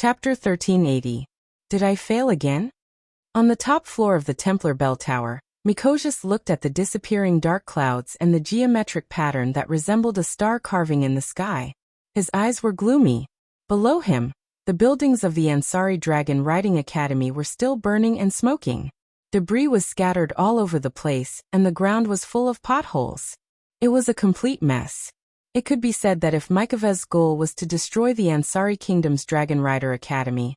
Chapter 1380. Did I fail again? On the top floor of the Templar bell tower, Mikojas looked at the disappearing dark clouds and the geometric pattern that resembled a star carving in the sky. His eyes were gloomy. Below him, the buildings of the Ansari Dragon Riding Academy were still burning and smoking. Debris was scattered all over the place, and the ground was full of potholes. It was a complete mess. It could be said that if Mikovez's goal was to destroy the Ansari Kingdom's Dragon Rider Academy,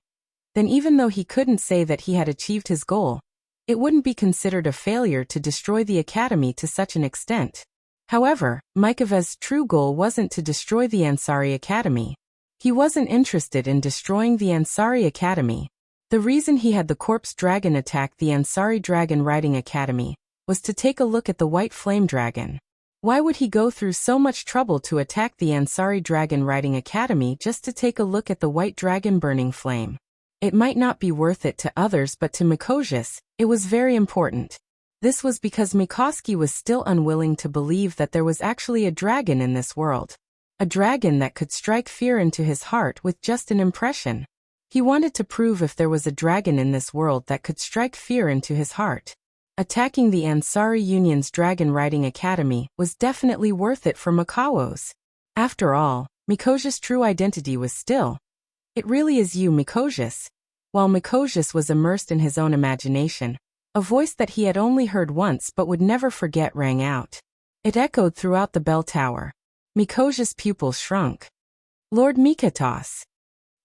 then even though he couldn't say that he had achieved his goal, it wouldn't be considered a failure to destroy the academy to such an extent. However, Mikovez's true goal wasn't to destroy the Ansari Academy. He wasn't interested in destroying the Ansari Academy. The reason he had the Corpse Dragon attack the Ansari Dragon Riding Academy was to take a look at the White Flame Dragon. Why would he go through so much trouble to attack the Ansari Dragon Riding Academy just to take a look at the White Dragon Burning Flame? It might not be worth it to others, but to Mikojas, it was very important. This was because Mikoski was still unwilling to believe that there was actually a dragon in this world. A dragon that could strike fear into his heart with just an impression. He wanted to prove if there was a dragon in this world that could strike fear into his heart. Attacking the Ansari Union's Dragon Riding Academy was definitely worth it for Mikawo's. After all, Mikojas' true identity was still, "It really is you, Mikojas." While Mikojas was immersed in his own imagination, a voice that he had only heard once but would never forget rang out. It echoed throughout the bell tower. Mikojas' pupils shrunk. "Lord Mikotas."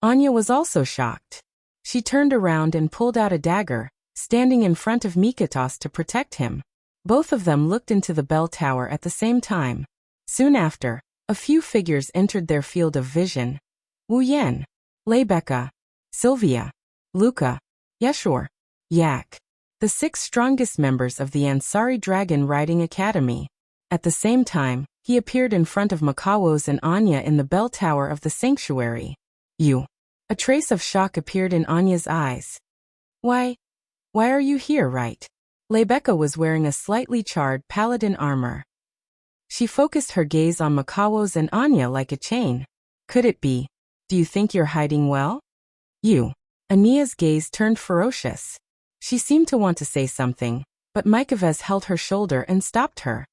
Anya was also shocked. She turned around and pulled out a dagger, standing in front of Mikotas to protect him. Both of them looked into the bell tower at the same time. Soon after, a few figures entered their field of vision. Wu Yen, Lebecca, Sylvia, Luca, Yeshur, Yak, the 6 strongest members of the Ansari Dragon Riding Academy. At the same time, he appeared in front of Mikawo's and Anya in the bell tower of the sanctuary. "You." A trace of shock appeared in Anya's eyes. Why are you here, right?" Lebecca was wearing a slightly charred paladin armor. She focused her gaze on Mikawo's and Anya like a chain. "Could it be? Do you think you're hiding well?" "You." Anya's gaze turned ferocious. She seemed to want to say something, but Mikoves held her shoulder and stopped her.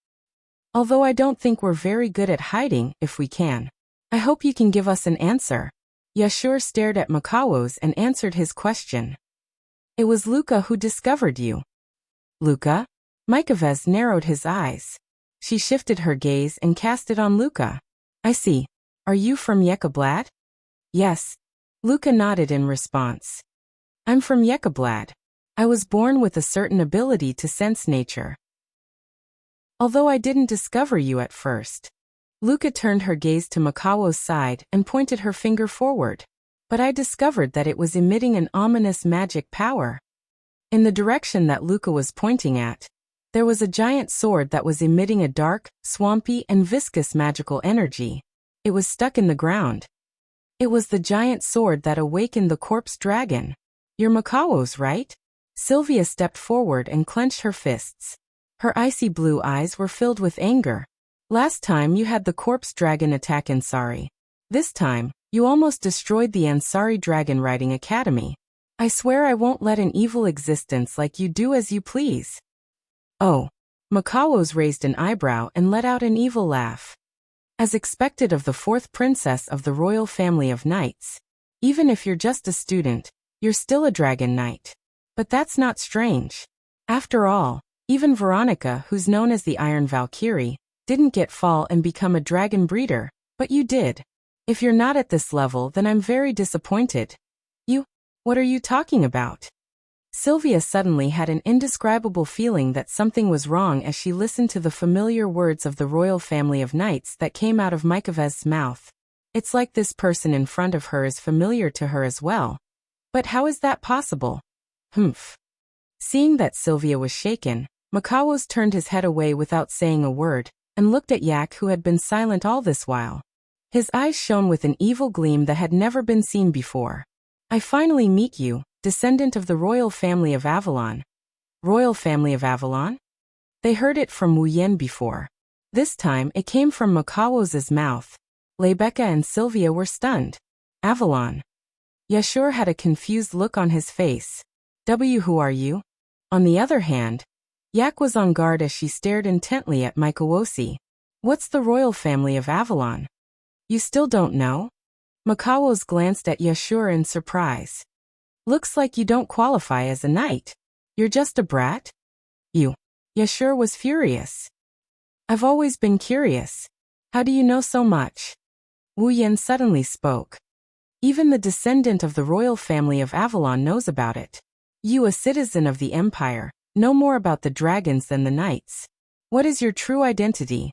"Although I don't think we're very good at hiding, if we can. I hope you can give us an answer." Yeshur stared at Mikawo's and answered his question. "It was Luca who discovered you." "Luca?" Mikoves narrowed his eyes. She shifted her gaze and cast it on Luca. "I see. Are you from Yekablad?" "Yes." Luca nodded in response. "I'm from Yekablad. I was born with a certain ability to sense nature. Although I didn't discover you at first." Luca turned her gaze to Mikawo's side and pointed her finger forward. "But I discovered that it was emitting an ominous magic power." In the direction that Luca was pointing at, there was a giant sword that was emitting a dark, swampy, and viscous magical energy. It was stuck in the ground. It was the giant sword that awakened the Corpse Dragon. "You're Mikawo's, right?" Sylvia stepped forward and clenched her fists. Her icy blue eyes were filled with anger. "Last time you had the Corpse Dragon attack Ansari. This time, you almost destroyed the Ansari Dragon Riding Academy. I swear I won't let an evil existence like you do as you please." "Oh." Mikawo's raised an eyebrow and let out an evil laugh. "As expected of the 4th princess of the royal family of knights. Even if you're just a student, you're still a dragon knight. But that's not strange. After all, even Veronica, who's known as the Iron Valkyrie, didn't get fall and become a dragon breeder, but you did. If you're not at this level, then I'm very disappointed." What are you talking about?" Sylvia suddenly had an indescribable feeling that something was wrong as she listened to the familiar words of the royal family of knights that came out of Mikovez's mouth. It's like this person in front of her is familiar to her as well. But how is that possible? Humph. Seeing that Sylvia was shaken, Mikawo's turned his head away without saying a word, and looked at Yak, who had been silent all this while. His eyes shone with an evil gleam that had never been seen before. "I finally meet you, descendant of the royal family of Avalon." "Royal family of Avalon?" They heard it from Wu Yen before. This time it came from Mikawo's mouth. Lebecca and Sylvia were stunned. "Avalon? Yashur had a confused look on his face. Who are you? On the other hand, Yak was on guard as she stared intently at Mikawosi. What's the royal family of Avalon? You still don't know? Makawos glanced at Yashur in surprise. Looks like you don't qualify as a knight. You're just a brat? You. Yashur was furious. I've always been curious. How do you know so much? Wu Yan suddenly spoke. Even the descendant of the royal family of Avalon knows about it. You, a citizen of the Empire, know more about the dragons than the knights. What is your true identity?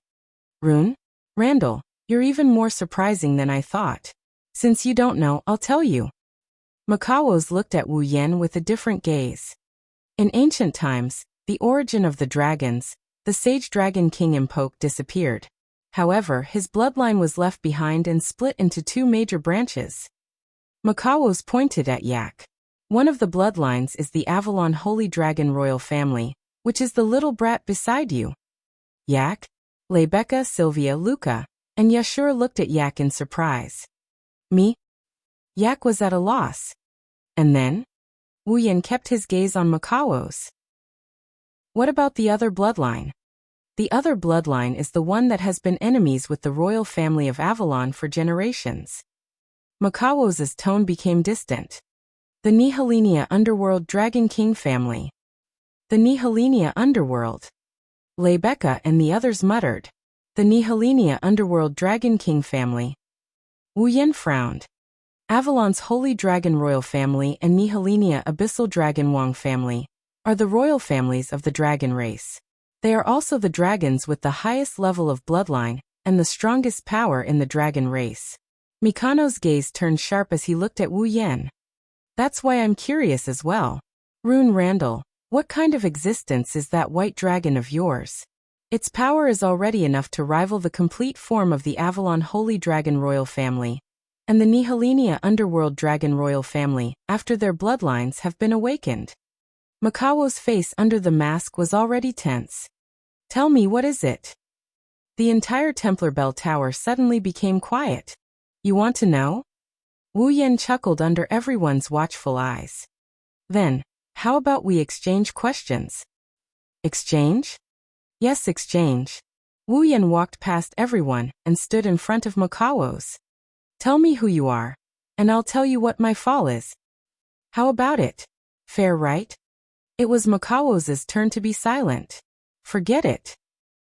Rune? Randall, you're even more surprising than I thought. Since you don't know, I'll tell you. Makawos looked at Wu Yan with a different gaze. In ancient times, the origin of the dragons, the sage dragon king Embark disappeared. However, his bloodline was left behind and split into two major branches. Makawos pointed at Yak. One of the bloodlines is the Avalon Holy Dragon royal family, which is the little brat beside you. Yak, Rebecca, Sylvia, Luca, and Yashur looked at Yak in surprise. Me? Yak was at a loss. And then? Wu Yan kept his gaze on Makawos. What about the other bloodline? The other bloodline is the one that has been enemies with the royal family of Avalon for generations. Makawos' tone became distant. The Nihilinia Underworld Dragon King family. The Nihilinia Underworld. Rebecca and the others muttered. The Nihilinia Underworld Dragon King family. Wu Yan frowned. Avalon's Holy Dragon Royal Family and Nihilinia Abyssal Dragon Wang family are the royal families of the dragon race. They are also the dragons with the highest level of bloodline and the strongest power in the dragon race. Mikano's gaze turned sharp as he looked at Wu Yan. That's why I'm curious as well. Rune Randall, what kind of existence is that white dragon of yours? Its power is already enough to rival the complete form of the Avalon Holy Dragon Royal Family and the Nihilinia Underworld Dragon Royal Family after their bloodlines have been awakened. Makawos' face under the mask was already tense. Tell me, what is it? The entire Templar Bell Tower suddenly became quiet. You want to know? Wu Yan chuckled under everyone's watchful eyes. Then, how about we exchange questions? Exchange? Yes, exchange. Wu Yan walked past everyone and stood in front of Makawos. Tell me who you are, and I'll tell you what my fall is. How about it? Fair, right? It was Makawos' turn to be silent. Forget it.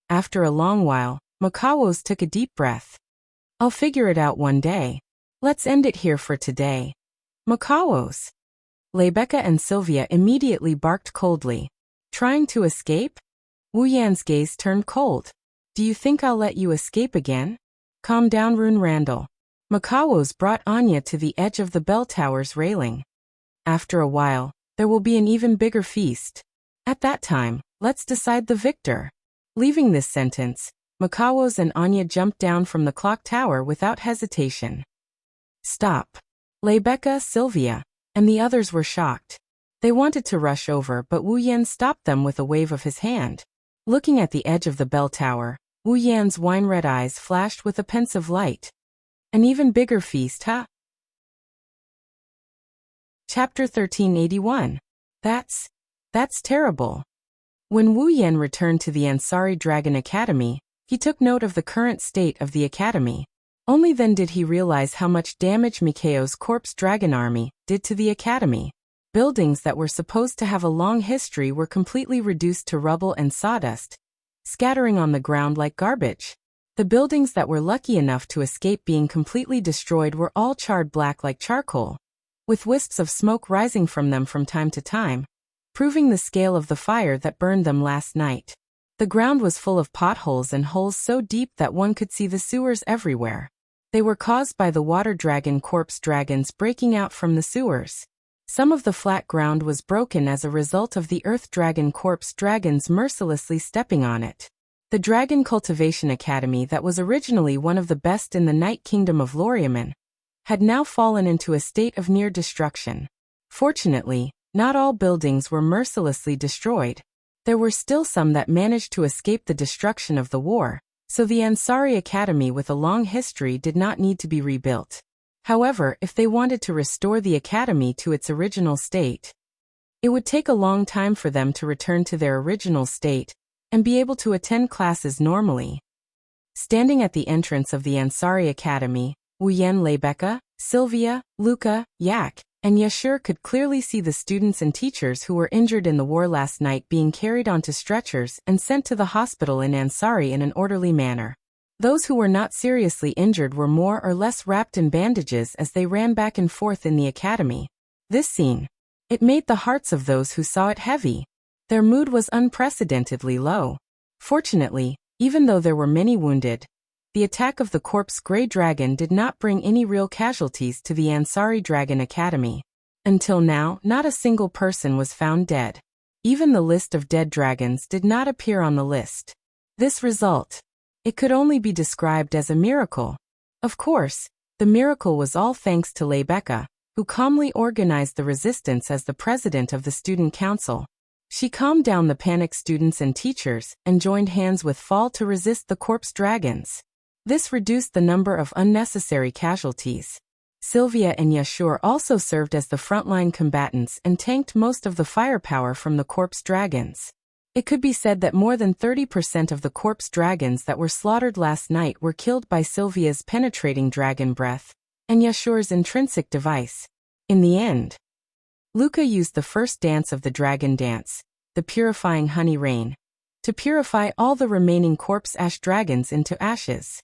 After a long while, Makawos took a deep breath. I'll figure it out one day. Let's end it here for today. Makawos. Rebecca and Sylvia immediately barked coldly. Trying to escape? Wu Yan's gaze turned cold. Do you think I'll let you escape again? Calm down, Rune Randall. Makawos brought Anya to the edge of the bell tower's railing. After a while, there will be an even bigger feast. At that time, let's decide the victor. Leaving this sentence, Makawos and Anya jumped down from the clock tower without hesitation. Stop. Rebecca, Sylvia, and the others were shocked. They wanted to rush over, but Wu Yan stopped them with a wave of his hand. Looking at the edge of the bell tower, Wu Yan's wine-red eyes flashed with a pensive light. An even bigger feast, huh? Chapter 1381. That's terrible. When Wu Yan returned to the Ansari Dragon Academy, he took note of the current state of the academy. Only then did he realize how much damage Mikao's corpse dragon army did to the academy. Buildings that were supposed to have a long history were completely reduced to rubble and sawdust, scattering on the ground like garbage. The buildings that were lucky enough to escape being completely destroyed were all charred black like charcoal, with wisps of smoke rising from them from time to time, proving the scale of the fire that burned them last night. The ground was full of potholes and holes so deep that one could see the sewers everywhere. They were caused by the water dragon corpse dragons breaking out from the sewers. Some of the flat ground was broken as a result of the earth dragon corpse dragons mercilessly stepping on it. The Dragon Cultivation Academy that was originally one of the best in the Night Kingdom of Loriaman had now fallen into a state of near destruction. Fortunately, not all buildings were mercilessly destroyed. There were still some that managed to escape the destruction of the war, so the Ansari Academy with a long history did not need to be rebuilt. However, if they wanted to restore the academy to its original state, it would take a long time for them to return to their original state and be able to attend classes normally. Standing at the entrance of the Ansari Academy, Wu Yan, Lebecca, Sylvia, Luca, Yak, and Yashur could clearly see the students and teachers who were injured in the war last night being carried onto stretchers and sent to the hospital in Ansari in an orderly manner. Those who were not seriously injured were more or less wrapped in bandages as they ran back and forth in the academy. This scene, it made the hearts of those who saw it heavy. Their mood was unprecedentedly low. Fortunately, even though there were many wounded, the attack of the corpse Grey Dragon did not bring any real casualties to the Ansari Dragon Academy. Until now, not a single person was found dead. Even the list of dead dragons did not appear on the list. This result, it could only be described as a miracle. Of course, the miracle was all thanks to Lebecca, who calmly organized the resistance as the president of the student council. She calmed down the panicked students and teachers and joined hands with Fall to resist the corpse dragons. This reduced the number of unnecessary casualties. Sylvia and Yashur also served as the frontline combatants and tanked most of the firepower from the corpse dragons. It could be said that more than 30% of the corpse dragons that were slaughtered last night were killed by Sylvia's penetrating dragon breath and Yashur's intrinsic device. In the end, Luca used the first dance of the dragon dance, the purifying honey rain, to purify all the remaining corpse ash dragons into ashes.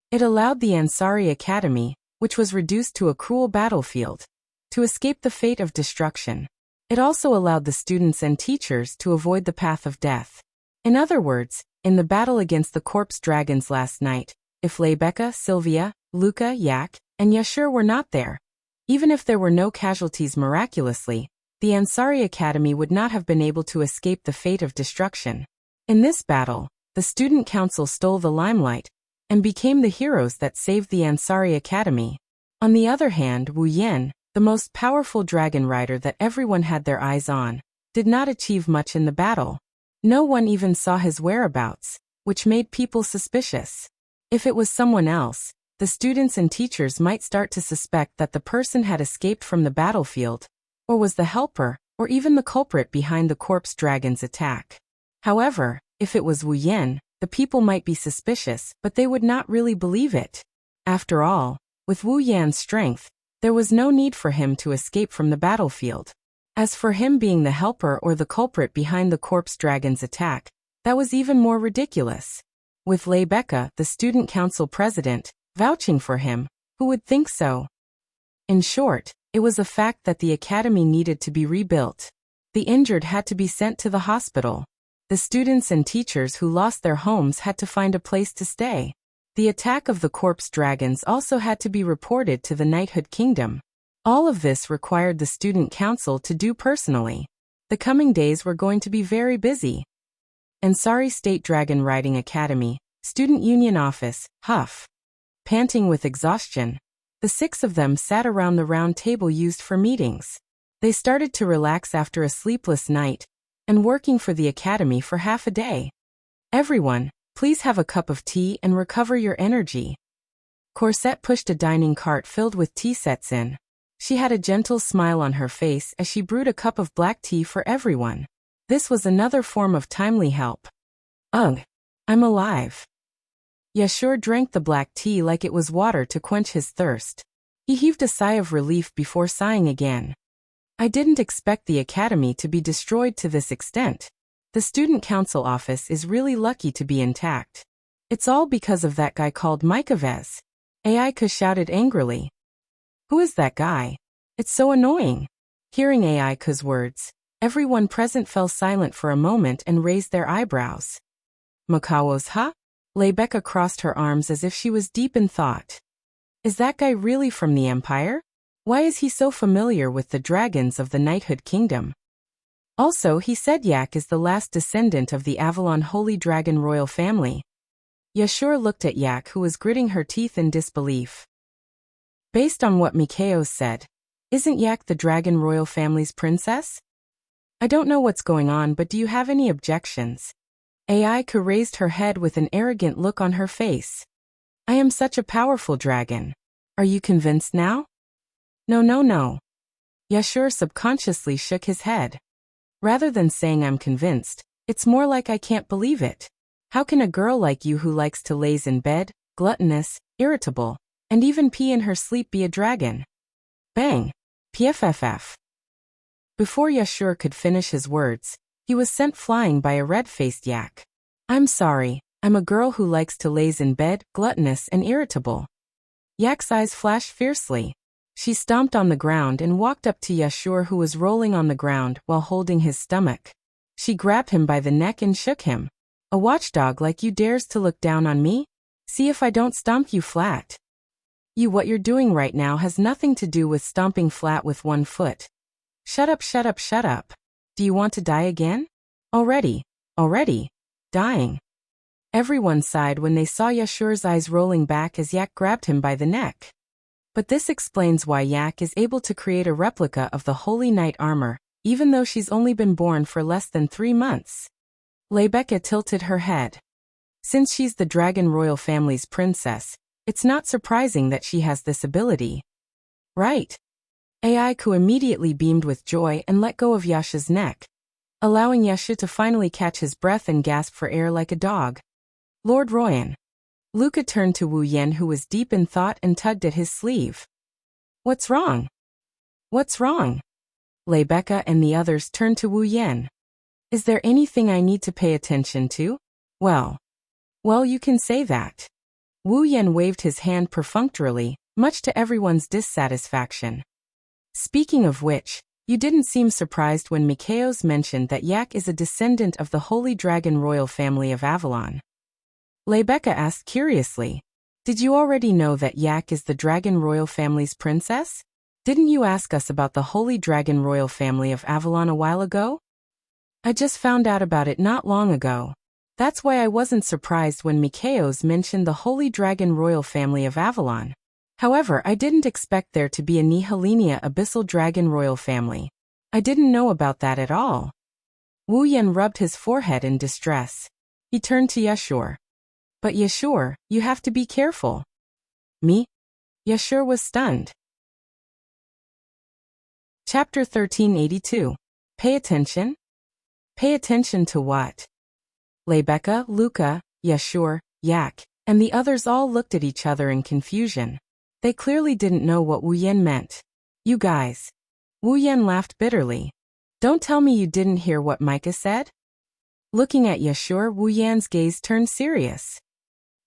It allowed the Ansari Academy, which was reduced to a cruel battlefield, to escape the fate of destruction. It also allowed the students and teachers to avoid the path of death. In other words, in the battle against the corpse dragons last night, if Lebecca, Sylvia, Luca, Yak, and Yashur were not there, even if there were no casualties miraculously, the Ansari Academy would not have been able to escape the fate of destruction. In this battle, the student council stole the limelight and became the heroes that saved the Ansari Academy. On the other hand, Wu Yan, the most powerful dragon rider that everyone had their eyes on, did not achieve much in the battle. No one even saw his whereabouts, which made people suspicious. If it was someone else, the students and teachers might start to suspect that the person had escaped from the battlefield, or was the helper, or even the culprit behind the corpse dragon's attack. However, if it was Wu Yan, the people might be suspicious, but they would not really believe it. After all, with Wu Yan's strength, there was no need for him to escape from the battlefield. As for him being the helper or the culprit behind the corpse dragon's attack, that was even more ridiculous. With Lebecca, the student council president, vouching for him, who would think so? In short, it was a fact that the academy needed to be rebuilt. The injured had to be sent to the hospital. The students and teachers who lost their homes had to find a place to stay. The attack of the corpse dragons also had to be reported to the Knighthood Kingdom. All of this required the student council to do personally. The coming days were going to be very busy. Ansari State Dragon Riding Academy, Student Union Office, Huff. Panting with exhaustion, the 6 of them sat around the round table used for meetings. They started to relax after a sleepless night and working for the academy for half a day. Everyone, please have a cup of tea and recover your energy. Corset pushed a dining cart filled with tea sets in. She had a gentle smile on her face as she brewed a cup of black tea for everyone. This was another form of timely help. Ugh, I'm alive. Yashur drank the black tea like it was water to quench his thirst. He heaved a sigh of relief before sighing again. I didn't expect the academy to be destroyed to this extent. The student council office is really lucky to be intact. It's all because of that guy called Micavez. Aika shouted angrily. Who is that guy? It's so annoying. Hearing Aika's words, everyone present fell silent for a moment and raised their eyebrows. Makawo's huh? Lebecca crossed her arms as if she was deep in thought. Is that guy really from the Empire? Why is he so familiar with the dragons of the Knighthood Kingdom? Also, he said Yak is the last descendant of the Avalon Holy Dragon royal family. Yashur looked at Yak, who was gritting her teeth in disbelief. Based on what Mikao said, isn't Yak the dragon royal family's princess? I don't know what's going on, but do you have any objections? Aika raised her head with an arrogant look on her face. I am such a powerful dragon. Are you convinced now? No, no, no. Yashur subconsciously shook his head. Rather than saying I'm convinced, it's more like I can't believe it. How can a girl like you who likes to laze in bed, gluttonous, irritable, and even pee in her sleep be a dragon? Bang! PFFF. Before Yashur could finish his words, he was sent flying by a red-faced yak. I'm sorry, I'm a girl who likes to laze in bed, gluttonous and irritable. Yak's eyes flashed fiercely. She stomped on the ground and walked up to Yashur, who was rolling on the ground while holding his stomach. She grabbed him by the neck and shook him. A watchdog like you dares to look down on me? See if I don't stomp you flat. What you're doing right now has nothing to do with stomping flat with one foot. Shut up, shut up, shut up. Do you want to die again? Already. Dying. Everyone sighed when they saw Yashur's eyes rolling back as Yak grabbed him by the neck. But this explains why Yak is able to create a replica of the Holy Knight armor, even though she's only been born for less than 3 months. Lebecca tilted her head. Since she's the Dragon Royal family's princess, it's not surprising that she has this ability. Right? Aiku immediately beamed with joy and let go of Yasha's neck, allowing Yasha to finally catch his breath and gasp for air like a dog. Lord Royan. Luca turned to Wu Yen, who was deep in thought, and tugged at his sleeve. What's wrong? What's wrong? Lebecca and the others turned to Wu Yen. Is there anything I need to pay attention to? Well, you can say that. Wu Yen waved his hand perfunctorily, much to everyone's dissatisfaction. Speaking of which, you didn't seem surprised when Mikaos mentioned that Yak is a descendant of the Holy Dragon Royal family of Avalon. Lebecca asked curiously, did you already know that Yak is the Dragon Royal family's princess? Didn't you ask us about the Holy Dragon Royal family of Avalon a while ago? I just found out about it not long ago. That's why I wasn't surprised when Mikaos mentioned the Holy Dragon Royal family of Avalon. However, I didn't expect there to be a Nihilenia Abyssal Dragon Royal family. I didn't know about that at all. Wu Yen rubbed his forehead in distress. He turned to Yashur. But Yashur, you have to be careful. Me? Yashur was stunned. Chapter 1382. Pay attention? Pay attention to what? Lebecca, Luca, Yashur, Yak, and the others all looked at each other in confusion. They clearly didn't know what Wu Yen meant. You guys. Wu Yen laughed bitterly. Don't tell me you didn't hear what Micah said? Looking at Yashur, Wu Yan's gaze turned serious.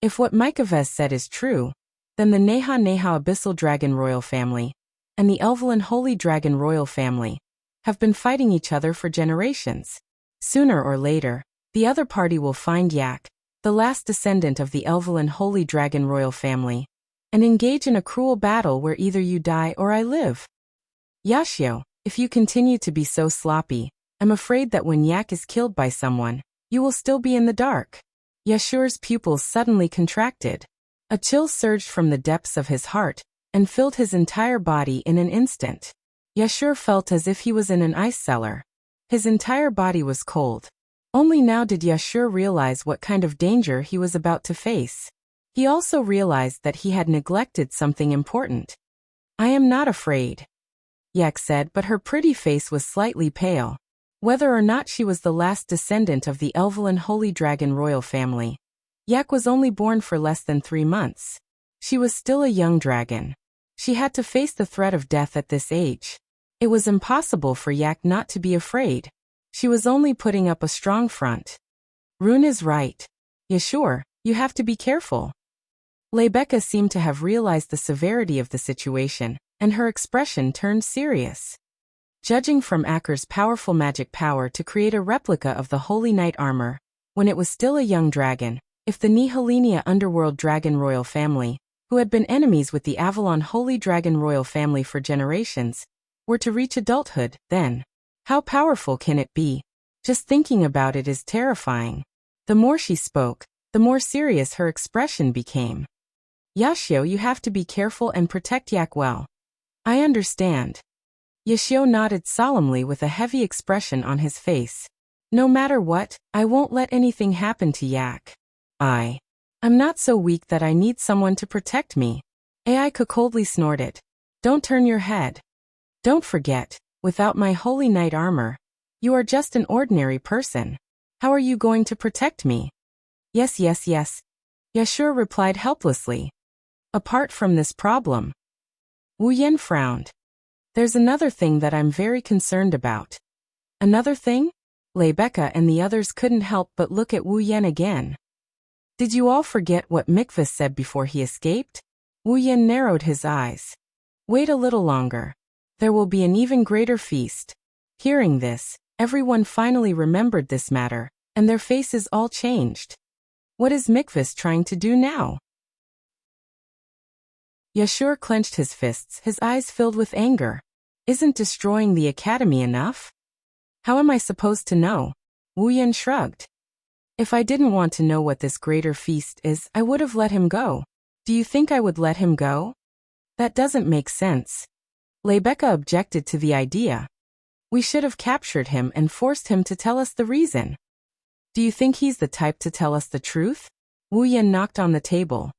If what Micah said is true, then the Neha Abyssal Dragon Royal family and the Elvelyn Holy Dragon Royal family have been fighting each other for generations. Sooner or later, the other party will find Yak, the last descendant of the Elvelyn Holy Dragon Royal family, and engage in a cruel battle where either you die or I live. Yashio, if you continue to be so sloppy, I'm afraid that when Yak is killed by someone, you will still be in the dark. Yashur's pupils suddenly contracted. A chill surged from the depths of his heart and filled his entire body in an instant. Yashur felt as if he was in an ice cellar. His entire body was cold. Only now did Yashur realize what kind of danger he was about to face. He also realized that he had neglected something important. I am not afraid, Yak said, but her pretty face was slightly pale. Whether or not she was the last descendant of the Elvelyn Holy Dragon Royal family, Yak was only born for less than 3 months. She was still a young dragon. She had to face the threat of death at this age. It was impossible for Yak not to be afraid. She was only putting up a strong front. Rune is right. Yashur, you have to be careful. Lebecca seemed to have realized the severity of the situation, and her expression turned serious. Judging from Acker's powerful magic power to create a replica of the Holy Knight armor, when it was still a young dragon, if the Nihilenia Underworld Dragon Royal family, who had been enemies with the Avalon Holy Dragon Royal family for generations, were to reach adulthood, then how powerful can it be? Just thinking about it is terrifying. The more she spoke, the more serious her expression became. Yashio, you have to be careful and protect Yak well. I understand. Yashio nodded solemnly with a heavy expression on his face. No matter what, I won't let anything happen to Yak. I'm not so weak that I need someone to protect me. Aika coldly snorted. Don't turn your head. Don't forget, without my holy knight armor, you are just an ordinary person. How are you going to protect me? Yes, Yashur replied helplessly. Apart from this problem. Wu Yan frowned. There's another thing that I'm very concerned about. Another thing? Rebecca and the others couldn't help but look at Wu Yan again. Did you all forget what Mikvas said before he escaped? Wu Yan narrowed his eyes. Wait a little longer. There will be an even greater feast. Hearing this, everyone finally remembered this matter, and their faces all changed. What is Mikvas trying to do now? Yashur clenched his fists, his eyes filled with anger. Isn't destroying the academy enough? How am I supposed to know? Wu Yan shrugged. If I didn't want to know what this greater feast is, I would have let him go. Do you think I would let him go? That doesn't make sense. Rebecca objected to the idea. We should have captured him and forced him to tell us the reason. Do you think he's the type to tell us the truth? Wu Yan knocked on the table.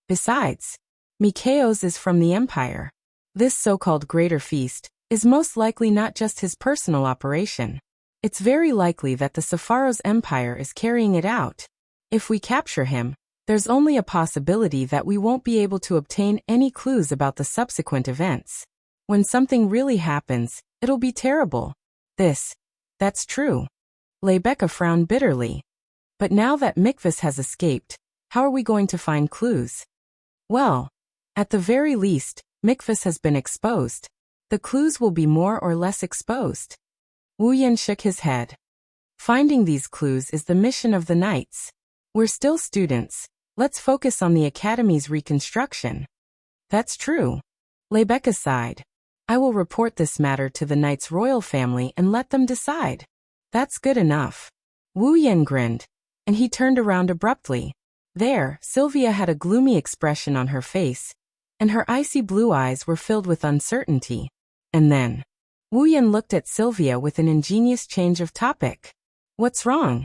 Besides, Mikao's is from the Empire. This so-called greater feast is most likely not just his personal operation. It's very likely that the Sepharo's Empire is carrying it out. If we capture him, there's only a possibility that we won't be able to obtain any clues about the subsequent events. When something really happens, it'll be terrible. That's true. Rebecca frowned bitterly. But now that Mikvas has escaped, how are we going to find clues? Well, at the very least, Mikvas has been exposed. The clues will be more or less exposed. Wu Yan shook his head. Finding these clues is the mission of the knights. We're still students. Let's focus on the academy's reconstruction. That's true. Rebecca sighed. I will report this matter to the knights' royal family and let them decide. That's good enough. Wu Yan grinned, and he turned around abruptly. There, Sylvia had a gloomy expression on her face, and her icy blue eyes were filled with uncertainty. And then, Wu Yan looked at Sylvia with an ingenious change of topic. What's wrong?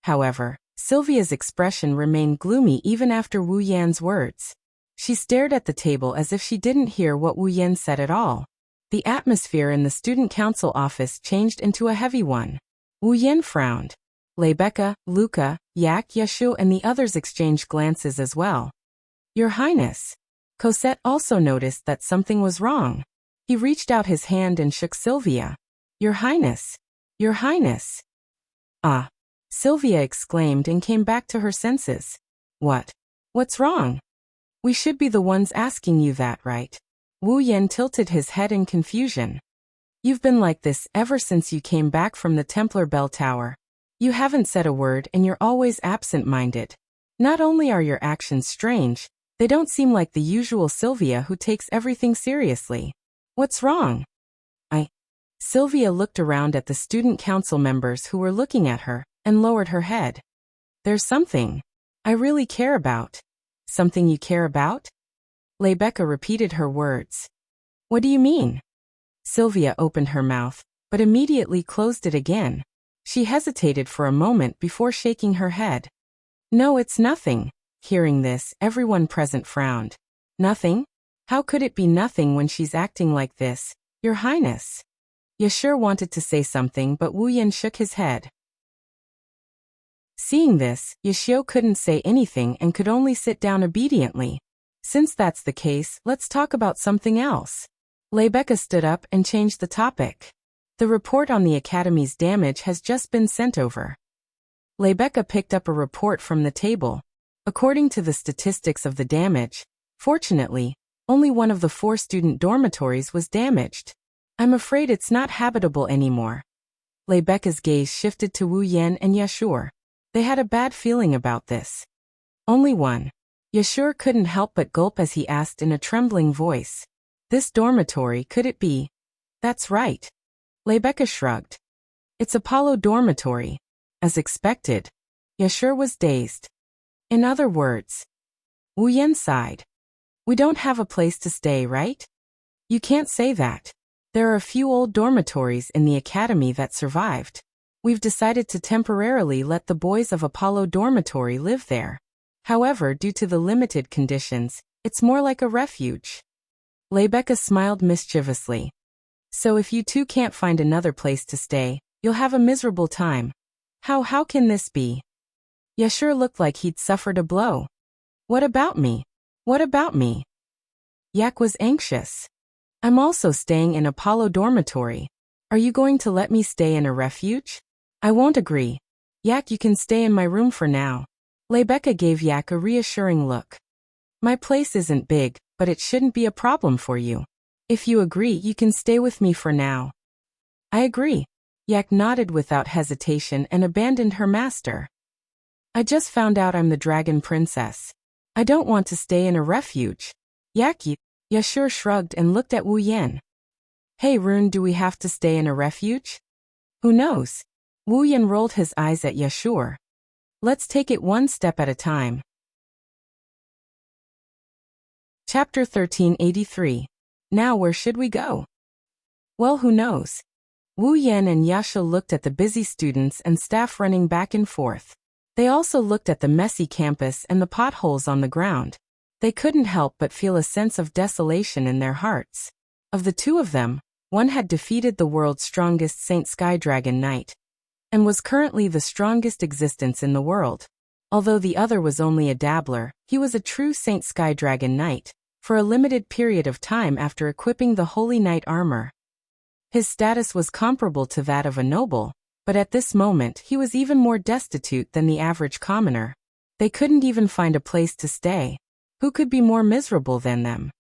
However, Sylvia's expression remained gloomy even after Wu Yan's words. She stared at the table as if she didn't hear what Wu Yan said at all. The atmosphere in the student council office changed into a heavy one. Wu Yan frowned. Rebecca, Luca, Yak, Yashu and the others exchanged glances as well. Your Highness. Cosette also noticed that something was wrong. He reached out his hand and shook Sylvia. Your Highness. Your Highness. Ah. Sylvia exclaimed and came back to her senses. What's wrong? We should be the ones asking you that, right? Wu Yan tilted his head in confusion. You've been like this ever since you came back from the Templar Bell Tower. You haven't said a word and you're always absent-minded. Not only are your actions strange, they don't seem like the usual Sylvia who takes everything seriously. What's wrong? Sylvia looked around at the student council members who were looking at her, and lowered her head. There's something I really care about. Something you care about? Rebecca repeated her words. What do you mean? Sylvia opened her mouth, but immediately closed it again. She hesitated for a moment before shaking her head. No, it's nothing. Hearing this, everyone present frowned. Nothing? How could it be nothing when she's acting like this, Your Highness? Yashur wanted to say something, but Wu Yan shook his head. Seeing this, Yashio couldn't say anything and could only sit down obediently. Since that's the case, let's talk about something else. Rebecca stood up and changed the topic. The report on the Academy's damage has just been sent over. Rebecca picked up a report from the table. According to the statistics of the damage, fortunately, only one of the 4 student dormitories was damaged. I'm afraid it's not habitable anymore. Rebecca's gaze shifted to Wu Yan and Yashur. They had a bad feeling about this. Only one. Yashur couldn't help but gulp as he asked in a trembling voice. This dormitory, could it be? That's right. Rebecca shrugged. It's Apollo dormitory. As expected. Yashur was dazed. In other words, Wu Yan sighed. We don't have a place to stay, right? You can't say that. There are a few old dormitories in the academy that survived. We've decided to temporarily let the boys of Apollo dormitory live there. However, due to the limited conditions, It's more like a refuge. Rebecca smiled mischievously. So if you two can't find another place to stay, you'll have a miserable time. How can this be? Yashur looked like he'd suffered a blow. What about me? What about me? Yak was anxious. I'm also staying in Apollo dormitory. Are you going to let me stay in a refuge? I won't agree. Yak, you can stay in my room for now. Rebecca gave Yak a reassuring look. My place isn't big, but it shouldn't be a problem for you. If you agree, you can stay with me for now. I agree. Yak nodded without hesitation and abandoned her master. I just found out I'm the dragon princess. I don't want to stay in a refuge. Yashur shrugged and looked at Wu Yan. Hey Rune, do we have to stay in a refuge? Who knows? Wu Yan rolled his eyes at Yashur. Let's take it one step at a time. Chapter 1383. Now where should we go? Well, who knows? Wu Yan and Yasha looked at the busy students and staff running back and forth. They also looked at the messy campus and the potholes on the ground. They couldn't help but feel a sense of desolation in their hearts. Of the two of them, one had defeated the world's strongest Saint Sky Dragon Knight, and was currently the strongest existence in the world. Although the other was only a dabbler, he was a true Saint Sky Dragon Knight, for a limited period of time after equipping the Holy Knight armor. His status was comparable to that of a noble, but at this moment he was even more destitute than the average commoner. They couldn't even find a place to stay. Who could be more miserable than them?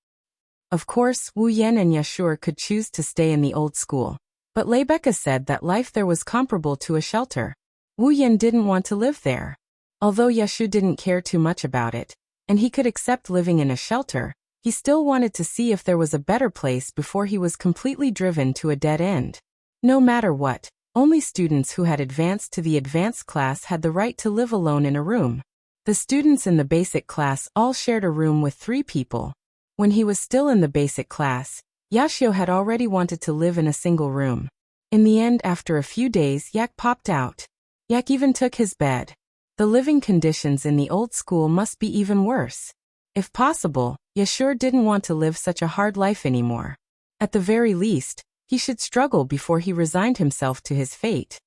Of course, Wu Yan and Yashur could choose to stay in the old school, but Rebecca said that life there was comparable to a shelter. Wu Yan didn't want to live there. Although Yashur didn't care too much about it, and he could accept living in a shelter, he still wanted to see if there was a better place before he was completely driven to a dead end. No matter what, only students who had advanced to the advanced class had the right to live alone in a room. The students in the basic class all shared a room with 3 people. When he was still in the basic class, Yashio had already wanted to live in a single room. In the end, after a few days, Yak popped out. Yak even took his bed. The living conditions in the old school must be even worse. If possible, Yashur didn't want to live such a hard life anymore. At the very least, he should struggle before he resigned himself to his fate.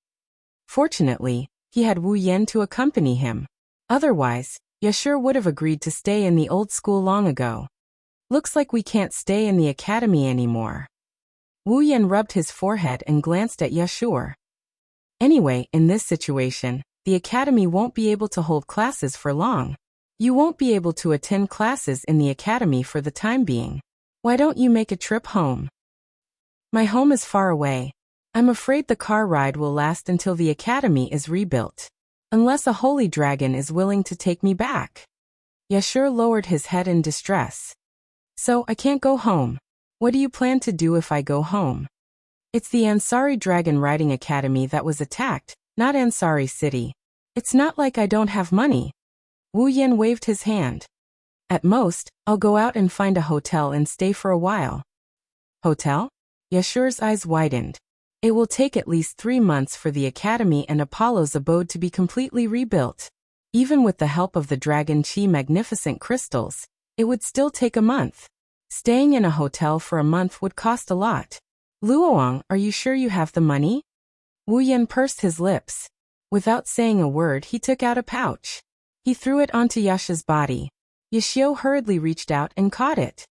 Fortunately, he had Wu Yan to accompany him. Otherwise, Yashur would have agreed to stay in the old school long ago. Looks like we can't stay in the academy anymore. Wu Yan rubbed his forehead and glanced at Yashur. Anyway, in this situation, the academy won't be able to hold classes for long. You won't be able to attend classes in the academy for the time being. Why don't you make a trip home? My home is far away. I'm afraid the car ride will last until the academy is rebuilt. Unless a holy dragon is willing to take me back. Yashur lowered his head in distress. So, I can't go home. What do you plan to do if I go home? It's the Ansari Dragon Riding Academy that was attacked, not Ansari City. It's not like I don't have money. Wu Yan waved his hand. At most, I'll go out and find a hotel and stay for a while. Hotel? Yashur's eyes widened. It will take at least 3 months for the academy and Apollo's abode to be completely rebuilt. Even with the help of the Dragon Chi magnificent crystals, it would still take a month. Staying in a hotel for a month would cost a lot. Luoang, are you sure you have the money? Wu Yan pursed his lips. Without saying a word, he took out a pouch. He threw it onto Yasha's body. Yashio hurriedly reached out and caught it.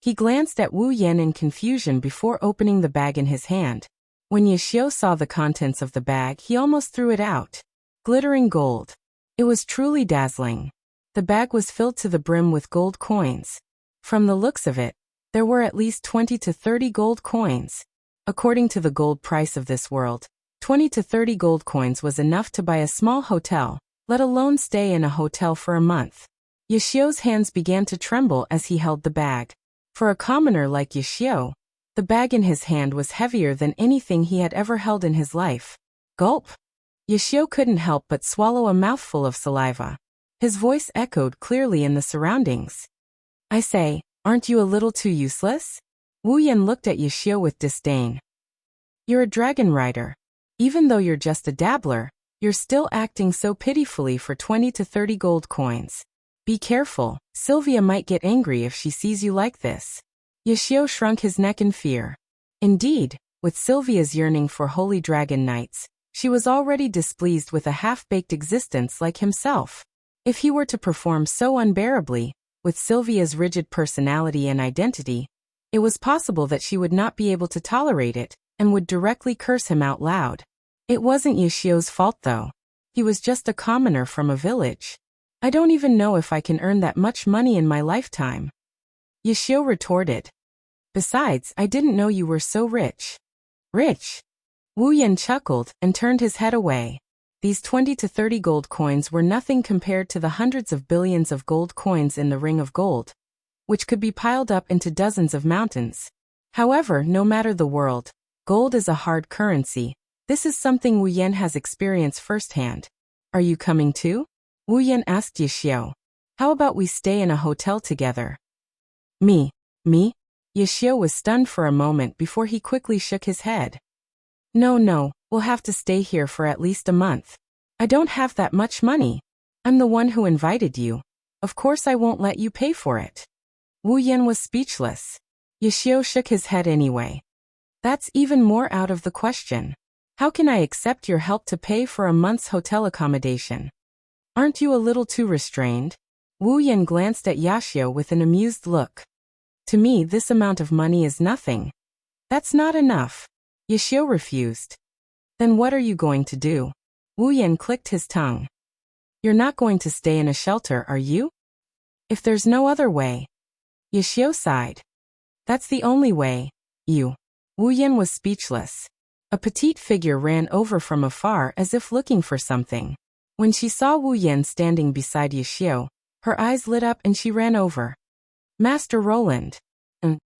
He glanced at Wu Yan in confusion before opening the bag in his hand. When Yashio saw the contents of the bag, he almost threw it out. Glittering gold. It was truly dazzling. The bag was filled to the brim with gold coins. From the looks of it, there were at least 20 to 30 gold coins. According to the gold price of this world, 20 to 30 gold coins was enough to buy a small hotel, let alone stay in a hotel for a month. Yashio's hands began to tremble as he held the bag. For a commoner like Yashio, the bag in his hand was heavier than anything he had ever held in his life. Gulp! Yashio couldn't help but swallow a mouthful of saliva. His voice echoed clearly in the surroundings. I say, aren't you a little too useless? Wu Yan looked at Yashio with disdain. You're a dragon rider. Even though you're just a dabbler, you're still acting so pitifully for 20 to 30 gold coins. Be careful, Sylvia might get angry if she sees you like this. Yashio shrunk his neck in fear. Indeed, with Sylvia's yearning for holy dragon knights, she was already displeased with a half-baked existence like himself. If he were to perform so unbearably, with Sylvia's rigid personality and identity, it was possible that she would not be able to tolerate it, and would directly curse him out loud. It wasn't Yashio's fault though. He was just a commoner from a village. I don't even know if I can earn that much money in my lifetime. Yashio retorted. Besides, I didn't know you were so rich. Rich? Wu Yan chuckled and turned his head away. These 20 to 30 gold coins were nothing compared to the hundreds of billions of gold coins in the Ring of Gold, which could be piled up into dozens of mountains. However, no matter the world, gold is a hard currency. This is something Wu Yan has experienced firsthand. Are you coming too? Wu Yan asked Yashio. How about we stay in a hotel together? Me? Yashio was stunned for a moment before he quickly shook his head. No, we'll have to stay here for at least a month. I don't have that much money. I'm the one who invited you. Of course I won't let you pay for it. Wu Yan was speechless. Yashio shook his head anyway. That's even more out of the question. How can I accept your help to pay for a month's hotel accommodation? Aren't you a little too restrained? Wu Yan glanced at Yashio with an amused look. To me, this amount of money is nothing. That's not enough. Yashio refused. Then what are you going to do? Wu Yan clicked his tongue. You're not going to stay in a shelter, are you? If there's no other way. Yashio sighed. That's the only way. You. Wu Yan was speechless. A petite figure ran over from afar as if looking for something. When she saw Wu Yan standing beside Yashio, her eyes lit up and she ran over. Master Roland.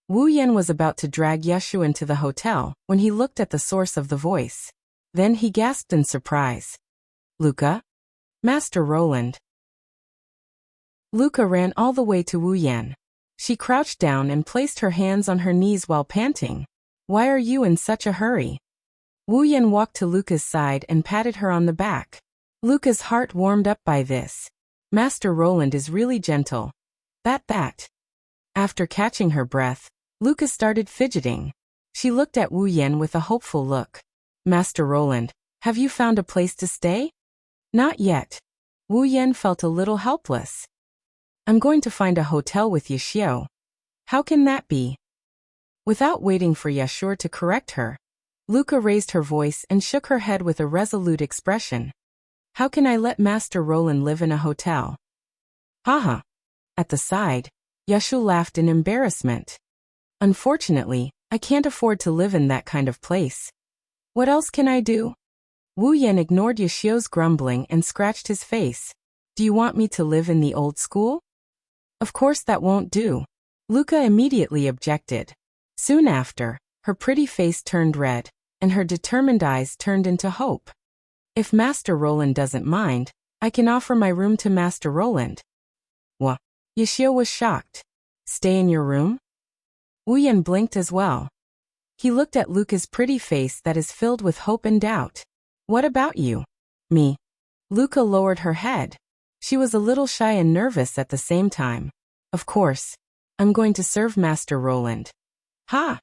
Wu Yan was about to drag Yashio into the hotel when he looked at the source of the voice. Then he gasped in surprise. Luca? Master Roland. Luca ran all the way to Wu Yan. She crouched down and placed her hands on her knees while panting. Why are you in such a hurry? Wu Yan walked to Luca's side and patted her on the back. Luca's heart warmed up by this. Master Roland is really gentle. That. After catching her breath, Luca started fidgeting. She looked at Wu Yan with a hopeful look. Master Roland, have you found a place to stay? Not yet. Wu Yan felt a little helpless. I'm going to find a hotel with Yashio. How can that be? Without waiting for Yashio to correct her, Luca raised her voice and shook her head with a resolute expression. How can I let Master Roland live in a hotel? Haha. At the side, Yashio laughed in embarrassment. Unfortunately, I can't afford to live in that kind of place. What else can I do? Wu Yan ignored Yashio's grumbling and scratched his face. Do you want me to live in the old school? Of course that won't do. Luca immediately objected. Soon after, her pretty face turned red, and her determined eyes turned into hope. If Master Roland doesn't mind, I can offer my room to Master Roland. What? Yashio was shocked. Stay in your room? Wu Yan blinked as well. He looked at Luca's pretty face that is filled with hope and doubt. What about you? Me. Luca lowered her head. She was a little shy and nervous at the same time. Of course. I'm going to serve Master Roland. Ha!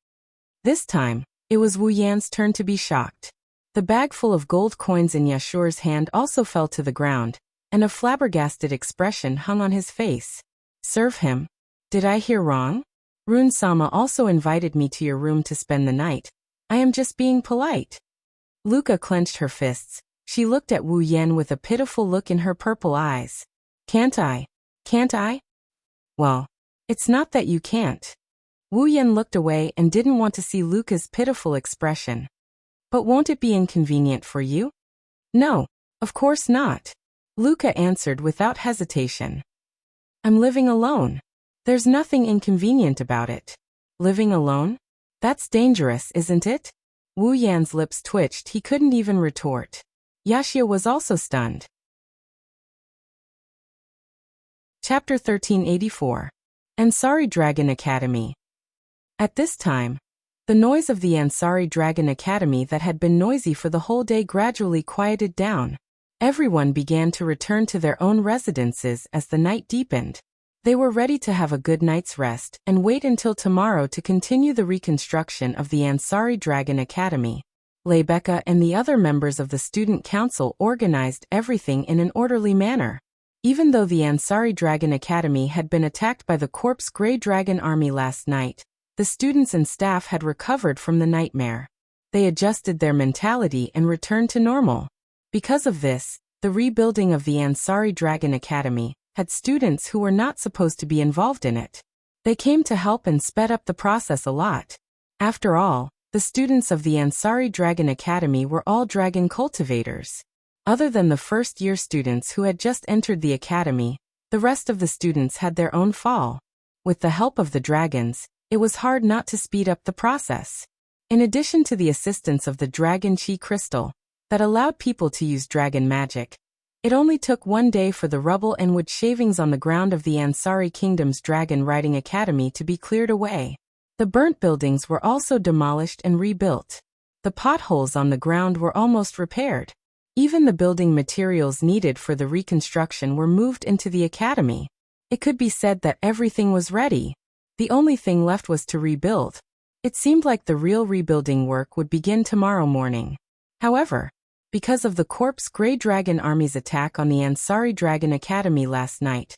This time, it was Wu Yan's turn to be shocked. The bag full of gold coins in Yashio's hand also fell to the ground, and a flabbergasted expression hung on his face. Serve him? Did I hear wrong? Rune-sama also invited me to your room to spend the night. I am just being polite. Luca clenched her fists. She looked at Wu Yan with a pitiful look in her purple eyes. Can't I? Well, it's not that you can't. Wu Yan looked away and didn't want to see Luca's pitiful expression. But won't it be inconvenient for you? No, of course not. Luca answered without hesitation. I'm living alone. There's nothing inconvenient about it. Living alone? That's dangerous, isn't it? Wu Yan's lips twitched. He couldn't even retort. Yashio was also stunned. Chapter 1384. Ansari Dragon Academy. At this time, the noise of the Ansari Dragon Academy that had been noisy for the whole day gradually quieted down. Everyone began to return to their own residences as the night deepened. They were ready to have a good night's rest and wait until tomorrow to continue the reconstruction of the Ansari Dragon Academy. Lebeka and the other members of the student council organized everything in an orderly manner. Even though the Ansari Dragon Academy had been attacked by the Corpse Grey Dragon Army last night, the students and staff had recovered from the nightmare. They adjusted their mentality and returned to normal. Because of this, the rebuilding of the Ansari Dragon Academy had students who were not supposed to be involved in it. They came to help and sped up the process a lot. After all, the students of the Ansari Dragon Academy were all dragon cultivators. Other than the first-year students who had just entered the academy, the rest of the students had their own fall. With the help of the dragons, it was hard not to speed up the process. In addition to the assistance of the Dragon Chi crystal that allowed people to use dragon magic, it only took 1 day for the rubble and wood shavings on the ground of the Ansari Kingdom's Dragon Riding Academy to be cleared away. The burnt buildings were also demolished and rebuilt. The potholes on the ground were almost repaired. Even the building materials needed for the reconstruction were moved into the academy. It could be said that everything was ready. The only thing left was to rebuild. It seemed like the real rebuilding work would begin tomorrow morning. However, because of the Corpse Grey Dragon Army's attack on the Ansari Dragon Academy last night,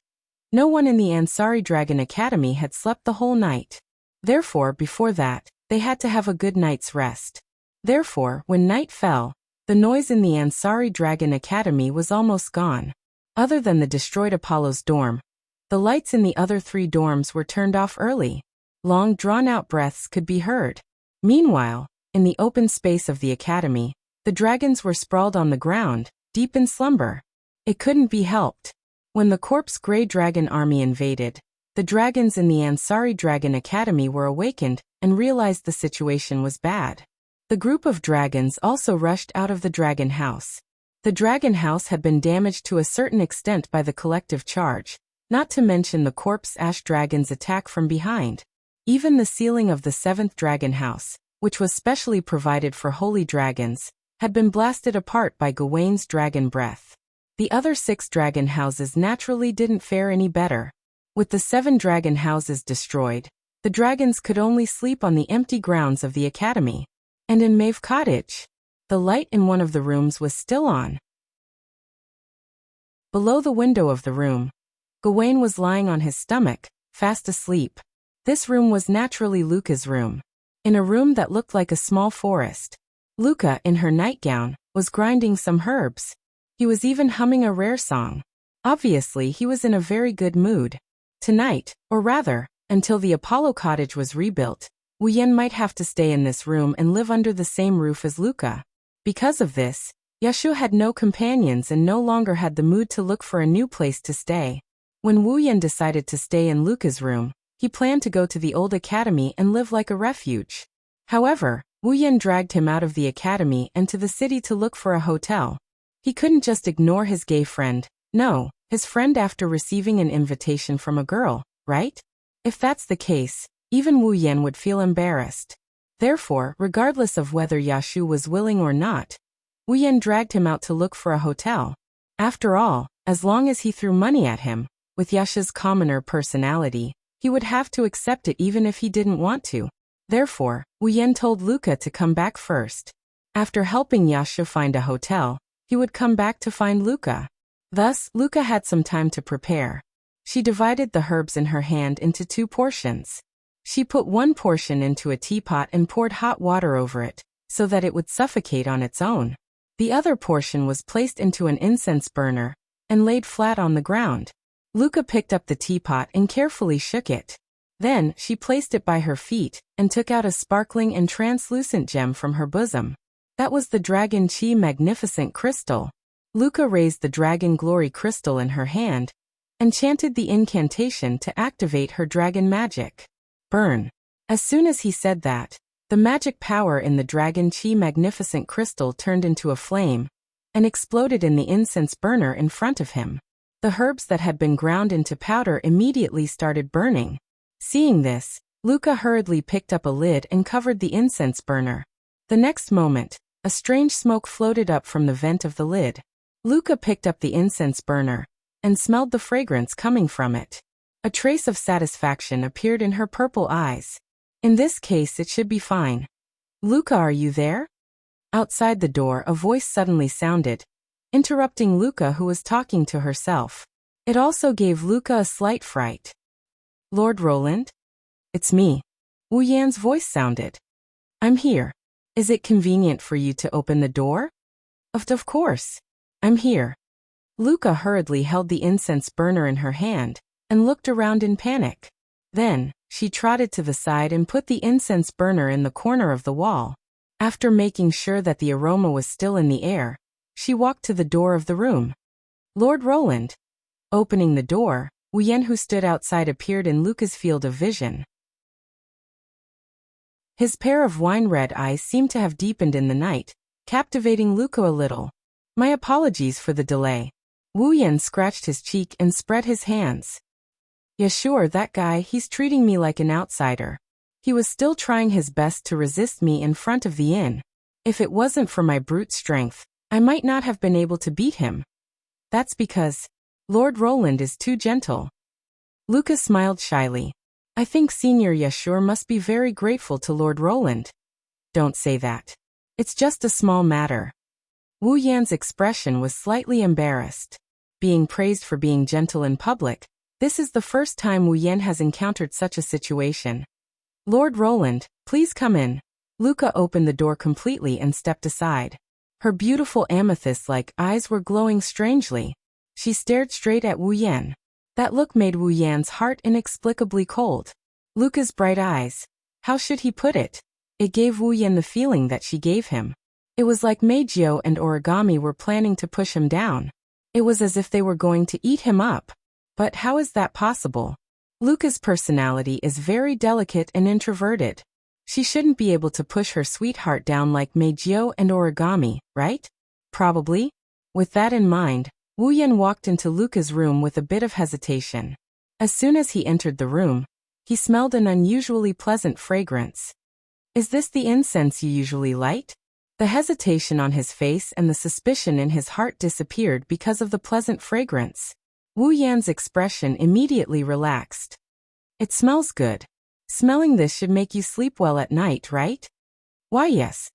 no one in the Ansari Dragon Academy had slept the whole night. Therefore, before that, they had to have a good night's rest. Therefore, when night fell, the noise in the Ansari Dragon Academy was almost gone. Other than the destroyed Apollo's dorm, the lights in the other 3 dorms were turned off early. Long drawn-out breaths could be heard. Meanwhile, in the open space of the academy, the dragons were sprawled on the ground, deep in slumber. It couldn't be helped. When the Corpse Grey Dragon Army invaded, the dragons in the Ansari Dragon Academy were awakened and realized the situation was bad. The group of dragons also rushed out of the dragon house. The dragon house had been damaged to a certain extent by the collective charge, not to mention the Corpse Ash Dragon's attack from behind. Even the ceiling of the 7th dragon house, which was specially provided for holy dragons, had been blasted apart by Gawain's dragon breath. The other 6 dragon houses naturally didn't fare any better. With the 7 dragon houses destroyed, the dragons could only sleep on the empty grounds of the academy. And in Maeve Cottage, the light in one of the rooms was still on. Below the window of the room, Gawain was lying on his stomach, fast asleep. This room was naturally Luca's room. In a room that looked like a small forest, Luca, in her nightgown, was grinding some herbs. He was even humming a rare song. Obviously, he was in a very good mood. Tonight, or rather, until the Apollo cottage was rebuilt, Wu Yan might have to stay in this room and live under the same roof as Luca. Because of this, Yashu had no companions and no longer had the mood to look for a new place to stay. When Wu Yan decided to stay in Luca's room, he planned to go to the old academy and live like a refuge. However, Wu Yan dragged him out of the academy and to the city to look for a hotel. He couldn't just ignore his gay friend. No, his friend after receiving an invitation from a girl, right? If that's the case, even Wu Yan would feel embarrassed. Therefore, regardless of whether Yashu was willing or not, Wu Yan dragged him out to look for a hotel. After all, as long as he threw money at him, with Yashu's commoner personality, he would have to accept it even if he didn't want to. Therefore, Wu Yan told Luca to come back first. After helping Yashu find a hotel, he would come back to find Luca. Thus, Luca had some time to prepare. She divided the herbs in her hand into 2 portions. She put 1 portion into a teapot and poured hot water over it, so that it would suffocate on its own. The other portion was placed into an incense burner and laid flat on the ground. Luca picked up the teapot and carefully shook it. Then, she placed it by her feet and took out a sparkling and translucent gem from her bosom. That was the Dragon Chi Magnificent Crystal. Luca raised the Dragon Glory Crystal in her hand and chanted the incantation to activate her dragon magic. Burn. As soon as he said that, the magic power in the Dragon Chi Magnificent Crystal turned into a flame and exploded in the incense burner in front of him. The herbs that had been ground into powder immediately started burning. Seeing this, Luca hurriedly picked up a lid and covered the incense burner. The next moment, a strange smoke floated up from the vent of the lid. Luca picked up the incense burner and smelled the fragrance coming from it. A trace of satisfaction appeared in her purple eyes. In this case it should be fine. Luca, are you there? Outside the door a voice suddenly sounded, interrupting Luca, who was talking to herself. It also gave Luca a slight fright. Lord Roland? It's me. Wu Yan's voice sounded. I'm here. Is it convenient for you to open the door? Of course. I'm here. Luca hurriedly held the incense burner in her hand and looked around in panic. Then, she trotted to the side and put the incense burner in the corner of the wall. After making sure that the aroma was still in the air, she walked to the door of the room. Lord Roland. Opening the door, Wu Yan, who stood outside, appeared in Luca's field of vision. His pair of wine-red eyes seemed to have deepened in the night, captivating Luca a little. My apologies for the delay. Wu Yan scratched his cheek and spread his hands. Yeah, sure, that guy, he's treating me like an outsider. He was still trying his best to resist me in front of the inn. If it wasn't for my brute strength, I might not have been able to beat him. That's because Lord Roland is too gentle. Luca smiled shyly. I think Senior Yashur must be very grateful to Lord Roland. Don't say that. It's just a small matter. Wu Yan's expression was slightly embarrassed. Being praised for being gentle in public, this is the first time Wu Yan has encountered such a situation. Lord Roland, please come in. Luca opened the door completely and stepped aside. Her beautiful amethyst-like eyes were glowing strangely. She stared straight at Wu Yan. That look made Wu Yan's heart inexplicably cold. Luca's bright eyes. How should he put it? It gave Wu Yan the feeling that she gave him. It was like Meijio and Origami were planning to push him down. It was as if they were going to eat him up. But how is that possible? Luca's personality is very delicate and introverted. She shouldn't be able to push her sweetheart down like Meijio and Origami, right? Probably. With that in mind, Wu Yan walked into Luca's room with a bit of hesitation. As soon as he entered the room, he smelled an unusually pleasant fragrance. Is this the incense you usually light? The hesitation on his face and the suspicion in his heart disappeared because of the pleasant fragrance. Wu Yan's expression immediately relaxed. It smells good. Smelling this should make you sleep well at night, right? Why, yes.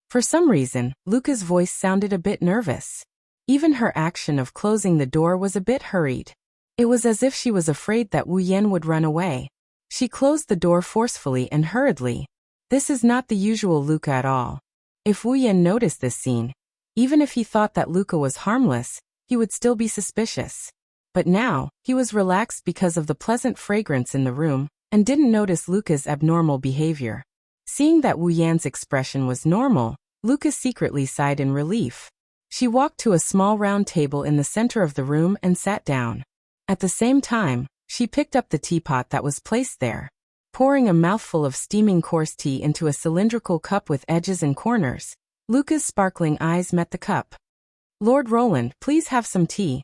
For some reason, Luca's voice sounded a bit nervous. Even her action of closing the door was a bit hurried. It was as if she was afraid that Wu Yan would run away. She closed the door forcefully and hurriedly. This is not the usual Luca at all. If Wu Yan noticed this scene, even if he thought that Luca was harmless, he would still be suspicious. But now, he was relaxed because of the pleasant fragrance in the room, and didn't notice Luca's abnormal behavior. Seeing that Wu Yan's expression was normal, Luca secretly sighed in relief. She walked to a small round table in the center of the room and sat down. At the same time, she picked up the teapot that was placed there. Pouring a mouthful of steaming coarse tea into a cylindrical cup with edges and corners, Luca's sparkling eyes met the cup. Lord Roland, please have some tea.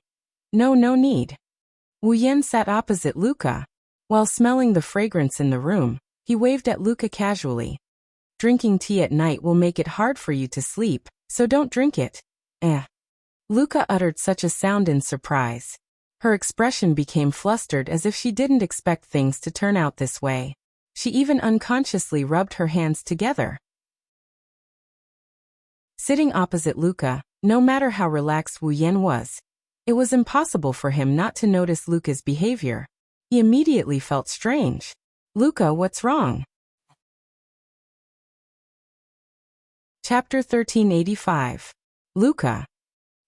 No need. Wu Yan sat opposite Luca. While smelling the fragrance in the room, he waved at Luca casually. Drinking tea at night will make it hard for you to sleep, so don't drink it. Luca uttered such a sound in surprise. Her expression became flustered as if she didn't expect things to turn out this way. She even unconsciously rubbed her hands together. Sitting opposite Luca, no matter how relaxed Wu Yan was, it was impossible for him not to notice Luca's behavior. He immediately felt strange. Luca, what's wrong? Chapter 1385. Luca.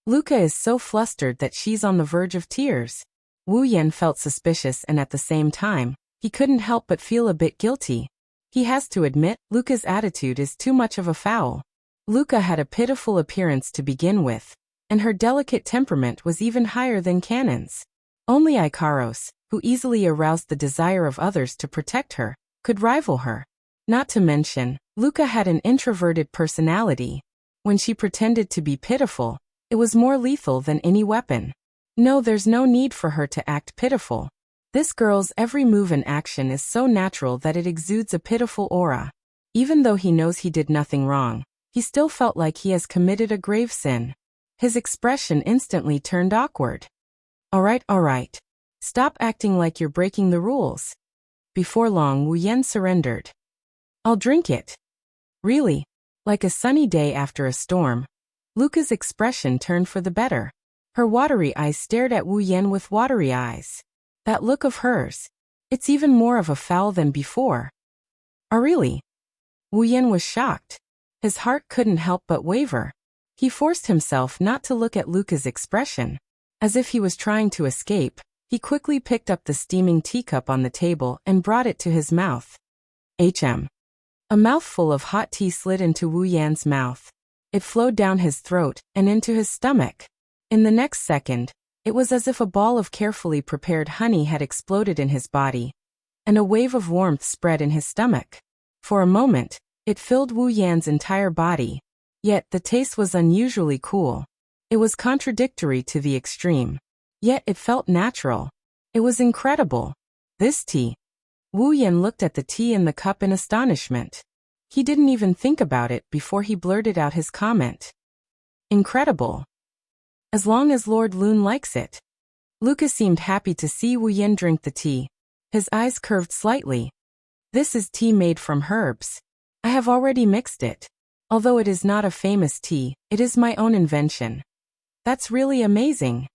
Luca is so flustered that she's on the verge of tears. Wu Yan felt suspicious and at the same time, he couldn't help but feel a bit guilty. He has to admit, Luca's attitude is too much of a foul. Luca had a pitiful appearance to begin with, and her delicate temperament was even higher than Cannon's. Only Ikaros, who easily aroused the desire of others to protect her, could rival her. Not to mention, Luca had an introverted personality. When she pretended to be pitiful, it was more lethal than any weapon. No, there's no need for her to act pitiful. This girl's every move and action is so natural that it exudes a pitiful aura. Even though he knows he did nothing wrong, he still felt like he has committed a grave sin. His expression instantly turned awkward. All right. Stop acting like you're breaking the rules. Before long, Wu Yan surrendered. I'll drink it. Really? Like a sunny day after a storm. Luca's expression turned for the better. Her watery eyes stared at Wu Yan with watery eyes. That look of hers. It's even more of a foul than before. Oh really? Wu Yan was shocked. His heart couldn't help but waver. He forced himself not to look at Luca's expression. As if he was trying to escape, he quickly picked up the steaming teacup on the table and brought it to his mouth. A mouthful of hot tea slid into Wu Yan's mouth. It flowed down his throat and into his stomach. In the next second, it was as if a ball of carefully prepared honey had exploded in his body, and a wave of warmth spread in his stomach. For a moment, it filled Wu Yan's entire body. Yet the taste was unusually cool. It was contradictory to the extreme. Yet it felt natural. It was incredible. This tea. Wu Yan looked at the tea in the cup in astonishment. He didn't even think about it before he blurted out his comment. Incredible. As long as Lord Lun likes it. Luca seemed happy to see Wu Yan drink the tea. His eyes curved slightly. This is tea made from herbs. I have already mixed it. Although it is not a famous tea, it is my own invention. That's really amazing.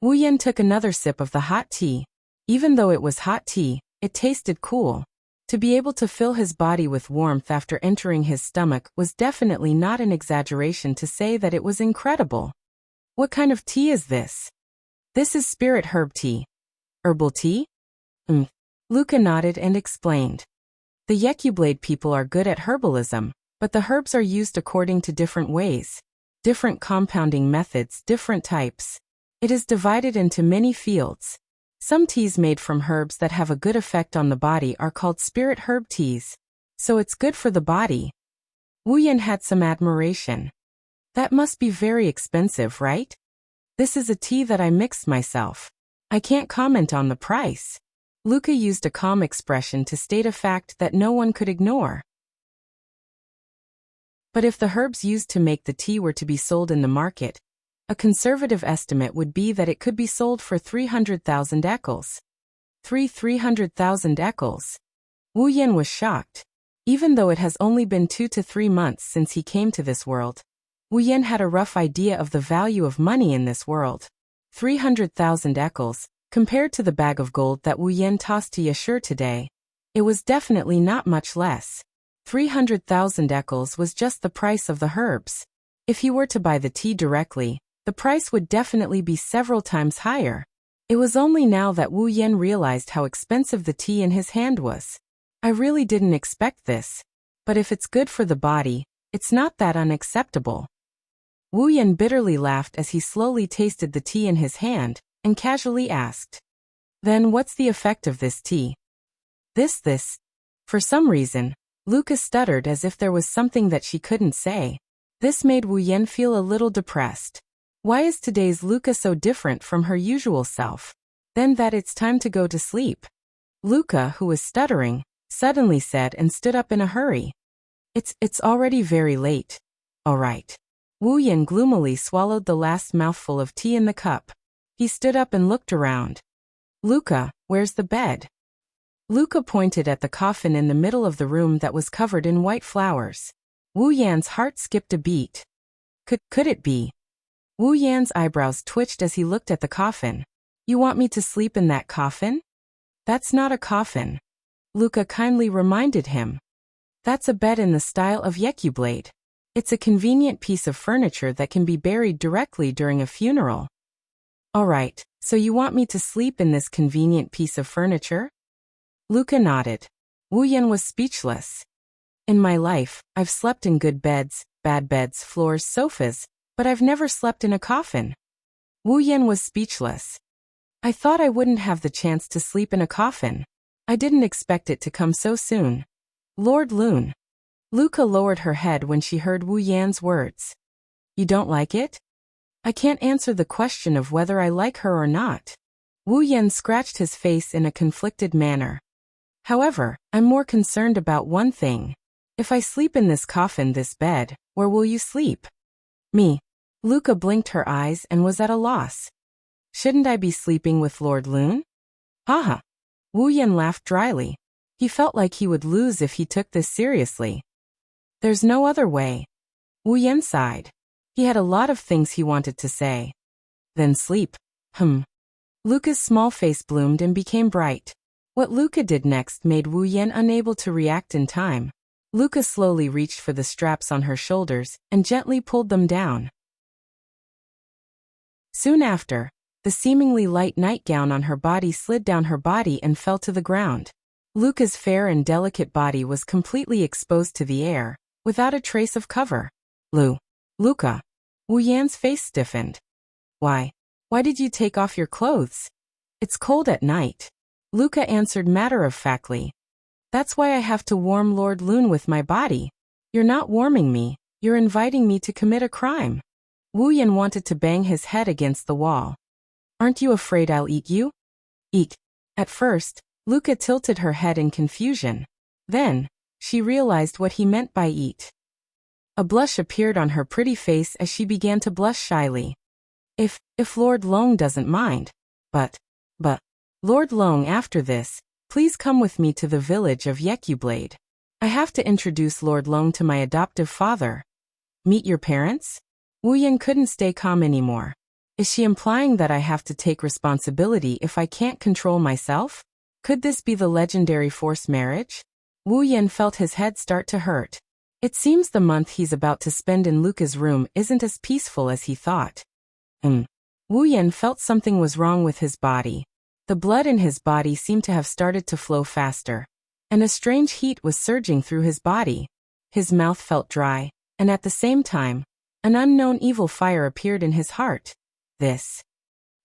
Wu Yan took another sip of the hot tea. Even though it was hot tea, it tasted cool. To be able to fill his body with warmth after entering his stomach was definitely not an exaggeration to say that it was incredible. What kind of tea is this? This is spirit herb tea. Herbal tea? Luca nodded and explained. The Yekyublade people are good at herbalism, but the herbs are used according to different ways. Different compounding methods, different types. It is divided into many fields. Some teas made from herbs that have a good effect on the body are called spirit herb teas. So it's good for the body. Wu Yan had some admiration. That must be very expensive, right? This is a tea that I mixed myself. I can't comment on the price. Luca used a calm expression to state a fact that no one could ignore. But if the herbs used to make the tea were to be sold in the market, a conservative estimate would be that it could be sold for 300,000 ekels. 300,000 ekels. Wu Yan was shocked. Even though it has only been 2 to 3 months since he came to this world, Wu Yan had a rough idea of the value of money in this world. 300,000 ekels, compared to the bag of gold that Wu Yan tossed to Yashur today, it was definitely not much less. 300,000 ekels was just the price of the herbs. If he were to buy the tea directly, the price would definitely be several times higher. It was only now that Wu Yan realized how expensive the tea in his hand was. I really didn't expect this. But if it's good for the body, it's not that unacceptable. Wu Yan bitterly laughed as he slowly tasted the tea in his hand, and casually asked, "Then what's the effect of this tea?" This. For some reason, Luca stuttered as if there was something that she couldn't say. This made Wu Yan feel a little depressed. Why is today's Luca so different from her usual self? Then that it's time to go to sleep. Luca, who was stuttering, suddenly said and stood up in a hurry. It's already very late. All right. Wu Yan gloomily swallowed the last mouthful of tea in the cup. He stood up and looked around. Luca, where's the bed? Luca pointed at the coffin in the middle of the room that was covered in white flowers. Wu Yan's heart skipped a beat. Could it be? Wu Yan's eyebrows twitched as he looked at the coffin. You want me to sleep in that coffin? That's not a coffin. Luca kindly reminded him. That's a bed in the style of Yekyublade. It's a convenient piece of furniture that can be buried directly during a funeral. All right, so you want me to sleep in this convenient piece of furniture? Luca nodded. Wu Yan was speechless. In my life, I've slept in good beds, bad beds, floors, sofas, but I've never slept in a coffin. Wu Yan was speechless. I thought I wouldn't have the chance to sleep in a coffin. I didn't expect it to come so soon. Lord Lun. Luca lowered her head when she heard Wu Yan's words. You don't like it? I can't answer the question of whether I like her or not. Wu Yan scratched his face in a conflicted manner. However, I'm more concerned about one thing. If I sleep in this coffin, this bed, where will you sleep? Me. Luca blinked her eyes and was at a loss. Shouldn't I be sleeping with Lord Loon? Haha. Wu Yan laughed dryly. He felt like he would lose if he took this seriously. There's no other way. Wu Yan sighed. He had a lot of things he wanted to say. Then sleep. Luca's small face bloomed and became bright. What Luca did next made Wu Yan unable to react in time. Luca slowly reached for the straps on her shoulders and gently pulled them down. Soon after, the seemingly light nightgown on her body slid down her body and fell to the ground. Luca's fair and delicate body was completely exposed to the air, without a trace of cover. Luca. Wu Yan's face stiffened. Why did you take off your clothes? It's cold at night. Luca answered matter-of-factly. That's why I have to warm Lord Loon with my body. You're not warming me, you're inviting me to commit a crime. Wu Yan wanted to bang his head against the wall. Aren't you afraid I'll eat you? Eat. At first, Luca tilted her head in confusion. Then, she realized what he meant by eat. A blush appeared on her pretty face as she began to blush shyly. If Lord Long doesn't mind. But, Lord Long, after this, please come with me to the village of Yekyublade. I have to introduce Lord Long to my adoptive father. Meet your parents? Wu Yan couldn't stay calm anymore. Is she implying that I have to take responsibility if I can't control myself? Could this be the legendary forced marriage? Wu Yan felt his head start to hurt. It seems the month he's about to spend in Luca's room isn't as peaceful as he thought. Wu Yan felt something was wrong with his body. The blood in his body seemed to have started to flow faster, and a strange heat was surging through his body. His mouth felt dry, and at the same time, an unknown evil fire appeared in his heart.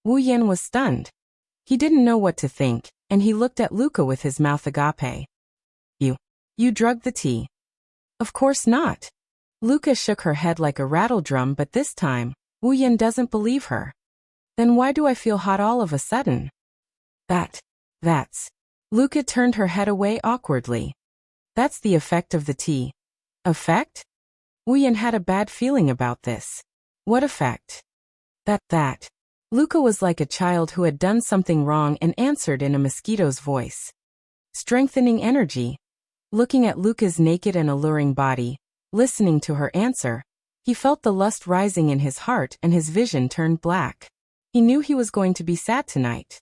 Wu Yan was stunned. He didn't know what to think, and he looked at Luca with his mouth agape. You drugged the tea. Of course not. Luca shook her head like a rattle drum, but this time, Wu Yan doesn't believe her. Then why do I feel hot all of a sudden? That's. Luca turned her head away awkwardly. That's the effect of the tea. Effect? Wu Yan had a bad feeling about this. What effect? That. Luca was like a child who had done something wrong and answered in a mosquito's voice. Strengthening energy. Looking at Luca's naked and alluring body, listening to her answer, he felt the lust rising in his heart and his vision turned black. He knew he was going to be sad tonight.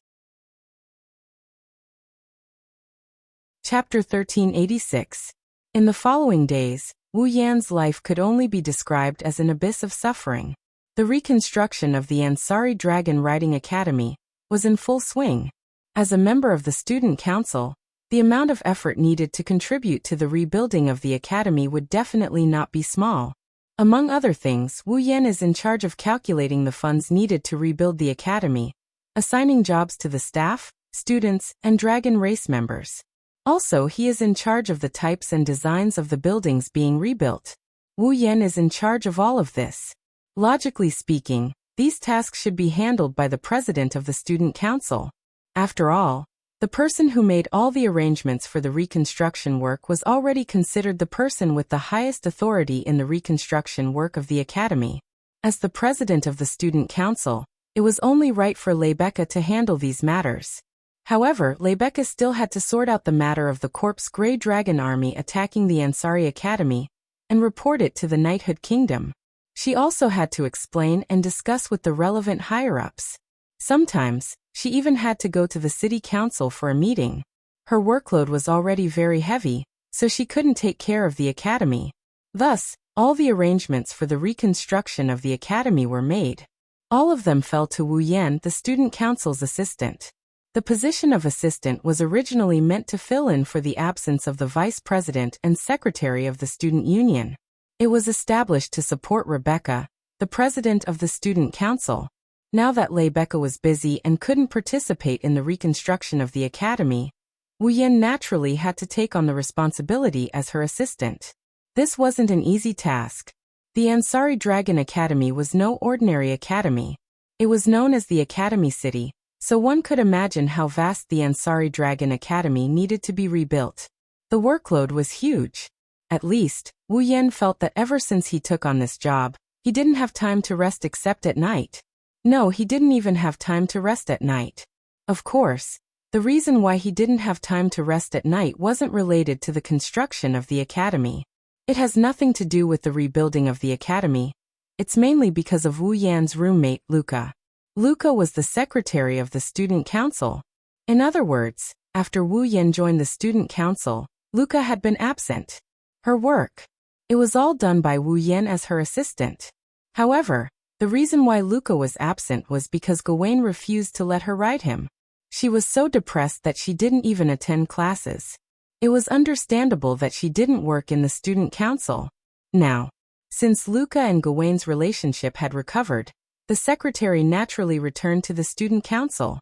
Chapter 1386. In the following days, Wu Yan's life could only be described as an abyss of suffering. The reconstruction of the Ansari Dragon Riding Academy was in full swing. As a member of the student council, the amount of effort needed to contribute to the rebuilding of the academy would definitely not be small. Among other things, Wu Yan is in charge of calculating the funds needed to rebuild the academy, assigning jobs to the staff, students, and dragon race members. Also, he is in charge of the types and designs of the buildings being rebuilt. Wu Yan is in charge of all of this. Logically speaking, these tasks should be handled by the president of the student council. After all, the person who made all the arrangements for the reconstruction work was already considered the person with the highest authority in the reconstruction work of the academy. As the president of the student council, it was only right for Lebecca to handle these matters. However, Lebecca still had to sort out the matter of the Corpse Grey Dragon Army attacking the Ansari Academy and report it to the Knighthood Kingdom. She also had to explain and discuss with the relevant higher-ups. Sometimes, she even had to go to the city council for a meeting. Her workload was already very heavy, so she couldn't take care of the academy. Thus, all the arrangements for the reconstruction of the academy were made. All of them fell to Wu Yan, the student council's assistant. The position of assistant was originally meant to fill in for the absence of the vice president and secretary of the student union. It was established to support Rebecca, the president of the student council. Now that Lebecca was busy and couldn't participate in the reconstruction of the academy, Wu Yan naturally had to take on the responsibility as her assistant. This wasn't an easy task. The Ansari Dragon Academy was no ordinary academy. It was known as the Academy City, so one could imagine how vast the Ansari Dragon Academy needed to be rebuilt. The workload was huge. At least, Wu Yan felt that ever since he took on this job, He didn't have time to rest except at night. No, he didn't even have time to rest at night. Of course, the reason why he didn't have time to rest at night wasn't related to the construction of the academy. It has nothing to do with the rebuilding of the academy. It's mainly because of Wu Yan's roommate, Luca. Luca was the secretary of the student council. In other words, after Wu Yan joined the student council, Luca had been absent. Her work. It was all done by Wu Yan as her assistant. However, the reason why Luca was absent was because Gawain refused to let her ride him. She was so depressed that she didn't even attend classes. It was understandable that she didn't work in the student council. Now, since Luca and Gawain's relationship had recovered, the secretary naturally returned to the student council.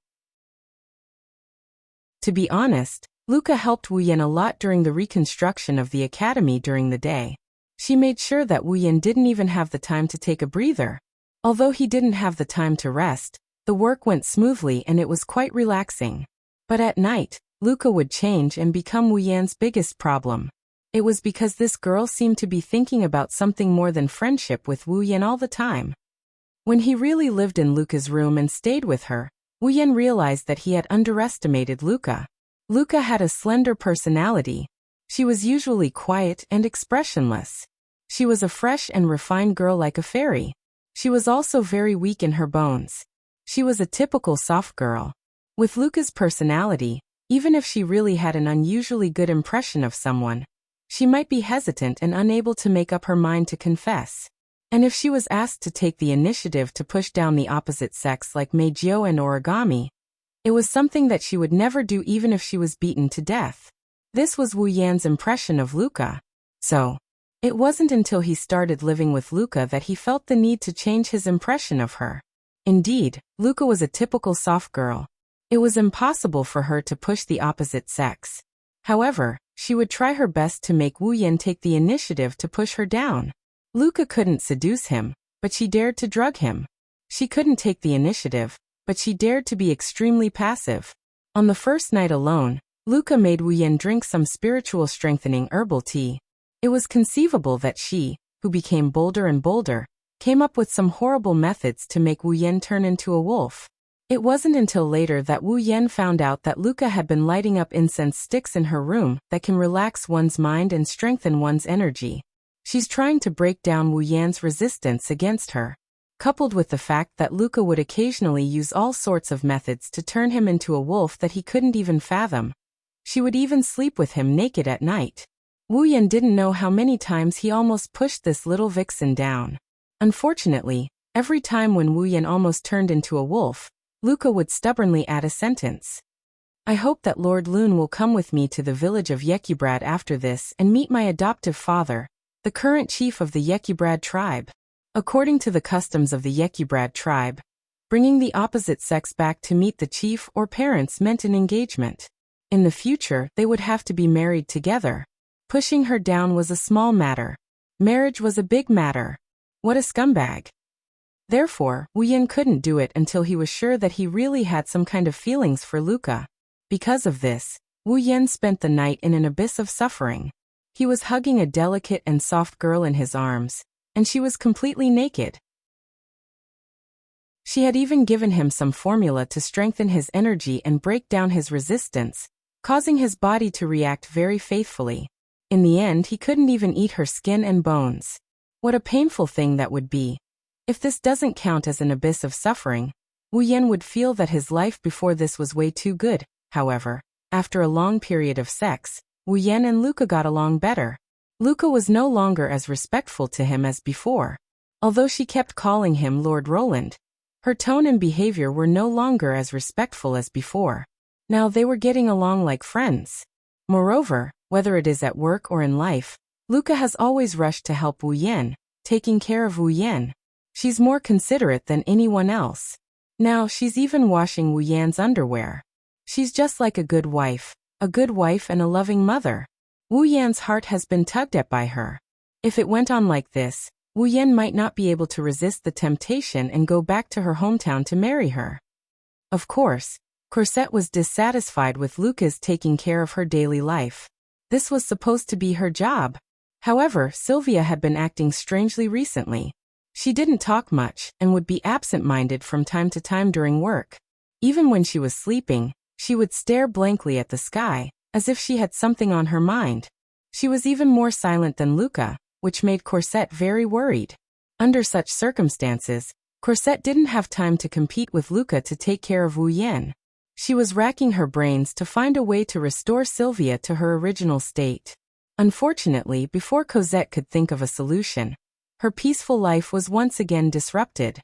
To be honest, Luca helped Wu Yan a lot during the reconstruction of the academy during the day. She made sure that Wu Yan didn't even have the time to take a breather. Although he didn't have the time to rest, the work went smoothly and it was quite relaxing. But at night, Luca would change and become Wu Yan's biggest problem. It was because this girl seemed to be thinking about something more than friendship with Wu Yan all the time. When he really lived in Luca's room and stayed with her, Wu Yan realized that he had underestimated Luca. Luca had a slender personality. She was usually quiet and expressionless. She was a fresh and refined girl like a fairy. She was also very weak in her bones. She was a typical soft girl. With Luca's personality, even if she really had an unusually good impression of someone, she might be hesitant and unable to make up her mind to confess. And if she was asked to take the initiative to push down the opposite sex like Meijyo and origami, it was something that she would never do even if she was beaten to death. This was Wu Yan's impression of Luca. So, it wasn't until he started living with Luca that he felt the need to change his impression of her. Indeed, Luca was a typical soft girl. It was impossible for her to push the opposite sex. However, she would try her best to make Wu Yan take the initiative to push her down. Luca couldn't seduce him, but she dared to drug him. She couldn't take the initiative, but she dared to be extremely passive. On the first night alone, Luca made Wu Yan drink some spiritual strengthening herbal tea. It was conceivable that she, who became bolder and bolder, came up with some horrible methods to make Wu Yan turn into a wolf. It wasn't until later that Wu Yan found out that Luca had been lighting up incense sticks in her room that can relax one's mind and strengthen one's energy. She's trying to break down Wu Yan's resistance against her. Coupled with the fact that Luca would occasionally use all sorts of methods to turn him into a wolf that he couldn't even fathom. She would even sleep with him naked at night. Wu Yan didn't know how many times he almost pushed this little vixen down. Unfortunately, every time when Wu Yan almost turned into a wolf, Luca would stubbornly add a sentence. I hope that Lord Loon will come with me to the village of Yekibrad after this and meet my adoptive father, the current chief of the Yekibrad tribe. According to the customs of the Yekibrad tribe, bringing the opposite sex back to meet the chief or parents meant an engagement. In the future, they would have to be married together. Pushing her down was a small matter. Marriage was a big matter. What a scumbag. Therefore, Wu Yan couldn't do it until he was sure that he really had some kind of feelings for Luca. Because of this, Wu Yan spent the night in an abyss of suffering. He was hugging a delicate and soft girl in his arms, and she was completely naked. She had even given him some formula to strengthen his energy and break down his resistance, causing his body to react very faithfully. In the end, he couldn't even eat her skin and bones. What a painful thing that would be. If this doesn't count as an abyss of suffering, Wu Yan would feel that his life before this was way too good. However, after a long period of sex, Wu Yan and Luca got along better. Luca was no longer as respectful to him as before. Although she kept calling him Lord Roland, her tone and behavior were no longer as respectful as before. Now they were getting along like friends. Moreover, whether it is at work or in life, Luca has always rushed to help Wu Yan, taking care of Wu Yan. She's more considerate than anyone else. Now she's even washing Wu Yan's underwear. She's just like a good wife and a loving mother. Wu Yan's heart has been tugged at by her. If it went on like this, Wu Yan might not be able to resist the temptation and go back to her hometown to marry her. Of course, Corsette was dissatisfied with Luca's taking care of her daily life. This was supposed to be her job. However, Sylvia had been acting strangely recently. She didn't talk much and would be absent-minded from time to time during work. Even when she was sleeping, she would stare blankly at the sky, as if she had something on her mind. She was even more silent than Luca, which made Corset very worried. Under such circumstances, Corset didn't have time to compete with Luca to take care of Wu Yan. She was racking her brains to find a way to restore Sylvia to her original state. Unfortunately, before Cosette could think of a solution, her peaceful life was once again disrupted.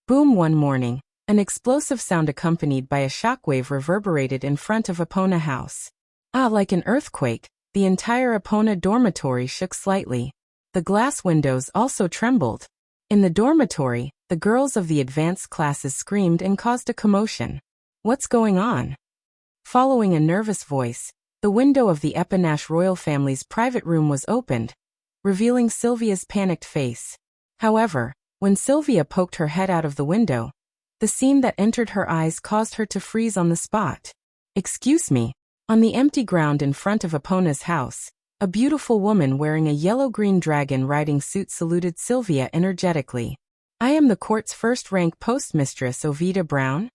Boom! One morning, an explosive sound accompanied by a shockwave reverberated in front of Epona House. Like an earthquake, the entire Epona dormitory shook slightly. The glass windows also trembled. In the dormitory, the girls of the advanced classes screamed and caused a commotion. What's going on? Following a nervous voice, the window of the Epanache royal family's private room was opened, revealing Sylvia's panicked face. However, when Sylvia poked her head out of the window, the scene that entered her eyes caused her to freeze on the spot. Excuse me. On the empty ground in front of Epona's house, a beautiful woman wearing a yellow-green dragon riding suit saluted Sylvia energetically. I am the court's first-rank postmistress Ovida Brown.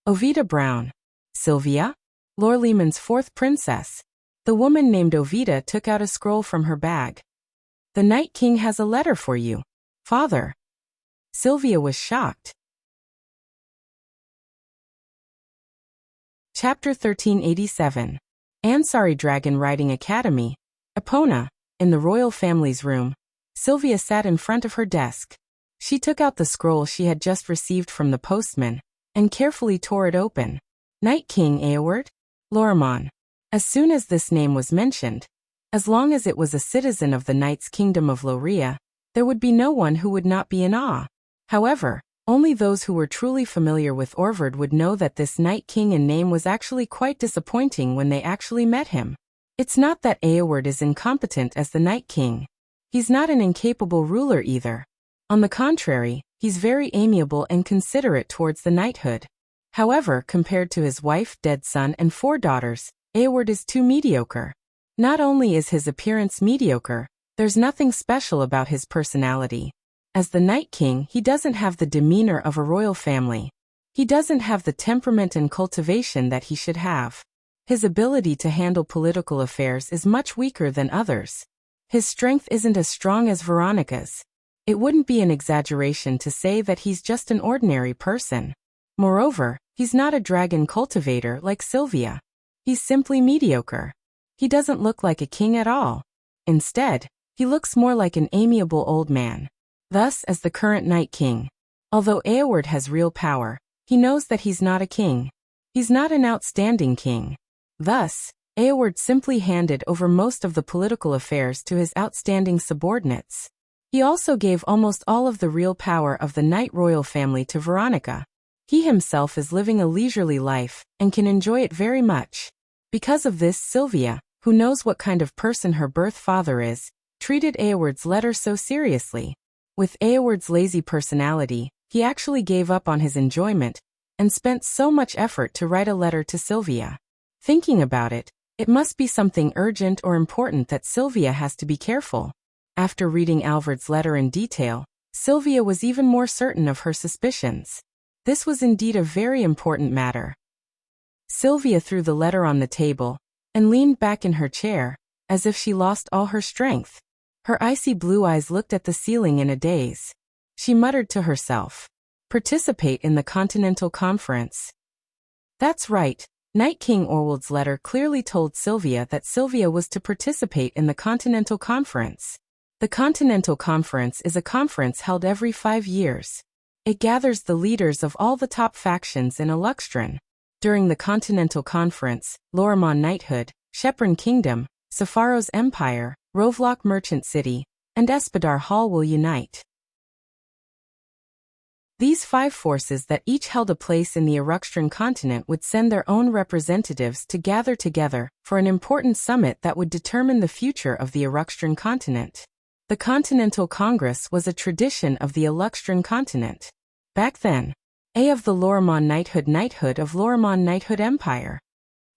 Ovida Brown. Sylvia? Lord Lehman's fourth princess. The woman named Ovida took out a scroll from her bag. The Night King has a letter for you, father. Sylvia was shocked. Chapter 1387. Ansari Dragon Riding Academy. Epona. In the royal family's room, Sylvia sat in front of her desk. She took out the scroll she had just received from the postman and carefully tore it open. Night King Eoward? Lorimon. As soon as this name was mentioned, as long as it was a citizen of the Knight's Kingdom of Loria, there would be no one who would not be in awe. However, only those who were truly familiar with Orvard would know that this Night King in name was actually quite disappointing when they actually met him. It's not that Eoward is incompetent as the Night King. He's not an incapable ruler either. On the contrary, he's very amiable and considerate towards the knighthood. However, compared to his wife, dead son, and 4 daughters, Eoward is too mediocre. Not only is his appearance mediocre, there's nothing special about his personality. As the Night King, he doesn't have the demeanor of a royal family. He doesn't have the temperament and cultivation that he should have. His ability to handle political affairs is much weaker than others. His strength isn't as strong as Veronica's. It wouldn't be an exaggeration to say that he's just an ordinary person. Moreover, he's not a dragon cultivator like Sylvia. He's simply mediocre. He doesn't look like a king at all. Instead, he looks more like an amiable old man. Thus, as the current Night King, although Eoward has real power, he knows that he's not a king. He's not an outstanding king. Thus, Eoward simply handed over most of the political affairs to his outstanding subordinates. He also gave almost all of the real power of the Knight royal family to Veronica. He himself is living a leisurely life and can enjoy it very much. Because of this, Sylvia, who knows what kind of person her birth father is, treated Eoward's letter so seriously. With Eoward's lazy personality, he actually gave up on his enjoyment and spent so much effort to write a letter to Sylvia. Thinking about it, it must be something urgent or important that Sylvia has to be careful. After reading Alvard's letter in detail, Sylvia was even more certain of her suspicions. This was indeed a very important matter. Sylvia threw the letter on the table and leaned back in her chair, as if she lost all her strength. Her icy blue eyes looked at the ceiling in a daze. She muttered to herself, "Participate in the Continental Conference." That's right. Night King Orwald's letter clearly told Sylvia that Sylvia was to participate in the Continental Conference. The Continental Conference is a conference held every 5 years. It gathers the leaders of all the top factions in Eluxtran. During the Continental Conference, Lorimon Knighthood, Shepron Kingdom, Sepharo's Empire, Rovlock Merchant City, and Espadar Hall will unite. These 5 forces that each held a place in the Eruxtran continent would send their own representatives to gather together for an important summit that would determine the future of the Eruxtran continent. The Continental Congress was a tradition of the Eluxtran continent. Back then, of the Lorimon Knighthood of Lorimon Knighthood Empire.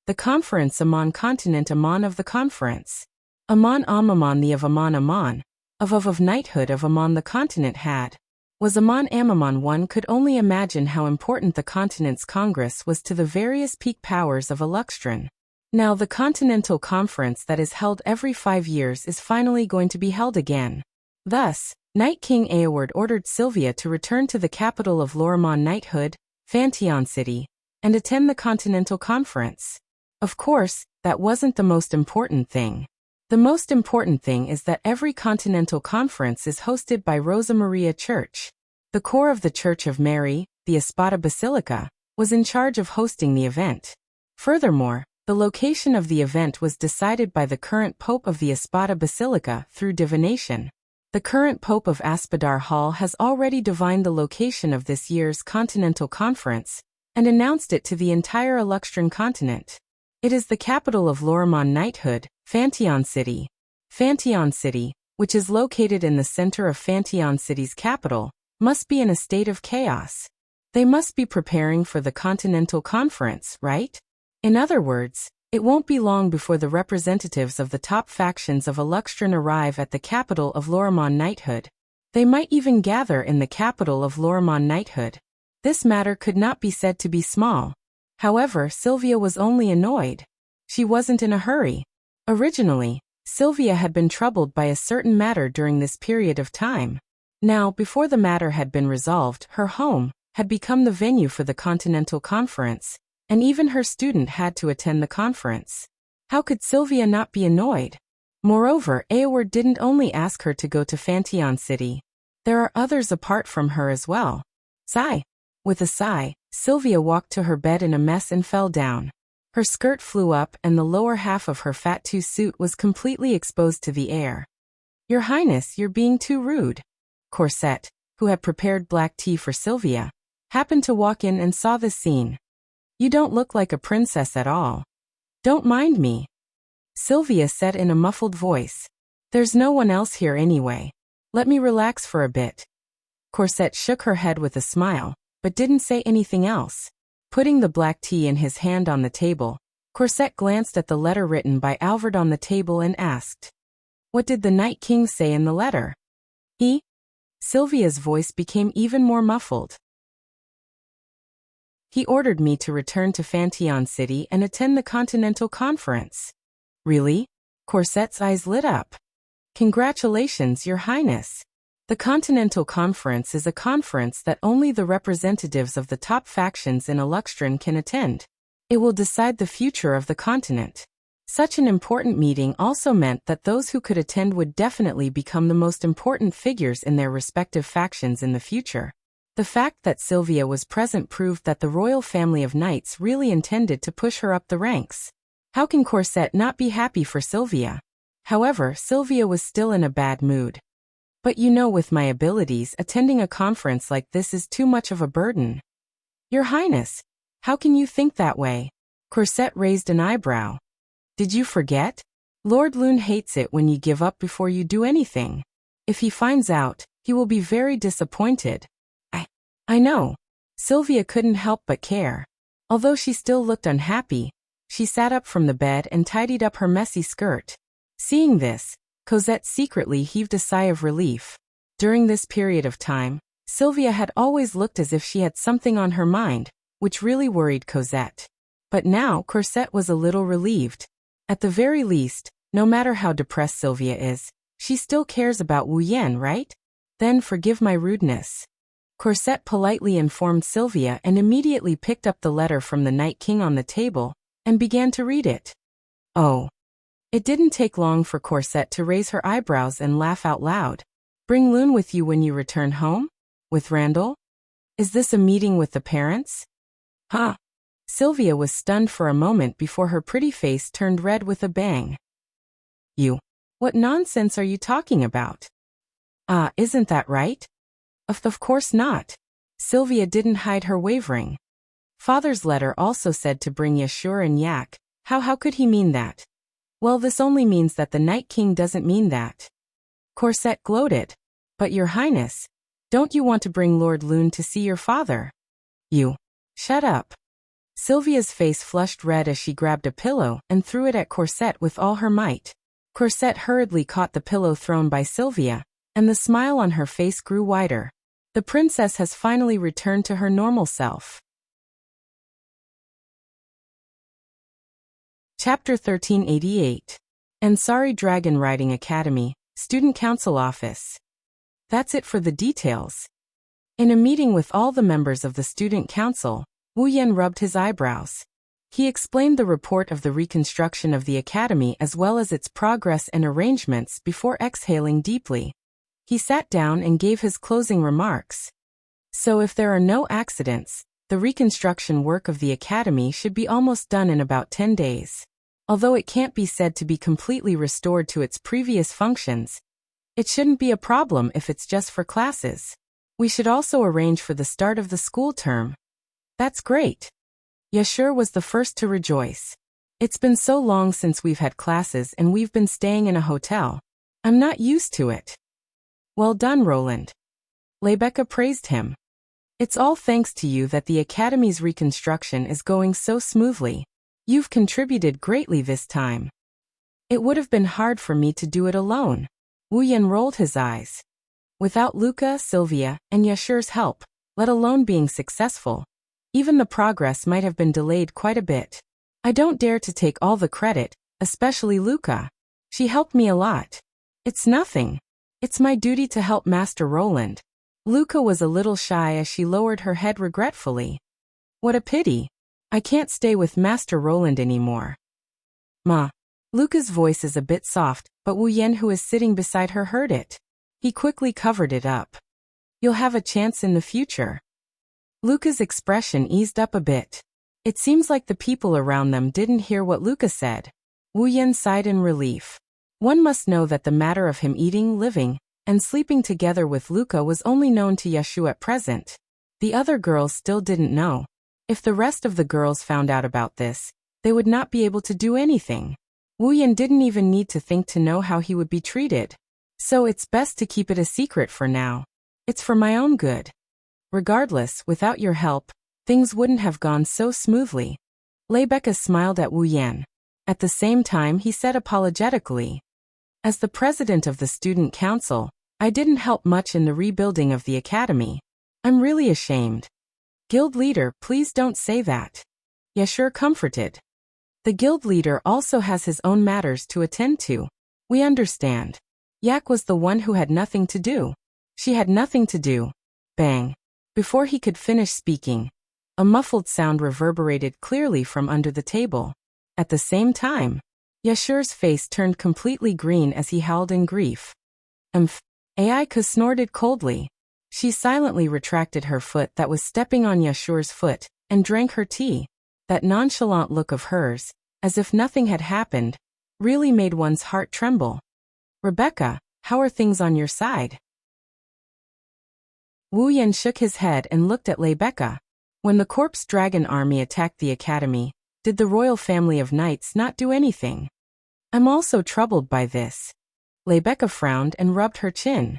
The conference Amon continent Amon of the conference. Amon the of Amon of knighthood of Amon the continent had. was Amon Amamon. One could only imagine how important the continent's Congress was to the various peak powers of Aluxtran. Now the Continental Conference that is held every 5 years is finally going to be held again. Thus, Night King Eoward ordered Sylvia to return to the capital of Lorimon Knighthood, Fantion City, and attend the Continental Conference. Of course, that wasn't the most important thing. The most important thing is that every Continental Conference is hosted by Rosa Maria Church. The core of the Church of Mary, the Espada Basilica, was in charge of hosting the event. Furthermore, the location of the event was decided by the current Pope of the Espada Basilica through divination. The current Pope of Aspidar Hall has already divined the location of this year's Continental Conference and announced it to the entire Aluxtran continent. It is the capital of Lorimon Knighthood, Fantion City. Fantion City, which is located in the center of Fantion City's capital, must be in a state of chaos. They must be preparing for the Continental Conference, right? In other words, it won't be long before the representatives of the top factions of Aluxtran arrive at the capital of Lorimon Knighthood. They might even gather in the capital of Lorimon Knighthood. This matter could not be said to be small. However, Sylvia was only annoyed. She wasn't in a hurry. Originally, Sylvia had been troubled by a certain matter during this period of time. Now, before the matter had been resolved, her home had become the venue for the Continental Conference, and even her student had to attend the conference. How could Sylvia not be annoyed? Moreover, Eoward didn't only ask her to go to Fantion City. There are others apart from her as well. Sigh. With a sigh, Sylvia walked to her bed in a mess and fell down. Her skirt flew up and the lower half of her fat-two suit was completely exposed to the air. "Your Highness, you're being too rude." Corset, who had prepared black tea for Sylvia, happened to walk in and saw this scene. "You don't look like a princess at all." "Don't mind me," Sylvia said in a muffled voice. "There's no one else here anyway. Let me relax for a bit." Corset shook her head with a smile, but didn't say anything else. Putting the black tea in his hand on the table, Corset glanced at the letter written by Alvard on the table and asked, "What did the Night King say in the letter?" Sylvia's voice became even more muffled. "He ordered me to return to Fantion City and attend the Continental Conference." "Really?" Corset's eyes lit up. "Congratulations, Your Highness. The Continental Conference is a conference that only the representatives of the top factions in Aluxtran can attend. It will decide the future of the continent. Such an important meeting also meant that those who could attend would definitely become the most important figures in their respective factions in the future. The fact that Sylvia was present proved that the royal family of knights really intended to push her up the ranks. How can Corset not be happy for Sylvia? However, Sylvia was still in a bad mood. "But you know, with my abilities, attending a conference like this is too much of a burden." "Your Highness, how can you think that way?" Corset raised an eyebrow. "Did you forget? Lord Lune hates it when you give up before you do anything. If he finds out, he will be very disappointed." I know. Sylvia couldn't help but care. Although she still looked unhappy, she sat up from the bed and tidied up her messy skirt. Seeing this, Cosette secretly heaved a sigh of relief. During this period of time, Sylvia had always looked as if she had something on her mind, which really worried Cosette. But now Cosette was a little relieved. At the very least, no matter how depressed Sylvia is, she still cares about Wu Yan, right? Then forgive my rudeness. Corset politely informed Sylvia and immediately picked up the letter from the Night King on the table and began to read it. Oh. It didn't take long for Corset to raise her eyebrows and laugh out loud. "Bring Lune with you when you return home? With Randall? Is this a meeting with the parents?" "Huh." Sylvia was stunned for a moment before her pretty face turned red with a bang. "You. What nonsense are you talking about?" Isn't that right?" Of course not." Sylvia didn't hide her wavering. "Father's letter also said to bring Yashur and Yak. How could he mean that?" "Well, this only means that the Night King doesn't mean that." Corset gloated. "But Your Highness, don't you want to bring Lord Lune to see your father?" "You. Shut up." Sylvia's face flushed red as she grabbed a pillow and threw it at Corset with all her might. Corset hurriedly caught the pillow thrown by Sylvia, and the smile on her face grew wider. The princess has finally returned to her normal self. Chapter 1388. Ansari Dragon Riding Academy, Student Council Office. That's it for the details. In a meeting with all the members of the student council, Wu Yan rubbed his eyebrows. He explained the report of the reconstruction of the academy as well as its progress and arrangements before exhaling deeply. He sat down and gave his closing remarks. So if there are no accidents, the reconstruction work of the academy should be almost done in about 10 days. Although it can't be said to be completely restored to its previous functions, it shouldn't be a problem if it's just for classes. We should also arrange for the start of the school term. That's great. Yashur was the first to rejoice. It's been so long since we've had classes and we've been staying in a hotel. I'm not used to it. Well done, Roland. Rebecca praised him. It's all thanks to you that the academy's reconstruction is going so smoothly. You've contributed greatly this time. It would have been hard for me to do it alone. Wu Yan rolled his eyes. Without Luca, Sylvia, and Yashur's help, let alone being successful, even the progress might have been delayed quite a bit. I don't dare to take all the credit, especially Luca. She helped me a lot. It's nothing. It's my duty to help Master Roland. Luca was a little shy as she lowered her head regretfully. What a pity. I can't stay with Master Roland anymore. Ma. Luca's voice is a bit soft, but Wu Yan, who is sitting beside her, heard it. He quickly covered it up. You'll have a chance in the future. Luca's expression eased up a bit. It seems like the people around them didn't hear what Luca said. Wu Yan sighed in relief. One must know that the matter of him eating, living, and sleeping together with Luca was only known to Yashu at present. The other girls still didn't know. If the rest of the girls found out about this, they would not be able to do anything. Wu Yan didn't even need to think to know how he would be treated. So it's best to keep it a secret for now. It's for my own good. Regardless, without your help, things wouldn't have gone so smoothly. Rebecca smiled at Wu Yan. At the same time, he said apologetically, as the president of the student council, I didn't help much in the rebuilding of the academy. I'm really ashamed. Guild leader, please don't say that. Yashur comforted. The guild leader also has his own matters to attend to. We understand. Yak was the one who had nothing to do. She had nothing to do. Bang. Before he could finish speaking, a muffled sound reverberated clearly from under the table. At the same time, Yashur's face turned completely green as he howled in grief. Aika snorted coldly. She silently retracted her foot that was stepping on Yashur's foot, and drank her tea. That nonchalant look of hers, as if nothing had happened, really made one's heart tremble. Rebecca, how are things on your side? Wu Yan shook his head and looked at Rebecca. When the Corpse Dragon army attacked the academy, did the royal family of knights not do anything? I'm also troubled by this. Rebecca frowned and rubbed her chin.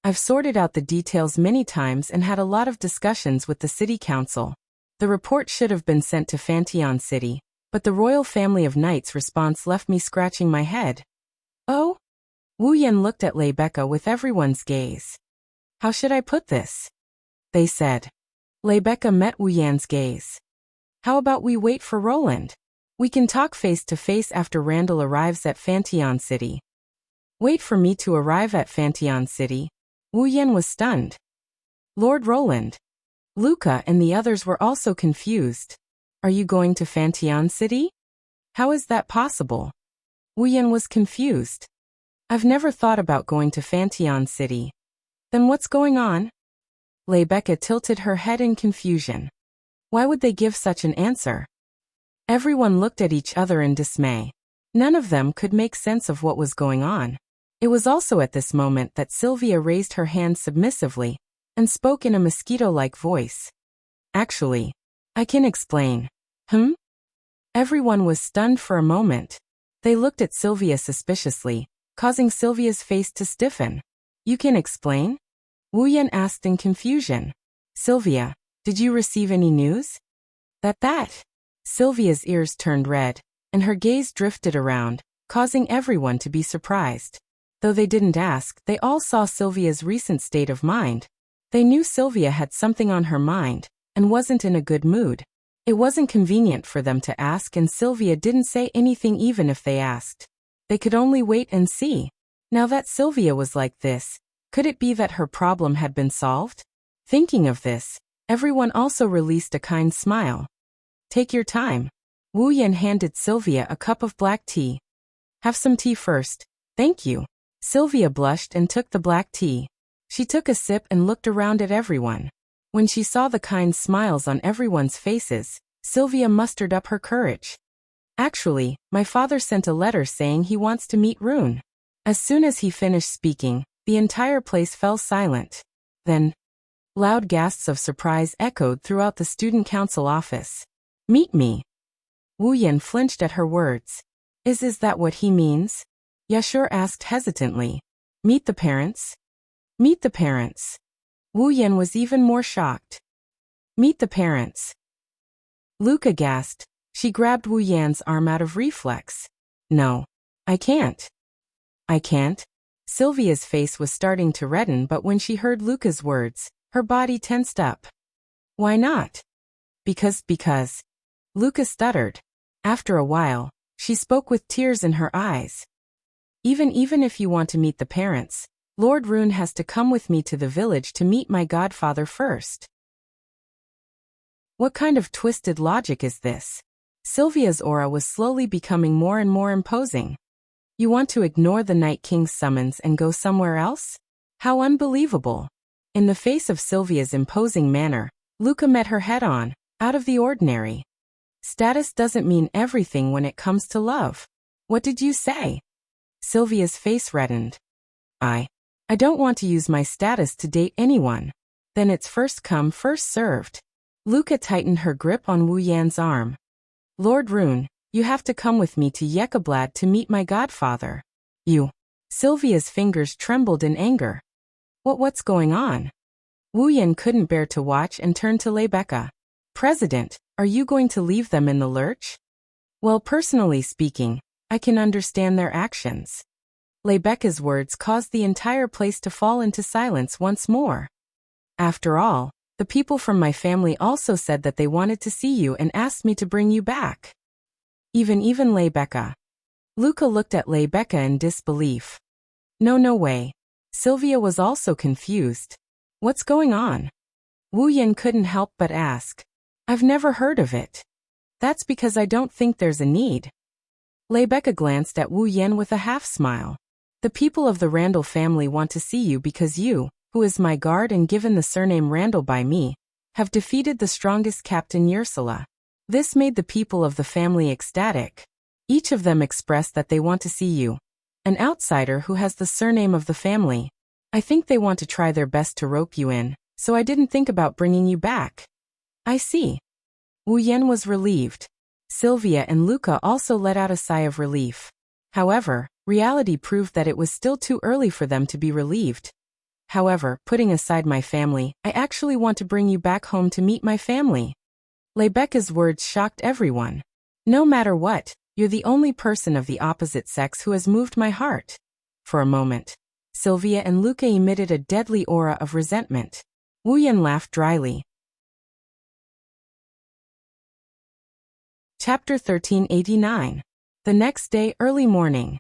I've sorted out the details many times and had a lot of discussions with the city council. The report should have been sent to Fantion City, but the royal family of knights' response left me scratching my head. Oh? Wu Yan looked at Rebecca with everyone's gaze. How should I put this? They said. Rebecca met Wu Yan's gaze. How about we wait for Roland? We can talk face to face after Randall arrives at Fantion City. Wait for me to arrive at Fantion City? Wu Yan was stunned. Lord Roland. Luca and the others were also confused. Are you going to Fantion City? How is that possible? Wu Yan was confused. I've never thought about going to Fantion City. Then what's going on? Rebecca tilted her head in confusion. Why would they give such an answer? Everyone looked at each other in dismay. None of them could make sense of what was going on. It was also at this moment that Sylvia raised her hand submissively and spoke in a mosquito-like voice. Actually, I can explain. Everyone was stunned for a moment. They looked at Sylvia suspiciously, causing Sylvia's face to stiffen. You can explain? Wu Yan asked in confusion. Sylvia, did you receive any news? That. Sylvia's ears turned red, and her gaze drifted around, causing everyone to be surprised. Though they didn't ask, they all saw Sylvia's recent state of mind. They knew Sylvia had something on her mind and wasn't in a good mood. It wasn't convenient for them to ask, and Sylvia didn't say anything even if they asked. They could only wait and see. Now that Sylvia was like this, could it be that her problem had been solved? Thinking of this, everyone also released a kind smile. Take your time. Wu Yan handed Sylvia a cup of black tea. Have some tea first. Thank you. Sylvia blushed and took the black tea. She took a sip and looked around at everyone. When she saw the kind smiles on everyone's faces, Sylvia mustered up her courage. Actually, my father sent a letter saying he wants to meet Rune. As soon as he finished speaking, the entire place fell silent. Then, loud gasps of surprise echoed throughout the student council office. Meet me. Wu Yan flinched at her words. Is that what he means? Yashur asked hesitantly. Meet the parents? Meet the parents. Wu Yan was even more shocked. Meet the parents. Luca gasped. She grabbed Wu Yan's arm out of reflex. No. I can't. I can't. Sylvia's face was starting to redden, but when she heard Luca's words, her body tensed up. Why not? Because. Luca stuttered. After a while, she spoke with tears in her eyes. Even if you want to meet the parents, Lord Rune has to come with me to the village to meet my godfather first. What kind of twisted logic is this? Sylvia's aura was slowly becoming more and more imposing. You want to ignore the Night King's summons and go somewhere else? How unbelievable. In the face of Sylvia's imposing manner, Luca met her head-on, out of the ordinary. Status doesn't mean everything when it comes to love. What did you say? Sylvia's face reddened. I don't want to use my status to date anyone. Then it's first come, first served. Luca tightened her grip on Wu Yan's arm. Lord Rune, you have to come with me to Yekablad to meet my godfather. You. Sylvia's fingers trembled in anger. What's going on? Wu Yan couldn't bear to watch and turned to Rebecca. President, are you going to leave them in the lurch? Well, personally speaking, I can understand their actions. Rebecca's words caused the entire place to fall into silence once more. After all, the people from my family also said that they wanted to see you and asked me to bring you back. Even Rebecca. Luca looked at Rebecca in disbelief. No way. Sylvia was also confused. What's going on? Wu Yan couldn't help but ask. I've never heard of it. That's because I don't think there's a need. Rebecca glanced at Wu Yan with a half-smile. The people of the Randall family want to see you because you, who is my guard and given the surname Randall by me, have defeated the strongest Captain Ursula. This made the people of the family ecstatic. Each of them expressed that they want to see you. An outsider who has the surname of the family. I think they want to try their best to rope you in, so I didn't think about bringing you back. I see. Wu Yan was relieved. Sylvia and Luca also let out a sigh of relief. However, reality proved that it was still too early for them to be relieved. However, putting aside my family, I actually want to bring you back home to meet my family. Rebecca's words shocked everyone. No matter what, you're the only person of the opposite sex who has moved my heart. For a moment, Sylvia and Luca emitted a deadly aura of resentment. Wu Yan laughed dryly. Chapter 1389. The next day, early morning.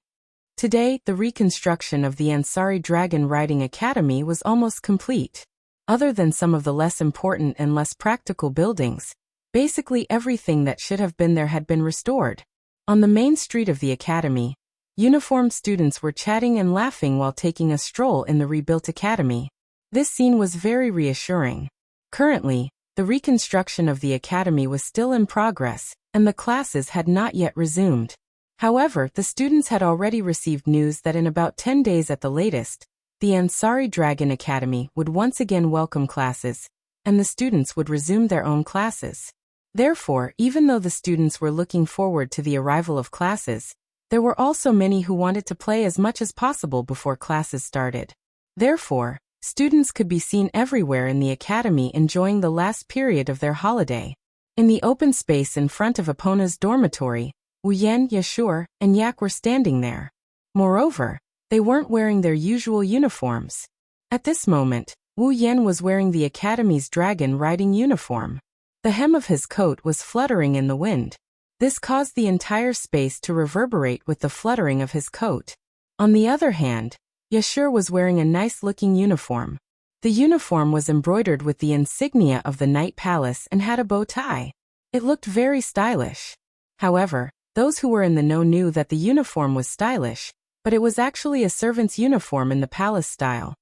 Today, the reconstruction of the Ansari Dragon Riding Academy was almost complete. Other than some of the less important and less practical buildings, basically everything that should have been there had been restored. On the main street of the academy, uniformed students were chatting and laughing while taking a stroll in the rebuilt academy. This scene was very reassuring. Currently, the reconstruction of the academy was still in progress, and the classes had not yet resumed. However, the students had already received news that in about 10 days at the latest, the Ansari Dragon Academy would once again welcome classes, and the students would resume their own classes. Therefore, even though the students were looking forward to the arrival of classes, there were also many who wanted to play as much as possible before classes started. Therefore, students could be seen everywhere in the academy enjoying the last period of their holiday. In the open space in front of Epona's dormitory, Wu Yan, Yashur, and Yak were standing there. Moreover, they weren't wearing their usual uniforms. At this moment, Wu Yan was wearing the Academy's dragon riding uniform. The hem of his coat was fluttering in the wind. This caused the entire space to reverberate with the fluttering of his coat. On the other hand, Yashur was wearing a nice-looking uniform. The uniform was embroidered with the insignia of the Night Palace and had a bow tie. It looked very stylish. However, those who were in the know knew that the uniform was stylish, but it was actually a servant's uniform in the palace style.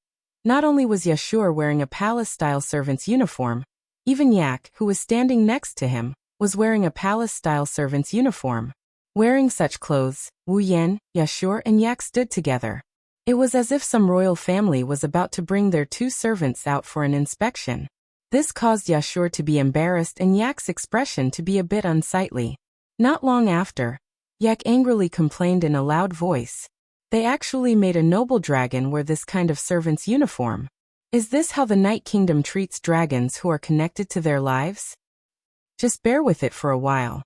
Not only was Yashur wearing a palace-style servant's uniform, even Yak, who was standing next to him, was wearing a palace-style servant's uniform. Wearing such clothes, Wu Yan, Yashur and Yak stood together. It was as if some royal family was about to bring their two servants out for an inspection. This caused Yashur to be embarrassed and Yak's expression to be a bit unsightly. Not long after, Yak angrily complained in a loud voice. They actually made a noble dragon wear this kind of servant's uniform. Is this how the Night Kingdom treats dragons who are connected to their lives? Just bear with it for a while.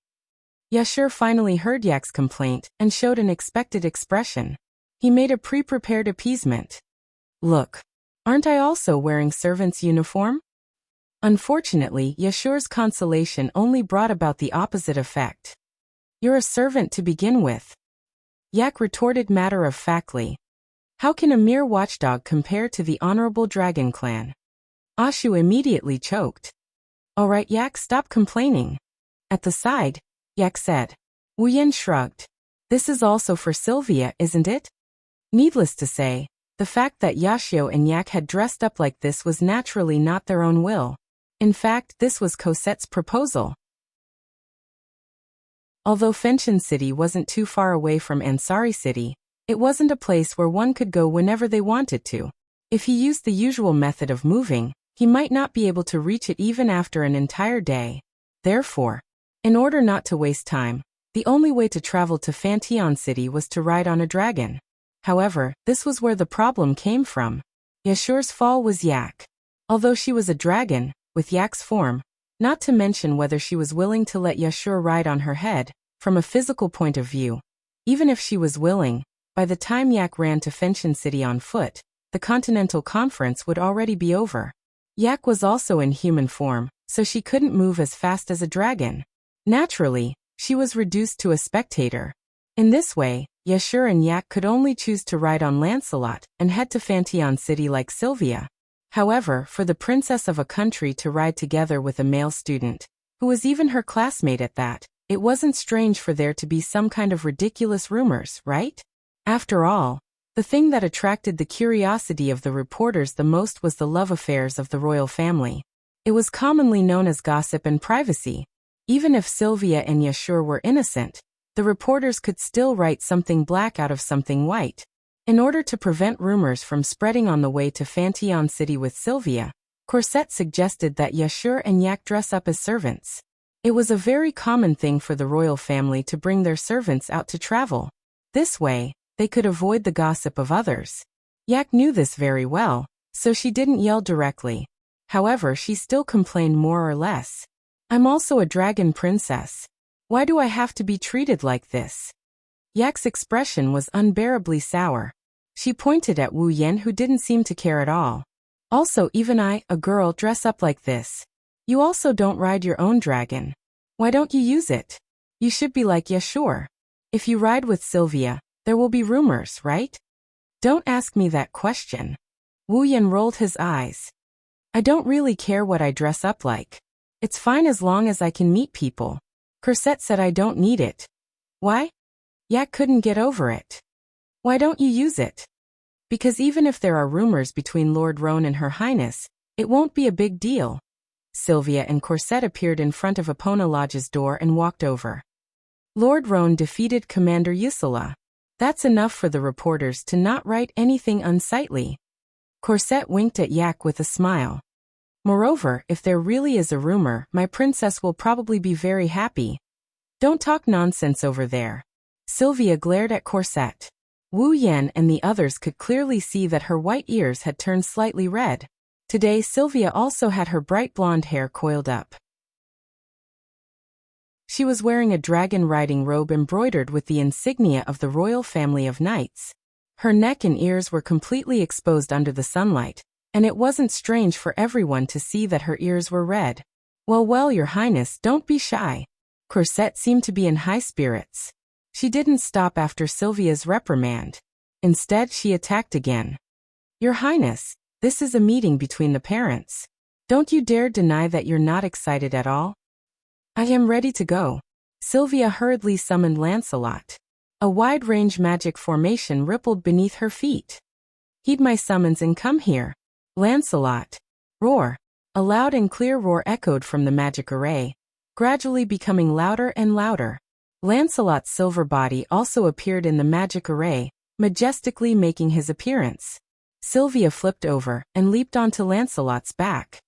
Yashur finally heard Yak's complaint and showed an expected expression. He made a pre-prepared appeasement. Look, aren't I also wearing servant's uniform? Unfortunately, Yashur's consolation only brought about the opposite effect. You're a servant to begin with. Yak retorted matter-of-factly. How can a mere watchdog compare to the honorable dragon clan? Ashu immediately choked. Alright Yak, stop complaining. At the side, Yak said. Wu Yan shrugged. This is also for Sylvia, isn't it? Needless to say, the fact that Yashio and Yak had dressed up like this was naturally not their own will. In fact, this was Cosette's proposal. Although Fenshin City wasn't too far away from Ansari City, it wasn't a place where one could go whenever they wanted to. If he used the usual method of moving, he might not be able to reach it even after an entire day. Therefore, in order not to waste time, the only way to travel to Fantion City was to ride on a dragon. However, this was where the problem came from. Yashur's fall was Yak. Although she was a dragon, with Yak's form, not to mention whether she was willing to let Yashur ride on her head, from a physical point of view. Even if she was willing, by the time Yak ran to Fenshin City on foot, the Continental Conference would already be over. Yak was also in human form, so she couldn't move as fast as a dragon. Naturally, she was reduced to a spectator. In this way, Yashur and Yak could only choose to ride on Lancelot and head to Fantion City like Sylvia. However, for the princess of a country to ride together with a male student, who was even her classmate at that, it wasn't strange for there to be some kind of ridiculous rumors, right? After all, the thing that attracted the curiosity of the reporters the most was the love affairs of the royal family. It was commonly known as gossip and privacy. Even if Sylvia and Yashur were innocent, the reporters could still write something black out of something white. In order to prevent rumors from spreading on the way to Fantion City with Sylvia, Corset suggested that Yashur and Yak dress up as servants. It was a very common thing for the royal family to bring their servants out to travel. This way, they could avoid the gossip of others. Yak knew this very well, so she didn't yell directly. However, she still complained more or less. I'm also a dragon princess. Why do I have to be treated like this? Yak's expression was unbearably sour. She pointed at Wu Yan, who didn't seem to care at all. Also, even I, a girl, dress up like this. You also don't ride your own dragon. Why don't you use it? You should be like Yashur. If you ride with Sylvia, there will be rumors, right? Don't ask me that question. Wu Yan rolled his eyes. I don't really care what I dress up like. It's fine as long as I can meet people. Corset said I don't need it. Why? Yak couldn't get over it. Why don't you use it? Because even if there are rumors between Lord Roan and Her Highness, it won't be a big deal. Sylvia and Corset appeared in front of Epona Lodge's door and walked over. Lord Roan defeated Commander Yusula. That's enough for the reporters to not write anything unsightly. Corset winked at Yak with a smile. Moreover, if there really is a rumor, my princess will probably be very happy. Don't talk nonsense over there. Sylvia glared at Corset. Wu Yan and the others could clearly see that her white ears had turned slightly red. Today Sylvia also had her bright blonde hair coiled up. She was wearing a dragon riding robe embroidered with the insignia of the royal family of knights. Her neck and ears were completely exposed under the sunlight, and it wasn't strange for everyone to see that her ears were red. Well, Your Highness, don't be shy. Corset seemed to be in high spirits. She didn't stop after Sylvia's reprimand. Instead, she attacked again. Your Highness, this is a meeting between the parents. Don't you dare deny that you're not excited at all. I am ready to go. Sylvia hurriedly summoned Lancelot. A wide-range magic formation rippled beneath her feet. Heed my summons and come here. Lancelot. Roar. A loud and clear roar echoed from the magic array, gradually becoming louder and louder. Lancelot's silver body also appeared in the magic array, majestically making his appearance. Sylvia flipped over and leaped onto Lancelot's back.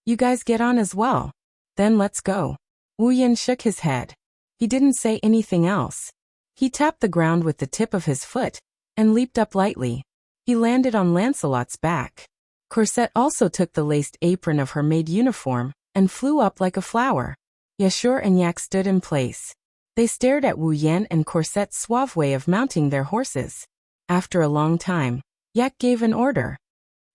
You guys get on as well. Then let's go. Wu Yan shook his head. He didn't say anything else. He tapped the ground with the tip of his foot and leaped up lightly. He landed on Lancelot's back. Corset also took the laced apron of her maid uniform and flew up like a flower. Yashur and Yak stood in place. They stared at Wu Yan and Corset's suave way of mounting their horses. After a long time, Yak gave an order.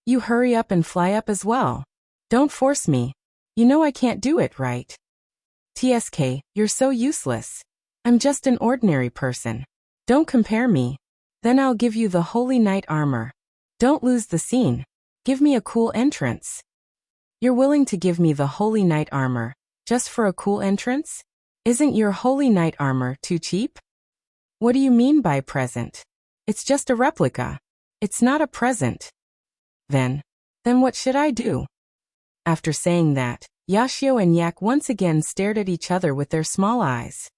You hurry up and fly up as well. Don't force me. You know I can't do it, right? TSK, you're so useless. I'm just an ordinary person. Don't compare me. Then I'll give you the holy knight armor. Don't lose the scene. Give me a cool entrance. You're willing to give me the holy knight armor, just for a cool entrance? Isn't your holy knight armor too cheap? What do you mean by present? It's just a replica. It's not a present. Then what should I do? After saying that, Yashio and Yak once again stared at each other with their small eyes.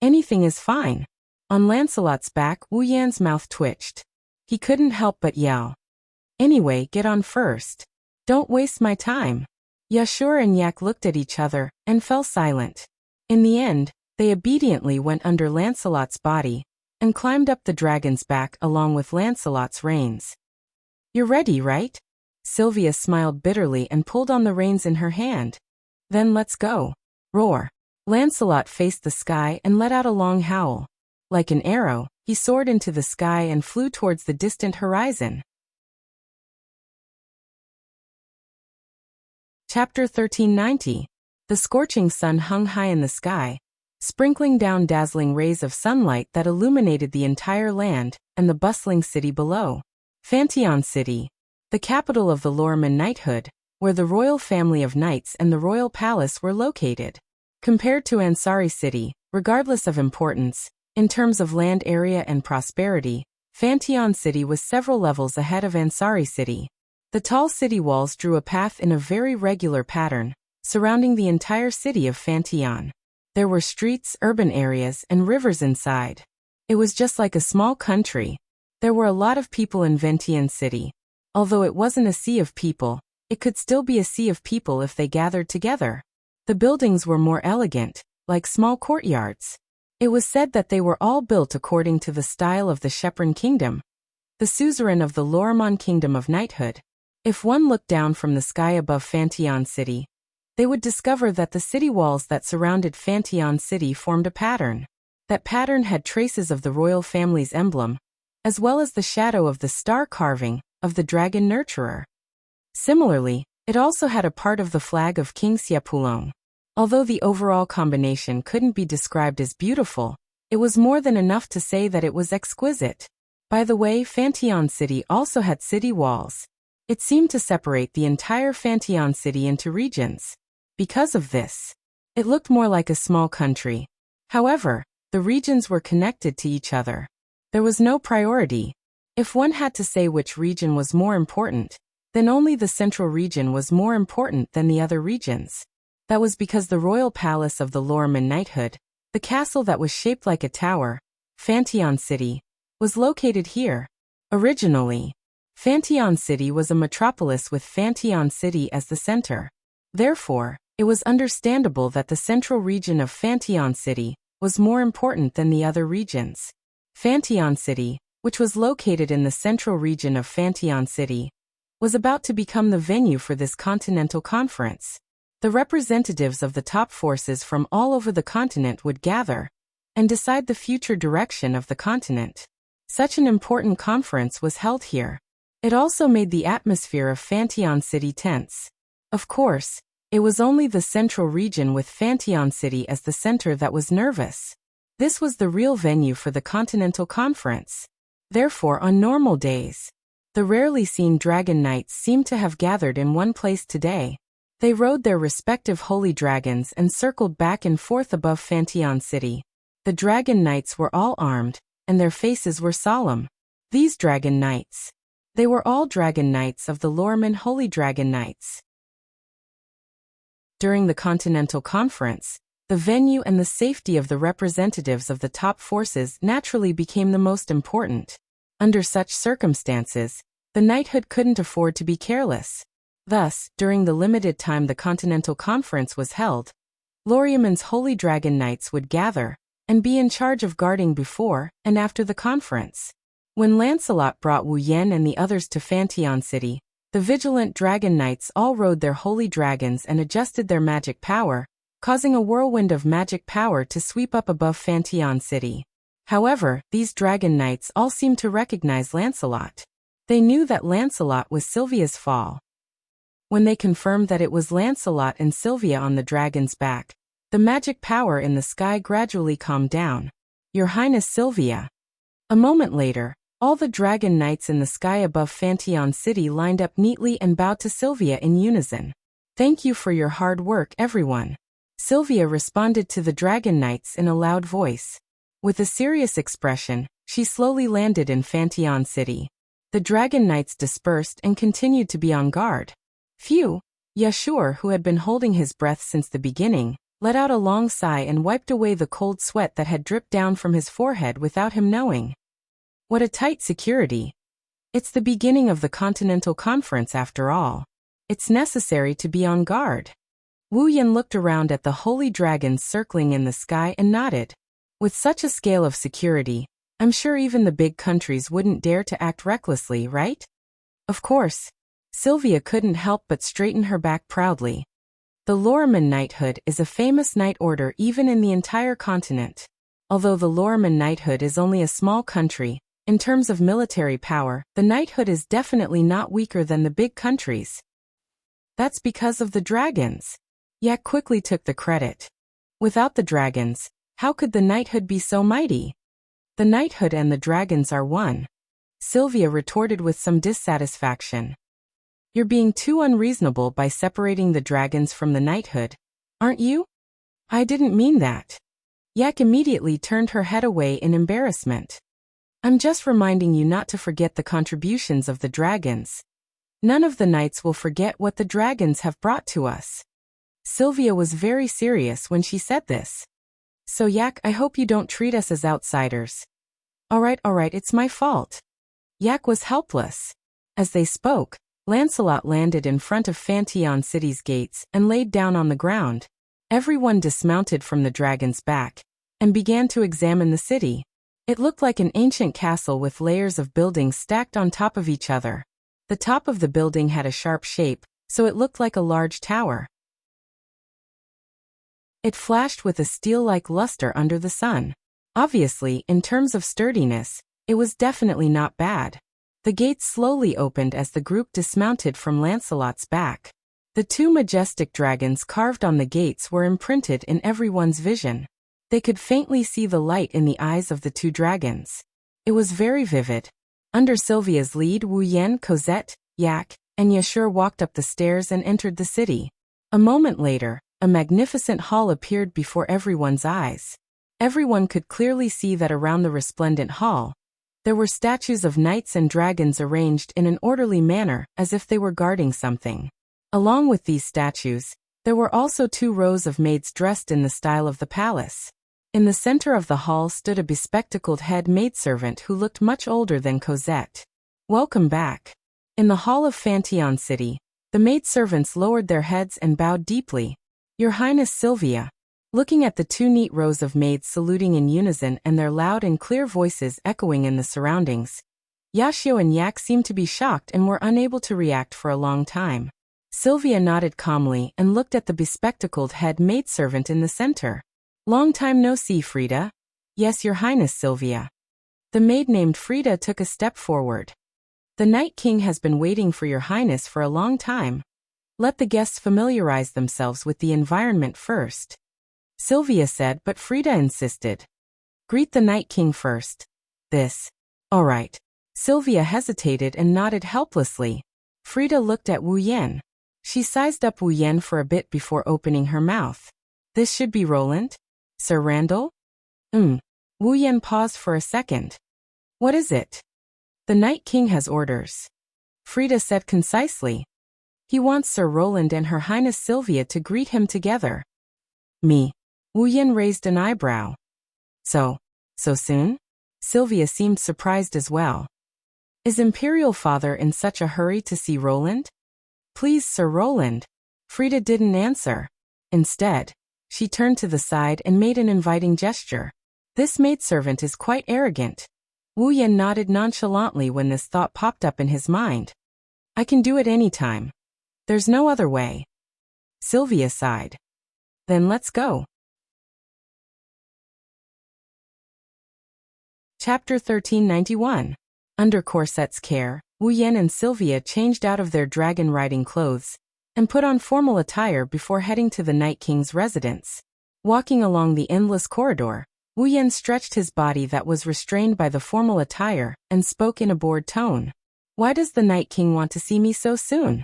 Anything is fine. On Lancelot's back, Wu Yan's mouth twitched. He couldn't help but yell. Anyway, get on first. Don't waste my time. Yashur and Yak looked at each other and fell silent. In the end, they obediently went under Lancelot's body and climbed up the dragon's back along with Lancelot's reins. You're ready, right? Sylvia smiled bitterly and pulled on the reins in her hand. Then let's go. Roar. Lancelot faced the sky and let out a long howl. Like an arrow, he soared into the sky and flew towards the distant horizon. Chapter 1390. The scorching sun hung high in the sky, sprinkling down dazzling rays of sunlight that illuminated the entire land and the bustling city below. Fantion City, the capital of the Lorman knighthood, where the royal family of knights and the royal palace were located. Compared to Ansari City, regardless of importance, in terms of land area and prosperity, Fantion City was several levels ahead of Ansari City. The tall city walls drew a path in a very regular pattern, surrounding the entire city of Fantion. There were streets, urban areas, and rivers inside. It was just like a small country. There were a lot of people in Fantion City. Although it wasn't a sea of people, it could still be a sea of people if they gathered together. The buildings were more elegant, like small courtyards. It was said that they were all built according to the style of the Shepron Kingdom, the suzerain of the Lorman Kingdom of Knighthood. If one looked down from the sky above Fantion City, they would discover that the city walls that surrounded Fantion City formed a pattern. That pattern had traces of the royal family's emblem, as well as the shadow of the star carving of the dragon nurturer. Similarly, it also had a part of the flag of King Siapulong. Although the overall combination couldn't be described as beautiful, it was more than enough to say that it was exquisite. By the way, Fantion City also had city walls. It seemed to separate the entire Fantion City into regions. Because of this, it looked more like a small country. However, the regions were connected to each other. There was no priority. If one had to say which region was more important, then only the central region was more important than the other regions. That was because the royal palace of the Lorman knighthood, the castle that was shaped like a tower, Fantion City, was located here. Originally, Fantion City was a metropolis with Fantion City as the center. Therefore, it was understandable that the central region of Fantion City was more important than the other regions. Fantion City, which was located in the central region of Fantion City, was about to become the venue for this continental conference. The representatives of the top forces from all over the continent would gather and decide the future direction of the continent. Such an important conference was held here. It also made the atmosphere of Fanteon City tense. Of course, it was only the central region with Fanteon City as the center that was nervous. This was the real venue for the Continental Conference. Therefore, on normal days, the rarely seen Dragon Knights seemed to have gathered in one place today. They rode their respective holy dragons and circled back and forth above Fanteon City. The Dragon Knights were all armed, and their faces were solemn. These Dragon Knights. They were all Dragon Knights of the Lorman Holy Dragon Knights. During the Continental Conference, the venue and the safety of the representatives of the top forces naturally became the most important. Under such circumstances, the knighthood couldn't afford to be careless. Thus, during the limited time the Continental Conference was held, Loriaman's Holy Dragon Knights would gather and be in charge of guarding before and after the conference. When Lancelot brought Wu Yen and the others to Fanteon City, the vigilant Dragon Knights all rode their holy dragons and adjusted their magic power, causing a whirlwind of magic power to sweep up above Fanteon City. However, these Dragon Knights all seemed to recognize Lancelot. They knew that Lancelot was Sylvia's fall. When they confirmed that it was Lancelot and Sylvia on the dragon's back, the magic power in the sky gradually calmed down. "Your Highness Sylvia." A moment later, all the Dragon Knights in the sky above Fanteon City lined up neatly and bowed to Sylvia in unison. "Thank you for your hard work, everyone." Sylvia responded to the Dragon Knights in a loud voice. With a serious expression, she slowly landed in Fanteon City. The Dragon Knights dispersed and continued to be on guard. Phew! Yashur, who had been holding his breath since the beginning, let out a long sigh and wiped away the cold sweat that had dripped down from his forehead without him knowing. What a tight security. It's the beginning of the Continental Conference after all. It's necessary to be on guard. Wu Yen looked around at the holy dragons circling in the sky and nodded. With such a scale of security, I'm sure even the big countries wouldn't dare to act recklessly, right? Of course. Sylvia couldn't help but straighten her back proudly. The Lorman Knighthood is a famous knight order even in the entire continent. Although the Lorman Knighthood is only a small country, in terms of military power, the knighthood is definitely not weaker than the big countries. That's because of the dragons. Yak quickly took the credit. Without the dragons, how could the knighthood be so mighty? The knighthood and the dragons are one. Sylvia retorted with some dissatisfaction. You're being too unreasonable by separating the dragons from the knighthood, aren't you? I didn't mean that. Yak immediately turned her head away in embarrassment. I'm just reminding you not to forget the contributions of the dragons. None of the knights will forget what the dragons have brought to us. Sylvia was very serious when she said this. So Yak, I hope you don't treat us as outsiders. Alright, it's my fault. Yak was helpless. As they spoke, Lancelot landed in front of Fanteon City's gates and laid down on the ground. Everyone dismounted from the dragon's back and began to examine the city. It looked like an ancient castle with layers of buildings stacked on top of each other. The top of the building had a sharp shape, so it looked like a large tower. It flashed with a steel-like luster under the sun. Obviously, in terms of sturdiness, it was definitely not bad. The gates slowly opened as the group dismounted from Lancelot's back. The two majestic dragons carved on the gates were imprinted in everyone's vision. They could faintly see the light in the eyes of the two dragons. It was very vivid. Under Sylvia's lead, Wu Yen, Cosette, Yak, and Yashur walked up the stairs and entered the city. A moment later, a magnificent hall appeared before everyone's eyes. Everyone could clearly see that around the resplendent hall, there were statues of knights and dragons arranged in an orderly manner as if they were guarding something. Along with these statues, there were also 2 rows of maids dressed in the style of the palace. In the center of the hall stood a bespectacled head maidservant who looked much older than Cosette. Welcome back. In the hall of Fanteon City, the maidservants lowered their heads and bowed deeply. Your Highness Sylvia. Looking at the 2 neat rows of maids saluting in unison and their loud and clear voices echoing in the surroundings, Yashio and Yak seemed to be shocked and were unable to react for a long time. Sylvia nodded calmly and looked at the bespectacled head maidservant in the center. Long time no see, Frida. Yes, Your Highness Sylvia. The maid named Frida took a step forward. The Night King has been waiting for your highness for a long time. Let the guests familiarize themselves with the environment first. Sylvia said, but Frida insisted. Greet the Night King first. This. All right. Sylvia hesitated and nodded helplessly. Frida looked at Wu Yan. She sized up Wu Yan for a bit before opening her mouth. This should be Roland? Sir Randall? Wu Yan paused for a second. What is it? The Night King has orders. Frida said concisely. He wants Sir Roland and Her Highness Sylvia to greet him together. Me. Wu Yan raised an eyebrow. So soon? Sylvia seemed surprised as well. Is Imperial Father in such a hurry to see Roland? Please, Sir Roland. Frida didn't answer. Instead, she turned to the side and made an inviting gesture. This maidservant is quite arrogant. Wu Yan nodded nonchalantly when this thought popped up in his mind. I can do it any time. There's no other way. Sylvia sighed. Then let's go. Chapter 1391. Under Corset's care, Wu Yan and Sylvia changed out of their dragon-riding clothes and put on formal attire before heading to the Night King's residence. Walking along the endless corridor, Wu Yan stretched his body that was restrained by the formal attire and spoke in a bored tone. Why does the Night King want to see me so soon?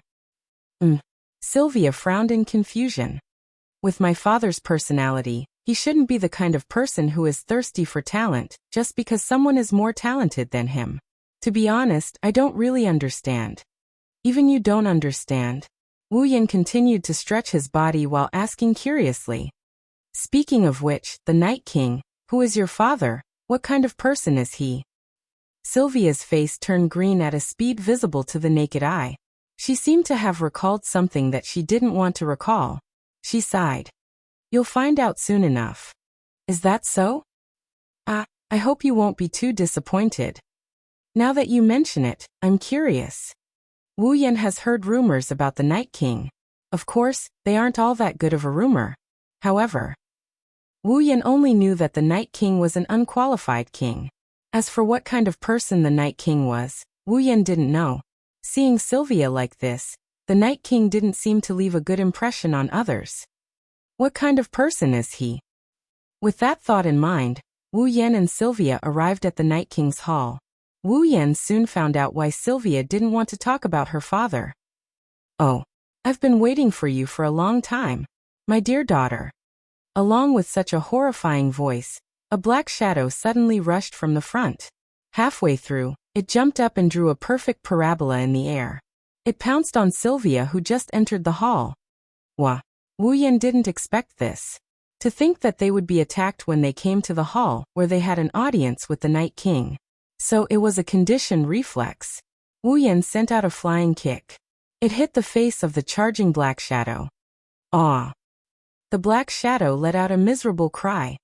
Sylvia frowned in confusion. With my father's personality, he shouldn't be the kind of person who is thirsty for talent just because someone is more talented than him. To be honest, I don't really understand. Even you don't understand. Wu Yan continued to stretch his body while asking curiously. Speaking of which, the Night King, who is your father, what kind of person is he? Sylvia's face turned green at a speed visible to the naked eye. She seemed to have recalled something that she didn't want to recall. She sighed. You'll find out soon enough. Is that so? I hope you won't be too disappointed. Now that you mention it, I'm curious. Wu Yan has heard rumors about the Night King. Of course, they aren't all that good of a rumor. However, Wu Yan only knew that the Night King was an unqualified king. As for what kind of person the Night King was, Wu Yan didn't know. Seeing Sylvia like this, the Night King didn't seem to leave a good impression on others. What kind of person is he? With that thought in mind, Wu Yan and Sylvia arrived at the Night King's hall. Wu Yan soon found out why Sylvia didn't want to talk about her father. Oh, I've been waiting for you for a long time, my dear daughter. Along with such a horrifying voice, a black shadow suddenly rushed from the front. Halfway through, it jumped up and drew a perfect parabola in the air. It pounced on Sylvia, who just entered the hall. Wu Yan didn't expect this. To think that they would be attacked when they came to the hall where they had an audience with the Night King. So it was a conditioned reflex. Wu Yan sent out a flying kick. It hit the face of the charging black shadow. Ah! The black shadow let out a miserable cry.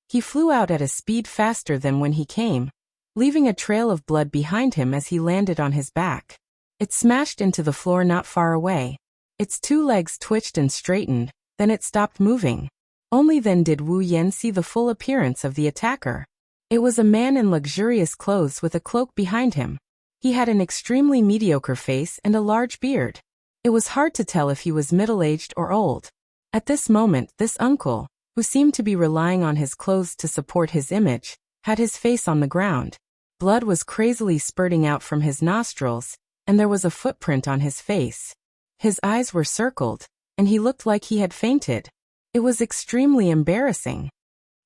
He flew out at a speed faster than when he came, leaving a trail of blood behind him as he landed on his back. It smashed into the floor not far away. Its two legs twitched and straightened, then it stopped moving. Only then did Wu Yan see the full appearance of the attacker. It was a man in luxurious clothes with a cloak behind him. He had an extremely mediocre face and a large beard. It was hard to tell if he was middle-aged or old. At this moment, this uncle, who seemed to be relying on his clothes to support his image, had his face on the ground. Blood was crazily spurting out from his nostrils, and there was a footprint on his face. His eyes were circled, and he looked like he had fainted. It was extremely embarrassing.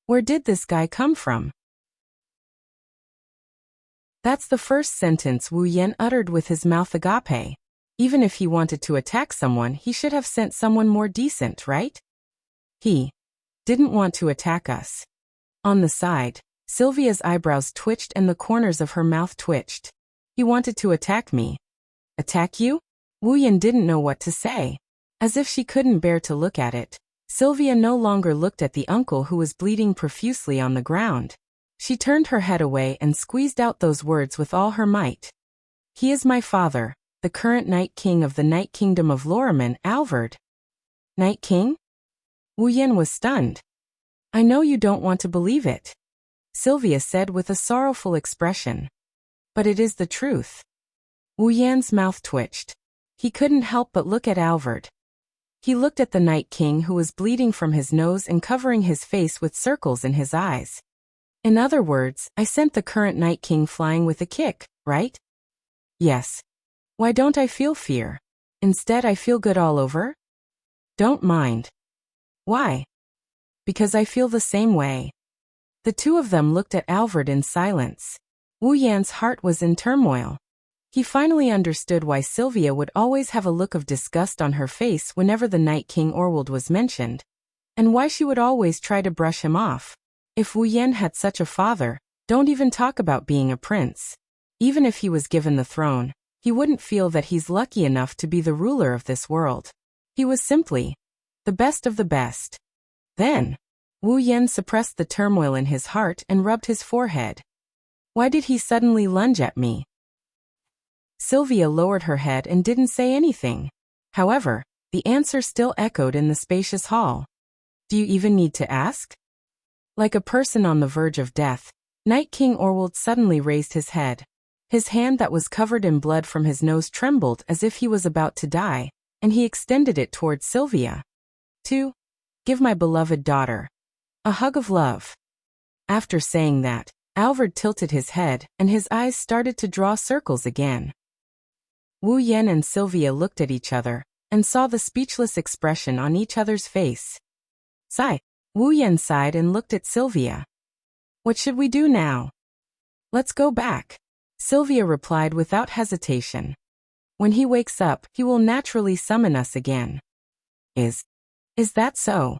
Where did this guy come from? That's the first sentence Wu Yan uttered with his mouth agape. Even if he wanted to attack someone, he should have sent someone more decent, right? He didn't want to attack us. On the side, Sylvia's eyebrows twitched and the corners of her mouth twitched. He wanted to attack me. Attack you? Wu Yan didn't know what to say. As if she couldn't bear to look at it, Sylvia no longer looked at the uncle who was bleeding profusely on the ground. She turned her head away and squeezed out those words with all her might. He is my father, the current Night King of the Night Kingdom of Loriman, Alvard. Night King? Wu Yan was stunned. I know you don't want to believe it, Sylvia said with a sorrowful expression. But it is the truth. Wu Yan's mouth twitched. He couldn't help but look at Alvord. He looked at the Night King, who was bleeding from his nose and covering his face with circles in his eyes. In other words, I sent the current Night King flying with a kick, right? Yes. Why don't I feel fear? Instead, I feel good all over? Don't mind. Why? Because I feel the same way. The two of them looked at Alvord in silence. Wu Yan's heart was in turmoil. He finally understood why Sylvia would always have a look of disgust on her face whenever the Night King Orwald was mentioned, and why she would always try to brush him off. If Wu Yan had such a father, don't even talk about being a prince. Even if he was given the throne, he wouldn't feel that he's lucky enough to be the ruler of this world. He was simply the best of the best. Then, Wu Yan suppressed the turmoil in his heart and rubbed his forehead. Why did he suddenly lunge at me? Sylvia lowered her head and didn't say anything. However, the answer still echoed in the spacious hall. Do you even need to ask? Like a person on the verge of death, Night King Orwald suddenly raised his head. His hand that was covered in blood from his nose trembled as if he was about to die, and he extended it towards Sylvia. To give my beloved daughter a hug of love. After saying that, Alvord tilted his head, and his eyes started to draw circles again. Wu Yan and Sylvia looked at each other, and saw the speechless expression on each other's face. Sigh. Wu Yan sighed and looked at Sylvia. What should we do now? Let's go back. Sylvia replied without hesitation. When he wakes up, he will naturally summon us again. Is that so?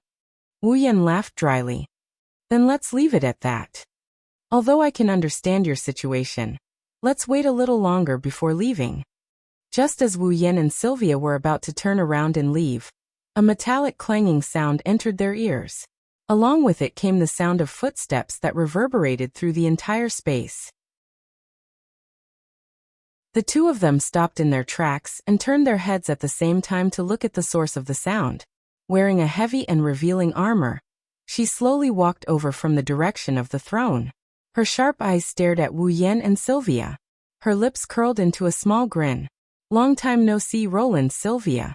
Wu Yan laughed dryly. Then let's leave it at that. Although I can understand your situation, let's wait a little longer before leaving. Just as Wu Yan and Sylvia were about to turn around and leave, a metallic clanging sound entered their ears. Along with it came the sound of footsteps that reverberated through the entire space. The two of them stopped in their tracks and turned their heads at the same time to look at the source of the sound. Wearing a heavy and revealing armor, she slowly walked over from the direction of the throne. Her sharp eyes stared at Wu Yan and Sylvia. Her lips curled into a small grin. Long time no see, Roland, Sylvia.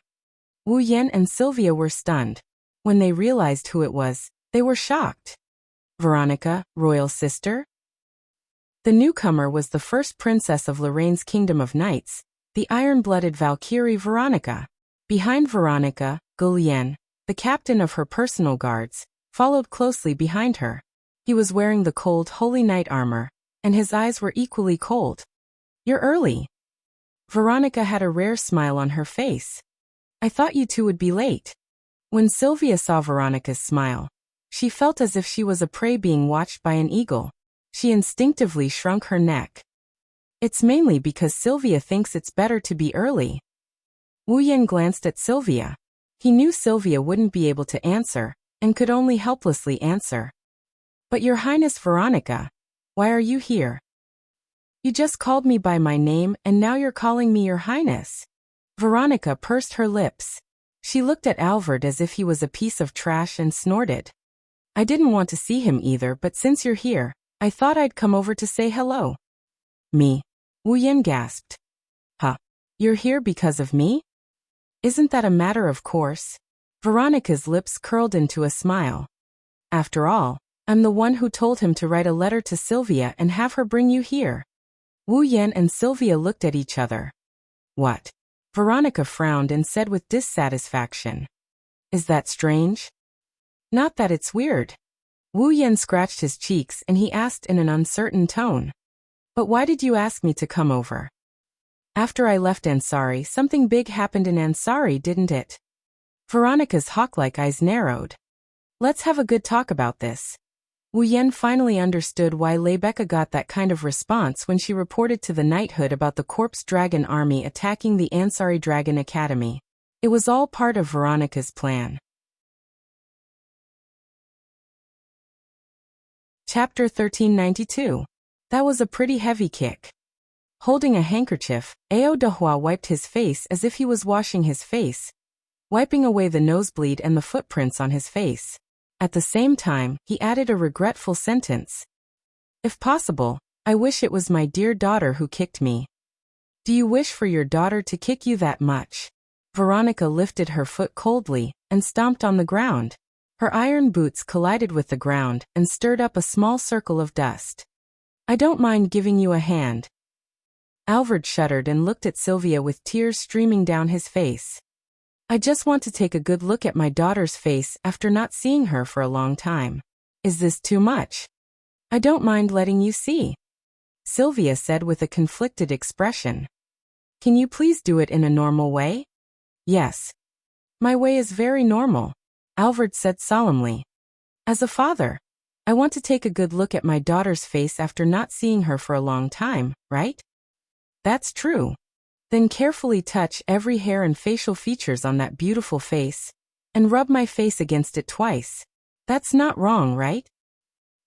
Wu Yan and Sylvia were stunned. When they realized who it was, they were shocked. Veronica, royal sister? The newcomer was the first princess of Lorraine's Kingdom of Knights, the iron-blooded Valkyrie Veronica. Behind Veronica, Gulian, the captain of her personal guards, followed closely behind her. He was wearing the cold holy knight armor, and his eyes were equally cold. You're early. Veronica had a rare smile on her face. I thought you two would be late. When Sylvia saw Veronica's smile, she felt as if she was a prey being watched by an eagle. She instinctively shrunk her neck. It's mainly because Sylvia thinks it's better to be early. Wu Yan glanced at Sylvia. He knew Sylvia wouldn't be able to answer, and could only helplessly answer. But Your Highness Veronica, why are you here? You just called me by my name and now you're calling me Your Highness. Veronica pursed her lips. She looked at Alvord as if he was a piece of trash and snorted. I didn't want to see him either, but since you're here, I thought I'd come over to say hello. Me? Wu Yan gasped. Huh? You're here because of me? Isn't that a matter of course? Veronica's lips curled into a smile. After all, I'm the one who told him to write a letter to Sylvia and have her bring you here. Wu Yan and Sylvia looked at each other. What? Veronica frowned and said with dissatisfaction. Is that strange? Not that it's weird. Wu Yan scratched his cheeks and he asked in an uncertain tone. But why did you ask me to come over? After I left Ansari, something big happened in Ansari, didn't it? Veronica's hawk-like eyes narrowed. Let's have a good talk about this. Wu Yan finally understood why Lebecca got that kind of response when she reported to the knighthood about the Corpse Dragon army attacking the Ansari Dragon Academy. It was all part of Veronica's plan. Chapter 1392. That was a pretty heavy kick. Holding a handkerchief, Ao Dahua wiped his face as if he was washing his face, wiping away the nosebleed and the footprints on his face. At the same time, he added a regretful sentence. If possible, I wish it was my dear daughter who kicked me. Do you wish for your daughter to kick you that much? Veronica lifted her foot coldly and stomped on the ground. Her iron boots collided with the ground and stirred up a small circle of dust. I don't mind giving you a hand. Alvord shuddered and looked at Sylvia with tears streaming down his face. I just want to take a good look at my daughter's face after not seeing her for a long time. Is this too much? I don't mind letting you see, Sylvia said with a conflicted expression. Can you please do it in a normal way? Yes. My way is very normal, Alvord said solemnly. As a father, I want to take a good look at my daughter's face after not seeing her for a long time, right? That's true. Then carefully touch every hair and facial features on that beautiful face, and rub my face against it twice. That's not wrong, right?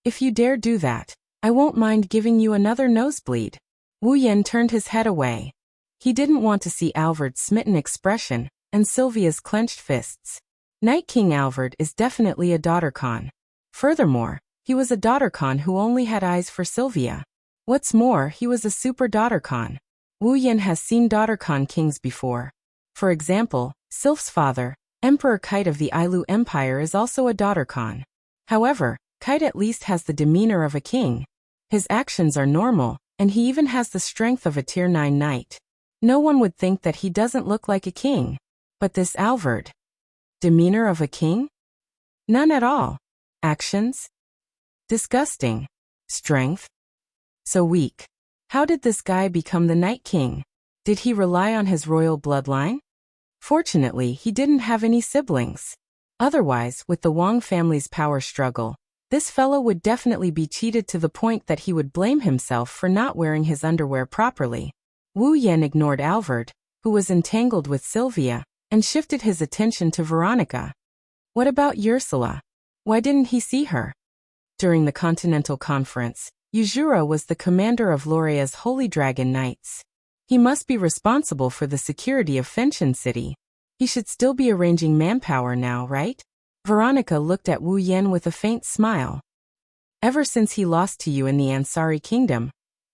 If you dare do that, I won't mind giving you another nosebleed. Wu Yan turned his head away. He didn't want to see Alvord's smitten expression and Sylvia's clenched fists. Night King Alvord is definitely a daughter-con. Furthermore, he was a daughter-con who only had eyes for Sylvia. What's more, he was a super daughter-con. Wu Yan has seen daughter-con kings before. For example, Sylph's father, Emperor Kite of the Ailu Empire, is also a daughter-con. However, Kite at least has the demeanor of a king. His actions are normal, and he even has the strength of a Tier 9 knight. No one would think that he doesn't look like a king. But this Alvord. Demeanor of a king? None at all. Actions? Disgusting. Strength? So weak. How did this guy become the Night King? Did he rely on his royal bloodline? Fortunately, he didn't have any siblings. Otherwise, with the Wang family's power struggle, this fellow would definitely be cheated to the point that he would blame himself for not wearing his underwear properly. Wu Yan ignored Alvord, who was entangled with Sylvia, and shifted his attention to Veronica. What about Ursula? Why didn't he see her? During the Continental Conference, Yuzura was the commander of Lorea's Holy Dragon Knights. He must be responsible for the security of Fenshin City. He should still be arranging manpower now, right? Veronica looked at Wu Yan with a faint smile. Ever since he lost to you in the Ansari Kingdom,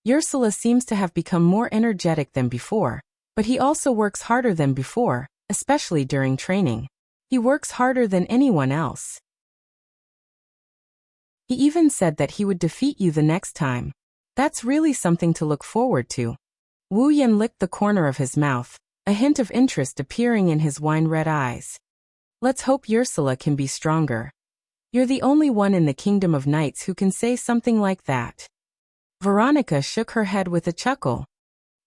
Ursula seems to have become more energetic than before, but he also works harder than before, especially during training. He works harder than anyone else. He even said that he would defeat you the next time. That's really something to look forward to. Wu Yan licked the corner of his mouth, a hint of interest appearing in his wine-red eyes. Let's hope Ursula can be stronger. You're the only one in the Kingdom of Knights who can say something like that. Veronica shook her head with a chuckle.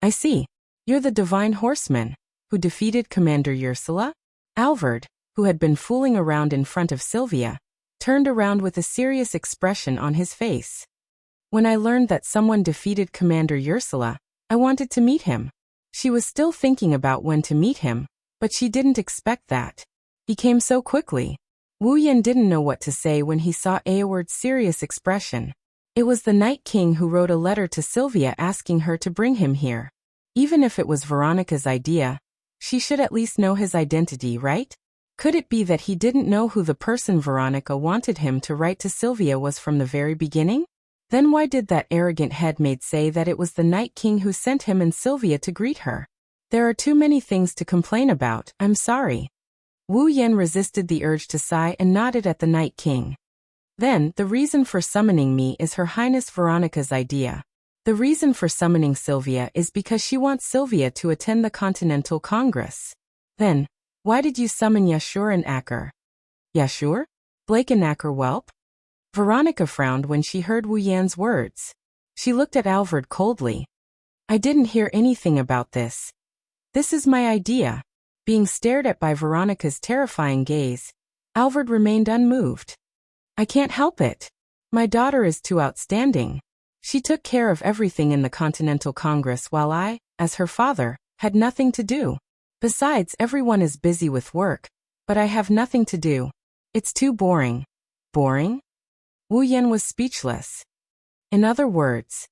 I see. You're the Divine Horseman, who defeated Commander Ursula? Alvord, who had been fooling around in front of Sylvia, turned around with a serious expression on his face. When I learned that someone defeated Commander Ursula, I wanted to meet him. She was still thinking about when to meet him, but she didn't expect that. He came so quickly. Wu Yan didn't know what to say when he saw Eoward's serious expression. It was the Night King who wrote a letter to Sylvia asking her to bring him here. Even if it was Veronica's idea, she should at least know his identity, right? Could it be that he didn't know who the person Veronica wanted him to write to Sylvia was from the very beginning? Then why did that arrogant headmaid say that it was the Night King who sent him and Sylvia to greet her? There are too many things to complain about, I'm sorry. Wu Yan resisted the urge to sigh and nodded at the Night King. Then, the reason for summoning me is Her Highness Veronica's idea. The reason for summoning Sylvia is because she wants Sylvia to attend the Continental Congress. Then, why did you summon Yashur and Acker? Yashur? Blake and Acker whelp? Veronica frowned when she heard Wu Yan's words. She looked at Alvord coldly. I didn't hear anything about this. This is my idea. Being stared at by Veronica's terrifying gaze, Alvord remained unmoved. I can't help it. My daughter is too outstanding. She took care of everything in the Continental Congress while I, as her father, had nothing to do. Besides, everyone is busy with work, but I have nothing to do. It's too boring. Boring? Wu Yan was speechless. In other words,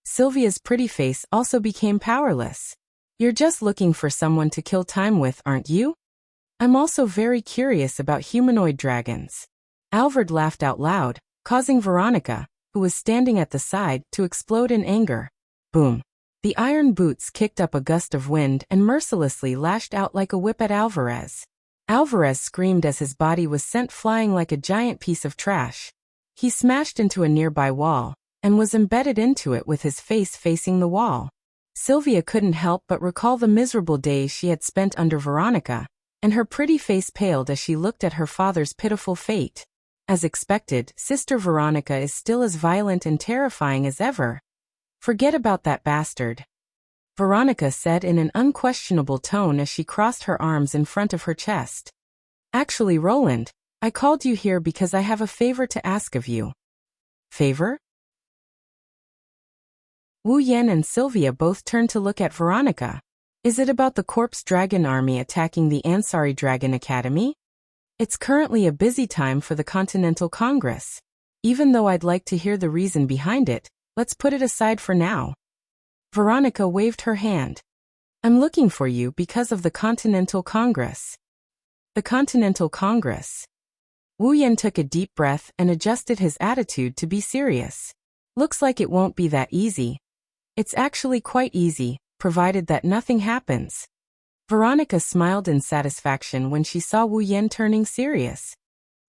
Sylvia's pretty face also became powerless. You're just looking for someone to kill time with, aren't you? I'm also very curious about humanoid dragons. Alvord laughed out loud, causing Veronica, who was standing at the side, to explode in anger. Boom. The iron boots kicked up a gust of wind and mercilessly lashed out like a whip at Alvarez. Alvarez screamed as his body was sent flying like a giant piece of trash. He smashed into a nearby wall and was embedded into it with his face facing the wall. Sylvia couldn't help but recall the miserable days she had spent under Veronica, and her pretty face paled as she looked at her father's pitiful fate. As expected, Sister Veronica is still as violent and terrifying as ever. Forget about that bastard, Veronica said in an unquestionable tone as she crossed her arms in front of her chest. Actually, Roland, I called you here because I have a favor to ask of you. Favor? Wu Yan and Sylvia both turned to look at Veronica. Is it about the Corpse Dragon Army attacking the Ansari Dragon Academy? It's currently a busy time for the Continental Congress. Even though I'd like to hear the reason behind it, let's put it aside for now. Veronica waved her hand. I'm looking for you because of the Continental Congress. The Continental Congress. Wu Yan took a deep breath and adjusted his attitude to be serious. Looks like it won't be that easy. It's actually quite easy, provided that nothing happens. Veronica smiled in satisfaction when she saw Wu Yan turning serious.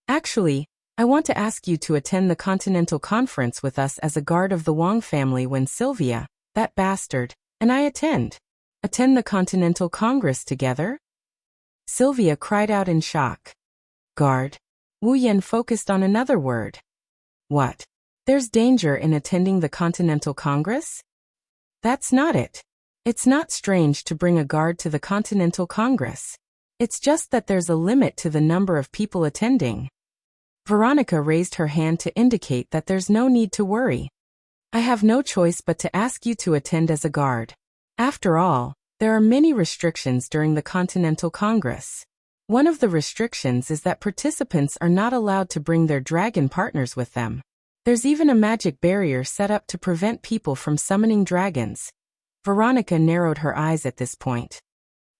Actually, I want to ask you to attend the Continental Conference with us as a guard of the Wang family when Sylvia, that bastard, and I attend. Attend the Continental Congress together? Sylvia cried out in shock. Guard? Wu Yan focused on another word. What? There's danger in attending the Continental Congress? That's not it. It's not strange to bring a guard to the Continental Congress. It's just that there's a limit to the number of people attending. Veronica raised her hand to indicate that there's no need to worry. I have no choice but to ask you to attend as a guard. After all, there are many restrictions during the Continental Congress. One of the restrictions is that participants are not allowed to bring their dragon partners with them. There's even a magic barrier set up to prevent people from summoning dragons. Veronica narrowed her eyes at this point.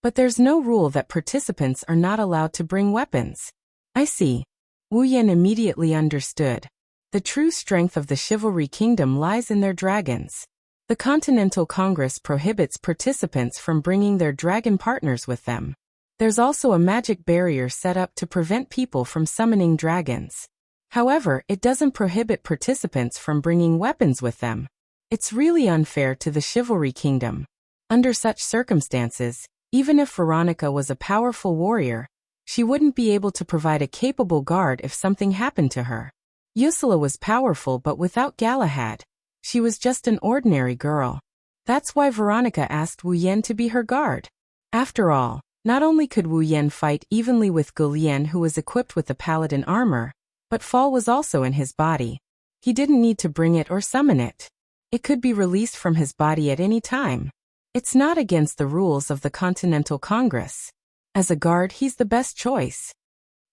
But there's no rule that participants are not allowed to bring weapons. I see. Wu Yan immediately understood. The true strength of the Chivalry Kingdom lies in their dragons. The Continental Congress prohibits participants from bringing their dragon partners with them. There's also a magic barrier set up to prevent people from summoning dragons. However, it doesn't prohibit participants from bringing weapons with them. It's really unfair to the Chivalry Kingdom. Under such circumstances, even if Veronica was a powerful warrior, she wouldn't be able to provide a capable guard if something happened to her. Ursula was powerful but without Galahad. She was just an ordinary girl. That's why Veronica asked Wu Yan to be her guard. After all, not only could Wu Yan fight evenly with Gulian, who was equipped with the paladin armor, but Fall was also in his body. He didn't need to bring it or summon it. It could be released from his body at any time. It's not against the rules of the Continental Congress. As a guard, he's the best choice.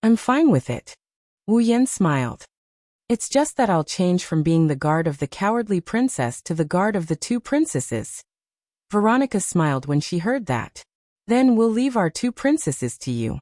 I'm fine with it. Wu Yan smiled. It's just that I'll change from being the guard of the cowardly princess to the guard of the two princesses. Veronica smiled when she heard that. Then we'll leave our two princesses to you.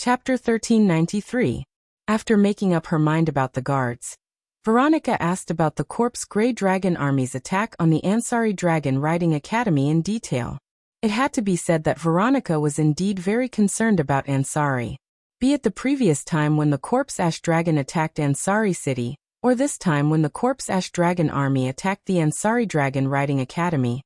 Chapter 1393. After making up her mind about the guards, Veronica asked about the Corpse Grey Dragon Army's attack on the Ansari Dragon Riding Academy in detail. It had to be said that Veronica was indeed very concerned about Ansari. Be it the previous time when the Corpse Ash Dragon attacked Ansari City, or this time when the Corpse Ash Dragon Army attacked the Ansari Dragon Riding Academy,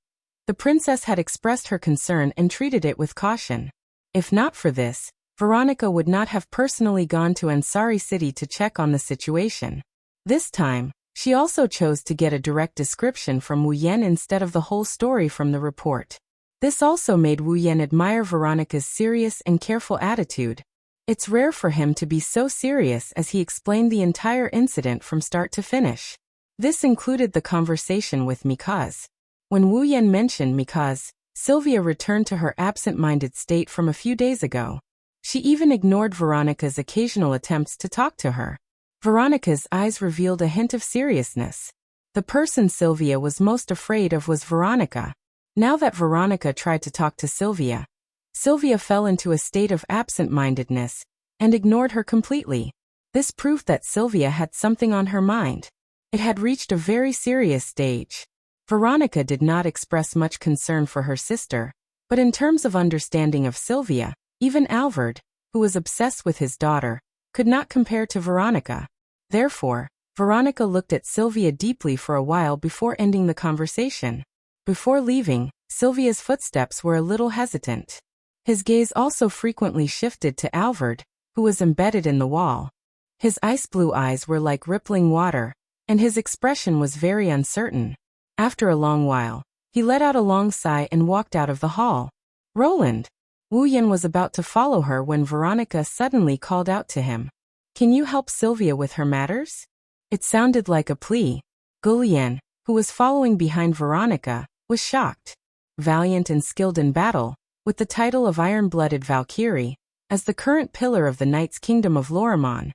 the princess had expressed her concern and treated it with caution. If not for this, Veronica would not have personally gone to Ansari City to check on the situation. This time, she also chose to get a direct description from Wu Yan instead of the whole story from the report. This also made Wu Yan admire Veronica's serious and careful attitude. It's rare for him to be so serious as he explained the entire incident from start to finish. This included the conversation with Mikaz. When Wu Yan mentioned Mikaz, Sylvia returned to her absent-minded state from a few days ago. She even ignored Veronica's occasional attempts to talk to her. Veronica's eyes revealed a hint of seriousness. The person Sylvia was most afraid of was Veronica. Now that Veronica tried to talk to Sylvia, Sylvia fell into a state of absent-mindedness and ignored her completely. This proved that Sylvia had something on her mind. It had reached a very serious stage. Veronica did not express much concern for her sister, but in terms of understanding of Sylvia, even Alvord, who was obsessed with his daughter, could not compare to Veronica. Therefore, Veronica looked at Sylvia deeply for a while before ending the conversation. Before leaving, Sylvia's footsteps were a little hesitant. His gaze also frequently shifted to Alvord, who was embedded in the wall. His ice blue eyes were like rippling water, and his expression was very uncertain. After a long while, he let out a long sigh and walked out of the hall. Roland! Wu Yan was about to follow her when Veronica suddenly called out to him. Can you help Sylvia with her matters? It sounded like a plea. Gu Yan, who was following behind Veronica, was shocked. Valiant and skilled in battle, with the title of Iron-Blooded Valkyrie, as the current pillar of the Knight's Kingdom of Lorimon.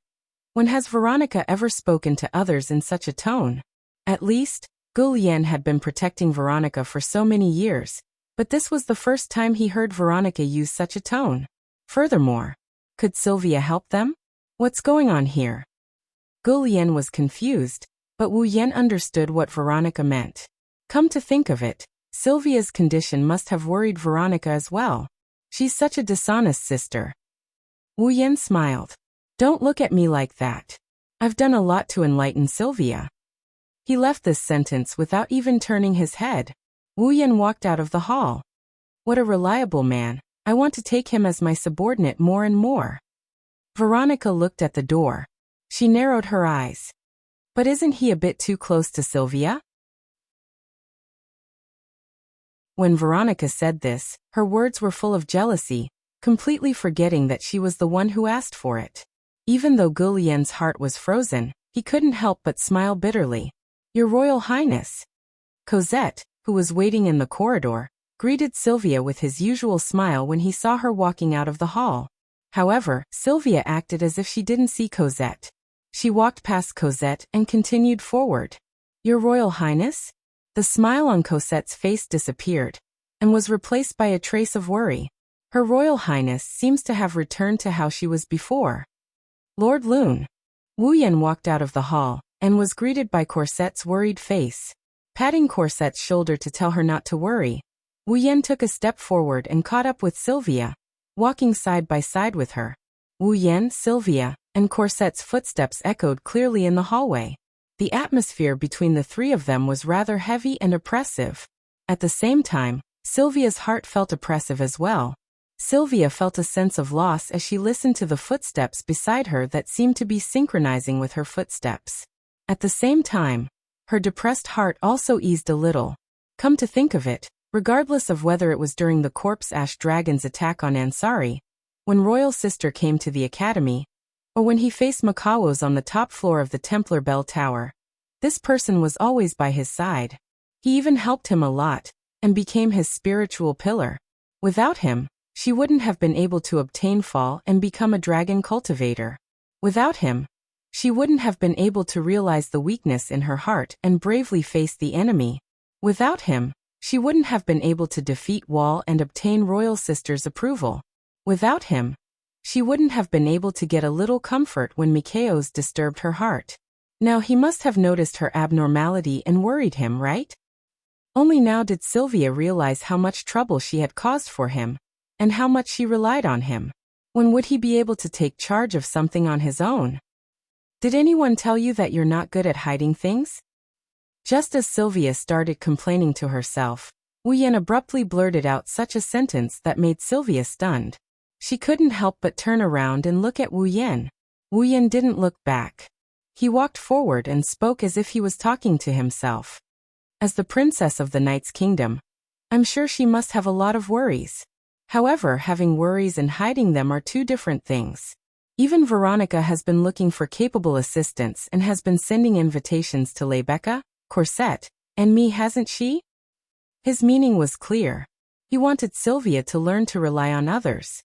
When has Veronica ever spoken to others in such a tone? At least, Gu Yan had been protecting Veronica for so many years, but this was the first time he heard Veronica use such a tone. Furthermore, could Sylvia help them? What's going on here? Gu Yan was confused, but Wu Yan understood what Veronica meant. Come to think of it, Sylvia's condition must have worried Veronica as well. She's such a dishonest sister. Wu Yan smiled. Don't look at me like that. I've done a lot to enlighten Sylvia. He left this sentence without even turning his head. Wu Yan walked out of the hall. What a reliable man. I want to take him as my subordinate more and more. Veronica looked at the door. She narrowed her eyes. But isn't he a bit too close to Sylvia? When Veronica said this, her words were full of jealousy, completely forgetting that she was the one who asked for it. Even though Gu Yan's heart was frozen, he couldn't help but smile bitterly. Your Royal Highness. Cosette, who was waiting in the corridor, greeted Sylvia with his usual smile when he saw her walking out of the hall. However, Sylvia acted as if she didn't see Cosette. She walked past Cosette and continued forward. Your Royal Highness? The smile on Cosette's face disappeared, and was replaced by a trace of worry. Her Royal Highness seems to have returned to how she was before. Lord Lune. Wu Yan walked out of the hall, and was greeted by Cosette's worried face. Patting Cosette's shoulder to tell her not to worry, Wu Yan took a step forward and caught up with Sylvia, walking side by side with her. Wu Yan, Sylvia, and Cosette's footsteps echoed clearly in the hallway. The atmosphere between the three of them was rather heavy and oppressive. At the same time, Sylvia's heart felt oppressive as well. Sylvia felt a sense of loss as she listened to the footsteps beside her that seemed to be synchronizing with her footsteps. At the same time, her depressed heart also eased a little. Come to think of it, regardless of whether it was during the Corpse Ash Dragon's attack on Ansari, when Royal Sister came to the academy, or when he faced Makawos on the top floor of the Templar Bell Tower, this person was always by his side. He even helped him a lot, and became his spiritual pillar. Without him, she wouldn't have been able to obtain Fall and become a dragon cultivator. Without him, she wouldn't have been able to realize the weakness in her heart and bravely face the enemy. Without him, she wouldn't have been able to defeat Wall and obtain Royal Sister's approval. Without him, she wouldn't have been able to get a little comfort when Mikaos disturbed her heart. Now he must have noticed her abnormality and worried him, right? Only now did Sylvia realize how much trouble she had caused for him, and how much she relied on him. When would he be able to take charge of something on his own? Did anyone tell you that you're not good at hiding things? Just as Sylvia started complaining to herself, Wu Yan abruptly blurted out such a sentence that made Sylvia stunned. She couldn't help but turn around and look at Wu Yan. Wu Yan didn't look back. He walked forward and spoke as if he was talking to himself. As the princess of the Knight's Kingdom, I'm sure she must have a lot of worries. However, having worries and hiding them are two different things. Even Veronica has been looking for capable assistants and has been sending invitations to Lebecca, Cosette, and me, hasn't she? His meaning was clear. He wanted Sylvia to learn to rely on others.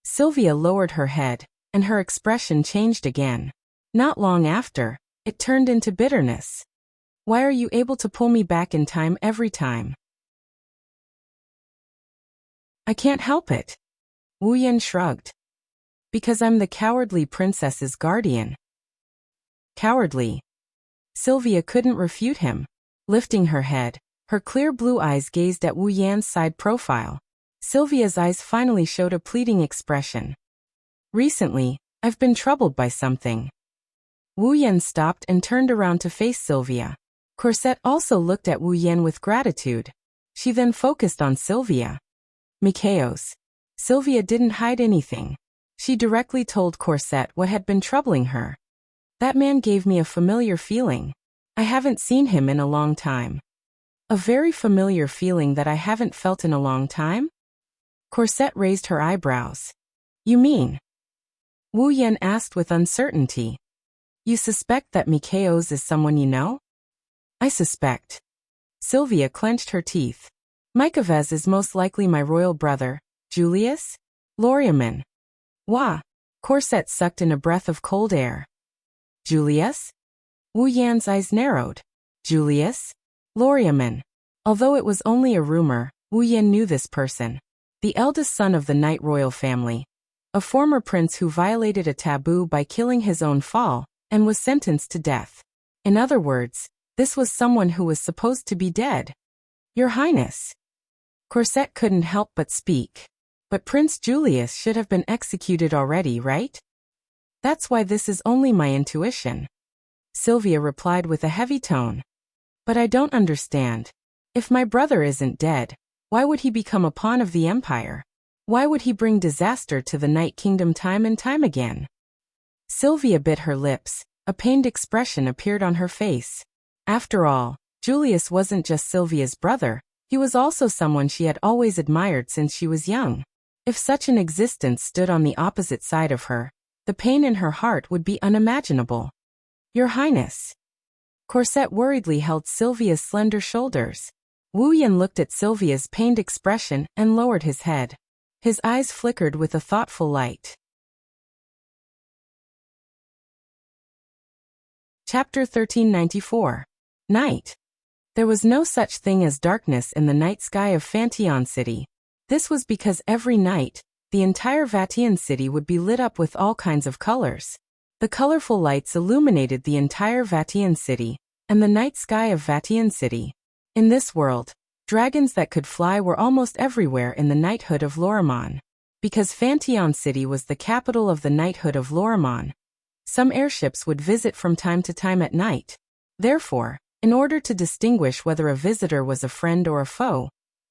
Sylvia lowered her head, and her expression changed again. Not long after, it turned into bitterness. Why are you able to pull me back in time every time? I can't help it. Wu Yan shrugged. Because I'm the cowardly princess's guardian. Cowardly. Sylvia couldn't refute him. Lifting her head, her clear blue eyes gazed at Wu Yan's side profile. Sylvia's eyes finally showed a pleading expression. Recently, I've been troubled by something. Wu Yan stopped and turned around to face Sylvia. Corset also looked at Wu Yan with gratitude. She then focused on Sylvia. Mikhaos. Sylvia didn't hide anything. She directly told Corset what had been troubling her. That man gave me a familiar feeling. I haven't seen him in a long time. A very familiar feeling that I haven't felt in a long time? Corset raised her eyebrows. You mean? Wu Yan asked with uncertainty. You suspect that Mikhaos is someone you know? I suspect. Sylvia clenched her teeth. Mikhaos is most likely my royal brother, Julius? Loriaman. Wah! Corset sucked in a breath of cold air. Julius? Wu Yan's eyes narrowed. Julius? Loriaman. Although it was only a rumor, Wu Yan knew this person. The eldest son of the Night Royal family. A former prince who violated a taboo by killing his own fall, and was sentenced to death. In other words, this was someone who was supposed to be dead. Your Highness. Corset couldn't help but speak. But Prince Julius should have been executed already, right? That's why this is only my intuition. Sylvia replied with a heavy tone. But I don't understand. If my brother isn't dead, why would he become a pawn of the Empire? Why would he bring disaster to the Night Kingdom time and time again? Sylvia bit her lips. A pained expression appeared on her face. After all, Julius wasn't just Sylvia's brother, he was also someone she had always admired since she was young. If such an existence stood on the opposite side of her, the pain in her heart would be unimaginable. Your Highness. Corset worriedly held Sylvia's slender shoulders. Wu Yan looked at Sylvia's pained expression and lowered his head. His eyes flickered with a thoughtful light. Chapter 1394. Night. There was no such thing as darkness in the night sky of Fantion City. This was because every night, the entire Vatian city would be lit up with all kinds of colors. The colorful lights illuminated the entire Vatian city, and the night sky of Vatian City. In this world, dragons that could fly were almost everywhere in the knighthood of Lorimon. Because Fantion City was the capital of the knighthood of Lorimon, some airships would visit from time to time at night. Therefore, in order to distinguish whether a visitor was a friend or a foe,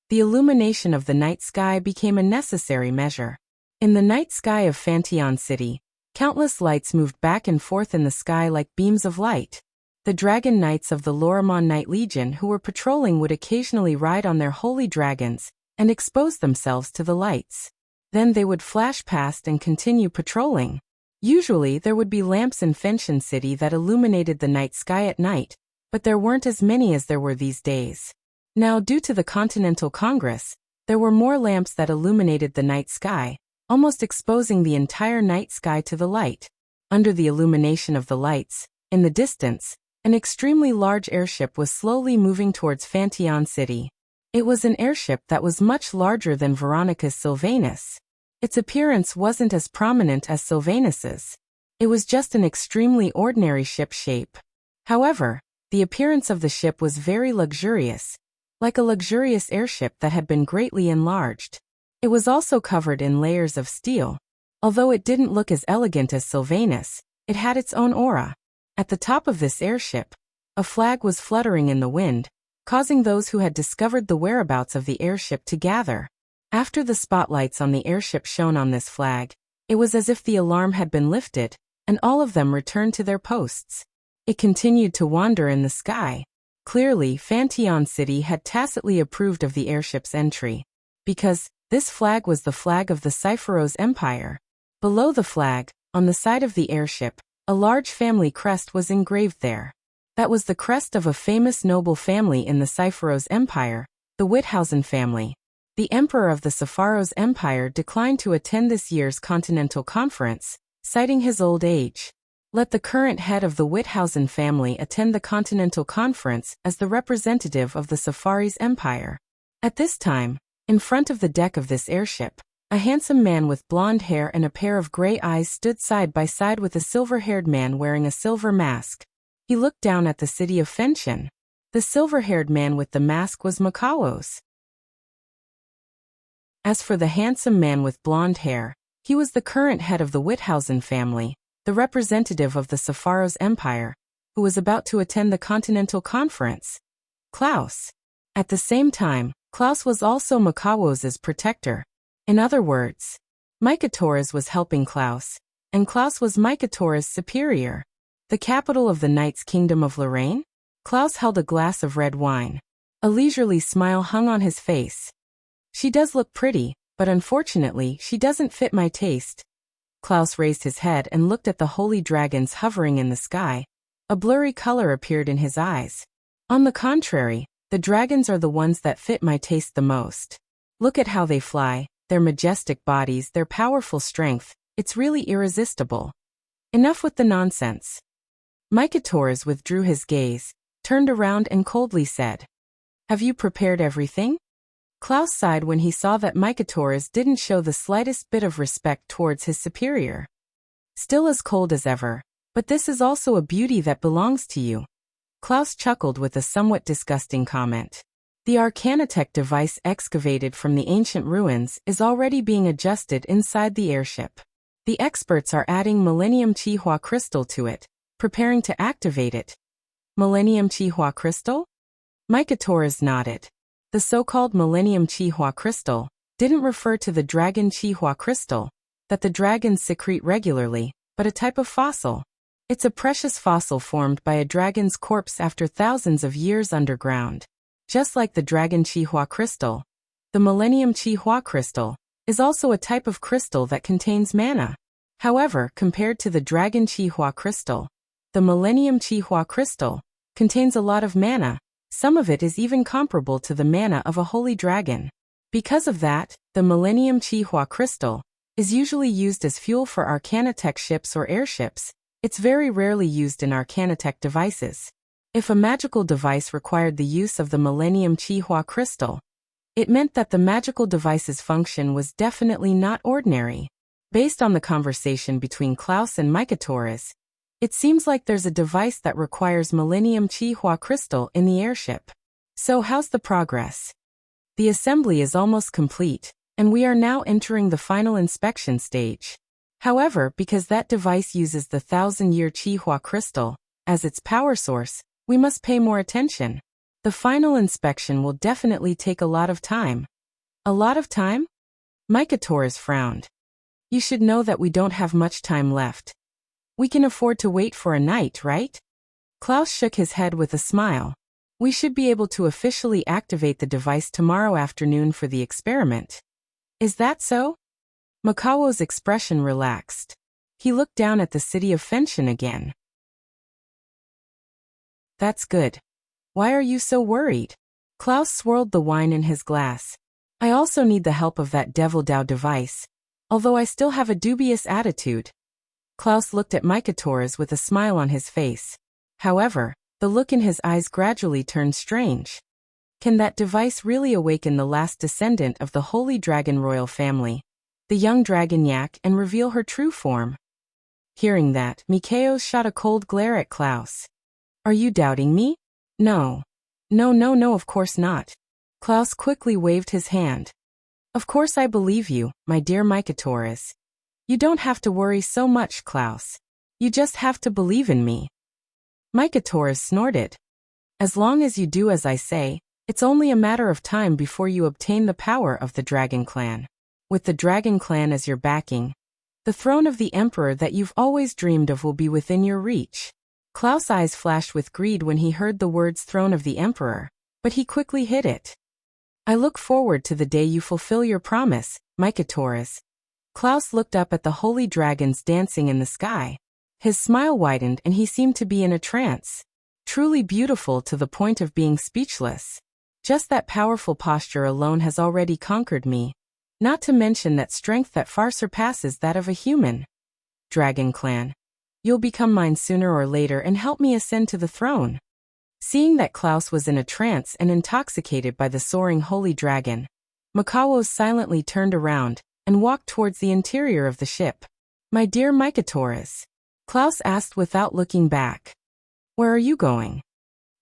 the illumination of the night sky became a necessary measure. In the night sky of Fantion City, countless lights moved back and forth in the sky like beams of light. The dragon knights of the Lorimon Night Legion who were patrolling would occasionally ride on their holy dragons and expose themselves to the lights. Then they would flash past and continue patrolling. Usually there would be lamps in Fantion City that illuminated the night sky at night, but there weren't as many as there were these days. Now, due to the Continental Congress, there were more lamps that illuminated the night sky, almost exposing the entire night sky to the light. Under the illumination of the lights, in the distance, an extremely large airship was slowly moving towards Fantion City. It was an airship that was much larger than Veronica's Sylvanus. Its appearance wasn't as prominent as Sylvanus's. It was just an extremely ordinary ship shape. However, the appearance of the ship was very luxurious, like a luxurious airship that had been greatly enlarged. It was also covered in layers of steel. Although it didn't look as elegant as Sylvanus, it had its own aura. At the top of this airship, a flag was fluttering in the wind, causing those who had discovered the whereabouts of the airship to gather. After the spotlights on the airship shone on this flag, it was as if the alarm had been lifted, and all of them returned to their posts. It continued to wander in the sky. Clearly, Fantion City had tacitly approved of the airship's entry. Because this flag was the flag of the Cypheros Empire. Below the flag, on the side of the airship, a large family crest was engraved there. That was the crest of a famous noble family in the Cypheros Empire, the Witthausen family. The emperor of the Cypheros Empire declined to attend this year's Continental Conference, citing his old age. Let the current head of the Witthausen family attend the Continental Conference as the representative of the Cypheros Empire. At this time, in front of the deck of this airship, a handsome man with blonde hair and a pair of gray eyes stood side by side with a silver-haired man wearing a silver mask. He looked down at the city of Fenchen. The silver-haired man with the mask was Makawo's. As for the handsome man with blonde hair, he was the current head of the Witthausen family, the representative of the Sepharos Empire, who was about to attend the Continental Conference. Klaus. At the same time, Klaus was also Makawo's protector. In other words, Micah Torres was helping Klaus, and Klaus was Micah Torres' superior. The capital of the Knight's Kingdom of Lorraine? Klaus held a glass of red wine. A leisurely smile hung on his face. She does look pretty, but unfortunately she doesn't fit my taste. Klaus raised his head and looked at the holy dragons hovering in the sky. A blurry color appeared in his eyes. On the contrary, the dragons are the ones that fit my taste the most. Look at how they fly, their majestic bodies, their powerful strength. It's really irresistible. Enough with the nonsense. Micah Torres withdrew his gaze, turned around and coldly said, "Have you prepared everything?" Klaus sighed when he saw that Micah Torres didn't show the slightest bit of respect towards his superior. Still as cold as ever, but this is also a beauty that belongs to you. Klaus chuckled with a somewhat disgusting comment. The Arcanitech device excavated from the ancient ruins is already being adjusted inside the airship. The experts are adding Millennium Chihua crystal to it, preparing to activate it. Millennium Chihua crystal? Micah Torres nodded. The so-called Millennium Chihua crystal didn't refer to the dragon Chihua crystal that the dragons secrete regularly, but a type of fossil. It's a precious fossil formed by a dragon's corpse after thousands of years underground. Just like the dragon Chihua crystal, the Millennium Chihua crystal is also a type of crystal that contains mana. However, compared to the dragon Chihua crystal, the Millennium Chihua crystal contains a lot of mana. Some of it is even comparable to the mana of a holy dragon. Because of that, the Millennium Chihua crystal is usually used as fuel for Arcanitech ships or airships. It's very rarely used in Arcanitech devices. If a magical device required the use of the Millennium Chihua crystal, it meant that the magical device's function was definitely not ordinary. Based on the conversation between Klaus and Micah Torres, it seems like there's a device that requires Millennium Chihua crystal in the airship. So how's the progress? The assembly is almost complete, and we are now entering the final inspection stage. However, because that device uses the 1,000-year Chihua crystal as its power source, we must pay more attention. The final inspection will definitely take a lot of time. A lot of time? Micah Torres frowned. You should know that we don't have much time left. We can afford to wait for a night, right? Klaus shook his head with a smile. We should be able to officially activate the device tomorrow afternoon for the experiment. Is that so? Makawo's expression relaxed. He looked down at the city of Fenchen again. That's good. Why are you so worried? Klaus swirled the wine in his glass. I also need the help of that Devil Dao device, although I still have a dubious attitude. Klaus looked at Micah Torres with a smile on his face. However, the look in his eyes gradually turned strange. Can that device really awaken the last descendant of the Holy Dragon royal family, the young dragon Yak, and reveal her true form? Hearing that, Mikhail shot a cold glare at Klaus. Are you doubting me? No. No, of course not. Klaus quickly waved his hand. Of course I believe you, my dear Micah Torres. You don't have to worry so much, Klaus. You just have to believe in me. Micah Torres snorted. As long as you do as I say, it's only a matter of time before you obtain the power of the Dragon Clan. With the Dragon Clan as your backing, the throne of the Emperor that you've always dreamed of will be within your reach. Klaus' eyes flashed with greed when he heard the words throne of the Emperor, but he quickly hid it. I look forward to the day you fulfill your promise, Micah Torres. Klaus looked up at the holy dragons dancing in the sky. His smile widened and he seemed to be in a trance. Truly beautiful to the point of being speechless. Just that powerful posture alone has already conquered me. Not to mention that strength that far surpasses that of a human. Dragon Clan. You'll become mine sooner or later and help me ascend to the throne. Seeing that Klaus was in a trance and intoxicated by the soaring holy dragon, Makawo silently turned around and walked towards the interior of the ship. My dear Micah Torres, Klaus asked without looking back. Where are you going?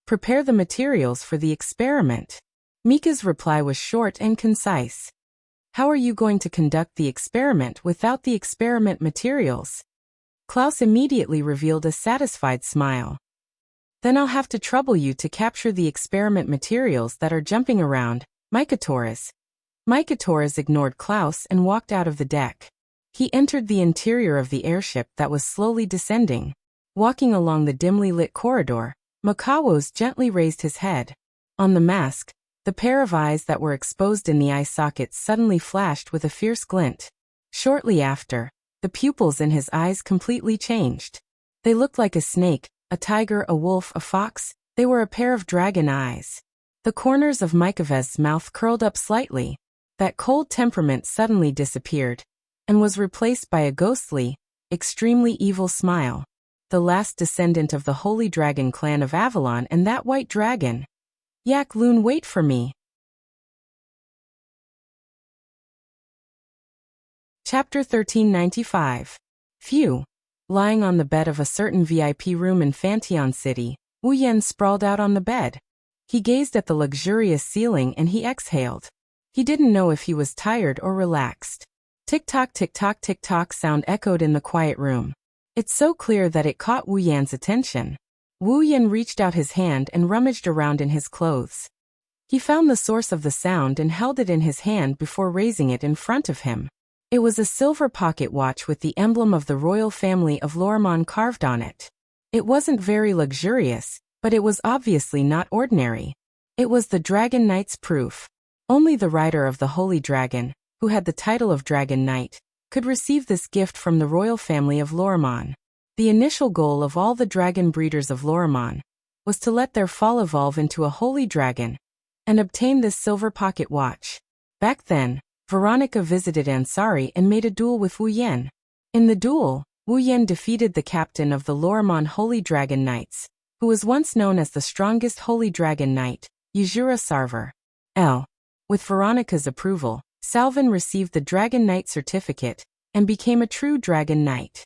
Prepare the materials for the experiment. Mika's reply was short and concise. How are you going to conduct the experiment without the experiment materials? Klaus immediately revealed a satisfied smile. Then I'll have to trouble you to capture the experiment materials that are jumping around, Mika Torres. Mika Torres ignored Klaus and walked out of the deck. He entered the interior of the airship that was slowly descending. Walking along the dimly lit corridor, Makawos gently raised his head. On the mask, the pair of eyes that were exposed in the eye sockets suddenly flashed with a fierce glint. Shortly after, the pupils in his eyes completely changed. They looked like a snake, a tiger, a wolf, a fox. They were a pair of dragon eyes. The corners of Mikavez's mouth curled up slightly. That cold temperament suddenly disappeared and was replaced by a ghostly, extremely evil smile. The last descendant of the Holy Dragon clan of Avalon and that white dragon. Yak Loon, wait for me. Chapter 1395. Phew. Lying on the bed of a certain VIP room in Fanteon City, Wu Yan sprawled out on the bed. He gazed at the luxurious ceiling and he exhaled. He didn't know if he was tired or relaxed. Tick-tock, tick-tock, tick-tock sound echoed in the quiet room. It's so clear that it caught Wu Yan's attention. Wu Yan reached out his hand and rummaged around in his clothes. He found the source of the sound and held it in his hand before raising it in front of him. It was a silver pocket watch with the emblem of the royal family of Lorimon carved on it. It wasn't very luxurious, but it was obviously not ordinary. It was the Dragon Knight's proof. Only the rider of the Holy Dragon, who had the title of Dragon Knight, could receive this gift from the royal family of Lorimon. The initial goal of all the dragon breeders of Lorimon was to let their fall evolve into a holy dragon and obtain this silver pocket watch. Back then, Veronica visited Ansari and made a duel with Wu Yan. In the duel, Wu Yan defeated the captain of the Lorimon Holy Dragon Knights, who was once known as the strongest Holy Dragon Knight, Yuzura Sarver. With Veronica's approval, Salvin received the Dragon Knight certificate and became a true Dragon Knight.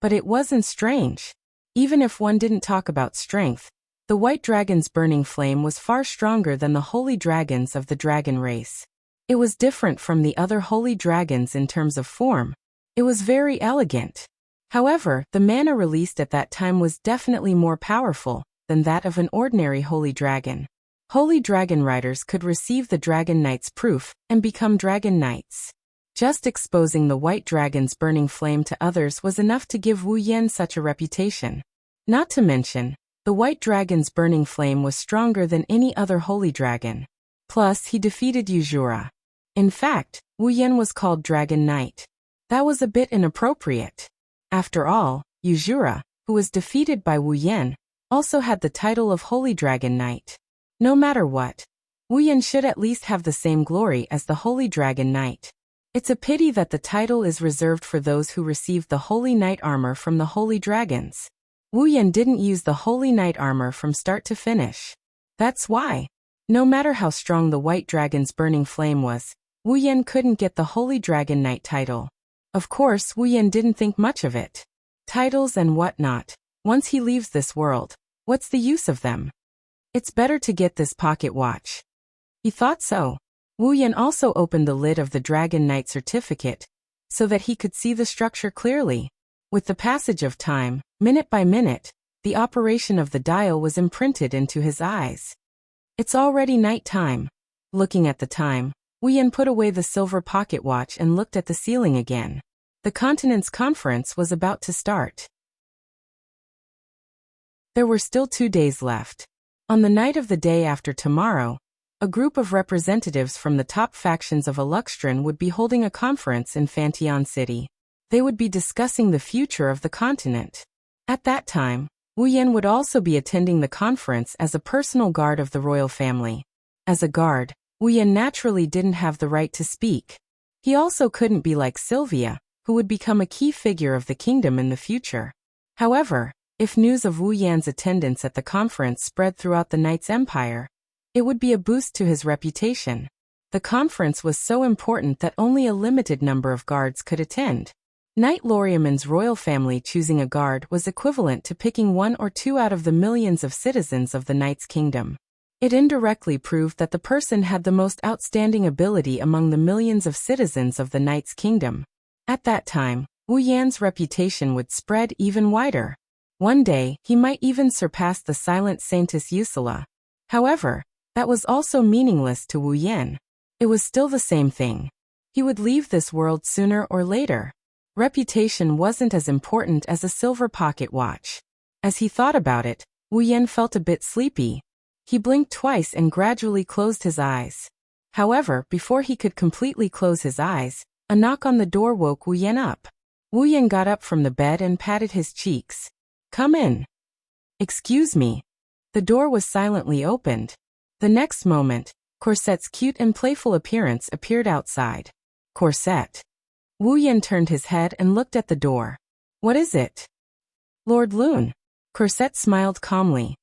But it wasn't strange. Even if one didn't talk about strength, the White Dragon's burning flame was far stronger than the holy dragons of the dragon race. It was different from the other holy dragons in terms of form. It was very elegant. However, the mana released at that time was definitely more powerful than that of an ordinary holy dragon. Holy dragon riders could receive the Dragon Knight's proof and become Dragon Knights. Just exposing the White Dragon's burning flame to others was enough to give Wu Yan such a reputation. Not to mention, the White Dragon's burning flame was stronger than any other holy dragon. Plus, he defeated Yuzura. In fact, Wu Yan was called Dragon Knight. That was a bit inappropriate. After all, Yuzura, who was defeated by Wu Yan, also had the title of Holy Dragon Knight. No matter what, Wu Yan should at least have the same glory as the Holy Dragon Knight. It's a pity that the title is reserved for those who received the Holy Knight armor from the Holy Dragons. Wu Yan didn't use the Holy Knight armor from start to finish. That's why, no matter how strong the White Dragon's burning flame was, Wu Yan couldn't get the Holy Dragon Knight title. Of course, Wu Yan didn't think much of it. Titles and whatnot. Once he leaves this world, what's the use of them? It's better to get this pocket watch. He thought so. Wu Yan also opened the lid of the Dragon Knight certificate so that he could see the structure clearly. With the passage of time, minute by minute, the operation of the dial was imprinted into his eyes. It's already night time. Looking at the time, Wu Yan put away the silver pocket watch and looked at the ceiling again. The continent's conference was about to start. There were still 2 days left. On the night of the day after tomorrow, a group of representatives from the top factions of Aluxtran would be holding a conference in Fanteon City. They would be discussing the future of the continent. At that time, Wu Yan would also be attending the conference as a personal guard of the royal family. As a guard, Wu Yan naturally didn't have the right to speak. He also couldn't be like Sylvia, who would become a key figure of the kingdom in the future. However, if news of Wu Yan's attendance at the conference spread throughout the Knight's empire, it would be a boost to his reputation. The conference was so important that only a limited number of guards could attend. Knight Loriaman's royal family choosing a guard was equivalent to picking one or two out of the millions of citizens of the Knight's kingdom. It indirectly proved that the person had the most outstanding ability among the millions of citizens of the Knight's kingdom. At that time, Wu Yan's reputation would spread even wider. One day, he might even surpass the silent Saintess Ursula. However, that was also meaningless to Wu Yan. It was still the same thing. He would leave this world sooner or later. Reputation wasn't as important as a silver pocket watch. As he thought about it, Wu Yan felt a bit sleepy. He blinked twice and gradually closed his eyes. However, before he could completely close his eyes, a knock on the door woke Wu Yan up. Wu Yan got up from the bed and patted his cheeks. "Come in." "Excuse me." The door was silently opened. The next moment, Corsette's cute and playful appearance appeared outside. "Corsette." Wu Yan turned his head and looked at the door. "What is it?" "Lord Lune." Corsette smiled calmly.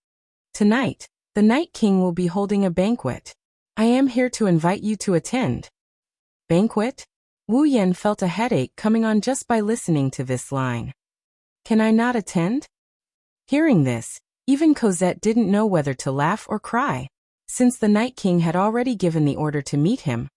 "Tonight, the Night King will be holding a banquet. I am here to invite you to attend." "Banquet?" Wu Yan felt a headache coming on just by listening to this line. "Can I not attend?" Hearing this, even Cosette didn't know whether to laugh or cry. Since the Night King had already given the order to meet him,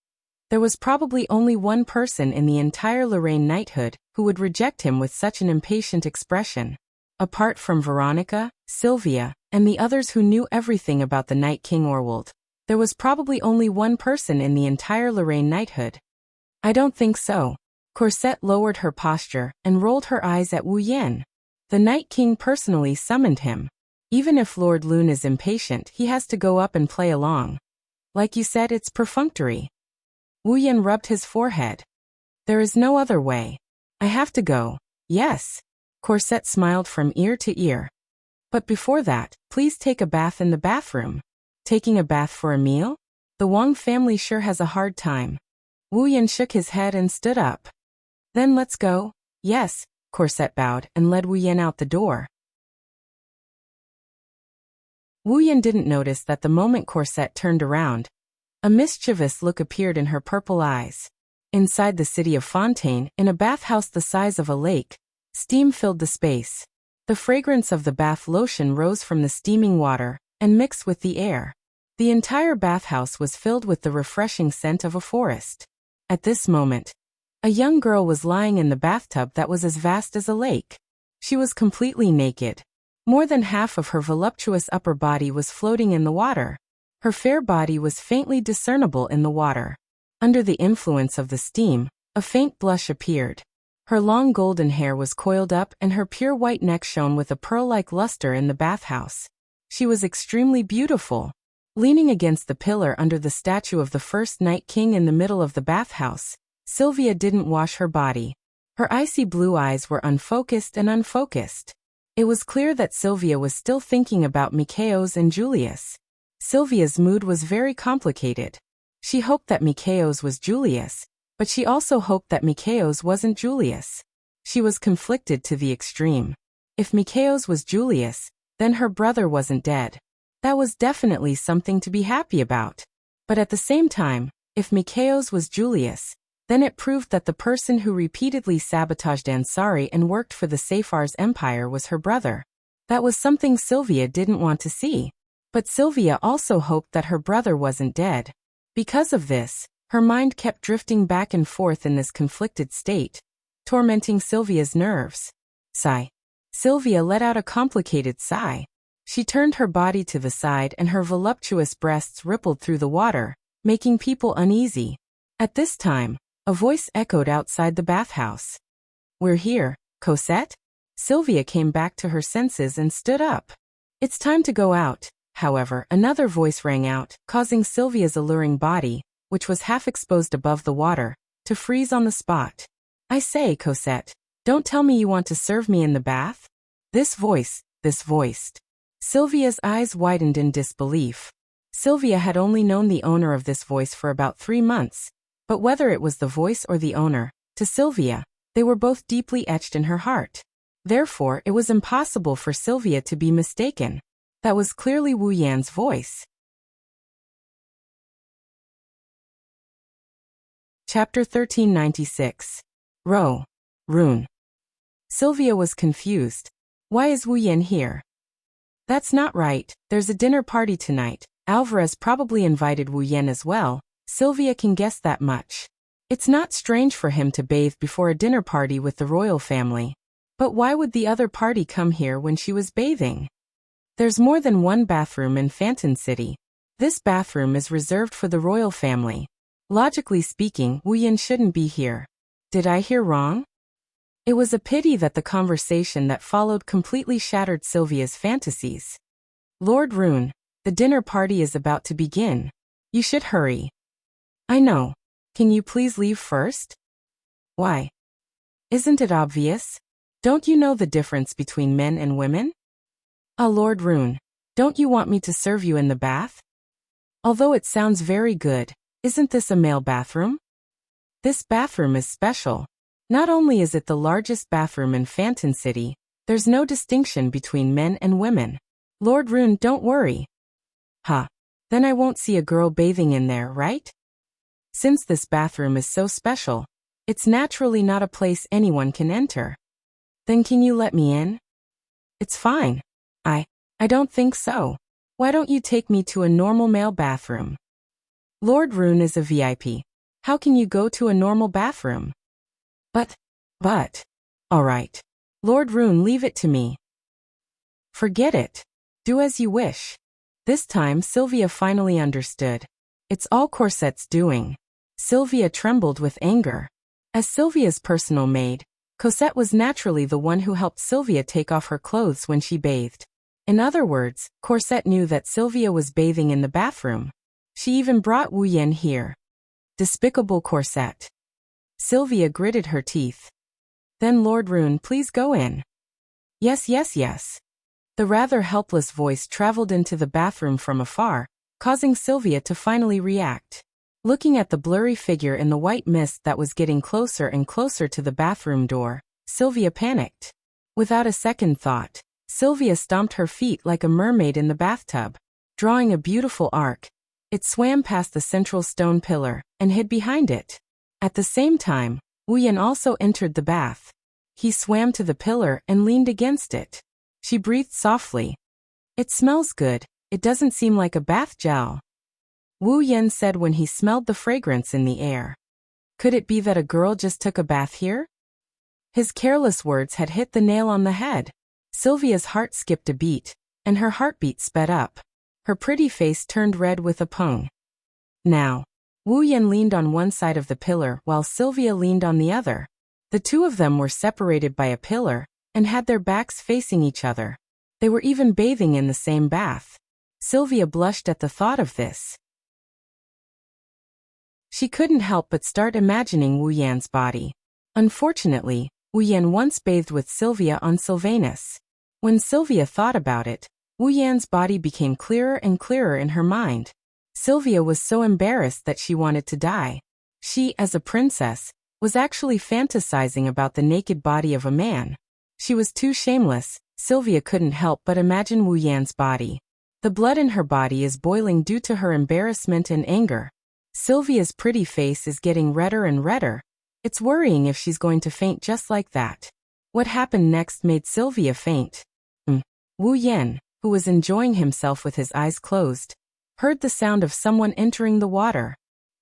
there was probably only one person in the entire Lorraine knighthood who would reject him with such an impatient expression. Apart from Veronica, Sylvia, and the others who knew everything about the Night King Orwald, there was probably only one person in the entire Lorraine knighthood. "I don't think so." Corsette lowered her posture and rolled her eyes at Wu Yan. "The Night King personally summoned him. Even if Lord Lune is impatient, he has to go up and play along. Like you said, it's perfunctory." Wu Yan rubbed his forehead. "There is no other way. I have to go." "Yes." Corsette smiled from ear to ear. "But before that, please take a bath in the bathroom." "Taking a bath for a meal? The Wang family sure has a hard time." Wu Yan shook his head and stood up. "Then let's go." "Yes." Corsette bowed and led Wu Yan out the door. Wu Yan didn't notice that the moment Corsette turned around, a mischievous look appeared in her purple eyes. Inside the city of Fontaine, in a bathhouse the size of a lake, steam filled the space. The fragrance of the bath lotion rose from the steaming water and mixed with the air. The entire bathhouse was filled with the refreshing scent of a forest. At this moment, a young girl was lying in the bathtub that was as vast as a lake. She was completely naked. More than half of her voluptuous upper body was floating in the water. Her fair body was faintly discernible in the water. Under the influence of the steam, a faint blush appeared. Her long golden hair was coiled up and her pure white neck shone with a pearl-like luster in the bathhouse. She was extremely beautiful. Leaning against the pillar under the statue of the first Night King in the middle of the bathhouse, Sylvia didn't wash her body. Her icy blue eyes were unfocused and unfocused. It was clear that Sylvia was still thinking about Mikhails and Julius. Sylvia's mood was very complicated. She hoped that Mikhails was Julius, but she also hoped that Mikhails wasn't Julius. She was conflicted to the extreme. If Mikhails was Julius, then her brother wasn't dead. That was definitely something to be happy about. But at the same time, if Mikhails was Julius, then it proved that the person who repeatedly sabotaged Ansari and worked for the Safar's empire was her brother. That was something Sylvia didn't want to see. But Sylvia also hoped that her brother wasn't dead. Because of this, her mind kept drifting back and forth in this conflicted state, tormenting Sylvia's nerves. Sigh. Sylvia let out a complicated sigh. She turned her body to the side and her voluptuous breasts rippled through the water, making people uneasy. At this time, a voice echoed outside the bathhouse. "We're here, Cosette?" Sylvia came back to her senses and stood up. "It's time to go out." However, another voice rang out, causing Sylvia's alluring body, which was half exposed above the water, to freeze on the spot. "I say, Cosette, don't tell me you want to serve me in the bath?" This voiced. Sylvia's eyes widened in disbelief. Sylvia had only known the owner of this voice for about 3 months, but whether it was the voice or the owner, to Sylvia, they were both deeply etched in her heart. Therefore, it was impossible for Sylvia to be mistaken. That was clearly Wu Yan's voice. Chapter 1396. Row. Rune. Sylvia was confused. Why is Wu Yan here? That's not right, there's a dinner party tonight. Alvarez probably invited Wu Yan as well. Sylvia can guess that much. It's not strange for him to bathe before a dinner party with the royal family. But why would the other party come here when she was bathing? There's more than one bathroom in Phantom City. This bathroom is reserved for the royal family. Logically speaking, Wu Yan shouldn't be here. Did I hear wrong? It was a pity that the conversation that followed completely shattered Sylvia's fantasies. Lord Rune, the dinner party is about to begin. You should hurry. I know. Can you please leave first? Why? Isn't it obvious? Don't you know the difference between men and women? Lord Rune, don't you want me to serve you in the bath? Although it sounds very good, isn't this a male bathroom? This bathroom is special. Not only is it the largest bathroom in Phantom City, there's no distinction between men and women. Lord Rune, don't worry. Then I won't see a girl bathing in there, right? Since this bathroom is so special, it's naturally not a place anyone can enter. Then can you let me in? It's fine. I don't think so. Why don't you take me to a normal male bathroom? Lord Rune is a VIP. How can you go to a normal bathroom? But. All right. Lord Rune, leave it to me. Forget it. Do as you wish. This time Sylvia finally understood. It's all Corset's doing. Sylvia trembled with anger. As Sylvia's personal maid, Cosette was naturally the one who helped Sylvia take off her clothes when she bathed. In other words, Corset knew that Sylvia was bathing in the bathroom. She even brought Wu Yan here. Despicable Corset. Sylvia gritted her teeth. Then Lord Rune, please go in. Yes. The rather helpless voice traveled into the bathroom from afar, causing Sylvia to finally react. Looking at the blurry figure in the white mist that was getting closer and closer to the bathroom door, Sylvia panicked. Without a second thought, Sylvia stomped her feet like a mermaid in the bathtub. Drawing a beautiful arc, it swam past the central stone pillar and hid behind it. At the same time, Wu Yan also entered the bath. He swam to the pillar and leaned against it. She breathed softly. It smells good. It doesn't seem like a bath gel. Wu Yan said when he smelled the fragrance in the air. Could it be that a girl just took a bath here? His careless words had hit the nail on the head. Sylvia's heart skipped a beat, and her heartbeat sped up. Her pretty face turned red with a pung. Now, Wu Yan leaned on one side of the pillar while Sylvia leaned on the other. The two of them were separated by a pillar and had their backs facing each other. They were even bathing in the same bath. Sylvia blushed at the thought of this. She couldn't help but start imagining Wu Yan's body. Unfortunately, Wu Yan once bathed with Sylvia on Sylvanus. When Sylvia thought about it, Wu Yan's body became clearer and clearer in her mind. Sylvia was so embarrassed that she wanted to die. She, as a princess, was actually fantasizing about the naked body of a man. She was too shameless. Sylvia couldn't help but imagine Wu Yan's body. The blood in her body is boiling due to her embarrassment and anger. Sylvia's pretty face is getting redder and redder. It's worrying if she's going to faint just like that. What happened next made Sylvia faint. Wu Yan, who was enjoying himself with his eyes closed, heard the sound of someone entering the water.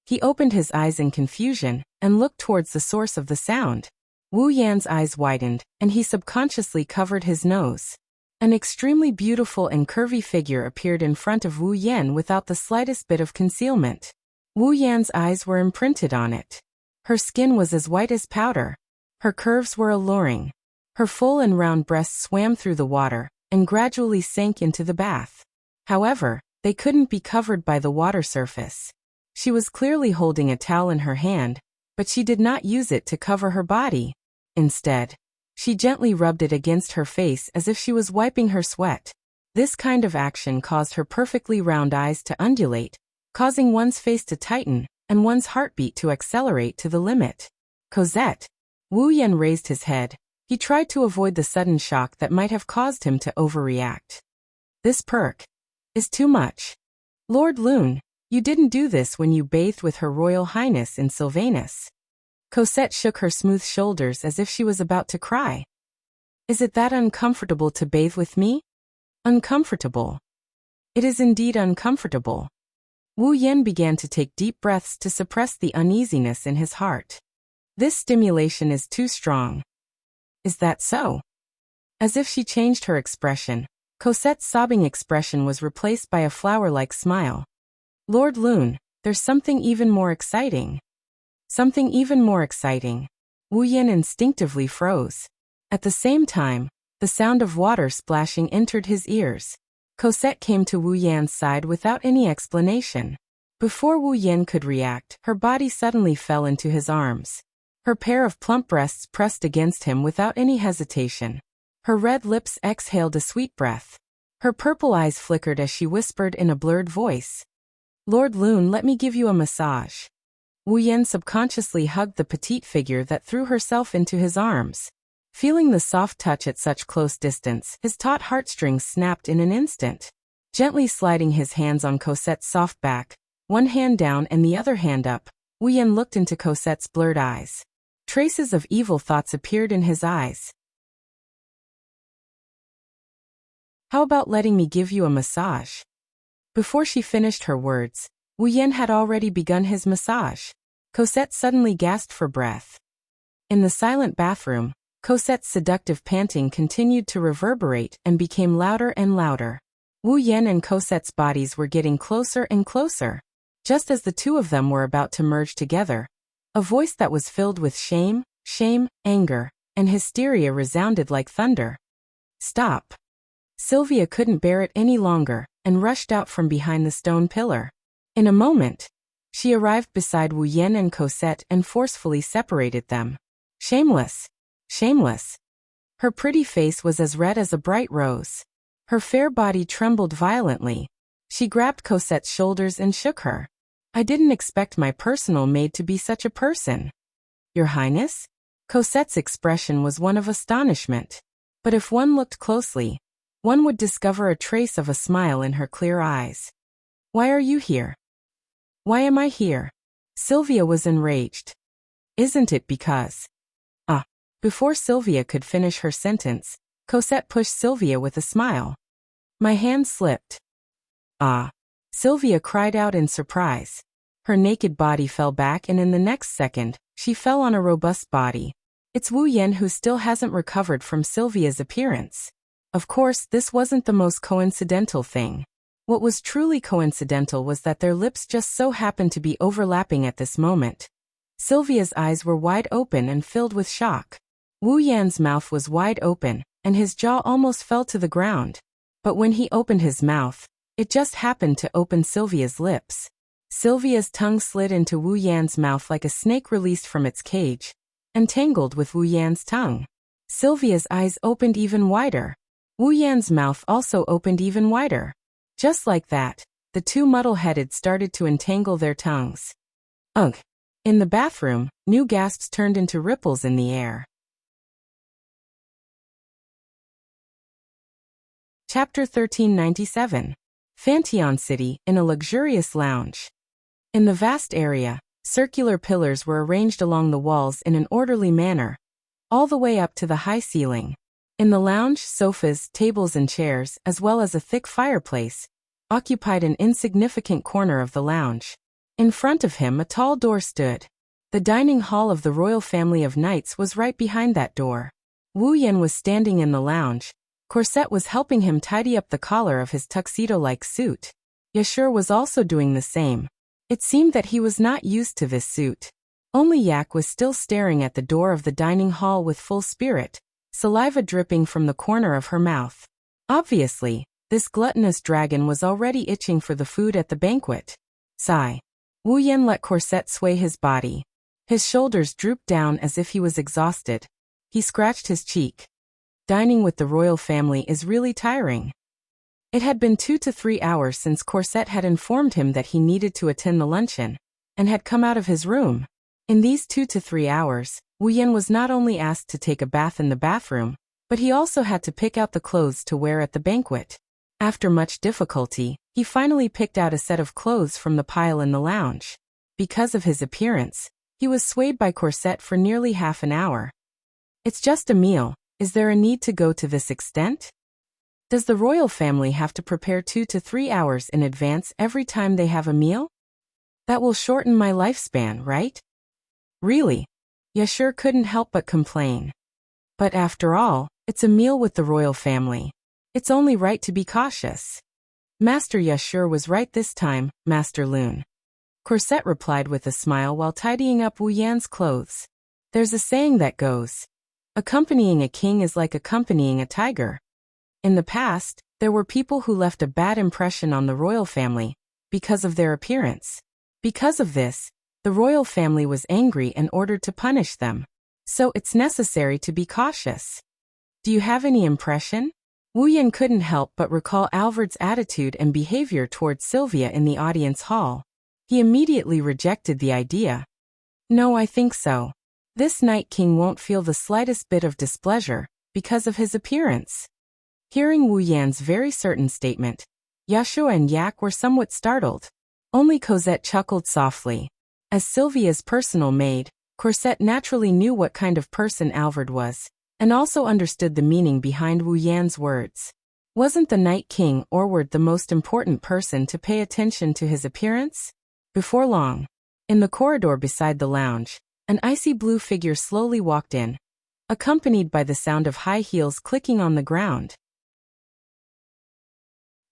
He opened his eyes in confusion and looked towards the source of the sound. Wu Yan's eyes widened, and he subconsciously covered his nose. An extremely beautiful and curvy figure appeared in front of Wu Yan without the slightest bit of concealment. Wu Yan's eyes were imprinted on it. Her skin was as white as powder. Her curves were alluring. Her full and round breasts swam through the water and gradually sank into the bath. However, they couldn't be covered by the water surface. She was clearly holding a towel in her hand, but she did not use it to cover her body. Instead, she gently rubbed it against her face as if she was wiping her sweat. This kind of action caused her perfectly round eyes to undulate, causing one's face to tighten and one's heartbeat to accelerate to the limit. Cosette. Wu Yan raised his head. He tried to avoid the sudden shock that might have caused him to overreact. This perk is too much. Lord Lune, you didn't do this when you bathed with Her Royal Highness in Sylvanus. Cosette shook her smooth shoulders as if she was about to cry. Is it that uncomfortable to bathe with me? Uncomfortable. It is indeed uncomfortable. Wu Yan began to take deep breaths to suppress the uneasiness in his heart. This stimulation is too strong. Is that so? As if she changed her expression, Cosette's sobbing expression was replaced by a flower-like smile. Lord Loon, there's something even more exciting. Something even more exciting. Wu Yan instinctively froze. At the same time, the sound of water splashing entered his ears. Cosette came to Wu Yan's side without any explanation. Before Wu Yan could react, her body suddenly fell into his arms. Her pair of plump breasts pressed against him without any hesitation. Her red lips exhaled a sweet breath. Her purple eyes flickered as she whispered in a blurred voice. Lord Loon, let me give you a massage. Wu Yan subconsciously hugged the petite figure that threw herself into his arms. Feeling the soft touch at such close distance, his taut heartstrings snapped in an instant. Gently sliding his hands on Cosette's soft back, one hand down and the other hand up, Wu Yan looked into Cosette's blurred eyes. Traces of evil thoughts appeared in his eyes. How about letting me give you a massage? Before she finished her words, Wu Yan had already begun his massage. Cosette suddenly gasped for breath. In the silent bathroom, Cosette's seductive panting continued to reverberate and became louder and louder. Wu Yan and Cosette's bodies were getting closer and closer. Just as the two of them were about to merge together, a voice that was filled with shame, anger, and hysteria resounded like thunder. Stop. Sylvia couldn't bear it any longer and rushed out from behind the stone pillar. In a moment, she arrived beside Wu Yan and Cosette and forcefully separated them. Shameless. Shameless. Her pretty face was as red as a bright rose. Her fair body trembled violently. She grabbed Cosette's shoulders and shook her. I didn't expect my personal maid to be such a person. Your Highness? Cosette's expression was one of astonishment. But if one looked closely, one would discover a trace of a smile in her clear eyes. Why are you here? Why am I here? Sylvia was enraged. Isn't it because... Before Sylvia could finish her sentence, Cosette pushed Sylvia with a smile. My hand slipped. Ah! Sylvia cried out in surprise. Her naked body fell back and in the next second, she fell on a robust body. It's Wu Yan who still hasn't recovered from Sylvia's appearance. Of course, this wasn't the most coincidental thing. What was truly coincidental was that their lips just so happened to be overlapping at this moment. Sylvia's eyes were wide open and filled with shock. Wu Yan's mouth was wide open, and his jaw almost fell to the ground. But when he opened his mouth, it just happened to open Sylvia's lips. Sylvia's tongue slid into Wu Yan's mouth like a snake released from its cage, entangled with Wu Yan's tongue. Sylvia's eyes opened even wider. Wu Yan's mouth also opened even wider. Just like that, the two muddle-headed started to entangle their tongues. Ugh! In the bathroom, new gasps turned into ripples in the air. Chapter 1397. Fantion City, in a luxurious lounge. In the vast area, circular pillars were arranged along the walls in an orderly manner, all the way up to the high ceiling. In the lounge, sofas, tables and chairs, as well as a thick fireplace, occupied an insignificant corner of the lounge. In front of him a tall door stood. The dining hall of the royal family of knights was right behind that door. Wu Yan was standing in the lounge. Cosette was helping him tidy up the collar of his tuxedo-like suit. Yashur was also doing the same. It seemed that he was not used to this suit. Only Yak was still staring at the door of the dining hall with full spirit, saliva dripping from the corner of her mouth. Obviously, this gluttonous dragon was already itching for the food at the banquet. Sigh. Wu Yan let Cosette sway his body. His shoulders drooped down as if he was exhausted. He scratched his cheek. Dining with the royal family is really tiring. It had been 2 to 3 hours since Cosette had informed him that he needed to attend the luncheon, and had come out of his room. In these 2 to 3 hours, Wu Yan was not only asked to take a bath in the bathroom, but he also had to pick out the clothes to wear at the banquet. After much difficulty, he finally picked out a set of clothes from the pile in the lounge. Because of his appearance, He was swayed by Corset for nearly half an hour. It's just a meal. Is there a need to go to this extent? Does the royal family have to prepare 2 to 3 hours in advance every time they have a meal? That will shorten my lifespan, right? Really? Yashur couldn't help but complain. But after all, it's a meal with the royal family. It's only right to be cautious. Master Yashur was right this time, Master Loon. Corset replied with a smile while tidying up Wu Yan's clothes. There's a saying that goes, accompanying a king is like accompanying a tiger. In the past, there were people who left a bad impression on the royal family because of their appearance. Because of this, the royal family was angry and ordered to punish them. So it's necessary to be cautious. Do you have any impression? Wu Yan couldn't help but recall Alvard's attitude and behavior towards Sylvia in the audience hall. He immediately rejected the idea. No, I think so. This Night King won't feel the slightest bit of displeasure because of his appearance. Hearing Wu Yan's very certain statement, Yashua and Yak were somewhat startled. Only Cosette chuckled softly. As Sylvia's personal maid, Corset naturally knew what kind of person Alvard was, and also understood the meaning behind Wu Yan's words. Wasn't the Night King Orward the most important person to pay attention to his appearance? Before long, in the corridor beside the lounge, an icy blue figure slowly walked in, accompanied by the sound of high heels clicking on the ground.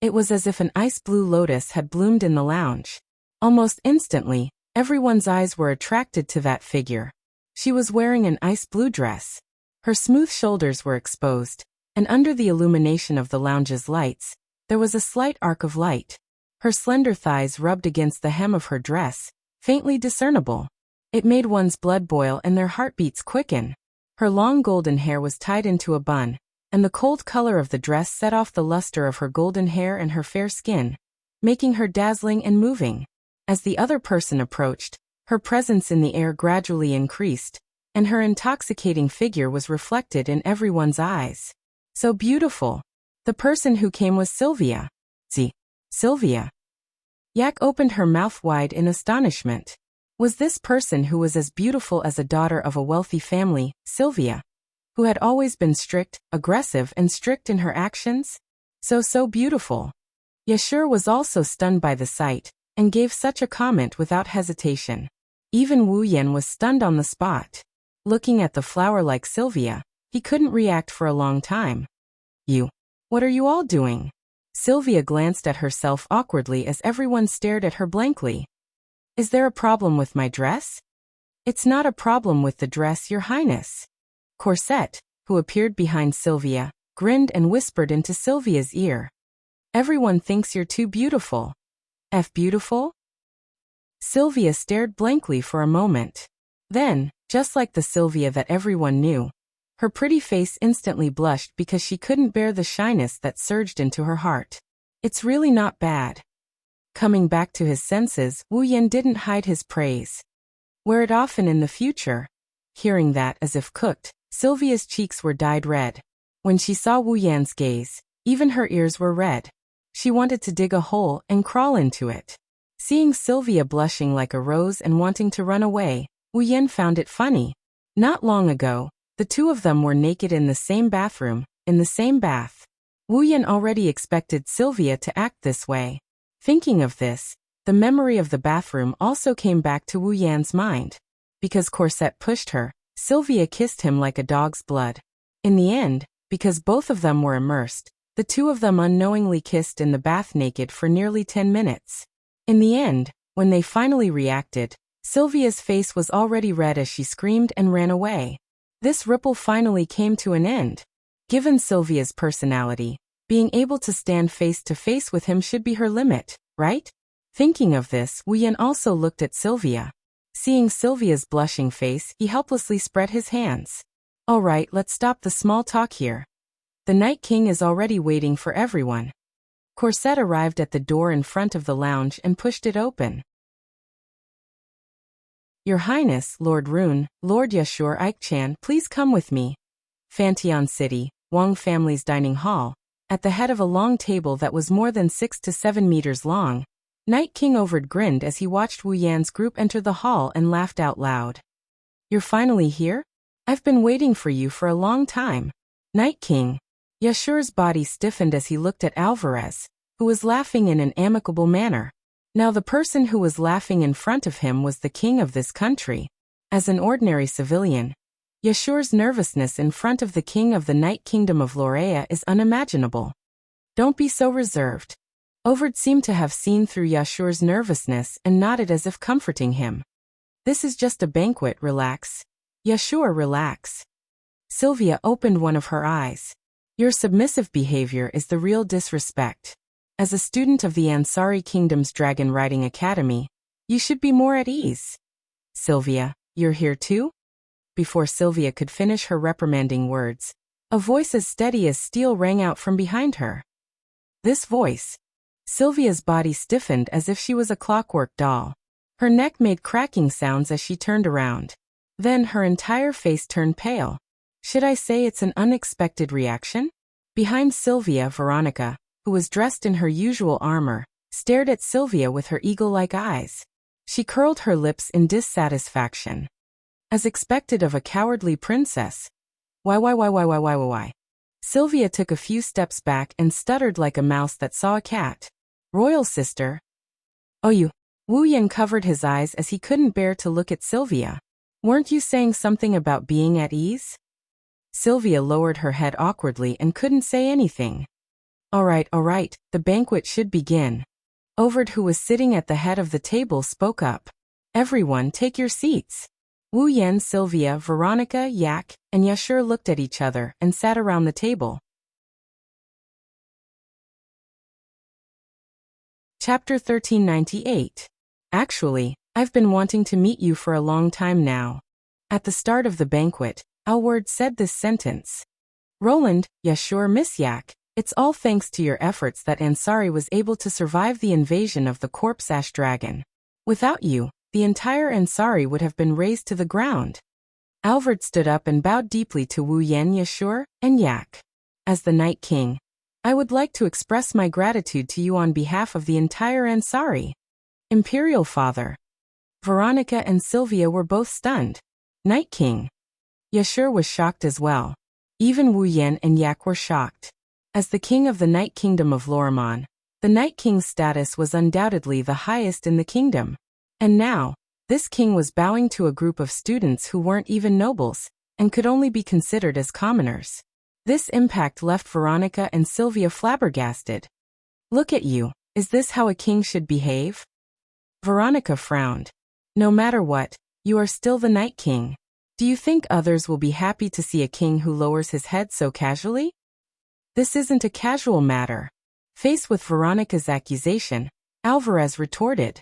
It was as if an ice blue lotus had bloomed in the lounge. Almost instantly, everyone's eyes were attracted to that figure. She was wearing an ice blue dress. Her smooth shoulders were exposed, and under the illumination of the lounge's lights, there was a slight arc of light. Her slender thighs rubbed against the hem of her dress, faintly discernible. It made one's blood boil and their heartbeats quicken. Her long golden hair was tied into a bun, and the cold color of the dress set off the luster of her golden hair and her fair skin, making her dazzling and moving. As the other person approached, her presence in the air gradually increased, and her intoxicating figure was reflected in everyone's eyes. So beautiful. The person who came was Sylvia. Sylvia. Yak opened her mouth wide in astonishment. Was this person who was as beautiful as a daughter of a wealthy family, Sylvia? Who had always been strict, aggressive and strict in her actions? So beautiful. Yashur was also stunned by the sight, and gave such a comment without hesitation. Even Wu Yan was stunned on the spot. Looking at the flower-like Sylvia, he couldn't react for a long time. What are you all doing? Sylvia glanced at herself awkwardly as everyone stared at her blankly. Is there a problem with my dress? It's not a problem with the dress, Your Highness. Corset, who appeared behind Sylvia, grinned and whispered into Sylvia's ear. Everyone thinks you're too beautiful. Beautiful? Sylvia stared blankly for a moment. Then, just like the Sylvia that everyone knew, her pretty face instantly blushed because she couldn't bear the shyness that surged into her heart. It's really not bad. Coming back to his senses, Wu Yan didn't hide his praise. Wear it often in the future. Hearing that as if cooked, Sylvia's cheeks were dyed red. When she saw Wu Yan's gaze, even her ears were red. She wanted to dig a hole and crawl into it. Seeing Sylvia blushing like a rose and wanting to run away, Wu Yan found it funny. Not long ago, the two of them were naked in the same bathroom, in the same bath. Wu Yan already expected Sylvia to act this way. Thinking of this, the memory of the bathroom also came back to Wu Yan's mind. Because Corset pushed her, Sylvia kissed him like a dog's blood. In the end, because both of them were immersed, the two of them unknowingly kissed in the bath naked for nearly 10 minutes. In the end, when they finally reacted, Sylvia's face was already red as she screamed and ran away. This ripple finally came to an end. Given Sylvia's personality, being able to stand face to face with him should be her limit, right? Thinking of this, Wu Yan also looked at Sylvia. Seeing Sylvia's blushing face, he helplessly spread his hands. All right, let's stop the small talk here. The Night King is already waiting for everyone. Corset arrived at the door in front of the lounge and pushed it open. Your Highness, Lord Rune, Lord Yashur Aikchan, please come with me. Fantian City, Wang family's dining hall. At the head of a long table that was more than 6 to 7 meters long, Night King Overd grinned as he watched Wu Yan's group enter the hall and laughed out loud. You're finally here? I've been waiting for you for a long time. Night King. Yashur's body stiffened as he looked at Alvarez, who was laughing in an amicable manner. Now the person who was laughing in front of him was the king of this country. As an ordinary civilian, Yashur's nervousness in front of the king of the Night Kingdom of Lorea is unimaginable. Don't be so reserved. Overd seemed to have seen through Yashur's nervousness and nodded as if comforting him. This is just a banquet, relax. Yashur, relax. Sylvia opened one of her eyes. Your submissive behavior is the real disrespect. As a student of the Ansari Kingdom's Dragon Riding Academy, you should be more at ease. Sylvia, you're here too? Before Sylvia could finish her reprimanding words, a voice as steady as steel rang out from behind her. This voice. Sylvia's body stiffened as if she was a clockwork doll. Her neck made cracking sounds as she turned around. Then her entire face turned pale. Should I say it's an unexpected reaction? Behind Sylvia, Veronica, who was dressed in her usual armor, stared at Sylvia with her eagle-like eyes. She curled her lips in dissatisfaction. As expected of a cowardly princess. Why? Sylvia took a few steps back and stuttered like a mouse that saw a cat. Royal sister. Oh, you. Wu Yan covered his eyes as he couldn't bear to look at Sylvia. Weren't you saying something about being at ease? Sylvia lowered her head awkwardly and couldn't say anything. All right, the banquet should begin. Overd, who was sitting at the head of the table, spoke up. Everyone take your seats. Wu Yan, Sylvia, Veronica, Yak, and Yashur looked at each other and sat around the table. Chapter 1398. Actually, I've been wanting to meet you for a long time now. At the start of the banquet, Alward said this sentence. Roland, Yashur, Miss Yak, it's all thanks to your efforts that Ansari was able to survive the invasion of the Corpse Ash Dragon. Without you, the entire Ansari would have been razed to the ground. Alvard stood up and bowed deeply to Wu Yan, Yashur, and Yak. As the Night King, I would like to express my gratitude to you on behalf of the entire Ansari. Imperial Father. Veronica and Sylvia were both stunned. Night King. Yashur was shocked as well. Even Wu Yan and Yak were shocked. As the king of the Night Kingdom of Lorimon, the Night King's status was undoubtedly the highest in the kingdom. And now, this king was bowing to a group of students who weren't even nobles, and could only be considered as commoners. This impact left Veronica and Sylvia flabbergasted. Look at you, is this how a king should behave? Veronica frowned. No matter what, you are still the Night King. Do you think others will be happy to see a king who lowers his head so casually? This isn't a casual matter. Faced with Veronica's accusation, Alvarez retorted.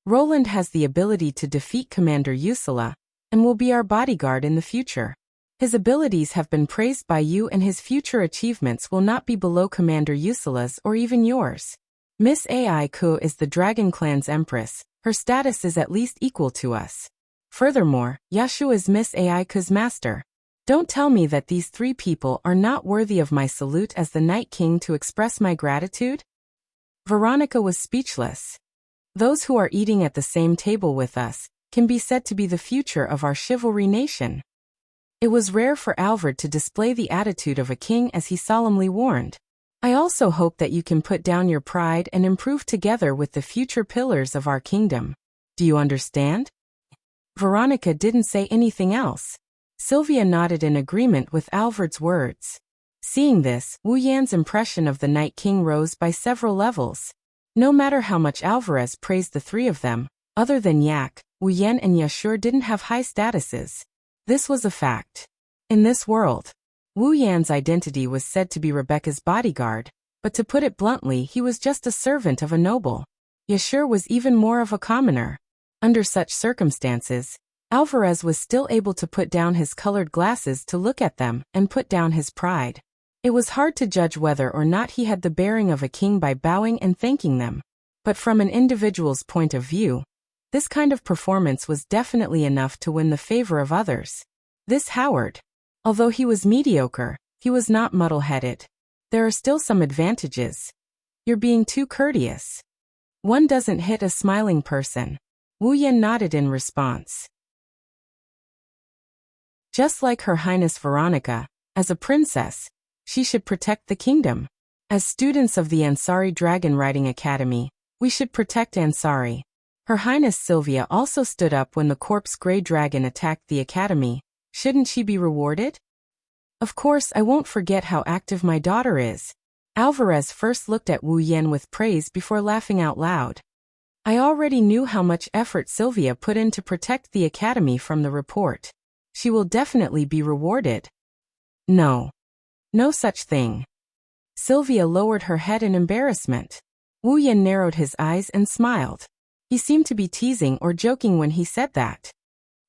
Roland has the ability to defeat Commander Usula, and will be our bodyguard in the future. His abilities have been praised by you, and his future achievements will not be below Commander Usula's or even yours. Miss Ai Ku is the Dragon Clan's empress. Her status is at least equal to us. Furthermore, Yashu is Miss Ai Ku's master. Don't tell me that these three people are not worthy of my salute as the Night King to express my gratitude? Veronica was speechless. Those who are eating at the same table with us can be said to be the future of our chivalry nation. It was rare for Alvard to display the attitude of a king as he solemnly warned. I also hope that you can put down your pride and improve together with the future pillars of our kingdom. Do you understand? Veronica didn't say anything else. Sylvia nodded in agreement with Alvard's words. Seeing this, Wu Yan's impression of the Night King rose by several levels. No matter how much Alvarez praised the three of them, other than Yak, Wu Yan and Yashur didn't have high statuses. This was a fact. In this world, Wu Yan's identity was said to be Rebecca's bodyguard, but to put it bluntly, he was just a servant of a noble. Yashur was even more of a commoner. Under such circumstances, Alvarez was still able to put down his colored glasses to look at them and put down his pride. It was hard to judge whether or not he had the bearing of a king by bowing and thanking them. But from an individual's point of view, this kind of performance was definitely enough to win the favor of others. This Howard. Although he was mediocre, he was not muddle-headed. There are still some advantages. You're being too courteous. One doesn't hit a smiling person. Wu Yan nodded in response. Just like Her Highness Veronica, as a princess, she should protect the kingdom. As students of the Ansari Dragon Riding Academy, we should protect Ansari. Her Highness Sylvia also stood up when the corpse Grey Dragon attacked the academy. Shouldn't she be rewarded? Of course, I won't forget how active my daughter is. Alvarez first looked at Wu Yan with praise before laughing out loud. I already knew how much effort Sylvia put in to protect the academy from the report. She will definitely be rewarded. No. No such thing. Sylvia lowered her head in embarrassment. Wu Yan narrowed his eyes and smiled. He seemed to be teasing or joking when he said that.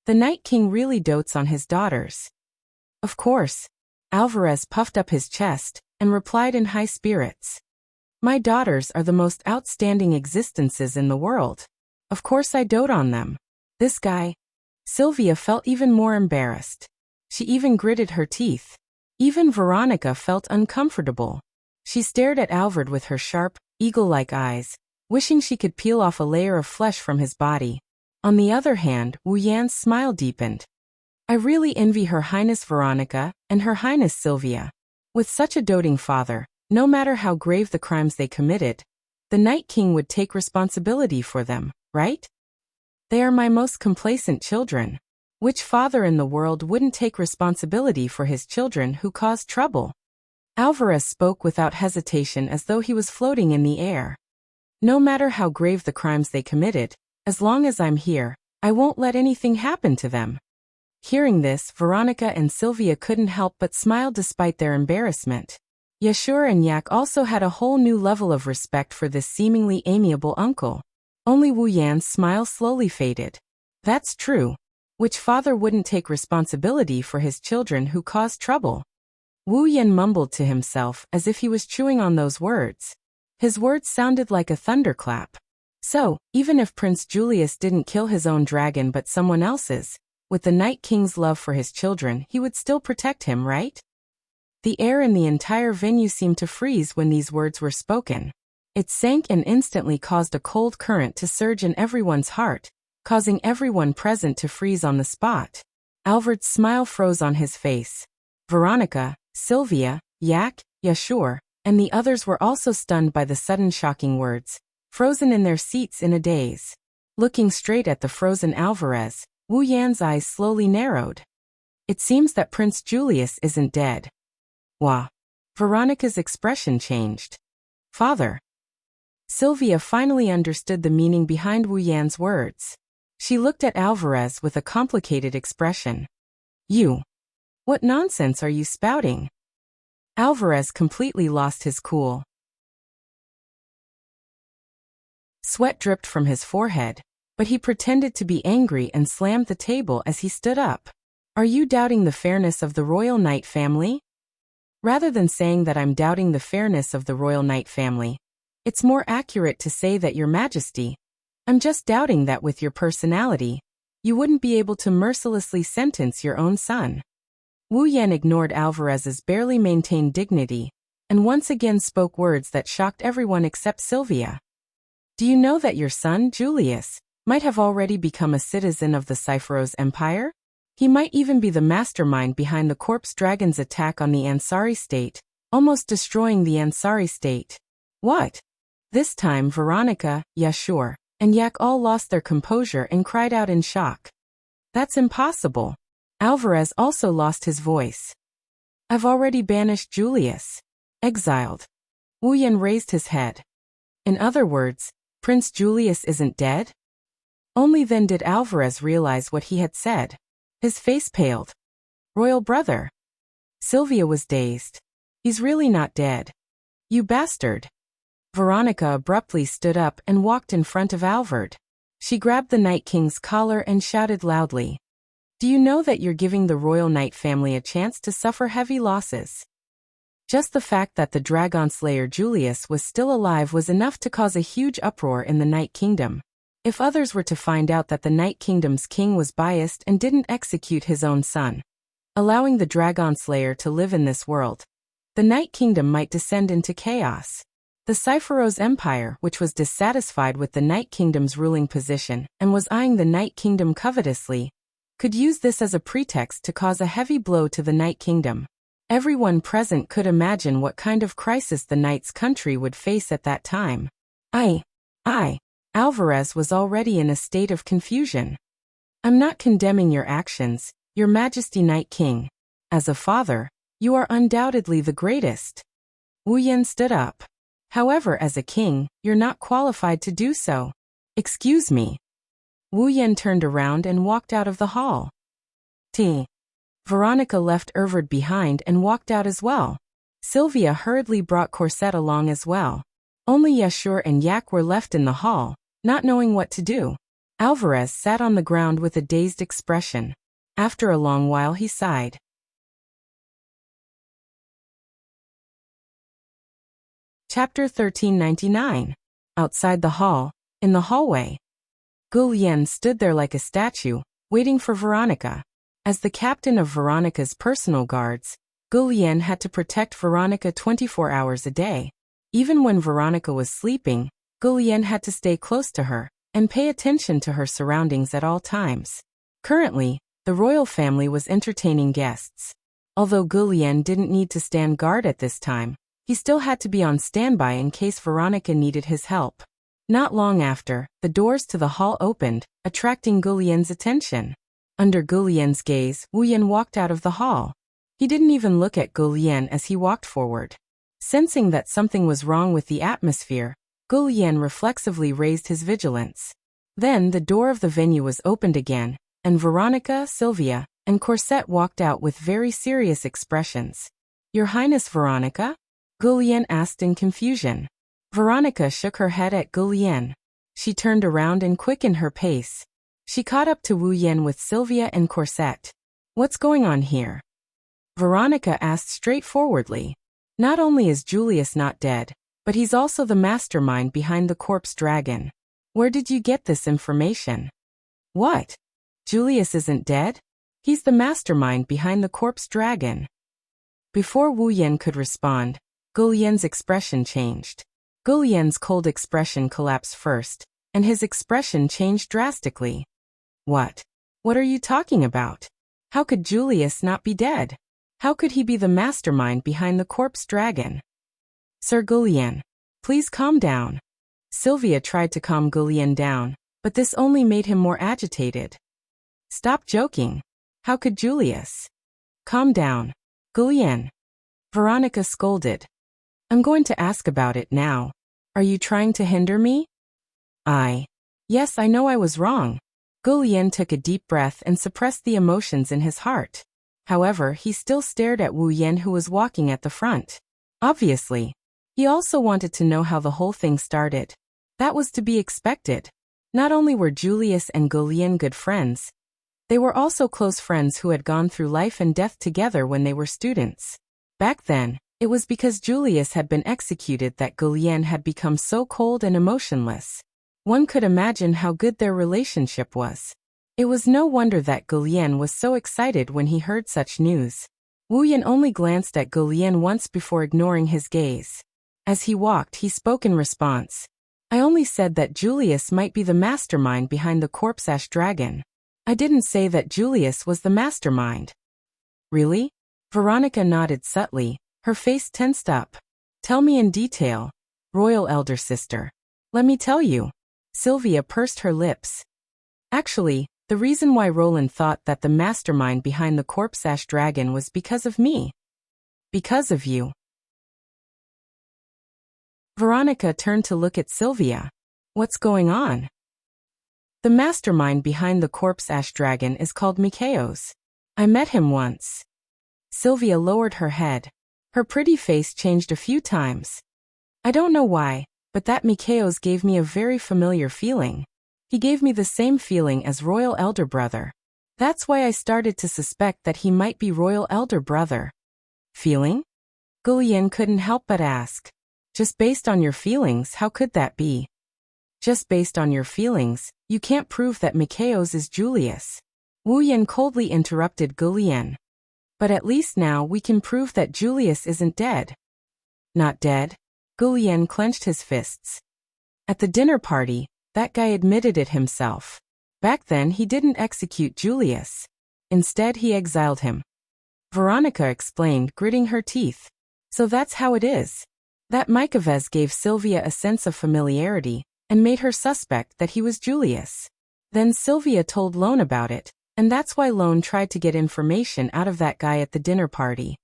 The Night King really dotes on his daughters. Of course. Alvarez puffed up his chest and replied in high spirits. My daughters are the most outstanding existences in the world. Of course I dote on them. This guy. Sylvia felt even more embarrassed. She even gritted her teeth. Even Veronica felt uncomfortable. She stared at Alvard with her sharp, eagle-like eyes, wishing she could peel off a layer of flesh from his body. On the other hand, Wu Yan's smile deepened. I really envy Her Highness Veronica and Her Highness Sylvia. With such a doting father, no matter how grave the crimes they committed, the Night King would take responsibility for them, right? They are my most complacent children. Which father in the world wouldn't take responsibility for his children who caused trouble? Alvarez spoke without hesitation as though he was floating in the air. No matter how grave the crimes they committed, as long as I'm here, I won't let anything happen to them. Hearing this, Veronica and Sylvia couldn't help but smile despite their embarrassment. Yashur and Yak also had a whole new level of respect for this seemingly amiable uncle. Only Wu Yan's smile slowly faded. That's true. Which father wouldn't take responsibility for his children who caused trouble? Wu Yan mumbled to himself as if he was chewing on those words. His words sounded like a thunderclap. So, even if Prince Julius didn't kill his own dragon but someone else's, with the Night King's love for his children, he would still protect him, right? The air in the entire venue seemed to freeze when these words were spoken. It sank and instantly caused a cold current to surge in everyone's heart, causing everyone present to freeze on the spot. Alvard's smile froze on his face. Veronica, Sylvia, Yak, Yashur, and the others were also stunned by the sudden shocking words, frozen in their seats in a daze. Looking straight at the frozen Alvarez, Wu Yan's eyes slowly narrowed. It seems that Prince Julius isn't dead. Wah. Veronica's expression changed. Father. Sylvia finally understood the meaning behind Wu Yan's words. She looked at Alvarez with a complicated expression. You. What nonsense are you spouting? Alvarez completely lost his cool. Sweat dripped from his forehead, but he pretended to be angry and slammed the table as he stood up. Are you doubting the fairness of the Royal Knight family? Rather than saying that I'm doubting the fairness of the Royal Knight family, it's more accurate to say that Your Majesty, I'm just doubting that with your personality, you wouldn't be able to mercilessly sentence your own son. Wu Yan ignored Alvarez's barely maintained dignity, and once again spoke words that shocked everyone except Sylvia. Do you know that your son, Julius, might have already become a citizen of the Cypheros Empire? He might even be the mastermind behind the Corpse Dragon's attack on the Ansari state, almost destroying the Ansari state. What? This time Veronica, Yashur, and Yak all lost their composure and cried out in shock. That's impossible. Alvarez also lost his voice. I've already banished Julius. Exiled. Wu Yan raised his head. In other words, Prince Julius isn't dead? Only then did Alvarez realize what he had said. His face paled. Royal brother. Sylvia was dazed. He's really not dead. You bastard. Veronica abruptly stood up and walked in front of Alvard. She grabbed the Night King's collar and shouted loudly. Do you know that you're giving the Royal Knight family a chance to suffer heavy losses? Just the fact that the Dragon Slayer Julius was still alive was enough to cause a huge uproar in the Night Kingdom. If others were to find out that the Night Kingdom's king was biased and didn't execute his own son, allowing the Dragon Slayer to live in this world, the Night Kingdom might descend into chaos. The Cypheros Empire, which was dissatisfied with the Night Kingdom's ruling position and was eyeing the Night Kingdom covetously, could use this as a pretext to cause a heavy blow to the Night Kingdom. Everyone present could imagine what kind of crisis the Knight's country would face at that time. Alvarez was already in a state of confusion. I'm not condemning your actions, Your Majesty Night King. As a father, you are undoubtedly the greatest. Wu Yan stood up. However, as a king, you're not qualified to do so. Excuse me. Wu Yan turned around and walked out of the hall. Veronica left Ervard behind and walked out as well. Sylvia hurriedly brought Corset along as well. Only Yashur and Yak were left in the hall, not knowing what to do. Alvarez sat on the ground with a dazed expression. After a long while he sighed. Chapter 1399. Outside the hall, in the hallway. Gu Lien stood there like a statue, waiting for Veronica. As the captain of Veronica's personal guards, Gu Lien had to protect Veronica 24 hours a day. Even when Veronica was sleeping, Gu Lien had to stay close to her and pay attention to her surroundings at all times. Currently, the royal family was entertaining guests. Although Gu Lien didn't need to stand guard at this time, he still had to be on standby in case Veronica needed his help. Not long after, the doors to the hall opened, attracting Gu Lien's attention. Under Gu Lien's gaze, Wu Yan walked out of the hall. He didn't even look at Gu Lien as he walked forward. Sensing that something was wrong with the atmosphere, Gu Lien reflexively raised his vigilance. Then the door of the venue was opened again, and Veronica, Sylvia, and Corset walked out with very serious expressions. Your Highness Veronica? Gu Lien asked in confusion. Veronica shook her head at Gu Lien. She turned around and quickened her pace. She caught up to Wu Yan with Sylvia and Corset. What's going on here? Veronica asked straightforwardly. Not only is Julius not dead, but he's also the mastermind behind the corpse dragon. Where did you get this information? What? Julius isn't dead? He's the mastermind behind the corpse dragon. Before Wu Yan could respond, Gu Lien's expression changed. Gu Lien's cold expression collapsed first, and his expression changed drastically. What? What are you talking about? How could Julius not be dead? How could he be the mastermind behind the corpse dragon? Sir Gu Lien, please calm down. Sylvia tried to calm Gu Lien down, but this only made him more agitated. Stop joking. How could Julius? Calm down. Gu Lien. Veronica scolded. I'm going to ask about it now. Are you trying to hinder me? Yes, I know I was wrong. Gu Lien took a deep breath and suppressed the emotions in his heart. However, he still stared at Wu Yan, who was walking at the front. Obviously, he also wanted to know how the whole thing started. That was to be expected. Not only were Julius and Gu Lien good friends, they were also close friends who had gone through life and death together when they were students. Back then, it was because Julius had been executed that Gu Lien had become so cold and emotionless. One could imagine how good their relationship was. It was no wonder that Gu Lien was so excited when he heard such news. Wu Yan only glanced at Gu Lien once before ignoring his gaze. As he walked, he spoke in response. I only said that Julius might be the mastermind behind the corpse ash dragon. I didn't say that Julius was the mastermind. Really? Veronica nodded subtly, her face tensed up. Tell me in detail. Royal elder sister. Let me tell you. Sylvia pursed her lips. Actually, the reason why Roland thought that the mastermind behind the corpse ash dragon was because of me. Because of you. Veronica turned to look at Sylvia. What's going on? The mastermind behind the corpse ash dragon is called Mikhaos. I met him once. Sylvia lowered her head. Her pretty face changed a few times. I don't know why, but that Mikhaos gave me a very familiar feeling. He gave me the same feeling as Royal Elder Brother. That's why I started to suspect that he might be Royal Elder Brother. Feeling? Gu Lien couldn't help but ask. Just based on your feelings, how could that be? Just based on your feelings, you can't prove that Mikhaos is Julius. Wu Yan coldly interrupted Gu Lien. But at least now we can prove that Julius isn't dead. Not dead? Gulian clenched his fists. At the dinner party, that guy admitted it himself. Back then he didn't execute Julius. Instead he exiled him. Veronica explained, gritting her teeth. So that's how it is. That Mykovez gave Sylvia a sense of familiarity, and made her suspect that he was Julius. Then Sylvia told Lone about it, and that's why Lone tried to get information out of that guy at the dinner party.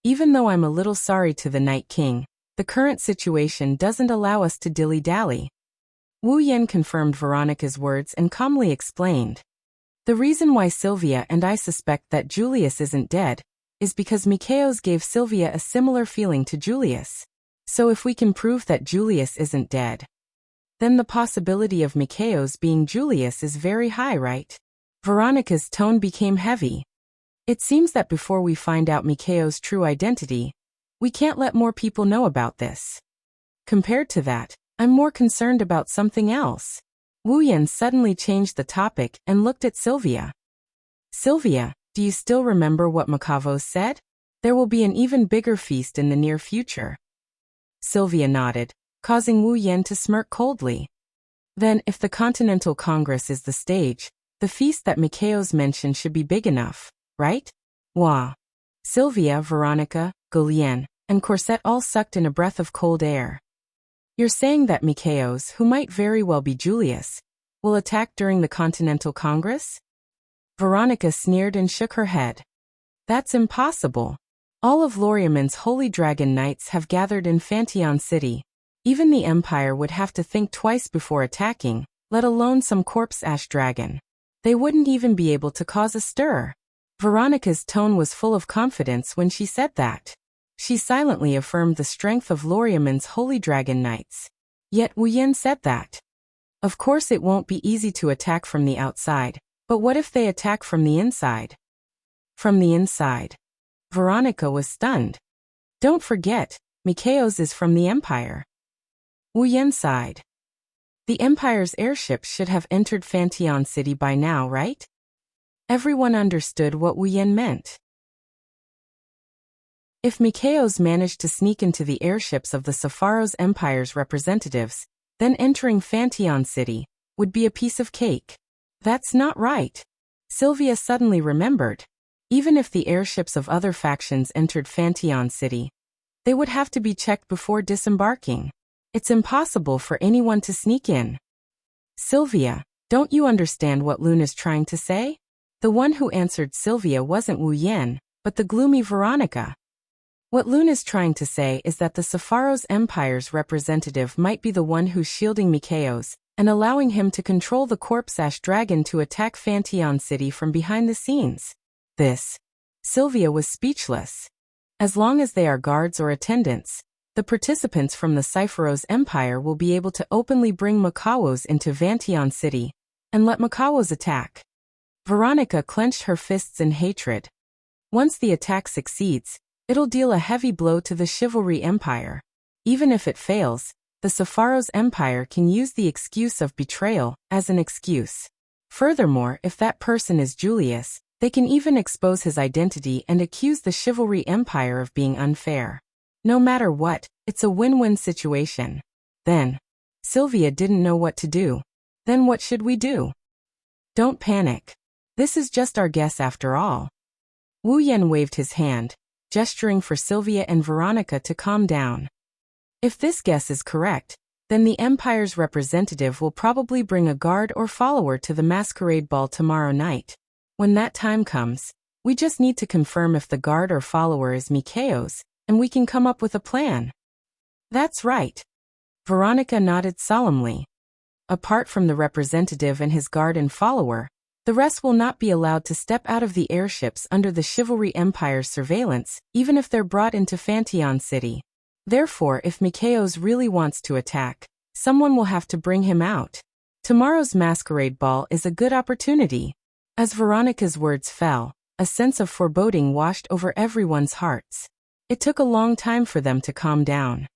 Even though I'm a little sorry to the Night King, the current situation doesn't allow us to dilly-dally. Wu Yan confirmed Veronica's words and calmly explained. The reason why Sylvia and I suspect that Julius isn't dead is because Mikhaos gave Sylvia a similar feeling to Julius. So if we can prove that Julius isn't dead, then the possibility of Mikhaos being Julius is very high, right? Veronica's tone became heavy. It seems that before we find out Mikhaos' true identity, we can't let more people know about this. Compared to that, I'm more concerned about something else. Wu Yan suddenly changed the topic and looked at Sylvia. Sylvia, do you still remember what Mikhaos said? There will be an even bigger feast in the near future. Sylvia nodded, causing Wu Yan to smirk coldly. Then, if the Continental Congress is the stage, the feast that Mikhaos mentioned should be big enough, right? Wah. Sylvia, Veronica, Gulian, and Corset all sucked in a breath of cold air. You're saying that Mikhaos, who might very well be Julius, will attack during the Continental Congress? Veronica sneered and shook her head. That's impossible. All of Loriaman's Holy Dragon Knights have gathered in Fantion City. Even the Empire would have to think twice before attacking, let alone some corpse ash dragon. They wouldn't even be able to cause a stir. Veronica's tone was full of confidence when she said that. She silently affirmed the strength of Loriaman's Holy Dragon Knights. Yet Wu Yan said that. Of course it won't be easy to attack from the outside, but what if they attack from the inside? From the inside. Veronica was stunned. Don't forget, Mikhaos is from the Empire. Wu Yan sighed. The Empire's airships should have entered Fantion City by now, right? Everyone understood what Wu Yan meant. If Mikhaos managed to sneak into the airships of the Sepharos Empire's representatives, then entering Fantion City would be a piece of cake. That's not right. Sylvia suddenly remembered. Even if the airships of other factions entered Fantion City, they would have to be checked before disembarking. It's impossible for anyone to sneak in. Sylvia, don't you understand what Luna's trying to say? The one who answered Sylvia wasn't Wu Yan, but the gloomy Veronica. What Luna's trying to say is that the Sepharos Empire's representative might be the one who's shielding Mikhaos and allowing him to control the corpse ash dragon to attack Fantion City from behind the scenes. Sylvia was speechless. As long as they are guards or attendants, the participants from the Sepharos Empire will be able to openly bring Mikhaos into Fantion City and let Mikhaos attack. Veronica clenched her fists in hatred. Once the attack succeeds, it'll deal a heavy blow to the Chivalry Empire. Even if it fails, the Sepharos Empire can use the excuse of betrayal as an excuse. Furthermore, if that person is Julius, they can even expose his identity and accuse the Chivalry Empire of being unfair. No matter what, it's a win-win situation. Then, Sylvia didn't know what to do. Then what should we do? Don't panic. This is just our guess after all. Wu Yan waved his hand, gesturing for Sylvia and Veronica to calm down. If this guess is correct, then the Empire's representative will probably bring a guard or follower to the masquerade ball tomorrow night. When that time comes, we just need to confirm if the guard or follower is Mikhaos, and we can come up with a plan. That's right. Veronica nodded solemnly. Apart from the representative and his guard and follower, the rest will not be allowed to step out of the airships under the Chivalry Empire's surveillance, even if they're brought into Fantion City. Therefore, if Mikhaos really wants to attack, someone will have to bring him out. Tomorrow's masquerade ball is a good opportunity. As Veronica's words fell, a sense of foreboding washed over everyone's hearts. It took a long time for them to calm down.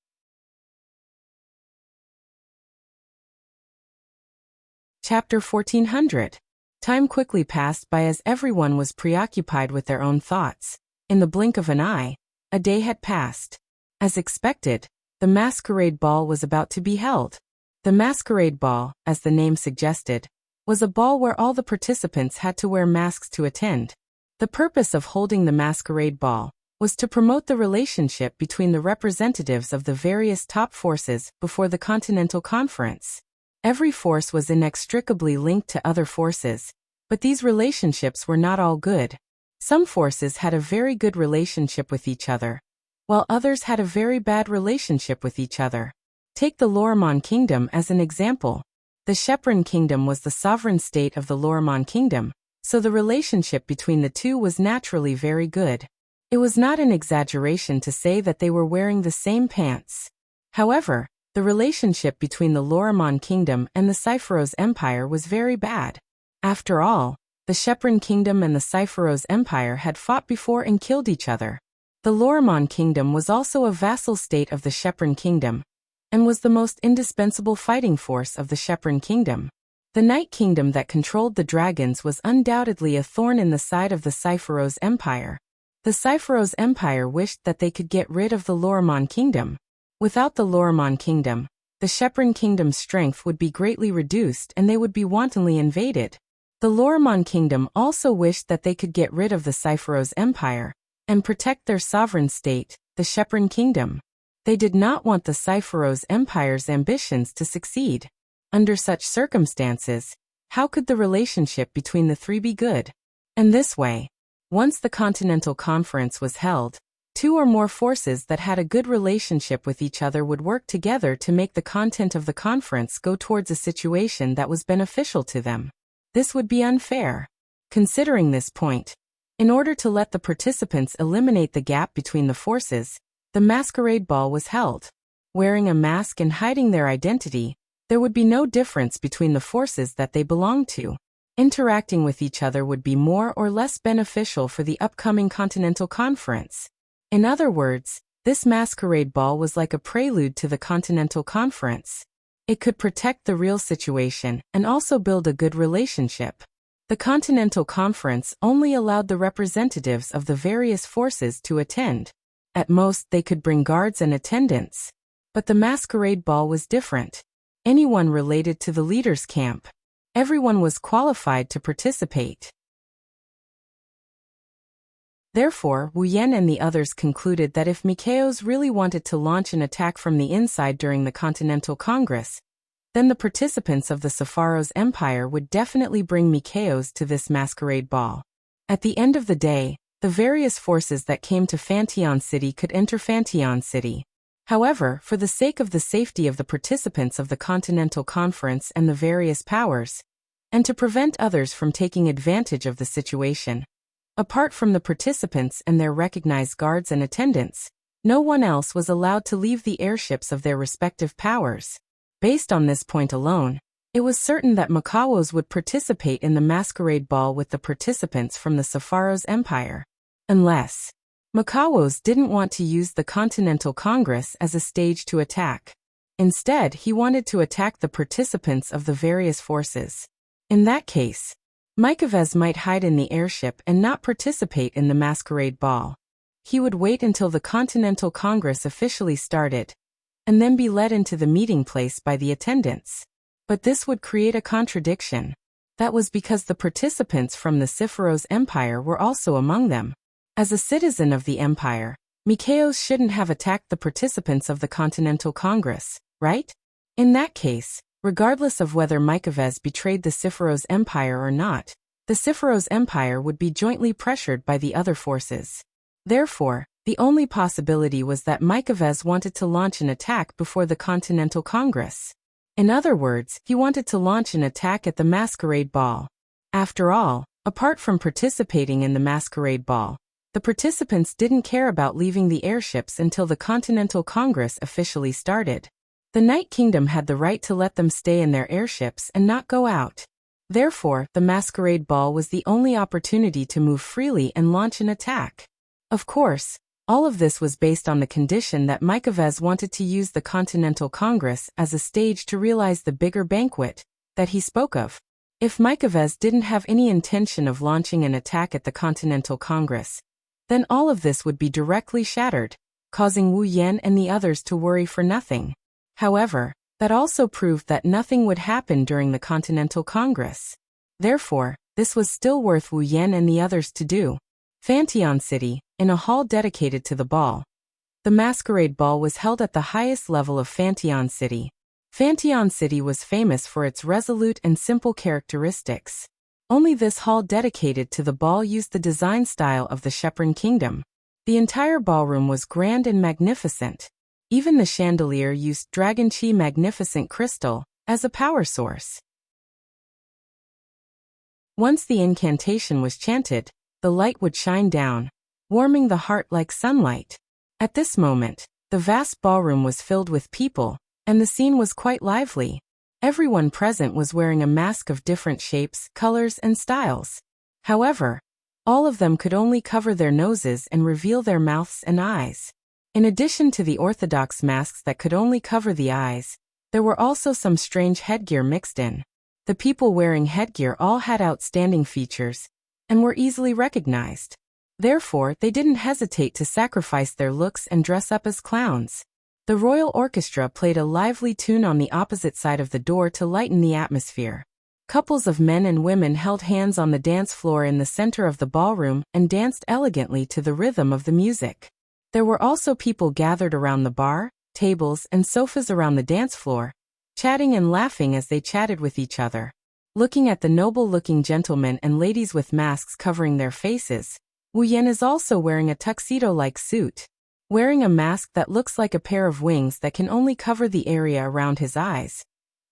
Chapter 1400. Time quickly passed by as everyone was preoccupied with their own thoughts. In the blink of an eye, a day had passed. As expected, the masquerade ball was about to be held. The masquerade ball, as the name suggested, was a ball where all the participants had to wear masks to attend. The purpose of holding the masquerade ball was to promote the relationship between the representatives of the various top forces before the Continental Conference. Every force was inextricably linked to other forces, but these relationships were not all good. Some forces had a very good relationship with each other, while others had a very bad relationship with each other. Take the Lorimon Kingdom as an example. The Shepron Kingdom was the sovereign state of the Lorimon Kingdom, so the relationship between the two was naturally very good. It was not an exaggeration to say that they were wearing the same pants. However, the relationship between the Lorimon Kingdom and the Cypheros Empire was very bad. After all, the Shepron Kingdom and the Cypheros Empire had fought before and killed each other. The Lorimon Kingdom was also a vassal state of the Shepron Kingdom, and was the most indispensable fighting force of the Shepron Kingdom. The Night Kingdom that controlled the dragons was undoubtedly a thorn in the side of the Cypheros Empire. The Cypheros Empire wished that they could get rid of the Lorimon Kingdom. Without the Lorimon Kingdom, the Shepron Kingdom's strength would be greatly reduced and they would be wantonly invaded. The Lorimon Kingdom also wished that they could get rid of the Cypheros Empire and protect their sovereign state, the Shepron Kingdom. They did not want the Cypheros Empire's ambitions to succeed. Under such circumstances, how could the relationship between the three be good? And this way, once the Continental Conference was held, two or more forces that had a good relationship with each other would work together to make the content of the conference go towards a situation that was beneficial to them. This would be unfair. Considering this point, in order to let the participants eliminate the gap between the forces, the masquerade ball was held. Wearing a mask and hiding their identity, there would be no difference between the forces that they belonged to. Interacting with each other would be more or less beneficial for the upcoming Continental Conference. In other words, this masquerade ball was like a prelude to the Continental Conference. It could protect the real situation and also build a good relationship. The Continental Conference only allowed the representatives of the various forces to attend. At most, they could bring guards and attendants. But the masquerade ball was different. Anyone related to the leader's camp. Everyone was qualified to participate. Therefore, Wu Yan and the others concluded that if Mikaos really wanted to launch an attack from the inside during the Continental Congress, then the participants of the Cypheros Empire would definitely bring Mikaos to this masquerade ball. At the end of the day, the various forces that came to Fanteon City could enter Fanteon City. However, for the sake of the safety of the participants of the Continental Conference and the various powers, and to prevent others from taking advantage of the situation, apart from the participants and their recognized guards and attendants, no one else was allowed to leave the airships of their respective powers. Based on this point alone, it was certain that Mikaos would participate in the masquerade ball with the participants from the Cypheros Empire. Unless Mikaos didn't want to use the Continental Congress as a stage to attack. Instead, he wanted to attack the participants of the various forces. In that case, Mikaos might hide in the airship and not participate in the masquerade ball. He would wait until the Continental Congress officially started, and then be led into the meeting place by the attendants. But this would create a contradiction. That was because the participants from the Cypheros Empire were also among them. As a citizen of the Empire, Mikaos shouldn't have attacked the participants of the Continental Congress, right? In that case, regardless of whether Mikaos betrayed the Cypheros Empire or not, the Cypheros Empire would be jointly pressured by the other forces. Therefore, the only possibility was that Mikaos wanted to launch an attack before the Continental Congress. In other words, he wanted to launch an attack at the masquerade ball. After all, apart from participating in the masquerade ball, the participants didn't care about leaving the airships until the Continental Congress officially started. The Night Kingdom had the right to let them stay in their airships and not go out. Therefore, the masquerade ball was the only opportunity to move freely and launch an attack. Of course, all of this was based on the condition that Mikaos wanted to use the Continental Congress as a stage to realize the bigger banquet that he spoke of. If Mikaos didn't have any intention of launching an attack at the Continental Congress, then all of this would be directly shattered. causing Wu Yan and the others to worry for nothing. However, that also proved that nothing would happen during the Continental Congress. Therefore, this was still worth Wu Yan and the others to do. Fantion City, in a hall dedicated to the ball. The masquerade ball was held at the highest level of Fantion City. Fantion City was famous for its resolute and simple characteristics. Only this hall dedicated to the ball used the design style of the Shepron Kingdom. The entire ballroom was grand and magnificent. Even the chandelier used Dragon Chi magnificent crystal as a power source. Once the incantation was chanted, the light would shine down, warming the heart like sunlight. At this moment, the vast ballroom was filled with people, and the scene was quite lively. Everyone present was wearing a mask of different shapes, colors, and styles. However, all of them could only cover their noses and reveal their mouths and eyes. In addition to the orthodox masks that could only cover the eyes, there were also some strange headgear mixed in. The people wearing headgear all had outstanding features and were easily recognized. Therefore, they didn't hesitate to sacrifice their looks and dress up as clowns. The royal orchestra played a lively tune on the opposite side of the door to lighten the atmosphere. Couples of men and women held hands on the dance floor in the center of the ballroom and danced elegantly to the rhythm of the music. There were also people gathered around the bar, tables, and sofas around the dance floor, chatting and laughing as they chatted with each other. Looking at the noble-looking gentlemen and ladies with masks covering their faces, Wu Yan is also wearing a tuxedo-like suit. Wearing a mask that looks like a pair of wings that can only cover the area around his eyes,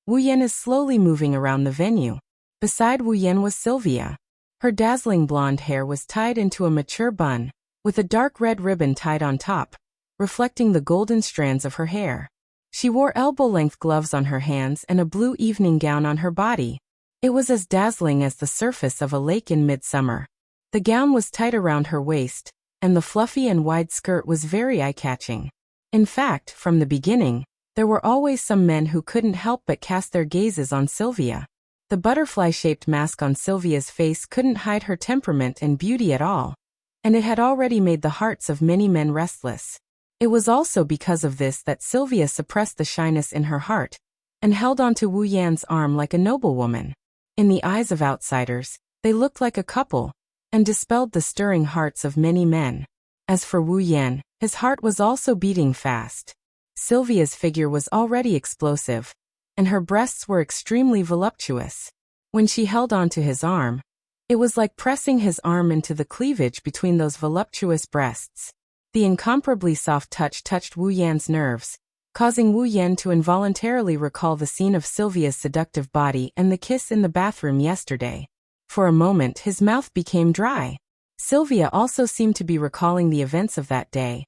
Wu Yan is slowly moving around the venue. Beside Wu Yan was Sylvia. Her dazzling blonde hair was tied into a mature bun, with a dark red ribbon tied on top, reflecting the golden strands of her hair. She wore elbow-length gloves on her hands and a blue evening gown on her body. It was as dazzling as the surface of a lake in midsummer. The gown was tight around her waist, and the fluffy and wide skirt was very eye-catching. In fact, from the beginning, there were always some men who couldn't help but cast their gazes on Sylvia. The butterfly-shaped mask on Sylvia's face couldn't hide her temperament and beauty at all, and it had already made the hearts of many men restless. It was also because of this that Sylvia suppressed the shyness in her heart and held onto Wu Yan's arm like a noblewoman. In the eyes of outsiders, they looked like a couple, and dispelled the stirring hearts of many men. As for Wu Yan, his heart was also beating fast. Sylvia's figure was already explosive, and her breasts were extremely voluptuous. When she held onto his arm, it was like pressing his arm into the cleavage between those voluptuous breasts. The incomparably soft touch touched Wu Yan's nerves, causing Wu Yan to involuntarily recall the scene of Sylvia's seductive body and the kiss in the bathroom yesterday. For a moment his mouth became dry. Sylvia also seemed to be recalling the events of that day.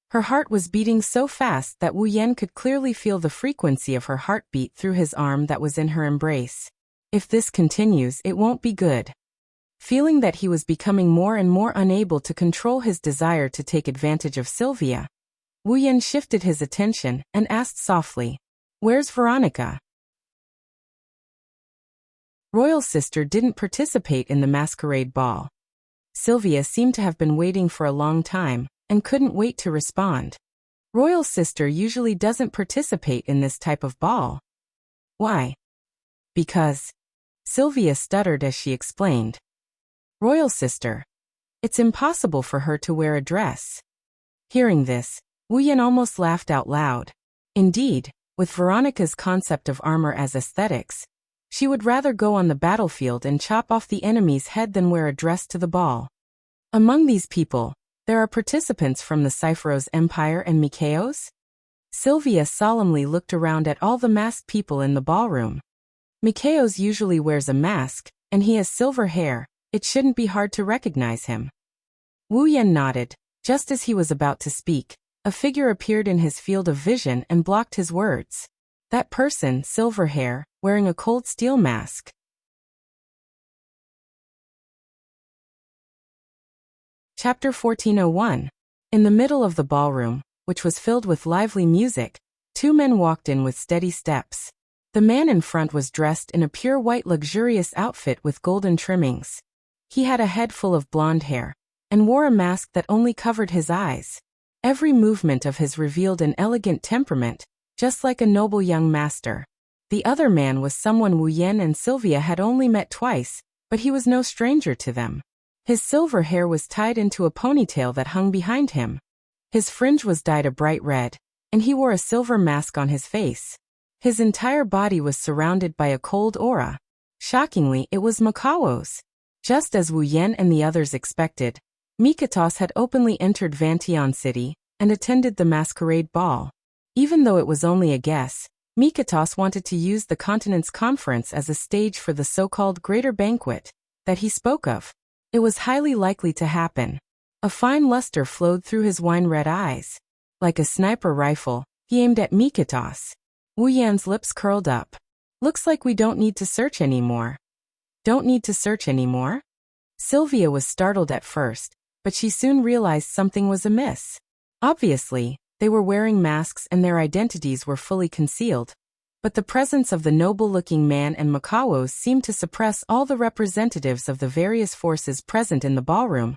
Her heart was beating so fast that Wu Yan could clearly feel the frequency of her heartbeat through his arm that was in her embrace. If this continues, it won't be good. Feeling that he was becoming more and more unable to control his desire to take advantage of Sylvia, Wu Yan shifted his attention and asked softly, "Where's Veronica?" Royal sister didn't participate in the masquerade ball. Sylvia seemed to have been waiting for a long time and couldn't wait to respond. Royal sister usually doesn't participate in this type of ball. Why? Because. Sylvia stuttered as she explained. Royal sister. It's impossible for her to wear a dress. Hearing this, Wu Yan almost laughed out loud. Indeed, with Veronica's concept of armor as aesthetics, she would rather go on the battlefield and chop off the enemy's head than wear a dress to the ball. Among these people, there are participants from the Cypheros Empire and Mikaos? Sylvia solemnly looked around at all the masked people in the ballroom. Mikaos usually wears a mask, and he has silver hair. It shouldn't be hard to recognize him. Wu Yan nodded. Just as he was about to speak, a figure appeared in his field of vision and blocked his words. That person, silver hair, wearing a cold steel mask. Chapter 1401. In the middle of the ballroom, which was filled with lively music, two men walked in with steady steps. The man in front was dressed in a pure white luxurious outfit with golden trimmings. He had a head full of blonde hair, and wore a mask that only covered his eyes. Every movement of his revealed an elegant temperament, just like a noble young master. The other man was someone Wu Yan and Sylvia had only met twice, but he was no stranger to them. His silver hair was tied into a ponytail that hung behind him. His fringe was dyed a bright red, and he wore a silver mask on his face. His entire body was surrounded by a cold aura. Shockingly, it was Makao's. Just as Wu Yan and the others expected, Mikatos had openly entered Vantian City and attended the masquerade ball. Even though it was only a guess, Mikatos wanted to use the continent's conference as a stage for the so-called greater banquet that he spoke of. It was highly likely to happen. A fine luster flowed through his wine-red eyes. Like a sniper rifle, he aimed at Mikatos. Wu Yan's lips curled up. Looks like we don't need to search anymore. Don't need to search anymore? Sylvia was startled at first, but she soon realized something was amiss. Obviously, they were wearing masks and their identities were fully concealed. But the presence of the noble-looking man and Makaos seemed to suppress all the representatives of the various forces present in the ballroom,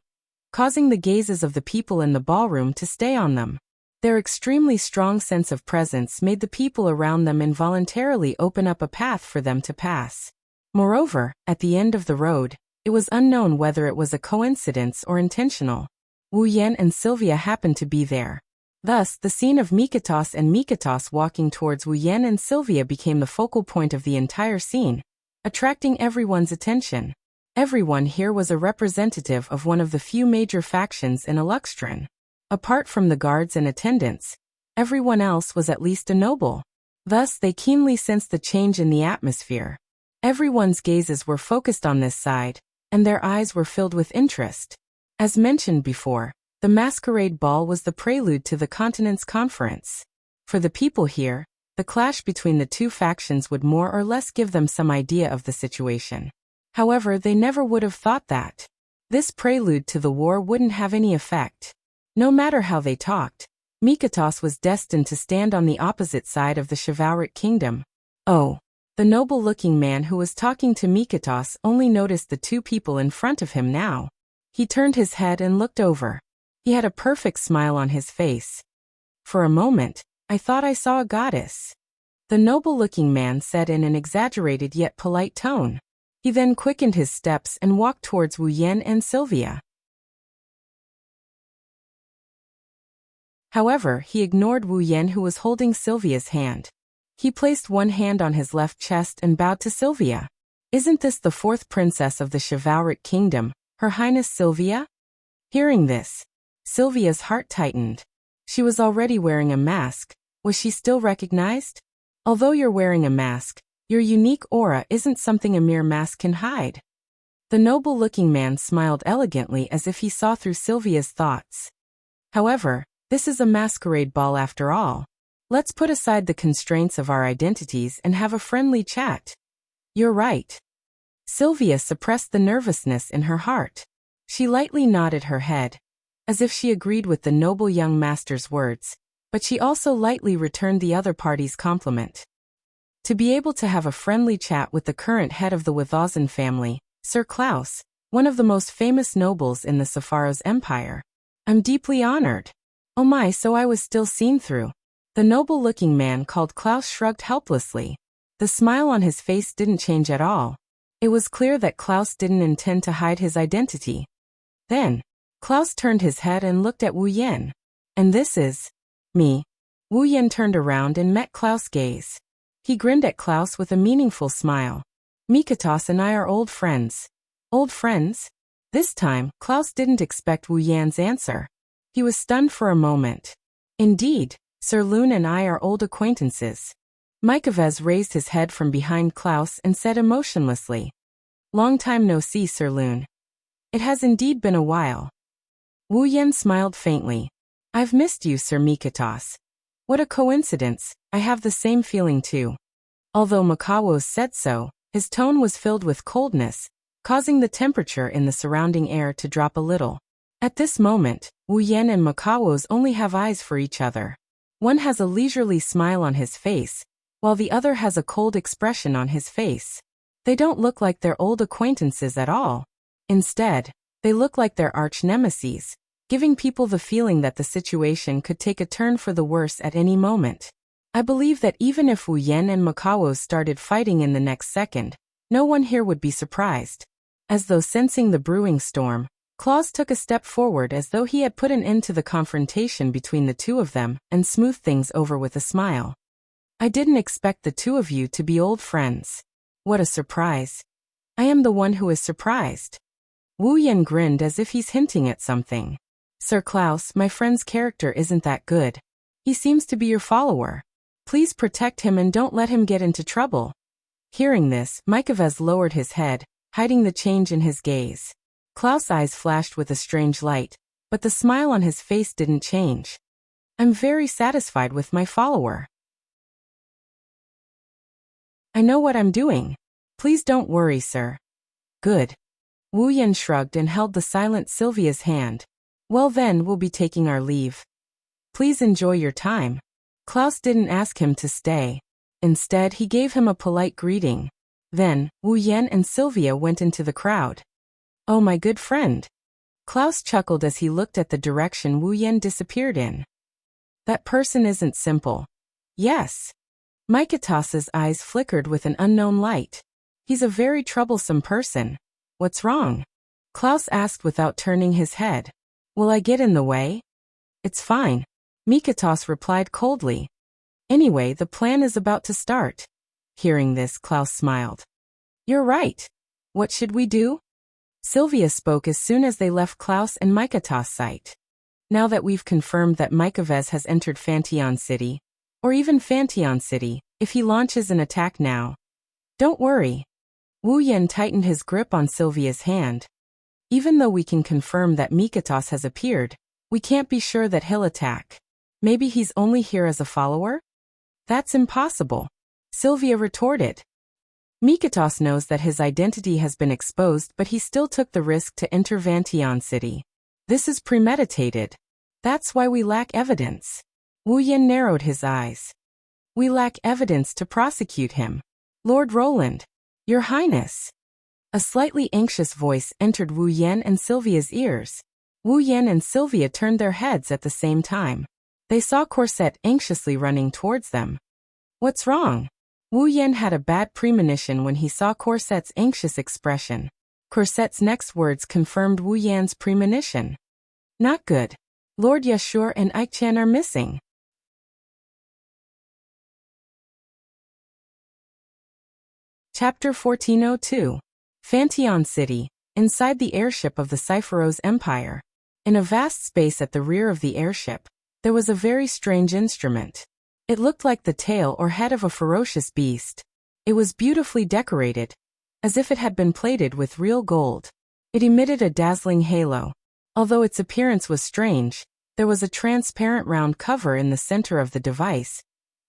causing the gazes of the people in the ballroom to stay on them. Their extremely strong sense of presence made the people around them involuntarily open up a path for them to pass. Moreover, at the end of the road, it was unknown whether it was a coincidence or intentional. Wu Yan and Sylvia happened to be there. Thus, the scene of Mikatos walking towards Wu Yan and Sylvia became the focal point of the entire scene, attracting everyone's attention. Everyone here was a representative of one of the few major factions in Eluxtran. Apart from the guards and attendants, everyone else was at least a noble. Thus, they keenly sensed the change in the atmosphere. Everyone's gazes were focused on this side, and their eyes were filled with interest. As mentioned before, the masquerade ball was the prelude to the continent's conference. For the people here, the clash between the two factions would more or less give them some idea of the situation. However, they never would have thought that this prelude to the war wouldn't have any effect. No matter how they talked, Mikatos was destined to stand on the opposite side of the chivalric kingdom. Oh. The noble-looking man who was talking to Mikatos only noticed the two people in front of him now. He turned his head and looked over. He had a perfect smile on his face. For a moment, I thought I saw a goddess. The noble-looking man said in an exaggerated yet polite tone. He then quickened his steps and walked towards Wu Yan and Sylvia. However, he ignored Wu Yan, who was holding Sylvia's hand. He placed one hand on his left chest and bowed to Sylvia. Isn't this the fourth princess of the chivalric kingdom, Her Highness Sylvia? Hearing this, Sylvia's heart tightened. She was already wearing a mask. Was she still recognized? Although you're wearing a mask, your unique aura isn't something a mere mask can hide. The noble-looking man smiled elegantly as if he saw through Sylvia's thoughts. However, this is a masquerade ball after all. Let's put aside the constraints of our identities and have a friendly chat. You're right. Sylvia suppressed the nervousness in her heart. She lightly nodded her head, as if she agreed with the noble young master's words, but she also lightly returned the other party's compliment. To be able to have a friendly chat with the current head of the Withausen family, Sir Klaus, one of the most famous nobles in the Sepharo's empire. I'm deeply honored. Oh my, so I was still seen through. The noble-looking man called Klaus shrugged helplessly. The smile on his face didn't change at all. It was clear that Klaus didn't intend to hide his identity. Then, Klaus turned his head and looked at Wu Yan. And this is me. Wu Yan turned around and met Klaus' gaze. He grinned at Klaus with a meaningful smile. Mikatos and I are old friends. Old friends? This time, Klaus didn't expect Wu Yan's answer. He was stunned for a moment. Indeed, Sir Lune and I are old acquaintances. Mikaves raised his head from behind Klaus and said emotionlessly. Long time no see, Sir Lune. It has indeed been a while. Wu Yan smiled faintly. I've missed you, Sir Mikatos. What a coincidence, I have the same feeling too. Although Makaos said so, his tone was filled with coldness, causing the temperature in the surrounding air to drop a little. At this moment, Wu Yan and Makaos only have eyes for each other. One has a leisurely smile on his face, while the other has a cold expression on his face. They don't look like they're old acquaintances at all. Instead, they look like their arch-nemeses. giving people the feeling that the situation could take a turn for the worse at any moment. I believe that even if Wu Yan and Makawo started fighting in the next second, no one here would be surprised. As though sensing the brewing storm, Claus took a step forward as though he had put an end to the confrontation between the two of them and smoothed things over with a smile. I didn't expect the two of you to be old friends. What a surprise. I am the one who is surprised. Wu Yan grinned as if he's hinting at something. Sir Klaus, my friend's character isn't that good. He seems to be your follower. Please protect him and don't let him get into trouble. Hearing this, Mikovez lowered his head, hiding the change in his gaze. Klaus' eyes flashed with a strange light, but the smile on his face didn't change. I'm very satisfied with my follower. I know what I'm doing. Please don't worry, sir. Good. Wu Yan shrugged and held the silent Sylvia's hand. Well then, we'll be taking our leave. Please enjoy your time. Klaus didn't ask him to stay. Instead, he gave him a polite greeting. Then, Wu Yan and Sylvia went into the crowd. Oh, my good friend. Klaus chuckled as he looked at the direction Wu Yan disappeared in. That person isn't simple. Yes. Mikatas's eyes flickered with an unknown light. He's a very troublesome person. What's wrong? Klaus asked without turning his head. Will I get in the way? It's fine. Mikatas replied coldly. Anyway, the plan is about to start. Hearing this, Klaus smiled. You're right. What should we do? Sylvia spoke as soon as they left Klaus and Mikatas' sight. Now that we've confirmed that Mikovez has entered Fantion City, or even Fantion City, if he launches an attack now. Don't worry. Wu Yan tightened his grip on Sylvia's hand. Even though we can confirm that Mikatas has appeared, we can't be sure that he'll attack. Maybe he's only here as a follower? That's impossible. Sylvia retorted. Mikatas knows that his identity has been exposed, but he still took the risk to enter Fantion City. This is premeditated. That's why we lack evidence. Wu Yan narrowed his eyes. We lack evidence to prosecute him. Lord Roland. Your Highness. A slightly anxious voice entered Wu Yan and Sylvia's ears. Wu Yan and Sylvia turned their heads at the same time. They saw Corset anxiously running towards them. What's wrong? Wu Yan had a bad premonition when he saw Corset's anxious expression. Corset's next words confirmed Wu Yan's premonition. Not good. Lord Yashur and Aikchan are missing. Chapter 1402. Fantion City, inside the airship of the Cypheros Empire. In a vast space at the rear of the airship, there was a very strange instrument. It looked like the tail or head of a ferocious beast. It was beautifully decorated, as if it had been plated with real gold. It emitted a dazzling halo. Although its appearance was strange, there was a transparent round cover in the center of the device,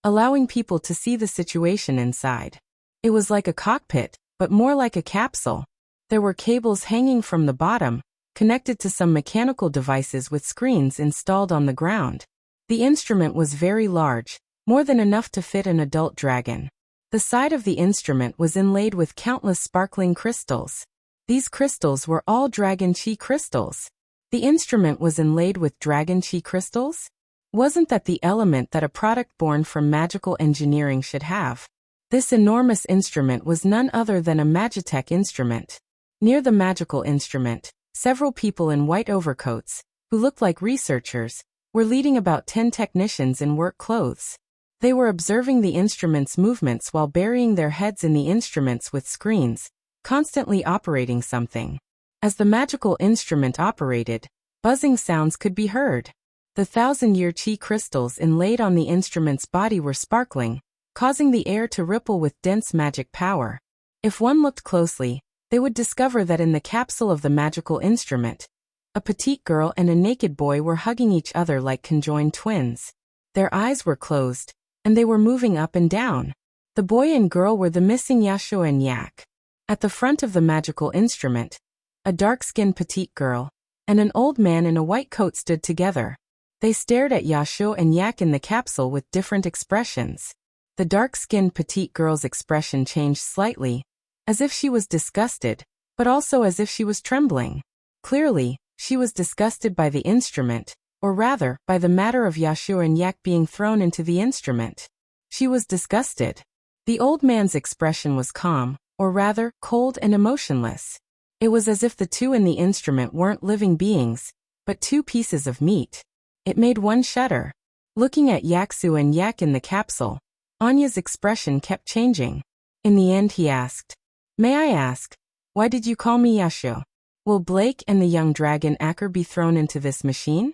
allowing people to see the situation inside. It was like a cockpit, but more like a capsule. There were cables hanging from the bottom, connected to some mechanical devices with screens installed on the ground. The instrument was very large, more than enough to fit an adult dragon. The side of the instrument was inlaid with countless sparkling crystals. These crystals were all dragon chi crystals. The instrument was inlaid with dragon chi crystals? Wasn't that the element that a product born from magical engineering should have? This enormous instrument was none other than a Magitech instrument. Near the magical instrument, several people in white overcoats, who looked like researchers, were leading about 10 technicians in work clothes. They were observing the instrument's movements while burying their heads in the instruments with screens, constantly operating something. As the magical instrument operated, buzzing sounds could be heard. The 1,000-year chi crystals inlaid on the instrument's body were sparkling, causing the air to ripple with dense magic power. If one looked closely, they would discover that in the capsule of the magical instrument, a petite girl and a naked boy were hugging each other like conjoined twins. Their eyes were closed, and they were moving up and down. The boy and girl were the missing Yasho and Yak. At the front of the magical instrument, a dark-skinned petite girl and an old man in a white coat stood together. They stared at Yasho and Yak in the capsule with different expressions. The dark-skinned petite girl's expression changed slightly, as if she was disgusted, but also as if she was trembling. Clearly, She was disgusted by the instrument, or rather, by the matter of Yashu and Yak being thrown into the instrument. She was disgusted. The old man's expression was calm, or rather, cold and emotionless. It was as if the two in the instrument weren't living beings, but two pieces of meat. It made one shudder. Looking at Yaksu and Yak in the capsule, Anya's expression kept changing. In the end he asked, "May I ask, why did you call me Yashu? Will Blake and the young dragon Acker be thrown into this machine?"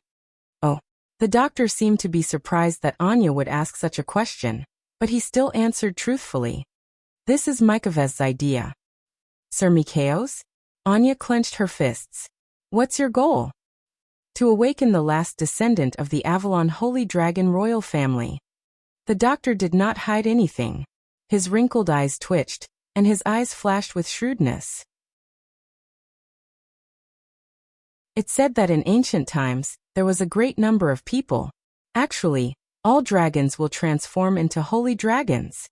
Oh. The doctor seemed to be surprised that Anya would ask such a question, but he still answered truthfully. "This is Mykovez's idea." "Sir Mikhail's?" Anya clenched her fists. "What's your goal?" "To awaken the last descendant of the Avalon Holy Dragon royal family." The doctor did not hide anything. His wrinkled eyes twitched, and his eyes flashed with shrewdness. It said that in ancient times, there was a great number of people. Actually, all dragons will transform into holy dragons.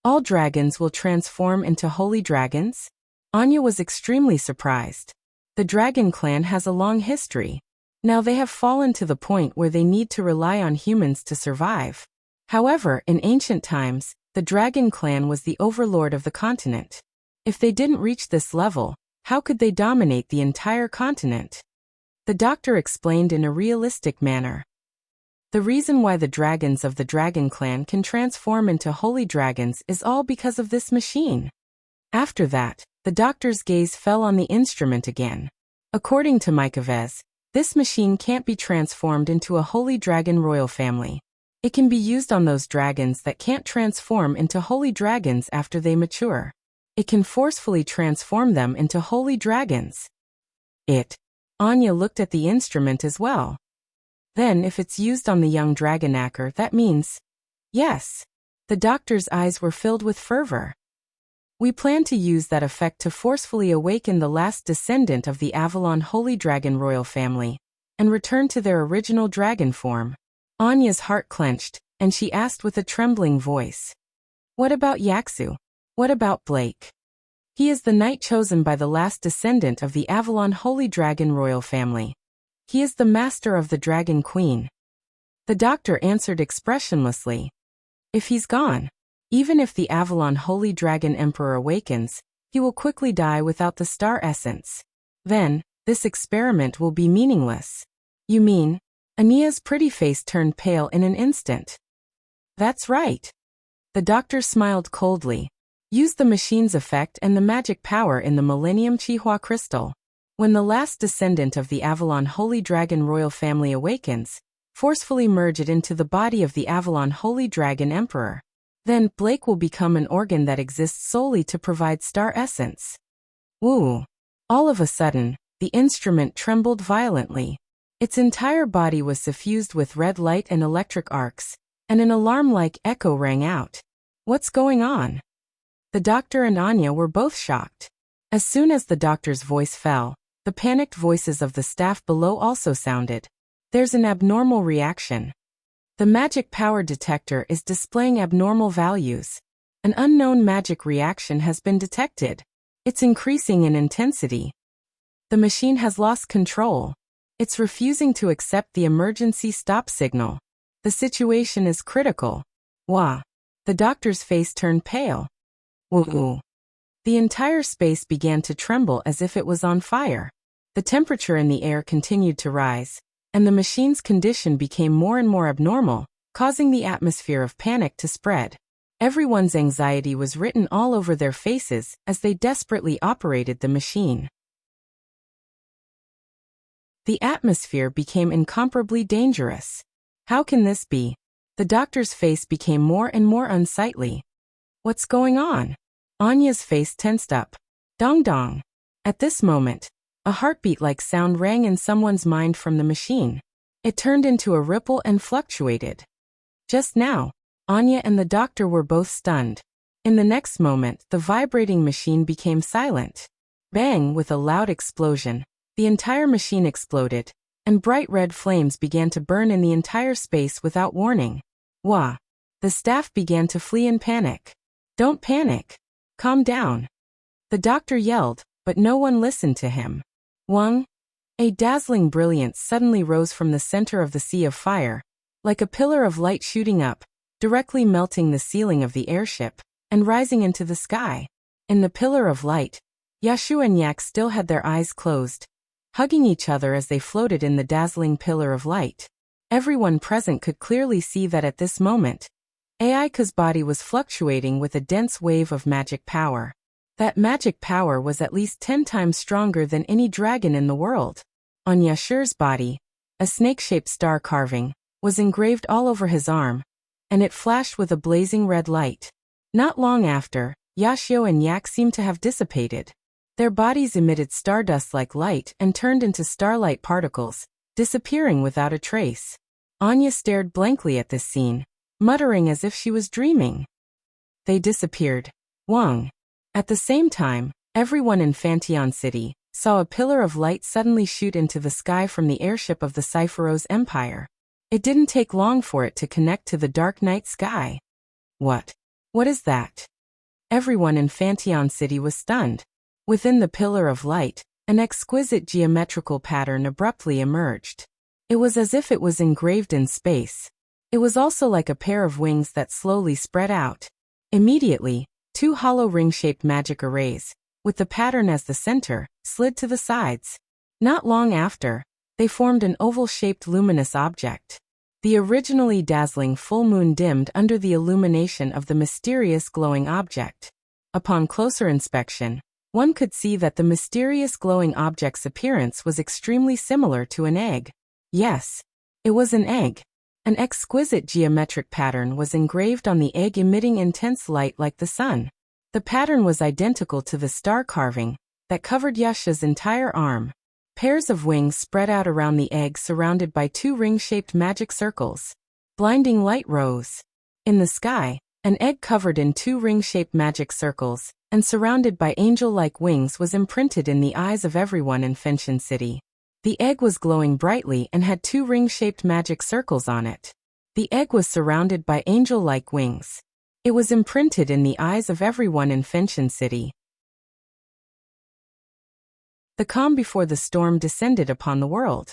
All dragons will transform into holy dragons? Anya was extremely surprised. The dragon clan has a long history. Now they have fallen to the point where they need to rely on humans to survive. However, in ancient times, the dragon clan was the overlord of the continent. If they didn't reach this level, how could they dominate the entire continent? The doctor explained in a realistic manner. The reason why the dragons of the dragon clan can transform into holy dragons is all because of this machine. After that, the doctor's gaze fell on the instrument again. According to Mykovez, this machine can't be transformed into a holy dragon royal family. It can be used on those dragons that can't transform into holy dragons after they mature. It can forcefully transform them into holy dragons. Anya looked at the instrument as well. Then if it's used on the young dragon Acker, that means... Yes. The doctor's eyes were filled with fervor. We plan to use that effect to forcefully awaken the last descendant of the Avalon Holy Dragon royal family, and return to their original dragon form. Anya's heart clenched, and she asked with a trembling voice. "What about Yaksu? What about Blake?" "He is the knight chosen by the last descendant of the Avalon Holy Dragon royal family. He is the master of the Dragon Queen." The doctor answered expressionlessly. "If he's gone, even if the Avalon Holy Dragon Emperor awakens, he will quickly die without the star essence. Then, this experiment will be meaningless." "You mean?" Ania's pretty face turned pale in an instant. "That's right." The doctor smiled coldly. "Use the machine's effect and the magic power in the Millennium Chihua Crystal. When the last descendant of the Avalon Holy Dragon royal family awakens, forcefully merge it into the body of the Avalon Holy Dragon Emperor. Then Blake will become an organ that exists solely to provide star essence." Woo! All of a sudden, the instrument trembled violently. Its entire body was suffused with red light and electric arcs, and an alarm-like echo rang out. "What's going on?" The doctor and Anya were both shocked. As soon as the doctor's voice fell, the panicked voices of the staff below also sounded. "There's an abnormal reaction. The magic power detector is displaying abnormal values. An unknown magic reaction has been detected. It's increasing in intensity. The machine has lost control. It's refusing to accept the emergency stop signal. The situation is critical." Wah! The doctor's face turned pale. Woo! The entire space began to tremble as if it was on fire. The temperature in the air continued to rise, and the machine's condition became more and more abnormal, causing the atmosphere of panic to spread. Everyone's anxiety was written all over their faces as they desperately operated the machine. The atmosphere became incomparably dangerous. How can this be? The doctor's face became more and more unsightly. What's going on? Anya's face tensed up. Dong dong. At this moment, a heartbeat-like sound rang in someone's mind from the machine. It turned into a ripple and fluctuated. Just now, Anya and the doctor were both stunned. In the next moment, the vibrating machine became silent. Bang! With a loud explosion, the entire machine exploded, and bright red flames began to burn in the entire space without warning. Wah! The staff began to flee in panic. "Don't panic. Calm down." The doctor yelled, but no one listened to him. "Wang? A dazzling brilliance suddenly rose from the center of the sea of fire, like a pillar of light shooting up, directly melting the ceiling of the airship, and rising into the sky. In the pillar of light, Yashu and Yak still had their eyes closed, hugging each other as they floated in the dazzling pillar of light. Everyone present could clearly see that at this moment, Aika's body was fluctuating with a dense wave of magic power. That magic power was at least 10 times stronger than any dragon in the world. On Yashur's body, a snake-shaped star carving was engraved all over his arm, and it flashed with a blazing red light. Not long after, Yashio and Yak seemed to have dissipated. Their bodies emitted stardust-like light and turned into starlight particles, disappearing without a trace. Anya stared blankly at this scene, muttering as if she was dreaming. They disappeared. Wang. At the same time, everyone in Fantion City saw a pillar of light suddenly shoot into the sky from the airship of the Cypheros Empire. It didn't take long for it to connect to the dark night sky. What? What is that? Everyone in Fantion City was stunned. Within the pillar of light, an exquisite geometrical pattern abruptly emerged. It was as if it was engraved in space. It was also like a pair of wings that slowly spread out. Immediately, 2 hollow ring-shaped magic arrays, with the pattern as the center, slid to the sides. Not long after, they formed an oval-shaped luminous object. The originally dazzling full moon dimmed under the illumination of the mysterious glowing object. Upon closer inspection, one could see that the mysterious glowing object's appearance was extremely similar to an egg. Yes, it was an egg. An exquisite geometric pattern was engraved on the egg, emitting intense light like the sun. The pattern was identical to the star carving that covered Yasha's entire arm. Pairs of wings spread out around the egg, surrounded by 2 ring-shaped magic circles. Blinding light rose. In the sky, an egg covered in 2 ring-shaped magic circles and surrounded by angel-like wings was imprinted in the eyes of everyone in Fantion City. The egg was glowing brightly and had 2 ring-shaped magic circles on it. The egg was surrounded by angel-like wings. It was imprinted in the eyes of everyone in Fantion City. The calm before the storm descended upon the world.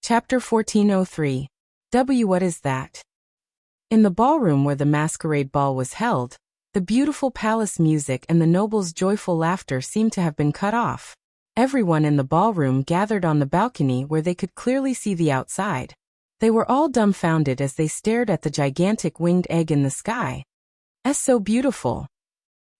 Chapter 1403. What is that? In the ballroom where the masquerade ball was held, the beautiful palace music and the nobles' joyful laughter seemed to have been cut off. Everyone in the ballroom gathered on the balcony where they could clearly see the outside. They were all dumbfounded as they stared at the gigantic winged egg in the sky. "It's so beautiful."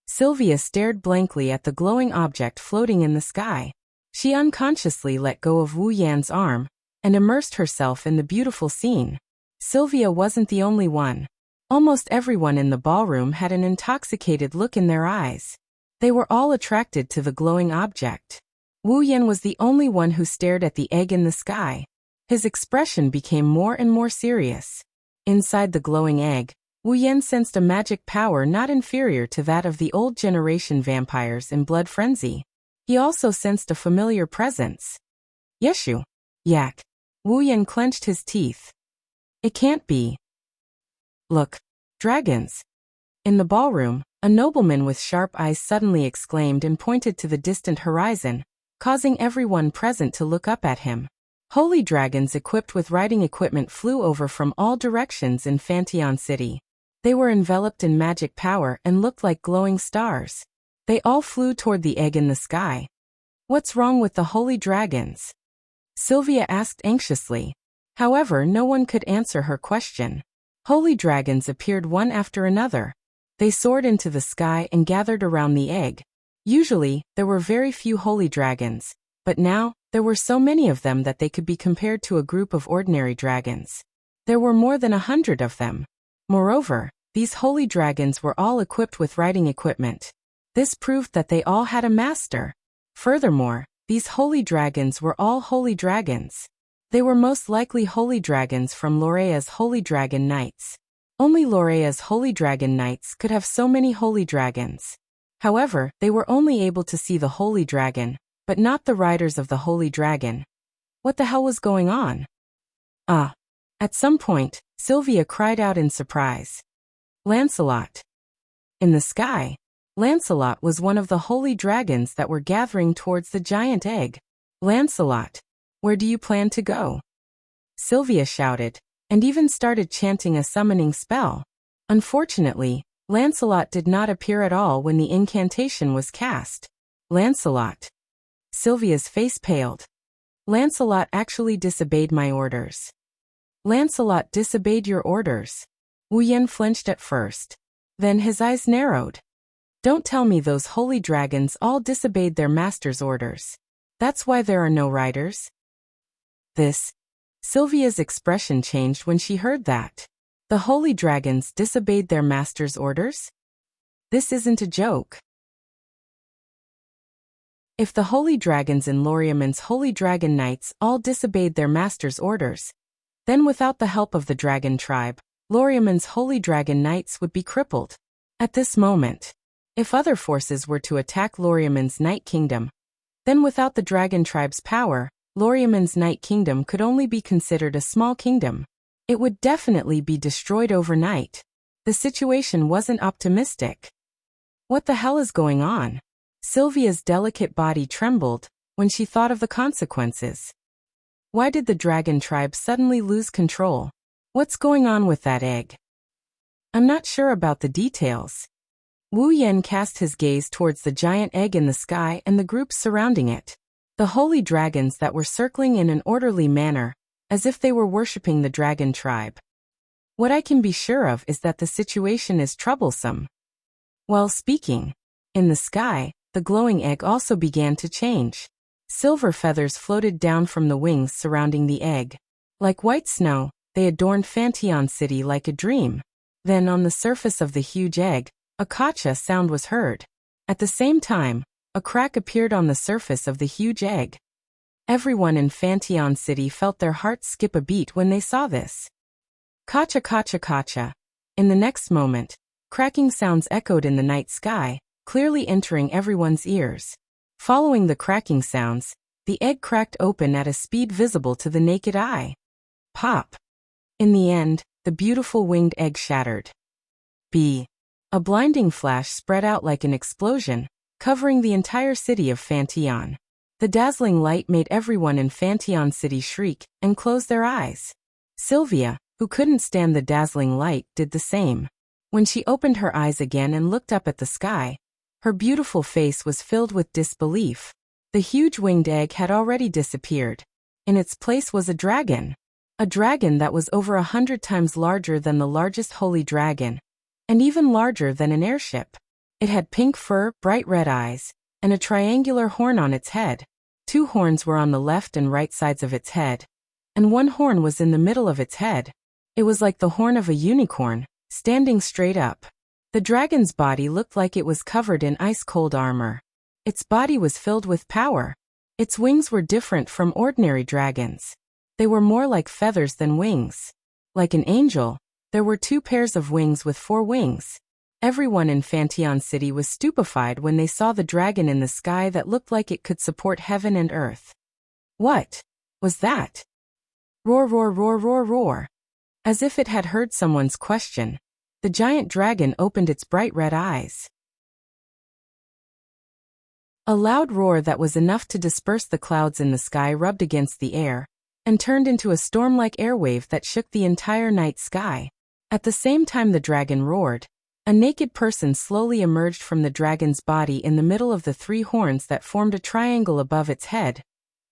Sylvia stared blankly at the glowing object floating in the sky. She unconsciously let go of Wu Yan's arm and immersed herself in the beautiful scene. Sylvia wasn't the only one. Almost everyone in the ballroom had an intoxicated look in their eyes. They were all attracted to the glowing object. Wu Yan was the only one who stared at the egg in the sky. His expression became more and more serious. Inside the glowing egg, Wu Yan sensed a magic power not inferior to that of the old generation vampires in Blood Frenzy. He also sensed a familiar presence. Yeshu. Yak. Wu Yan clenched his teeth. It can't be. Look, dragons. In the ballroom, a nobleman with sharp eyes suddenly exclaimed and pointed to the distant horizon, causing everyone present to look up at him. Holy dragons equipped with riding equipment flew over from all directions in Fantion City. They were enveloped in magic power and looked like glowing stars. They all flew toward the egg in the sky. What's wrong with the holy dragons? Sylvia asked anxiously. However, no one could answer her question. Holy dragons appeared one after another. They soared into the sky and gathered around the egg. Usually, there were very few holy dragons, but now, there were so many of them that they could be compared to a group of ordinary dragons. There were more than 100 of them. Moreover, these holy dragons were all equipped with riding equipment. This proved that they all had a master. Furthermore, these holy dragons were all holy dragons. They were most likely holy dragons from Lorea's Holy Dragon Knights. Only Lorea's Holy Dragon Knights could have so many holy dragons. However, they were only able to see the holy dragon, but not the riders of the holy dragon. What the hell was going on? Ah! At some point, Sylvia cried out in surprise. Lancelot. In the sky, Lancelot was one of the holy dragons that were gathering towards the giant egg. Lancelot, where do you plan to go? Sylvia shouted, and even started chanting a summoning spell. Unfortunately, Lancelot did not appear at all when the incantation was cast. Lancelot. Sylvia's face paled. Lancelot actually disobeyed my orders. Lancelot disobeyed your orders. Wu Yan flinched at first. Then his eyes narrowed. Don't tell me those holy dragons all disobeyed their master's orders. That's why there are no riders? Sylvia's expression changed when she heard that. The holy dragons disobeyed their master's orders? This isn't a joke. If the holy dragons in Loriaman's holy dragon knights all disobeyed their master's orders, then without the help of the dragon tribe, Loriaman's holy dragon knights would be crippled. At this moment, if other forces were to attack Loriaman's Night Kingdom, then without the dragon tribe's power, Loriaman's Night Kingdom could only be considered a small kingdom. It would definitely be destroyed overnight. The situation wasn't optimistic. What the hell is going on? Sylvia's delicate body trembled when she thought of the consequences. Why did the dragon tribe suddenly lose control? What's going on with that egg? I'm not sure about the details. Wu Yan cast his gaze towards the giant egg in the sky and the groups surrounding it. The holy dragons that were circling in an orderly manner, as if they were worshipping the dragon tribe. What I can be sure of is that the situation is troublesome. While speaking, in the sky, the glowing egg also began to change. Silver feathers floated down from the wings surrounding the egg. Like white snow, they adorned Fanteon City like a dream. Then on the surface of the huge egg, a kacha sound was heard. At the same time, a crack appeared on the surface of the huge egg. Everyone in Fanteon City felt their hearts skip a beat when they saw this. Kacha kacha kacha. In the next moment, cracking sounds echoed in the night sky, clearly entering everyone's ears. Following the cracking sounds, the egg cracked open at a speed visible to the naked eye. Pop. In the end, the beautiful winged egg shattered. A blinding flash spread out like an explosion, covering the entire city of Fanteon. The dazzling light made everyone in Fanteon City shriek and close their eyes. Sylvia, who couldn't stand the dazzling light, did the same. When she opened her eyes again and looked up at the sky, her beautiful face was filled with disbelief. The huge winged egg had already disappeared. In its place was a dragon. A dragon that was over 100 times larger than the largest holy dragon, and even larger than an airship. It had pink fur, bright red eyes, and a triangular horn on its head. 2 horns were on the left and right sides of its head, and 1 horn was in the middle of its head. It was like the horn of a unicorn, standing straight up. The dragon's body looked like it was covered in ice-cold armor. Its body was filled with power. Its wings were different from ordinary dragons. They were more like feathers than wings. Like an angel, there were 2 pairs of wings with 4 wings. Everyone in Fanteon City was stupefied when they saw the dragon in the sky that looked like it could support heaven and earth. What was that? Roar, roar, roar, roar, roar. As if it had heard someone's question, the giant dragon opened its bright red eyes. A loud roar that was enough to disperse the clouds in the sky rubbed against the air, and turned into a storm-like airwave that shook the entire night sky. At the same time the dragon roared, a naked person slowly emerged from the dragon's body in the middle of the 3 horns that formed a triangle above its head.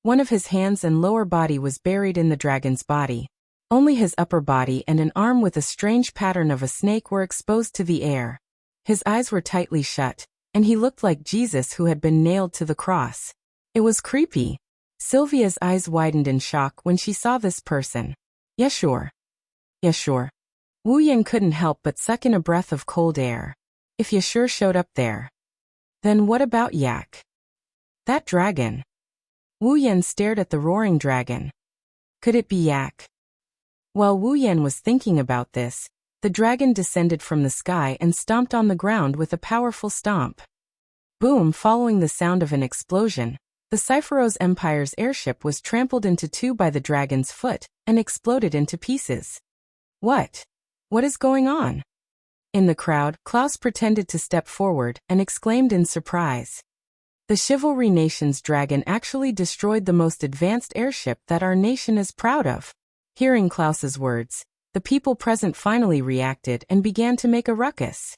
One of his hands and lower body was buried in the dragon's body. Only his upper body and an arm with a strange pattern of a snake were exposed to the air. His eyes were tightly shut, and he looked like Jesus who had been nailed to the cross. It was creepy. Sylvia's eyes widened in shock when she saw this person. Yeshua. Wu Yan couldn't help but suck in a breath of cold air. If Yeshua showed up there, then what about Yak? That dragon. Wu Yan stared at the roaring dragon. Could it be Yak? While Wu Yan was thinking about this, the dragon descended from the sky and stomped on the ground with a powerful stomp. Boom! Following the sound of an explosion, the Cypheros Empire's airship was trampled into 2 by the dragon's foot and exploded into pieces. What is going on? In the crowd, Klaus pretended to step forward and exclaimed in surprise. The Chivalry Nation's dragon actually destroyed the most advanced airship that our nation is proud of. Hearing Klaus's words, the people present finally reacted and began to make a ruckus.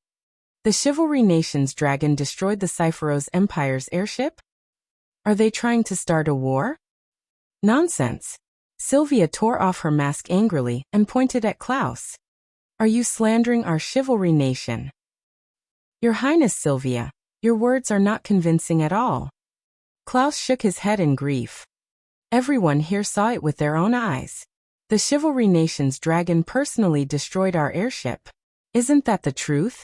The Chivalry Nation's dragon destroyed the Cypheros Empire's airship? Are they trying to start a war? Nonsense. Sylvia tore off her mask angrily and pointed at Klaus. Are you slandering our Chivalry Nation? Your Highness Sylvia, your words are not convincing at all. Klaus shook his head in grief. Everyone here saw it with their own eyes. The Chivalry Nation's dragon personally destroyed our airship. Isn't that the truth?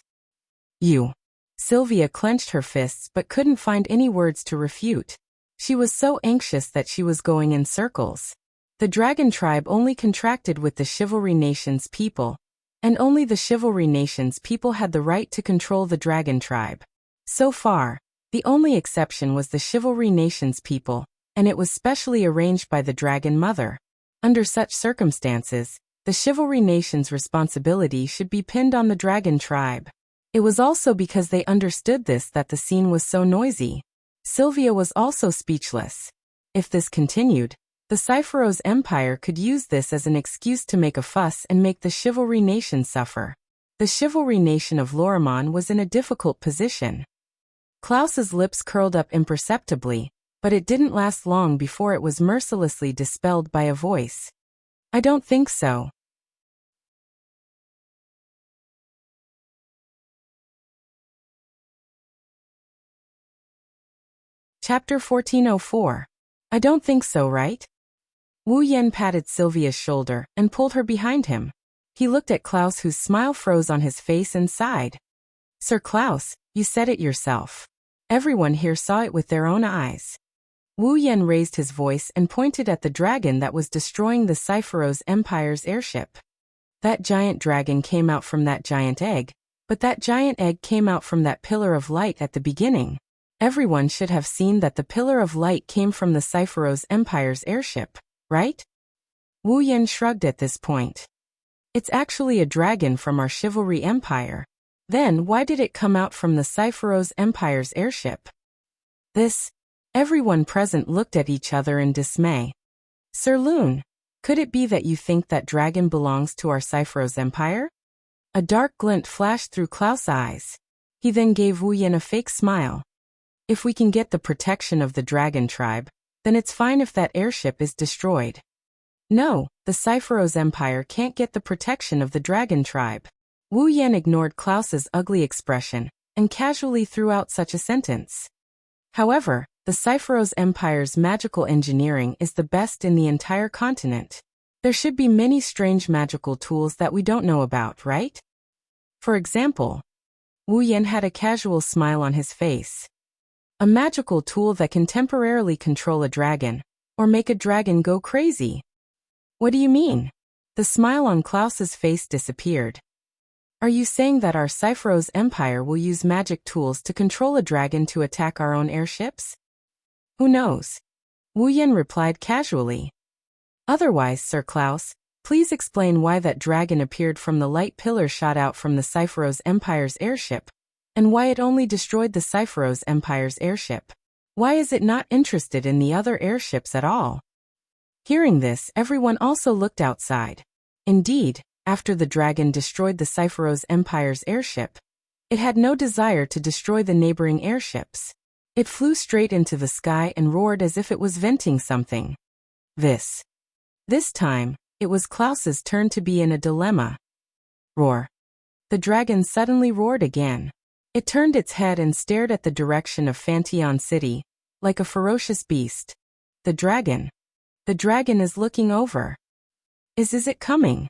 You. Sylvia clenched her fists but couldn't find any words to refute. She was so anxious that she was going in circles. The dragon tribe only contracted with the Chivalry Nation's people, and only the Chivalry Nation's people had the right to control the dragon tribe. So far, the only exception was the Chivalry Nation's people, and it was specially arranged by the Dragon Mother. Under such circumstances, the Chivalry Nation's responsibility should be pinned on the dragon tribe. It was also because they understood this that the scene was so noisy. Sylvia was also speechless. If this continued, the Cypheros Empire could use this as an excuse to make a fuss and make the Chivalry Nation suffer. The Chivalry Nation of Lorimon was in a difficult position. Klaus's lips curled up imperceptibly, but it didn't last long before it was mercilessly dispelled by a voice. I don't think so. Chapter 1404. I don't think so, right? Wu Yan patted Sylvia's shoulder and pulled her behind him. He looked at Klaus, whose smile froze on his face, and sighed. Sir Klaus, you said it yourself. Everyone here saw it with their own eyes. Wu Yan raised his voice and pointed at the dragon that was destroying the Cypheros Empire's airship. That giant dragon came out from that giant egg, but that giant egg came out from that pillar of light at the beginning. Everyone should have seen that the pillar of light came from the Cypheros Empire's airship, right? Wu Yan shrugged at this point. It's actually a dragon from our Chivalry Empire. Then why did it come out from the Cypheros Empire's airship? Everyone present looked at each other in dismay. Sir Loon, could it be that you think that dragon belongs to our Cypheros Empire? A dark glint flashed through Klaus' eyes. He then gave Wu Yan a fake smile. If we can get the protection of the dragon tribe, then it's fine if that airship is destroyed. No, the Cypheros Empire can't get the protection of the dragon tribe. Wu Yan ignored Klaus's ugly expression and casually threw out such a sentence. However, the Cypheros Empire's magical engineering is the best in the entire continent. There should be many strange magical tools that we don't know about, right? For example, Wu Yan had a casual smile on his face. A magical tool that can temporarily control a dragon, or make a dragon go crazy. What do you mean? The smile on Klaus's face disappeared. Are you saying that our Cypheros Empire will use magic tools to control a dragon to attack our own airships? Who knows? Wu Yan replied casually. Otherwise, Sir Klaus, please explain why that dragon appeared from the light pillar shot out from the Cypheros Empire's airship, and why it only destroyed the Cypheros Empire's airship. Why is it not interested in the other airships at all? Hearing this, everyone also looked outside. Indeed, after the dragon destroyed the Cypheros Empire's airship, it had no desire to destroy the neighboring airships. It flew straight into the sky and roared as if it was venting something. This time, it was Klaus's turn to be in a dilemma. Roar. The dragon suddenly roared again. It turned its head and stared at the direction of Fantion City, like a ferocious beast. The dragon is looking over. Is it coming?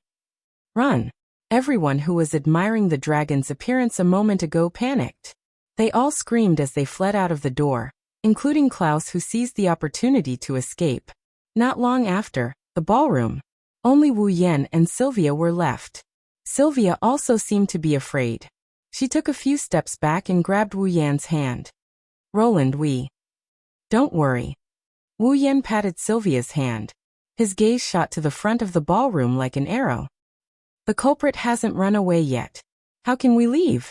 Run. Everyone who was admiring the dragon's appearance a moment ago panicked. They all screamed as they fled out of the door, including Klaus, who seized the opportunity to escape. Not long after, the ballroom. Only Wu Yan and Sylvia were left. Sylvia also seemed to be afraid. She took a few steps back and grabbed Wu Yan's hand. Roland, Don't worry. Wu Yan patted Sylvia's hand. His gaze shot to the front of the ballroom like an arrow. The culprit hasn't run away yet. How can we leave?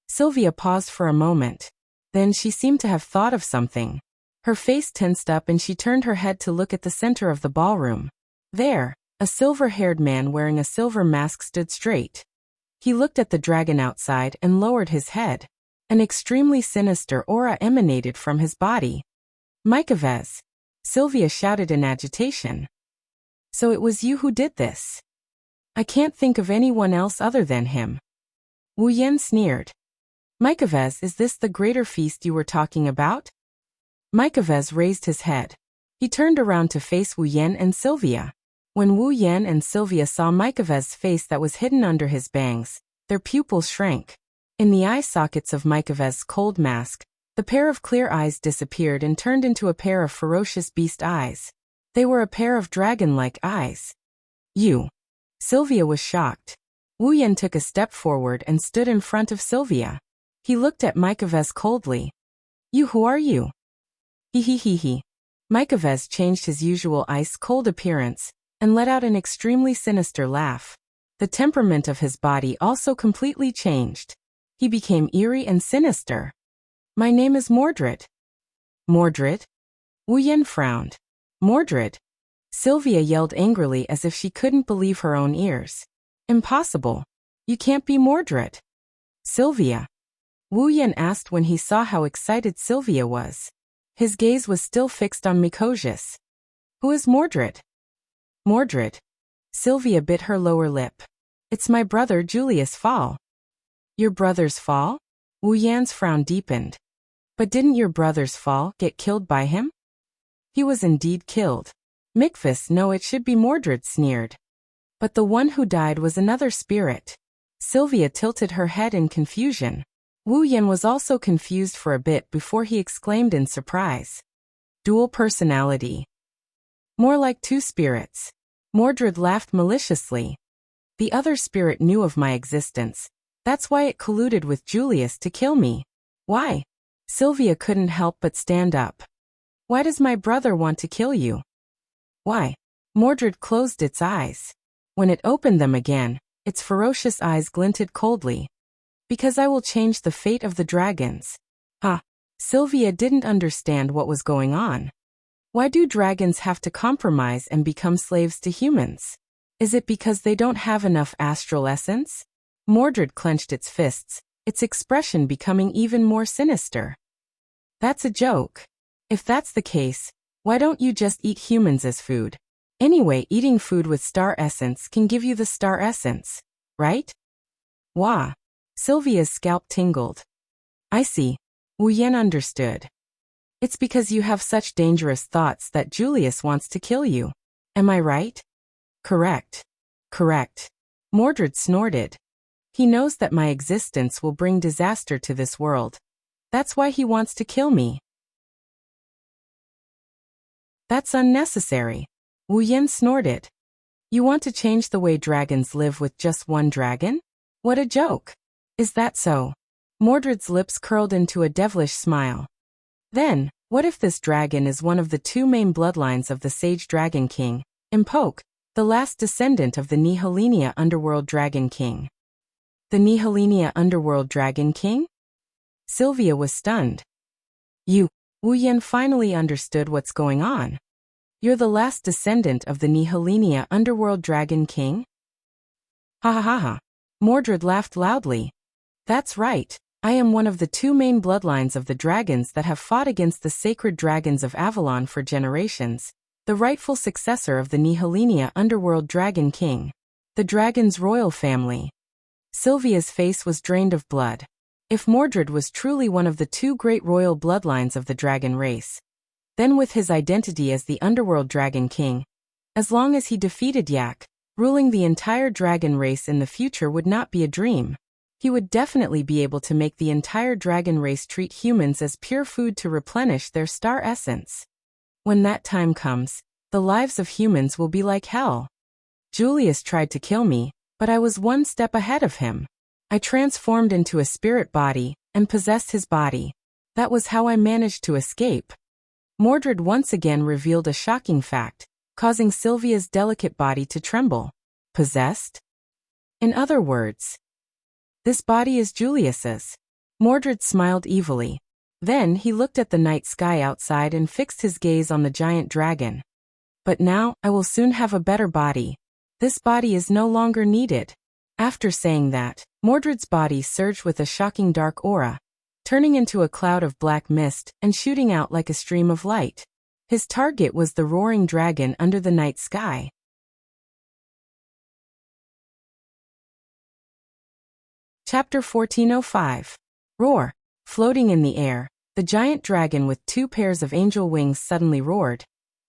Sylvia paused for a moment. Then she seemed to have thought of something. Her face tensed up and she turned her head to look at the center of the ballroom. There, a silver-haired man wearing a silver mask stood straight. He looked at the dragon outside and lowered his head. An extremely sinister aura emanated from his body. Mykovez! Sylvia shouted in agitation. So it was you who did this? I can't think of anyone else other than him. Wu Yan sneered. Mykovez, is this the greater feast you were talking about? Mykovez raised his head. He turned around to face Wu Yan and Sylvia. When Wu Yan and Sylvia saw Mykovez's face that was hidden under his bangs, their pupils shrank. In the eye sockets of Mykovez's cold mask, the pair of clear eyes disappeared and turned into a pair of ferocious beast eyes. They were a pair of dragon-like eyes. You. Sylvia was shocked. Wu Yan took a step forward and stood in front of Sylvia. He looked at Mykovez coldly. You, who are you? He. Mykovez changed his usual ice-cold appearance and let out an extremely sinister laugh. The temperament of his body also completely changed. He became eerie and sinister. My name is Mordred. Mordred? Wu Yan frowned. Mordred? Sylvia yelled angrily as if she couldn't believe her own ears. Impossible. You can't be Mordred. Sylvia. Wu Yan asked when he saw how excited Sylvia was. His gaze was still fixed on Mykojas. Who is Mordred? Mordred. Sylvia bit her lower lip. It's my brother Julius Fall. Your brother's Fall? Wu Yan's frown deepened. But didn't your brother's Fall get killed by him? He was indeed killed. Mikvas, no, it should be Mordred, sneered. But the one who died was another spirit. Sylvia tilted her head in confusion. Wu Yan was also confused for a bit before he exclaimed in surprise. Dual personality. More like two spirits. Mordred laughed maliciously. The other spirit knew of my existence. That's why it colluded with Julius to kill me. Why? Sylvia couldn't help but stand up. Why does my brother want to kill you? Why? Mordred closed its eyes. When it opened them again, its ferocious eyes glinted coldly. Because I will change the fate of the dragons. Sylvia didn't understand what was going on. Why do dragons have to compromise and become slaves to humans? Is it because they don't have enough astral essence? Mordred clenched its fists, its expression becoming even more sinister. That's a joke. If that's the case, why don't you just eat humans as food? Anyway, eating food with star essence can give you the star essence, right? Wah. Sylvia's scalp tingled. I see. Wu Yan understood. It's because you have such dangerous thoughts that Julius wants to kill you. Am I right? Correct. Correct. Mordred snorted. He knows that my existence will bring disaster to this world. That's why he wants to kill me. That's unnecessary. Wu Yan snorted. You want to change the way dragons live with just one dragon? What a joke. Is that so? Mordred's lips curled into a devilish smile. Then, what if this dragon is one of the two main bloodlines of the Sage Dragon King, Embark, the last descendant of the Nihilenia Underworld Dragon King? The Nihilenia Underworld Dragon King? Sylvia was stunned. Wu Yan finally understood what's going on. You're the last descendant of the Nihilenia Underworld Dragon King? Ha ha ha ha. Mordred laughed loudly. That's right. I am one of the two main bloodlines of the dragons that have fought against the sacred dragons of Avalon for generations, the rightful successor of the Nihilenia Underworld Dragon King, the dragon's royal family. Sylvia's face was drained of blood. If Mordred was truly one of the two great royal bloodlines of the dragon race, then with his identity as the Underworld Dragon King, as long as he defeated Yak, ruling the entire dragon race in the future would not be a dream. He would definitely be able to make the entire dragon race treat humans as pure food to replenish their star essence. When that time comes, the lives of humans will be like hell. Julius tried to kill me, but I was one step ahead of him. I transformed into a spirit body and possessed his body. That was how I managed to escape. Mordred once again revealed a shocking fact, causing Sylvia's delicate body to tremble. Possessed? In other words, this body is Julius's. Mordred smiled evilly. Then he looked at the night sky outside and fixed his gaze on the giant dragon. But now, I will soon have a better body. This body is no longer needed. After saying that, Mordred's body surged with a shocking dark aura, turning into a cloud of black mist and shooting out like a stream of light. His target was the roaring dragon under the night sky. Chapter 1405. Roar. Floating in the air, the giant dragon with 2 pairs of angel wings suddenly roared,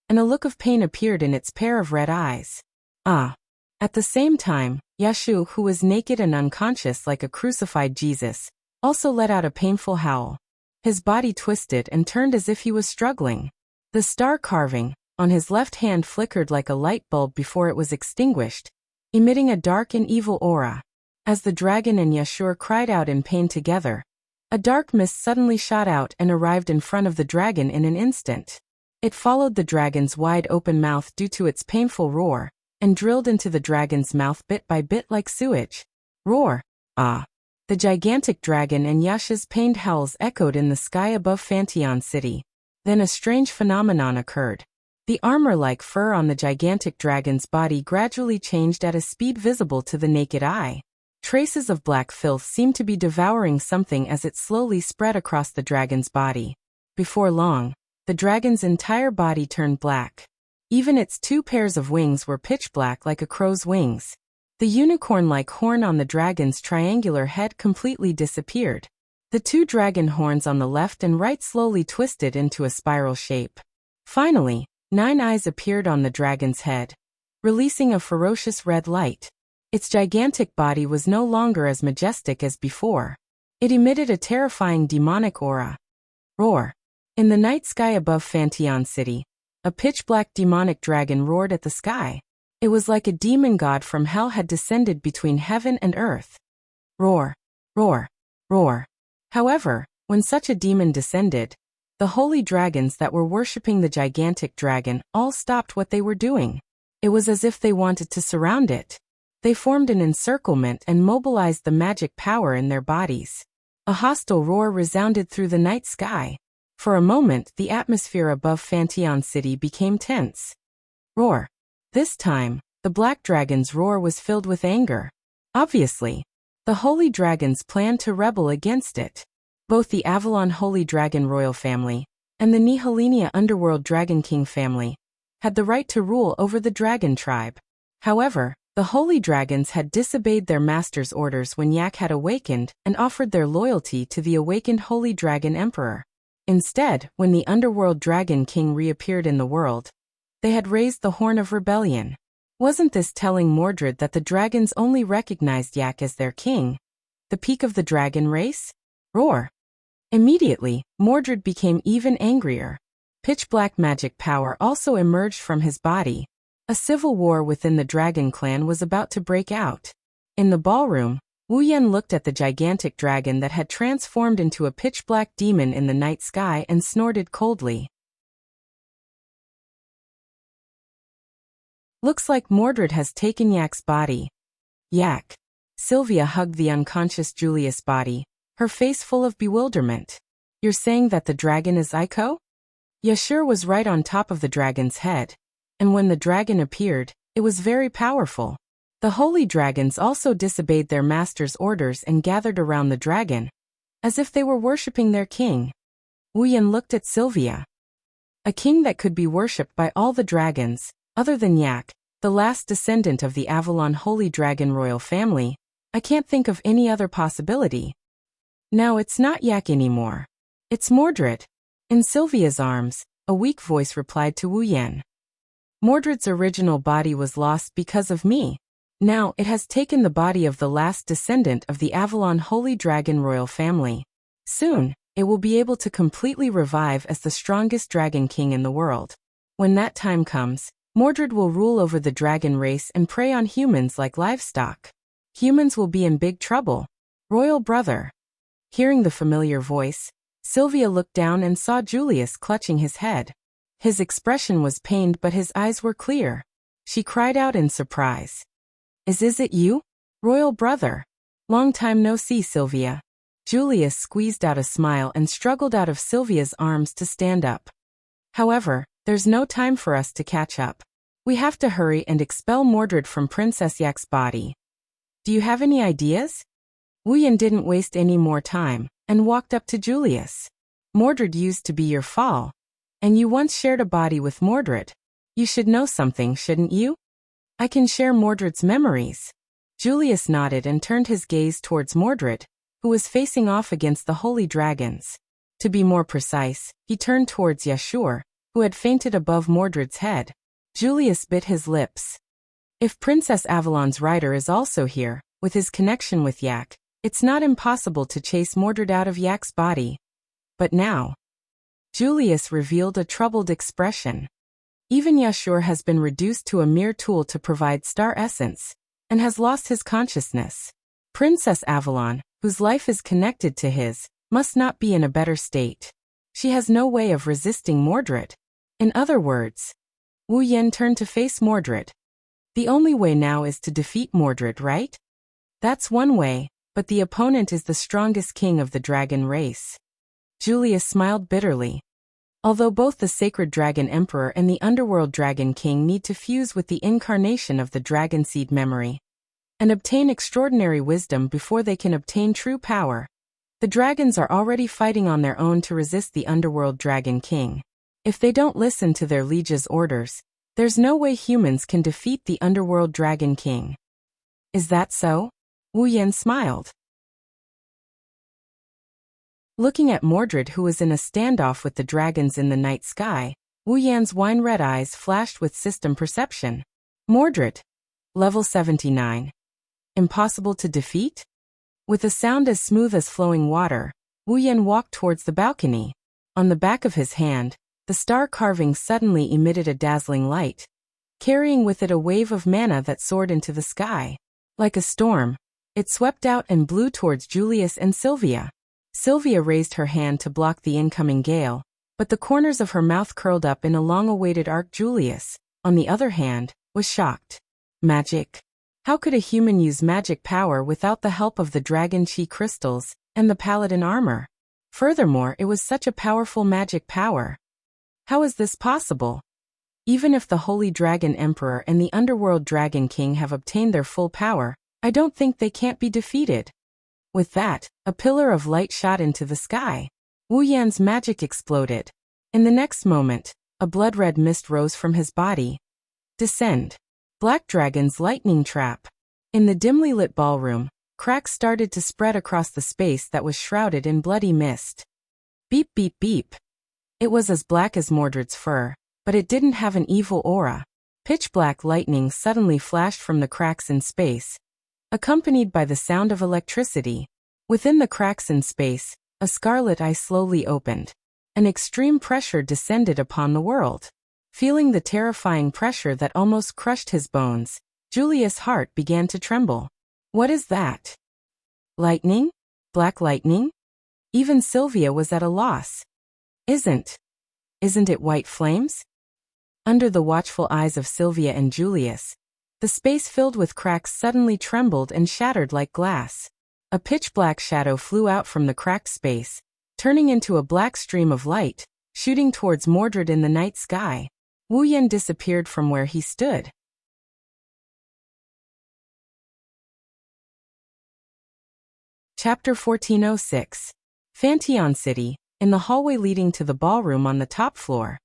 and a look of pain appeared in its pair of red eyes. Ah! At the same time, Yashu, who was naked and unconscious like a crucified Jesus, also let out a painful howl. His body twisted and turned as if he was struggling. The star carving on his left hand flickered like a light bulb before it was extinguished, emitting a dark and evil aura. As the dragon and Yashur cried out in pain together, a dark mist suddenly shot out and arrived in front of the dragon in an instant. It followed the dragon's wide-open mouth due to its painful roar, and drilled into the dragon's mouth bit by bit like sewage. Roar! Ah! The gigantic dragon and Yasha's pained howls echoed in the sky above Fanteon City. Then a strange phenomenon occurred. The armor-like fur on the gigantic dragon's body gradually changed at a speed visible to the naked eye. Traces of black filth seemed to be devouring something as it slowly spread across the dragon's body. Before long, the dragon's entire body turned black. Even its 2 pairs of wings were pitch black like a crow's wings. The unicorn-like horn on the dragon's triangular head completely disappeared. The 2 dragon horns on the left and right slowly twisted into a spiral shape. Finally, 9 eyes appeared on the dragon's head, releasing a ferocious red light. Its gigantic body was no longer as majestic as before. It emitted a terrifying demonic aura. Roar. In the night sky above Fanteon City, a pitch-black demonic dragon roared at the sky. It was like a demon god from hell had descended between heaven and earth. Roar. Roar. Roar. However, when such a demon descended, the holy dragons that were worshipping the gigantic dragon all stopped what they were doing. It was as if they wanted to surround it. They formed an encirclement and mobilized the magic power in their bodies. A hostile roar resounded through the night sky. For a moment, the atmosphere above Fanteon City became tense. Roar. This time, the black dragon's roar was filled with anger. Obviously, the holy dragons planned to rebel against it. Both the Avalon Holy Dragon royal family and the Nihilenia Underworld Dragon King family had the right to rule over the dragon tribe. However, the holy dragons had disobeyed their master's orders when Yak had awakened and offered their loyalty to the awakened holy dragon emperor. Instead, when the Underworld Dragon King reappeared in the world, they had raised the horn of rebellion. Wasn't this telling Mordred that the dragons only recognized Yak as their king, the peak of the dragon race? Roar. Immediately, Mordred became even angrier. Pitch-black magic power also emerged from his body. A civil war within the dragon clan was about to break out. In the ballroom, Wu Yan looked at the gigantic dragon that had transformed into a pitch-black demon in the night sky and snorted coldly. Looks like Mordred has taken Yak's body. Yak. Sylvia hugged the unconscious Julius' body, her face full of bewilderment. You're saying that the dragon is Aiko? Yashur was right on top of the dragon's head, and when the dragon appeared, it was very powerful. The holy dragons also disobeyed their master's orders and gathered around the dragon, as if they were worshipping their king. Wu Yan looked at Sylvia. A king that could be worshipped by all the dragons, other than Yak, the last descendant of the Avalon Holy Dragon royal family. I can't think of any other possibility. Now it's not Yak anymore. It's Mordred. In Sylvia's arms, a weak voice replied to Wu Yan. Mordred's original body was lost because of me. Now it has taken the body of the last descendant of the Avalon Holy Dragon royal family. Soon, it will be able to completely revive as the strongest dragon king in the world. When that time comes, Mordred will rule over the dragon race and prey on humans like livestock. Humans will be in big trouble. Royal brother. Hearing the familiar voice, Sylvia looked down and saw Julius clutching his head. His expression was pained but his eyes were clear. She cried out in surprise. Is it you? Royal brother. Long time no see, Sylvia. Julius squeezed out a smile and struggled out of Sylvia's arms to stand up. However, there's no time for us to catch up. We have to hurry and expel Mordred from Princess Yak's body. Do you have any ideas? Wu Yan didn't waste any more time and walked up to Julius. Mordred used to be your foal, and you once shared a body with Mordred. You should know something, shouldn't you? I can share Mordred's memories. Julius nodded and turned his gaze towards Mordred, who was facing off against the holy dragons. To be more precise, he turned towards Yashur, who had fainted above Mordred's head. Julius bit his lips. If Princess Avalon's rider is also here, with his connection with Yak, it's not impossible to chase Mordred out of Yak's body. But now, Julius revealed a troubled expression. Even Yashur has been reduced to a mere tool to provide star essence, and has lost his consciousness. Princess Avalon, whose life is connected to his, must not be in a better state. She has no way of resisting Mordred. In other words, Wu Yan turned to face Mordred. The only way now is to defeat Mordred, right? That's one way, but the opponent is the strongest king of the dragon race. Julius smiled bitterly. Although both the Sacred Dragon Emperor and the Underworld Dragon King need to fuse with the incarnation of the Dragon Seed memory and obtain extraordinary wisdom before they can obtain true power, the dragons are already fighting on their own to resist the Underworld Dragon King. If they don't listen to their liege's orders, there's no way humans can defeat the Underworld Dragon King. Is that so? Wu Yan smiled. Looking at Mordred, who was in a standoff with the dragons in the night sky, Wu Yan's wine-red eyes flashed with system perception. Mordred. Level 79. Impossible to defeat? With a sound as smooth as flowing water, Wu Yan walked towards the balcony. On the back of his hand, the star carving suddenly emitted a dazzling light, carrying with it a wave of mana that soared into the sky. Like a storm, it swept out and blew towards Julius and Sylvia. Sylvia raised her hand to block the incoming gale, but the corners of her mouth curled up in a long-awaited arc. Julius, on the other hand, was shocked. Magic? How could a human use magic power without the help of the dragon chi crystals and the paladin armor? Furthermore, it was such a powerful magic power. How is this possible? Even if the Holy Dragon Emperor and the Underworld Dragon King have obtained their full power, I don't think they can't be defeated. With that, a pillar of light shot into the sky. Wu Yan's magic exploded. In the next moment, a blood-red mist rose from his body. Descend. Black Dragon's lightning trap. In the dimly lit ballroom, cracks started to spread across the space that was shrouded in bloody mist. Beep beep beep. It was as black as Mordred's fur, but it didn't have an evil aura. Pitch-black lightning suddenly flashed from the cracks in space, accompanied by the sound of electricity. Within the cracks in space, a scarlet eye slowly opened. An extreme pressure descended upon the world. Feeling the terrifying pressure that almost crushed his bones, Julius' heart began to tremble. What is that? Lightning? Black lightning? Even Sylvia was at a loss. Isn't it white flames? Under the watchful eyes of Sylvia and Julius, the space filled with cracks suddenly trembled and shattered like glass. A pitch-black shadow flew out from the cracked space, turning into a black stream of light, shooting towards Mordred in the night sky. Wu Yan disappeared from where he stood. Chapter 1406. Fantion City, in the hallway leading to the ballroom on the top floor.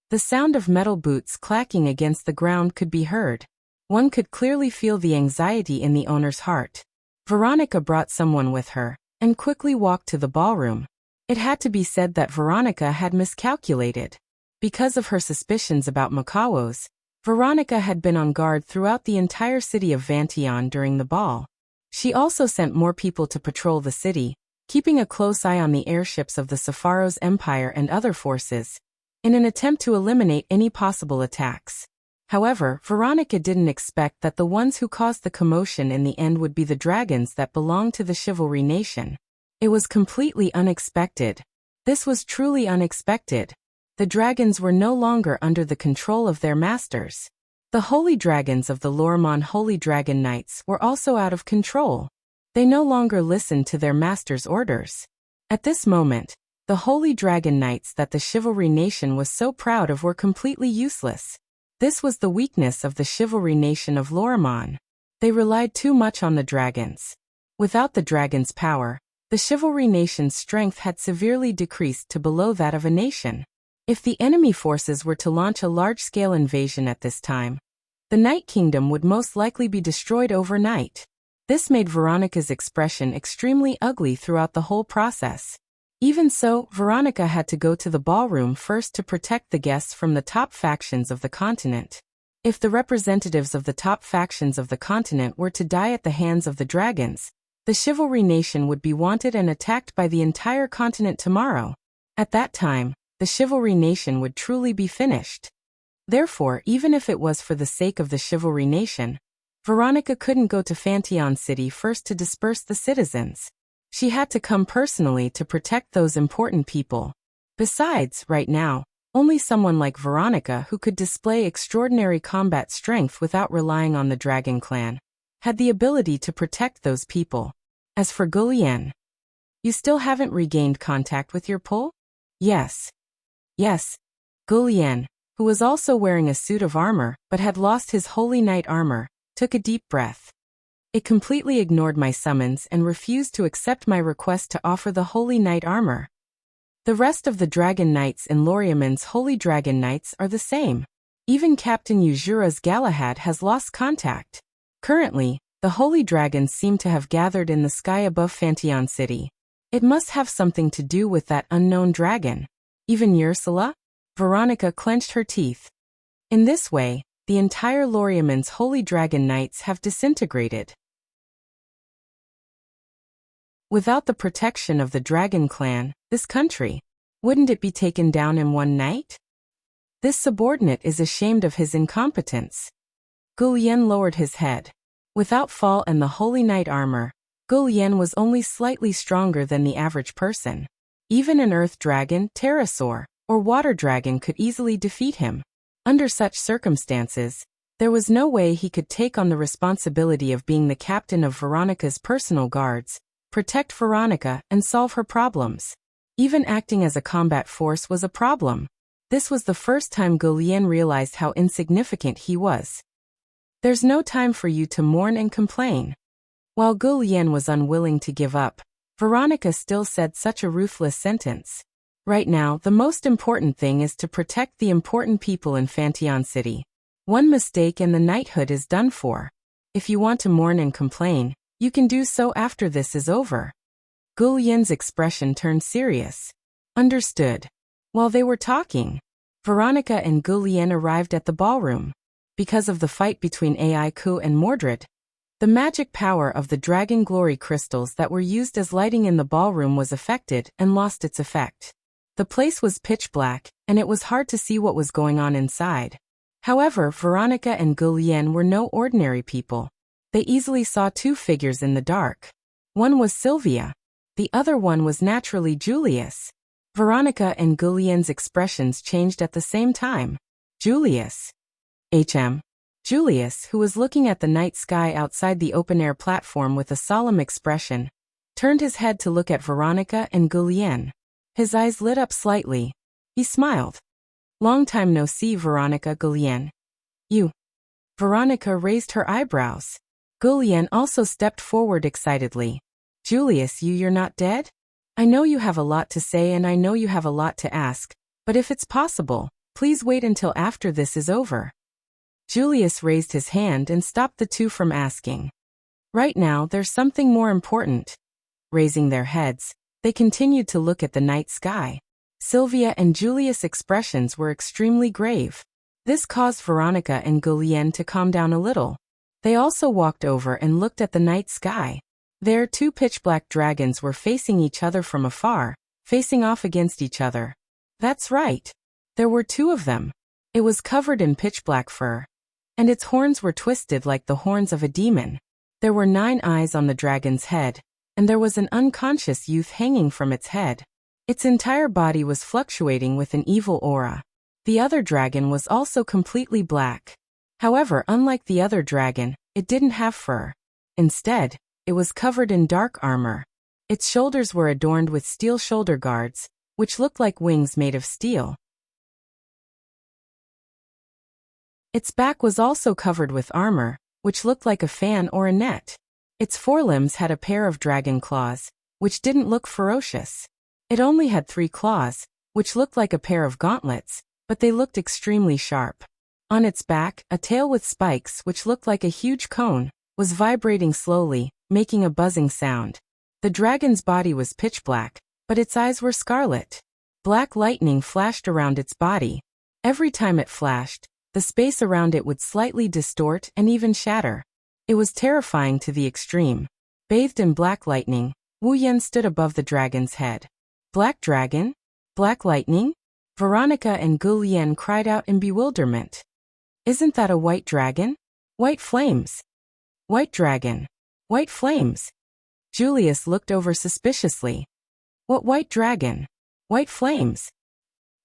The sound of metal boots clacking against the ground could be heard. One could clearly feel the anxiety in the owner's heart. Veronica brought someone with her, and quickly walked to the ballroom. It had to be said that Veronica had miscalculated. Because of her suspicions about Makawos, Veronica had been on guard throughout the entire city of Vantion during the ball. She also sent more people to patrol the city, keeping a close eye on the airships of the Sepharos Empire and other forces, in an attempt to eliminate any possible attacks. However, Veronica didn't expect that the ones who caused the commotion in the end would be the dragons that belonged to the Chivalry Nation. It was completely unexpected. This was truly unexpected. The dragons were no longer under the control of their masters. The holy dragons of the Lorimon Holy Dragon Knights were also out of control. They no longer listened to their master's orders. At this moment, the Holy Dragon Knights that the Chivalry Nation was so proud of were completely useless. This was the weakness of the Chivalry Nation of Lorimon. They relied too much on the dragons. Without the dragon's power, the Chivalry Nation's strength had severely decreased to below that of a nation. If the enemy forces were to launch a large-scale invasion at this time, the Night Kingdom would most likely be destroyed overnight. This made Veronica's expression extremely ugly throughout the whole process. Even so, Veronica had to go to the ballroom first to protect the guests from the top factions of the continent. If the representatives of the top factions of the continent were to die at the hands of the dragons, the Chivalry Nation would be wanted and attacked by the entire continent tomorrow. At that time, the Chivalry Nation would truly be finished. Therefore, even if it was for the sake of the Chivalry Nation, Veronica couldn't go to Fantion City first to disperse the citizens. She had to come personally to protect those important people. Besides, right now, only someone like Veronica who could display extraordinary combat strength without relying on the Dragon Clan had the ability to protect those people. As for Gulian, you still haven't regained contact with your pull? Yes. Yes. Gulian, who was also wearing a suit of armor but had lost his Holy Knight armor, took a deep breath. It completely ignored my summons and refused to accept my request to offer the Holy Knight armor. The rest of the Dragon Knights in Loriamon's Holy Dragon Knights are the same. Even Captain Yujura's Galahad has lost contact. Currently, the Holy Dragons seem to have gathered in the sky above Fantion City. It must have something to do with that unknown dragon. Even Ursula? Veronica clenched her teeth. In this way, the entire Loriamon's Holy Dragon Knights have disintegrated. Without the protection of the Dragon Clan, this country, wouldn't it be taken down in one night? This subordinate is ashamed of his incompetence. Gulian lowered his head. Without fall and the Holy Knight armor, Gulian was only slightly stronger than the average person. Even an Earth Dragon, Pterosaur, or Water Dragon could easily defeat him. Under such circumstances, there was no way he could take on the responsibility of being the captain of Veronica's personal guards, protect Veronica, and solve her problems. Even acting as a combat force was a problem. This was the first time Gulian realized how insignificant he was. There's no time for you to mourn and complain. While Gulian was unwilling to give up, Veronica still said such a ruthless sentence. Right now, the most important thing is to protect the important people in Fantion City. One mistake and the knighthood is done for. If you want to mourn and complain, you can do so after this is over. Gulian's expression turned serious. Understood. While they were talking, Veronica and Gulian arrived at the ballroom. Because of the fight between Aiku and Mordred, the magic power of the Dragon Glory crystals that were used as lighting in the ballroom was affected and lost its effect. The place was pitch black, and it was hard to see what was going on inside. However, Veronica and Gulian were no ordinary people. They easily saw two figures in the dark. One was Sylvia. The other one was naturally Julius. Veronica and Gulian's expressions changed at the same time. Julius. Julius, who was looking at the night sky outside the open-air platform with a solemn expression, turned his head to look at Veronica and Gulian. His eyes lit up slightly. He smiled. Long time no see, Veronica. Gulian. You. Veronica raised her eyebrows. Gulian also stepped forward excitedly. Julius, you're not dead? I know you have a lot to say and I know you have a lot to ask, but if it's possible, please wait until after this is over. Julius raised his hand and stopped the two from asking. Right now, there's something more important. Raising their heads, they continued to look at the night sky. Sylvia and Julius' expressions were extremely grave. This caused Veronica and Gulian to calm down a little. They also walked over and looked at the night sky. There, two pitch-black dragons were facing each other from afar, facing off against each other. That's right. There were two of them. It was covered in pitch-black fur, and its horns were twisted like the horns of a demon. There were 9 eyes on the dragon's head, and there was an unconscious youth hanging from its head. Its entire body was fluctuating with an evil aura. The other dragon was also completely black. However, unlike the other dragon, it didn't have fur. Instead, it was covered in dark armor. Its shoulders were adorned with steel shoulder guards, which looked like wings made of steel. Its back was also covered with armor, which looked like a fan or a net. Its forelimbs had a pair of dragon claws, which didn't look ferocious. It only had 3 claws, which looked like a pair of gauntlets, but they looked extremely sharp. On its back, a tail with spikes which looked like a huge cone, was vibrating slowly, making a buzzing sound. The dragon's body was pitch black, but its eyes were scarlet. Black lightning flashed around its body. Every time it flashed, the space around it would slightly distort and even shatter. It was terrifying to the extreme. Bathed in black lightning, Wu Yan stood above the dragon's head. Black dragon? Black lightning? Veronica and Gu Lian cried out in bewilderment. Isn't that a white dragon? White flames. White dragon. White flames. Julius looked over suspiciously. What white dragon? White flames.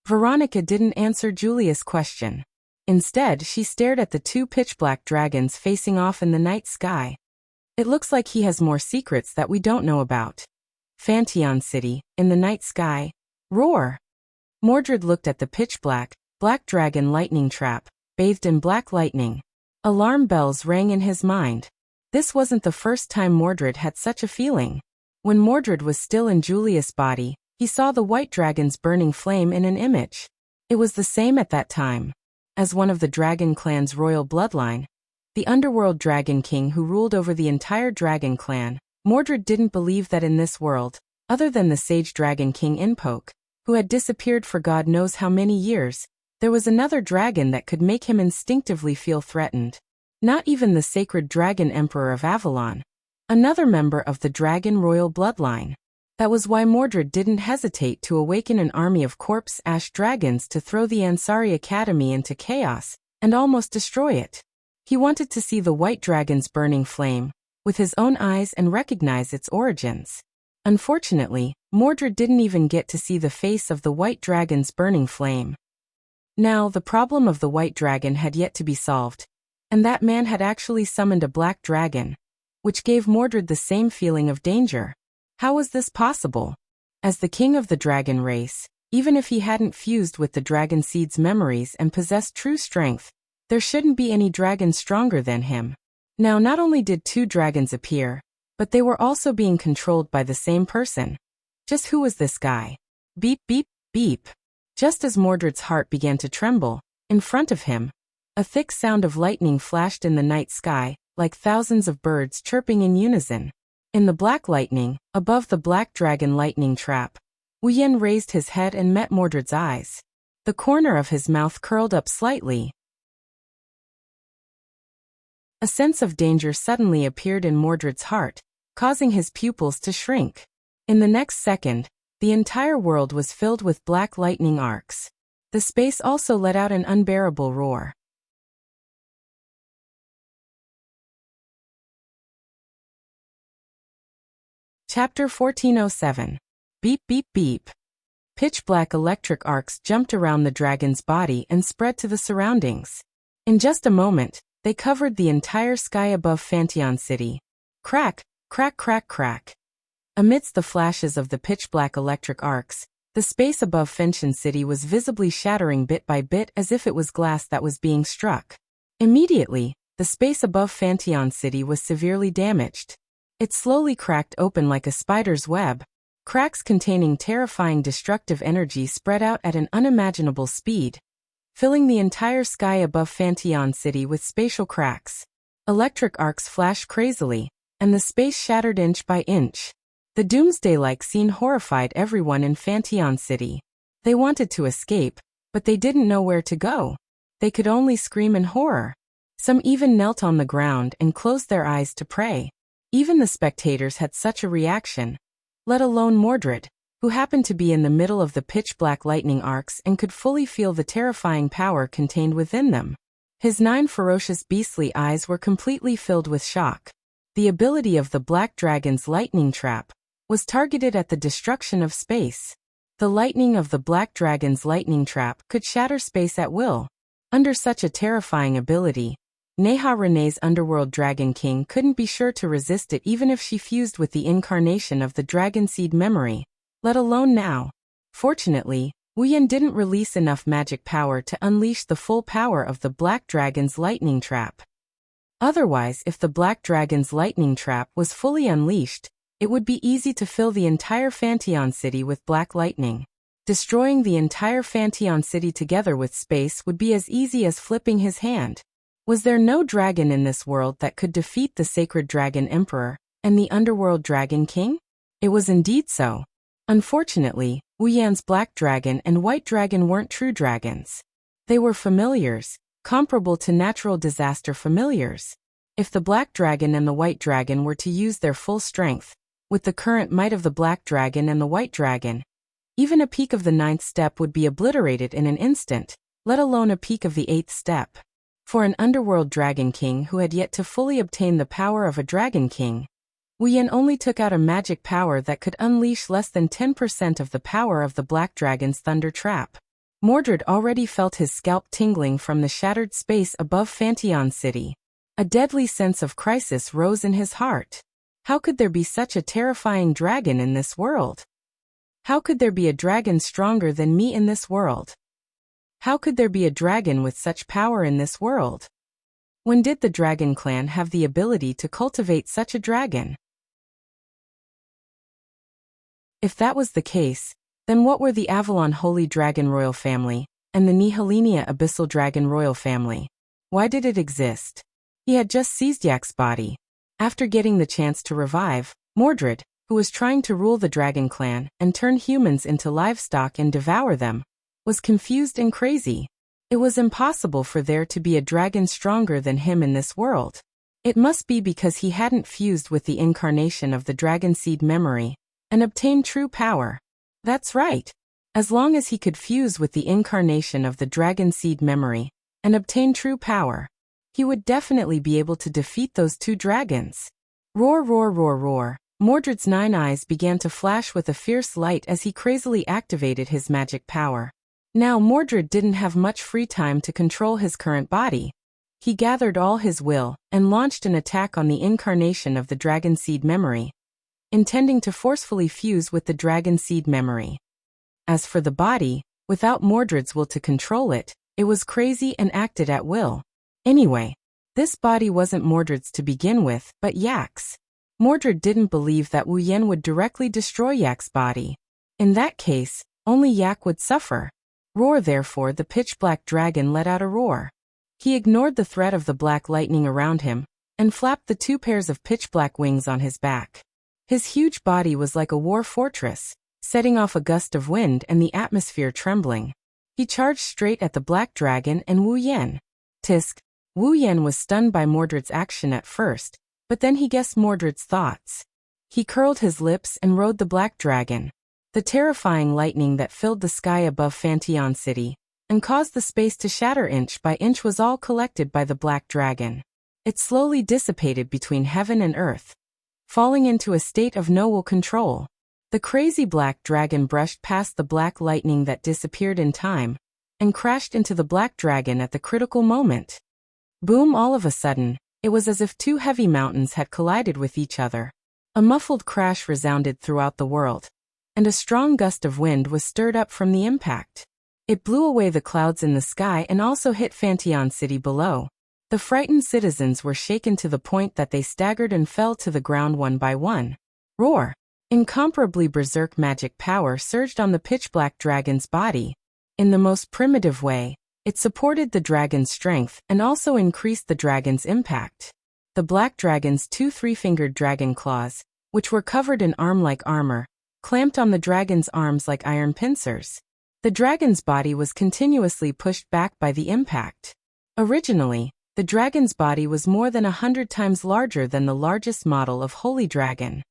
Veronica didn't answer Julius' question. Instead, she stared at the 2 pitch-black dragons facing off in the night sky. It looks like he has more secrets that we don't know about. Fantion City, in the night sky. Roar! Mordred looked at the pitch-black, black dragon lightning trap, bathed in black lightning. Alarm bells rang in his mind. This wasn't the first time Mordred had such a feeling. When Mordred was still in Julius' body, he saw the white dragon's burning flame in an image. It was the same at that time. As one of the dragon clan's royal bloodline, the underworld dragon king who ruled over the entire dragon clan, Mordred didn't believe that in this world, other than the sage dragon king Inpoke, who had disappeared for God knows how many years, there was another dragon that could make him instinctively feel threatened. Not even the sacred dragon emperor of Avalon, another member of the dragon royal bloodline. That was why Mordred didn't hesitate to awaken an army of corpse ash dragons to throw the Ansari Academy into chaos and almost destroy it. He wanted to see the white dragon's burning flame with his own eyes and recognize its origins. Unfortunately, Mordred didn't even get to see the face of the white dragon's burning flame. Now, the problem of the white dragon had yet to be solved, and that man had actually summoned a black dragon, which gave Mordred the same feeling of danger. How was this possible? As the king of the dragon race, even if he hadn't fused with the dragon seed's memories and possessed true strength, there shouldn't be any dragon stronger than him. Now, not only did 2 dragons appear, but they were also being controlled by the same person. Just who was this guy? Beep, beep, beep. Just as Mordred's heart began to tremble, in front of him, a thick sound of lightning flashed in the night sky, like thousands of birds chirping in unison. In the black lightning, above the black dragon lightning trap, Wu Yan raised his head and met Mordred's eyes. The corner of his mouth curled up slightly. A sense of danger suddenly appeared in Mordred's heart, causing his pupils to shrink. In the next second, the entire world was filled with black lightning arcs. The space also let out an unbearable roar. Chapter 1407. Beep beep beep. Pitch-black electric arcs jumped around the dragon's body and spread to the surroundings. In just a moment, they covered the entire sky above Fantion City. Crack, crack, crack, crack. Amidst the flashes of the pitch-black electric arcs, the space above Fantion City was visibly shattering bit by bit as if it was glass that was being struck. Immediately, the space above Fantion City was severely damaged. It slowly cracked open like a spider's web. Cracks containing terrifying destructive energy spread out at an unimaginable speed, filling the entire sky above Fantion City with spatial cracks. Electric arcs flashed crazily, and the space shattered inch by inch. The doomsday-like scene horrified everyone in Fantion City. They wanted to escape, but they didn't know where to go. They could only scream in horror. Some even knelt on the ground and closed their eyes to pray. Even the spectators had such a reaction, let alone Mordred, who happened to be in the middle of the pitch-black lightning arcs and could fully feel the terrifying power contained within them. His 9 ferocious beastly eyes were completely filled with shock. The ability of the black dragon's lightning trap was targeted at the destruction of space. The lightning of the black dragon's lightning trap could shatter space at will. Under such a terrifying ability, Neha Renee's underworld dragon king couldn't be sure to resist it even if she fused with the incarnation of the dragon seed memory, let alone now. Fortunately, Wu Yan didn't release enough magic power to unleash the full power of the black dragon's lightning trap. Otherwise, if the black dragon's lightning trap was fully unleashed, it would be easy to fill the entire Fanteon city with black lightning. Destroying the entire Fanteon city together with space would be as easy as flipping his hand. Was there no dragon in this world that could defeat the sacred dragon emperor and the underworld dragon king? It was indeed so. Unfortunately, Wu Yan's black dragon and white dragon weren't true dragons. They were familiars, comparable to natural disaster familiars. If the black dragon and the white dragon were to use their full strength, with the current might of the black dragon and the white dragon, even a peak of the 9th step would be obliterated in an instant, let alone a peak of the 8th step. For an underworld dragon king who had yet to fully obtain the power of a dragon king, Wu Yan only took out a magic power that could unleash less than 10% of the power of the black dragon's thunder trap. Mordred already felt his scalp tingling from the shattered space above Fanteon City. A deadly sense of crisis rose in his heart. How could there be such a terrifying dragon in this world? How could there be a dragon stronger than me in this world? How could there be a dragon with such power in this world? When did the Dragon Clan have the ability to cultivate such a dragon? If that was the case, then what were the Avalon Holy Dragon Royal Family and the Nihilinia Abyssal Dragon Royal Family? Why did it exist? He had just seized Yak's body. After getting the chance to revive, Mordred, who was trying to rule the Dragon Clan and turn humans into livestock and devour them, was confused and crazy. It was impossible for there to be a dragon stronger than him in this world. It must be because he hadn't fused with the incarnation of the dragon seed memory and obtained true power. That's right. As long as he could fuse with the incarnation of the dragon seed memory and obtain true power, he would definitely be able to defeat those two dragons. Roar, roar, roar, roar. Mordred's 9 eyes began to flash with a fierce light as he crazily activated his magic power. Now Mordred didn't have much free time to control his current body. He gathered all his will and launched an attack on the incarnation of the dragon seed memory, intending to forcefully fuse with the dragon seed memory. As for the body, without Mordred's will to control it, it was crazy and acted at will. Anyway, this body wasn't Mordred's to begin with, but Yak's. Mordred didn't believe that Wu Yan would directly destroy Yak's body. In that case, only Yak would suffer. Roar, therefore the pitch-black dragon let out a roar. He ignored the threat of the black lightning around him and flapped the 2 pairs of pitch-black wings on his back. His huge body was like a war fortress, setting off a gust of wind and the atmosphere trembling. He charged straight at the black dragon and Wu Yan. Tisk! Wu Yan was stunned by Mordred's action at first, but then he guessed Mordred's thoughts. He curled his lips and rode the black dragon. The terrifying lightning that filled the sky above Fanteon City and caused the space to shatter inch by inch was all collected by the black dragon. It slowly dissipated between heaven and earth, falling into a state of no will control. The crazy black dragon brushed past the black lightning that disappeared in time and crashed into the black dragon at the critical moment. Boom! All of a sudden, it was as if 2 heavy mountains had collided with each other. A muffled crash resounded throughout the world, and a strong gust of wind was stirred up from the impact. It blew away the clouds in the sky and also hit Fanteon City below. The frightened citizens were shaken to the point that they staggered and fell to the ground one by one. Roar! Incomparably berserk magic power surged on the pitch-black dragon's body. In the most primitive way, it supported the dragon's strength and also increased the dragon's impact. The black dragon's 2 3-fingered dragon claws, which were covered in arm-like armor, clamped on the dragon's arms like iron pincers. The dragon's body was continuously pushed back by the impact. Originally, the dragon's body was more than 100 times larger than the largest model of Holy Dragon.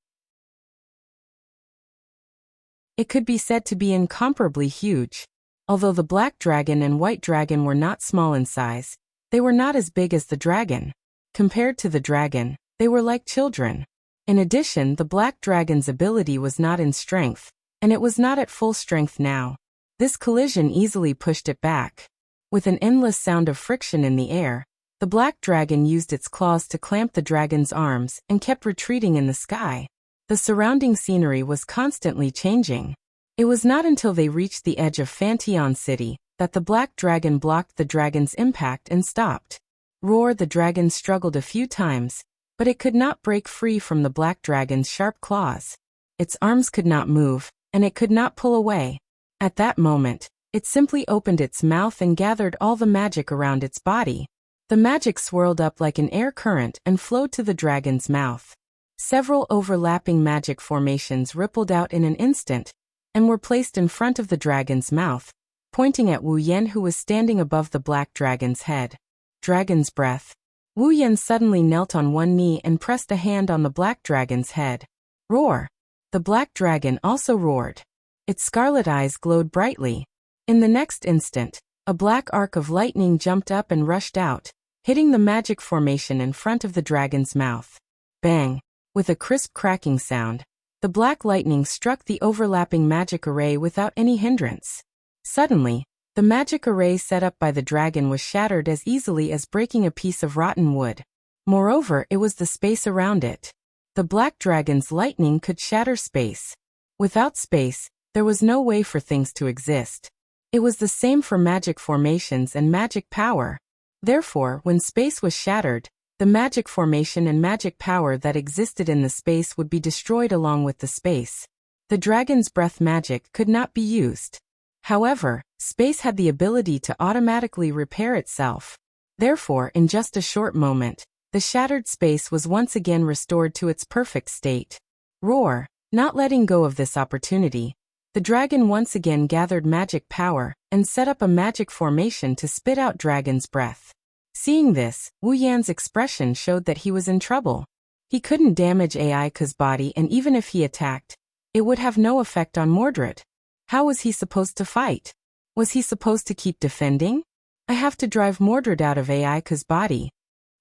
It could be said to be incomparably huge. Although the black dragon and white dragon were not small in size, they were not as big as the dragon. Compared to the dragon, they were like children. In addition, the black dragon's ability was not in strength, and it was not at full strength now. This collision easily pushed it back. With an endless sound of friction in the air, The black dragon used its claws to clamp the dragon's arms and kept retreating in the sky. The surrounding scenery was constantly changing. It was not until they reached the edge of Fantion City that the black dragon blocked the dragon's impact and stopped. Roar! The dragon struggled a few times, but it could not break free from the black dragon's sharp claws. Its arms could not move, and it could not pull away. At that moment, it simply opened its mouth and gathered all the magic around its body. The magic swirled up like an air current and flowed to the dragon's mouth. Several overlapping magic formations rippled out in an instant, and were placed in front of the dragon's mouth, pointing at Wu Yan, who was standing above the black dragon's head. Dragon's breath. Wu Yan suddenly knelt on one knee and pressed a hand on the black dragon's head. Roar! The black dragon also roared. Its scarlet eyes glowed brightly. In the next instant, a black arc of lightning jumped up and rushed out, hitting the magic formation in front of the dragon's mouth. Bang! With a crisp cracking sound, the black lightning struck the overlapping magic array without any hindrance. Suddenly, the magic array set up by the dragon was shattered as easily as breaking a piece of rotten wood. Moreover, it was the space around it. The black dragon's lightning could shatter space. Without space, there was no way for things to exist. It was the same for magic formations and magic power. Therefore, when space was shattered, the magic formation and magic power that existed in the space would be destroyed along with the space. The dragon's breath magic could not be used. However, space had the ability to automatically repair itself. Therefore, in just a short moment, the shattered space was once again restored to its perfect state. Roar! Not letting go of this opportunity, the dragon once again gathered magic power and set up a magic formation to spit out dragon's breath. Seeing this, Wu Yan's expression showed that he was in trouble. He couldn't damage Aika's body, and even if he attacked, it would have no effect on Mordred. How was he supposed to fight? Was he supposed to keep defending? I have to drive Mordred out of Aika's body.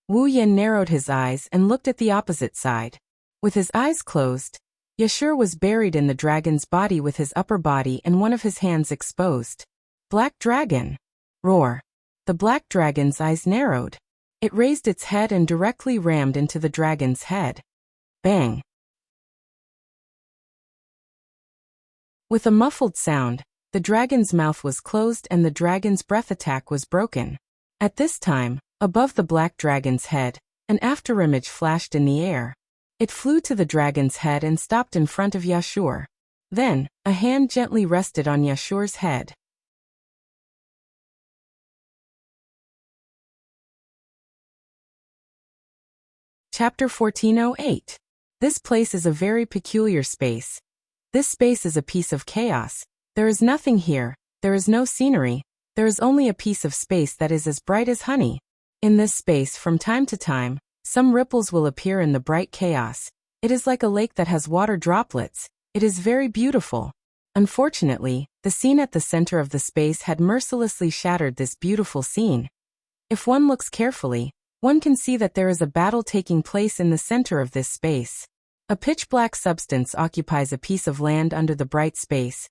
Wu Yan narrowed his eyes and looked at the opposite side. With his eyes closed, Yashur was buried in the dragon's body with his upper body and one of his hands exposed. Black dragon! Roar! The black dragon's eyes narrowed. It raised its head and directly rammed into the dragon's head. Bang! With a muffled sound, the dragon's mouth was closed and the dragon's breath attack was broken. At this time, above the black dragon's head, an afterimage flashed in the air. It flew to the dragon's head and stopped in front of Yashur. Then, a hand gently rested on Yashur's head. Chapter 1408. This place is a very peculiar space. This space is a piece of chaos. There is nothing here, there is no scenery, there is only a piece of space that is as bright as honey. In this space, from time to time, some ripples will appear in the bright chaos. It is like a lake that has water droplets. It is very beautiful. Unfortunately, the scene at the center of the space had mercilessly shattered this beautiful scene. If one looks carefully, one can see that there is a battle taking place in the center of this space. A pitch-black substance occupies a piece of land under the bright space.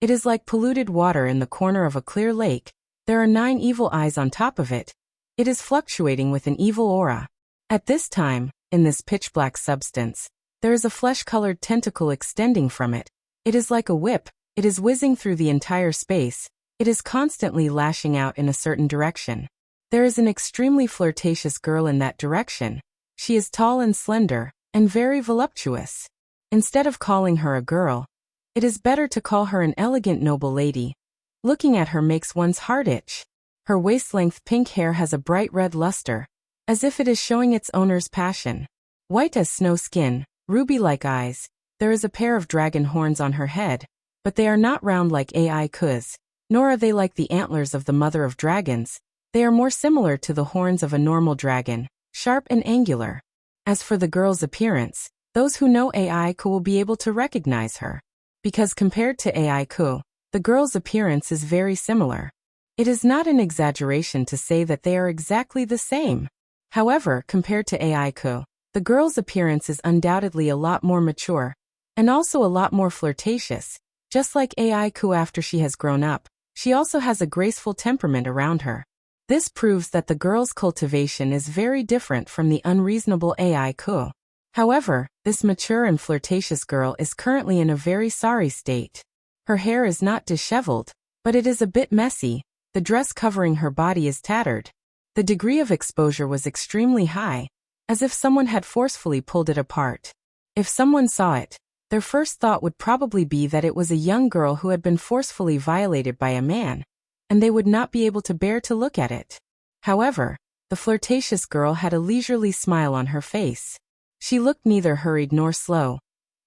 It is like polluted water in the corner of a clear lake. There are 9 evil eyes on top of it. It is fluctuating with an evil aura. At this time, in this pitch-black substance, there is a flesh-colored tentacle extending from it. It is like a whip. It is whizzing through the entire space. It is constantly lashing out in a certain direction. There is an extremely flirtatious girl in that direction. She is tall and slender, and very voluptuous. Instead of calling her a girl, it is better to call her an elegant noble lady. Looking at her makes one's heart itch. Her waist-length pink hair has a bright red luster, as if it is showing its owner's passion. White as snow skin, ruby-like eyes. There is a pair of dragon horns on her head, but they are not round like Aika's, nor are they like the antlers of the mother of dragons. They are more similar to the horns of a normal dragon, sharp and angular. As for the girl's appearance, those who know Aika will be able to recognize her. Because compared to Aika, the girl's appearance is very similar. It is not an exaggeration to say that they are exactly the same. However, compared to Aika, the girl's appearance is undoubtedly a lot more mature, and also a lot more flirtatious. Just like Aika after she has grown up, she also has a graceful temperament around her. This proves that the girl's cultivation is very different from the unreasonable AI Ku. However, this mature and flirtatious girl is currently in a very sorry state. Her hair is not disheveled, but it is a bit messy. The dress covering her body is tattered. The degree of exposure was extremely high, as if someone had forcefully pulled it apart. If someone saw it, their first thought would probably be that it was a young girl who had been forcefully violated by a man, and they would not be able to bear to look at it. However, the flirtatious girl had a leisurely smile on her face. She looked neither hurried nor slow,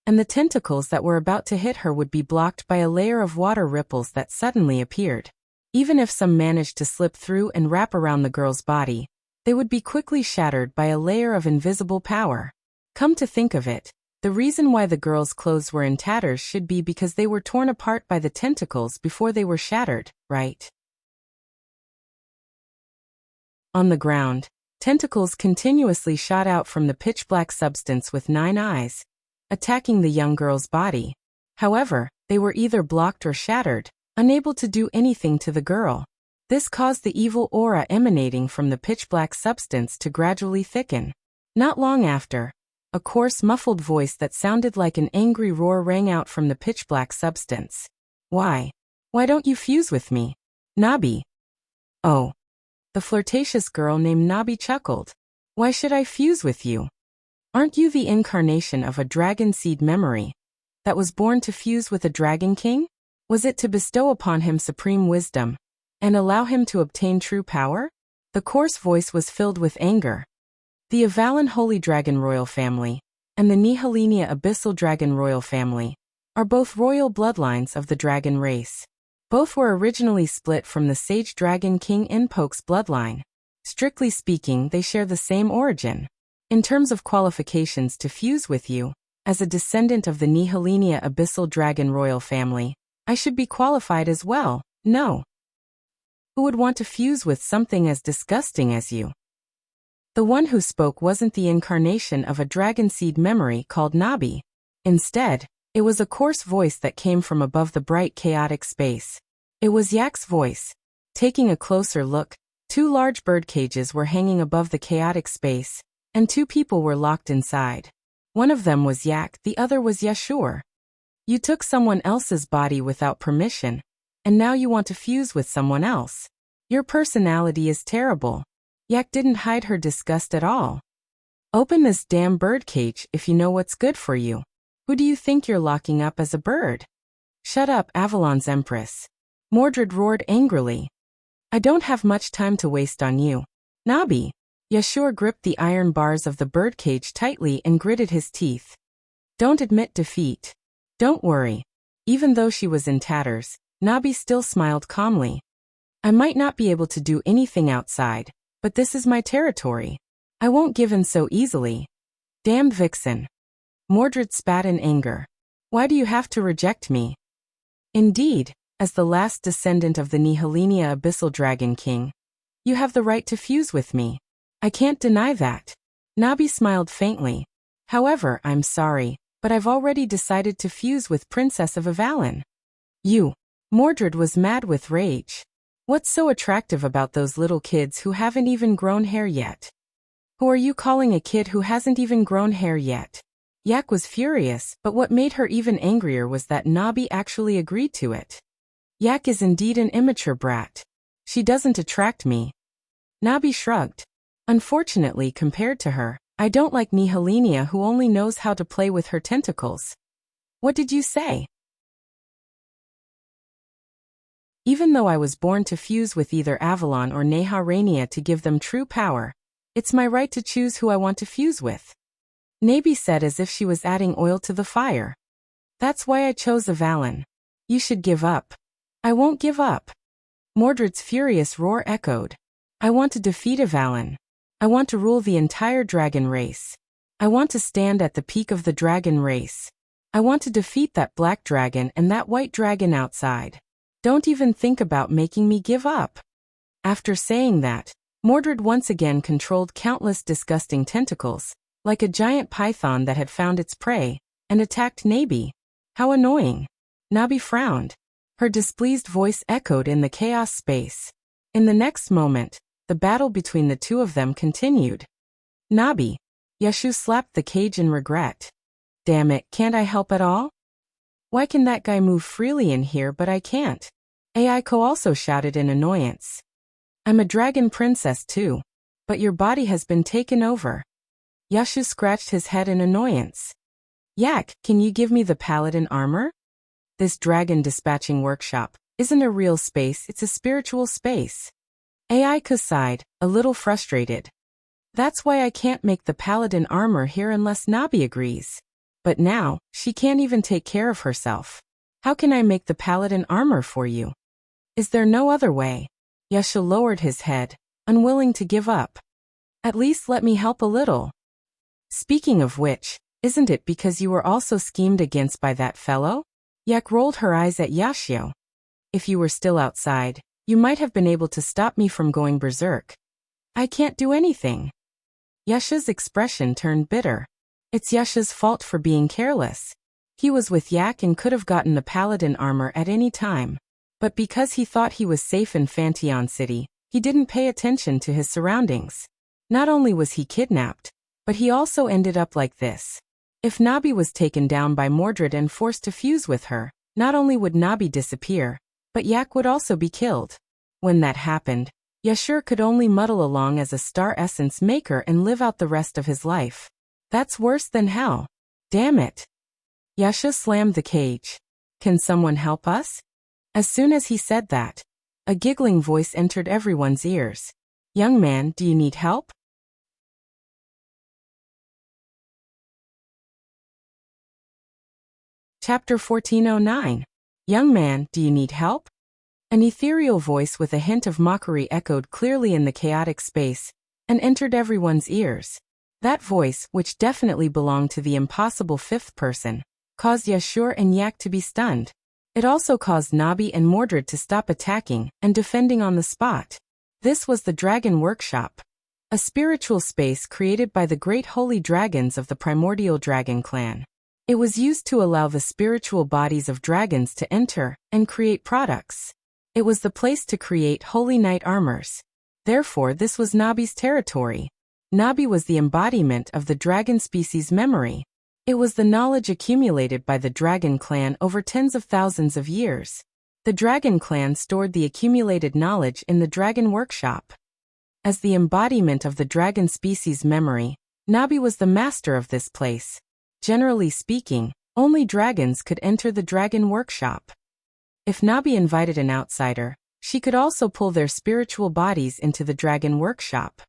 and the tentacles that were about to hit her would be blocked by a layer of water ripples that suddenly appeared. Even if some managed to slip through and wrap around the girl's body, they would be quickly shattered by a layer of invisible power. Come to think of it, the reason why the girl's clothes were in tatters should be because they were torn apart by the tentacles before they were shattered, right? On the ground, tentacles continuously shot out from the pitch-black substance with 9 eyes, attacking the young girl's body. However, they were either blocked or shattered, unable to do anything to the girl. This caused the evil aura emanating from the pitch-black substance to gradually thicken. Not long after, a coarse muffled voice that sounded like an angry roar rang out from the pitch-black substance. Why don't you fuse with me, Nabi? Oh. The flirtatious girl named Nabi chuckled. Why should I fuse with you? Aren't you the incarnation of a dragon seed memory that was born to fuse with a dragon king? Was it to bestow upon him supreme wisdom and allow him to obtain true power? The coarse voice was filled with anger. The Avalon Holy Dragon Royal Family and the Nihilenia Abyssal Dragon Royal Family are both royal bloodlines of the dragon race. Both were originally split from the Sage Dragon King Inpok's bloodline. Strictly speaking, they share the same origin. In terms of qualifications to fuse with you, as a descendant of the Nihilenia Abyssal Dragon Royal Family, I should be qualified as well, no? Who would want to fuse with something as disgusting as you? The one who spoke wasn't the incarnation of a dragon seed memory called Nabi. Instead, it was a coarse voice that came from above the bright chaotic space. It was Yak's voice. Taking a closer look, 2 large bird cages were hanging above the chaotic space, and 2 people were locked inside. One of them was Yak, the other was Yashur. You took someone else's body without permission, and now you want to fuse with someone else. Your personality is terrible. Yak didn't hide her disgust at all. Open this damn bird cage if you know what's good for you. Who do you think you're locking up as a bird? Shut up, Avalon's Empress. Mordred roared angrily. I don't have much time to waste on you, Nabi. Yashur gripped the iron bars of the birdcage tightly and gritted his teeth. Don't admit defeat. Don't worry. Even though she was in tatters, Nabi still smiled calmly. I might not be able to do anything outside, but this is my territory. I won't give in so easily. Damned vixen. Mordred spat in anger. Why do you have to reject me? Indeed, as the last descendant of the Nihilenia Abyssal Dragon King, you have the right to fuse with me. I can't deny that. Nabi smiled faintly. However, I'm sorry, but I've already decided to fuse with Princess of Avalon. You. Mordred was mad with rage. What's so attractive about those little kids who haven't even grown hair yet? Who are you calling a kid who hasn't even grown hair yet? Yak was furious, but what made her even angrier was that Nabi actually agreed to it. Yak is indeed an immature brat. She doesn't attract me. Nabi shrugged. Unfortunately, compared to her, I don't like Nihilenia, who only knows how to play with her tentacles. What did you say? Even though I was born to fuse with either Avalon or Neharania to give them true power, it's my right to choose who I want to fuse with. Nabi said as if she was adding oil to the fire. That's why I chose Avalon. You should give up. I won't give up. Mordred's furious roar echoed. I want to defeat Avalon. I want to rule the entire dragon race. I want to stand at the peak of the dragon race. I want to defeat that black dragon and that white dragon outside. Don't even think about making me give up. After saying that, Mordred once again controlled countless disgusting tentacles, like a giant python that had found its prey, and attacked Nabi. How annoying. Nabi frowned. Her displeased voice echoed in the chaos space. In the next moment, the battle between the two of them continued. Nabi. Yashu slapped the cage in regret. Damn it, can't I help at all? Why can that guy move freely in here but I can't? Aiko also shouted in annoyance. I'm a dragon princess too. But your body has been taken over. Yashu scratched his head in annoyance. Yak, can you give me the paladin armor? This dragon dispatching workshop isn't a real space, it's a spiritual space. Aiko sighed, a little frustrated. That's why I can't make the paladin armor here unless Nabi agrees. But now, she can't even take care of herself. How can I make the paladin armor for you? Is there no other way? Yashu lowered his head, unwilling to give up. At least let me help a little. Speaking of which, isn't it because you were also schemed against by that fellow? Yak rolled her eyes at Yashio. If you were still outside, you might have been able to stop me from going berserk. I can't do anything. Yasha's expression turned bitter. It's Yasha's fault for being careless. He was with Yak and could have gotten the paladin armor at any time. But because he thought he was safe in Fantion City, he didn't pay attention to his surroundings. Not only was he kidnapped, but he also ended up like this. If Nabi was taken down by Mordred and forced to fuse with her, not only would Nabi disappear, but Yak would also be killed. When that happened, Yashur could only muddle along as a star essence maker and live out the rest of his life. That's worse than hell. Damn it. Yasha slammed the cage. Can someone help us? As soon as he said that, a giggling voice entered everyone's ears. Young man, do you need help? Chapter 1409. Young man, do you need help? An ethereal voice with a hint of mockery echoed clearly in the chaotic space and entered everyone's ears. That voice, which definitely belonged to the impossible fifth person, caused Yashur and Yak to be stunned. It also caused Nabi and Mordred to stop attacking and defending on the spot. This was the Dragon Workshop, a spiritual space created by the great holy dragons of the primordial dragon clan. It was used to allow the spiritual bodies of dragons to enter and create products. It was the place to create holy knight armors. Therefore, this was Nabi's territory. Nabi was the embodiment of the dragon species memory. It was the knowledge accumulated by the dragon clan over tens of thousands of years. The dragon clan stored the accumulated knowledge in the dragon workshop. As the embodiment of the dragon species memory, Nabi was the master of this place. Generally speaking, only dragons could enter the dragon workshop. If Nabi invited an outsider, she could also pull their spiritual bodies into the dragon workshop.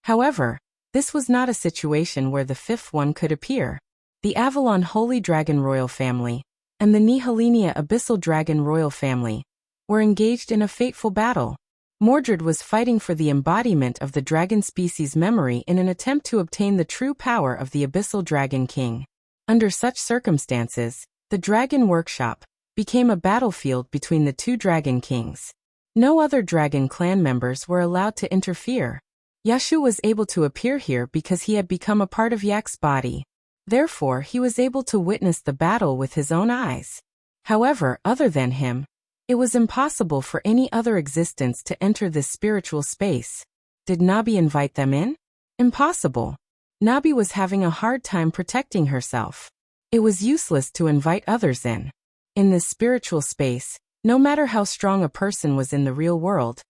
However, this was not a situation where the fifth one could appear. The Avalon Holy Dragon Royal Family and the Nihilinia Abyssal Dragon Royal Family were engaged in a fateful battle. Mordred was fighting for the embodiment of the dragon species memory in an attempt to obtain the true power of the Abyssal Dragon King. Under such circumstances, the Dragon Workshop became a battlefield between the two Dragon Kings. No other Dragon clan members were allowed to interfere. Yashu was able to appear here because he had become a part of Yak's body. Therefore, he was able to witness the battle with his own eyes. However, other than him, it was impossible for any other existence to enter this spiritual space. Did Nabi invite them in? Impossible. Nabi was having a hard time protecting herself. It was useless to invite others in. In this spiritual space, no matter how strong a person was in the real world,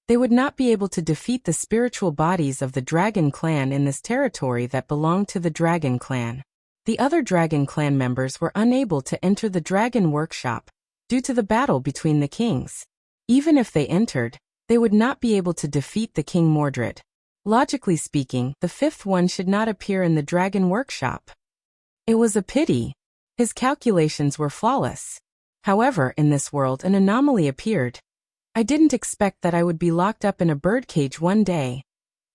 they would not be able to defeat the spiritual bodies of the Dragon Clan in this territory that belonged to the Dragon Clan. The other Dragon Clan members were unable to enter the Dragon Workshop due to the battle between the kings. Even if they entered, they would not be able to defeat the King Mordred. Logically speaking, the fifth one should not appear in the Dragon Workshop. It was a pity. His calculations were flawless. However, in this world an anomaly appeared. I didn't expect that I would be locked up in a birdcage one day.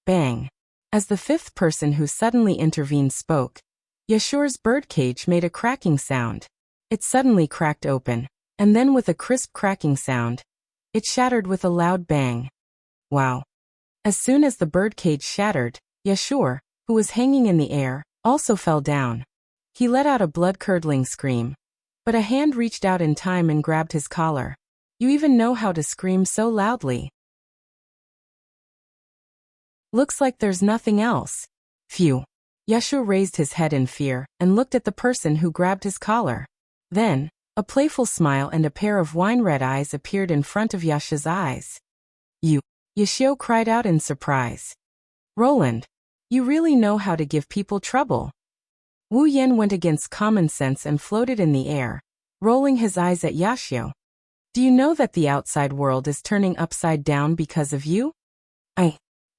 Bang. As the fifth person who suddenly intervened spoke, Yashur's birdcage made a cracking sound. It suddenly cracked open, and then with a crisp cracking sound, it shattered with a loud bang. Wow. As soon as the birdcage shattered, Yashur, who was hanging in the air, also fell down. He let out a blood-curdling scream, but a hand reached out in time and grabbed his collar. You even know how to scream so loudly. Looks like there's nothing else. Phew. Yashu raised his head in fear and looked at the person who grabbed his collar. Then, a playful smile and a pair of wine-red eyes appeared in front of Yashu's eyes. You. Yashio cried out in surprise. Roland, you really know how to give people trouble. Wu Yan went against common sense and floated in the air, rolling his eyes at Yashio. Do you know that the outside world is turning upside down because of you?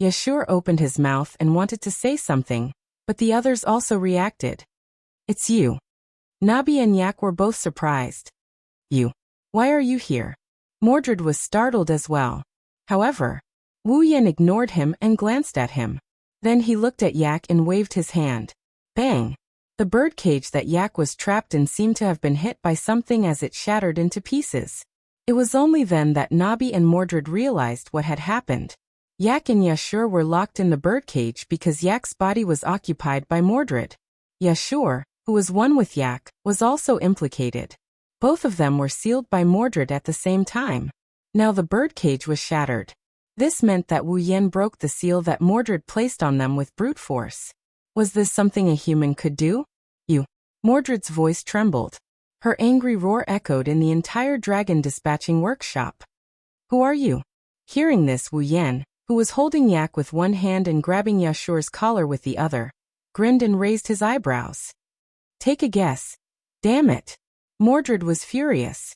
Yashur opened his mouth and wanted to say something, but the others also reacted. It's you. Nabi and Yak were both surprised. You. Why are you here? Mordred was startled as well. However, Wu Yan ignored him and glanced at him. Then he looked at Yak and waved his hand. Bang! The birdcage that Yak was trapped in seemed to have been hit by something as it shattered into pieces. It was only then that Nabi and Mordred realized what had happened. Yak and Yashur were locked in the birdcage because Yak's body was occupied by Mordred. Yashur, who was one with Yak, was also implicated. Both of them were sealed by Mordred at the same time. Now the birdcage was shattered. This meant that Wu Yan broke the seal that Mordred placed on them with brute force. Was this something a human could do? You. Mordred's voice trembled. Her angry roar echoed in the entire dragon dispatching workshop. Who are you? Hearing this, Wu Yan, who was holding Yak with one hand and grabbing Yashur's collar with the other, grinned and raised his eyebrows. Take a guess. Damn it. Mordred was furious.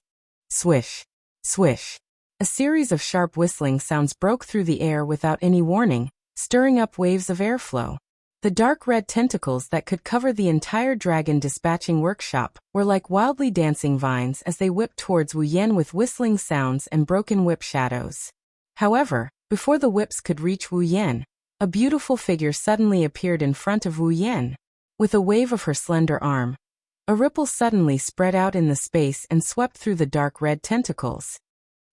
Swish. Swish. A series of sharp whistling sounds broke through the air without any warning, stirring up waves of airflow. The dark red tentacles that could cover the entire dragon dispatching workshop were like wildly dancing vines as they whipped towards Wu Yan with whistling sounds and broken whip shadows. However, before the whips could reach Wu Yan, a beautiful figure suddenly appeared in front of Wu Yan. With a wave of her slender arm, a ripple suddenly spread out in the space and swept through the dark red tentacles.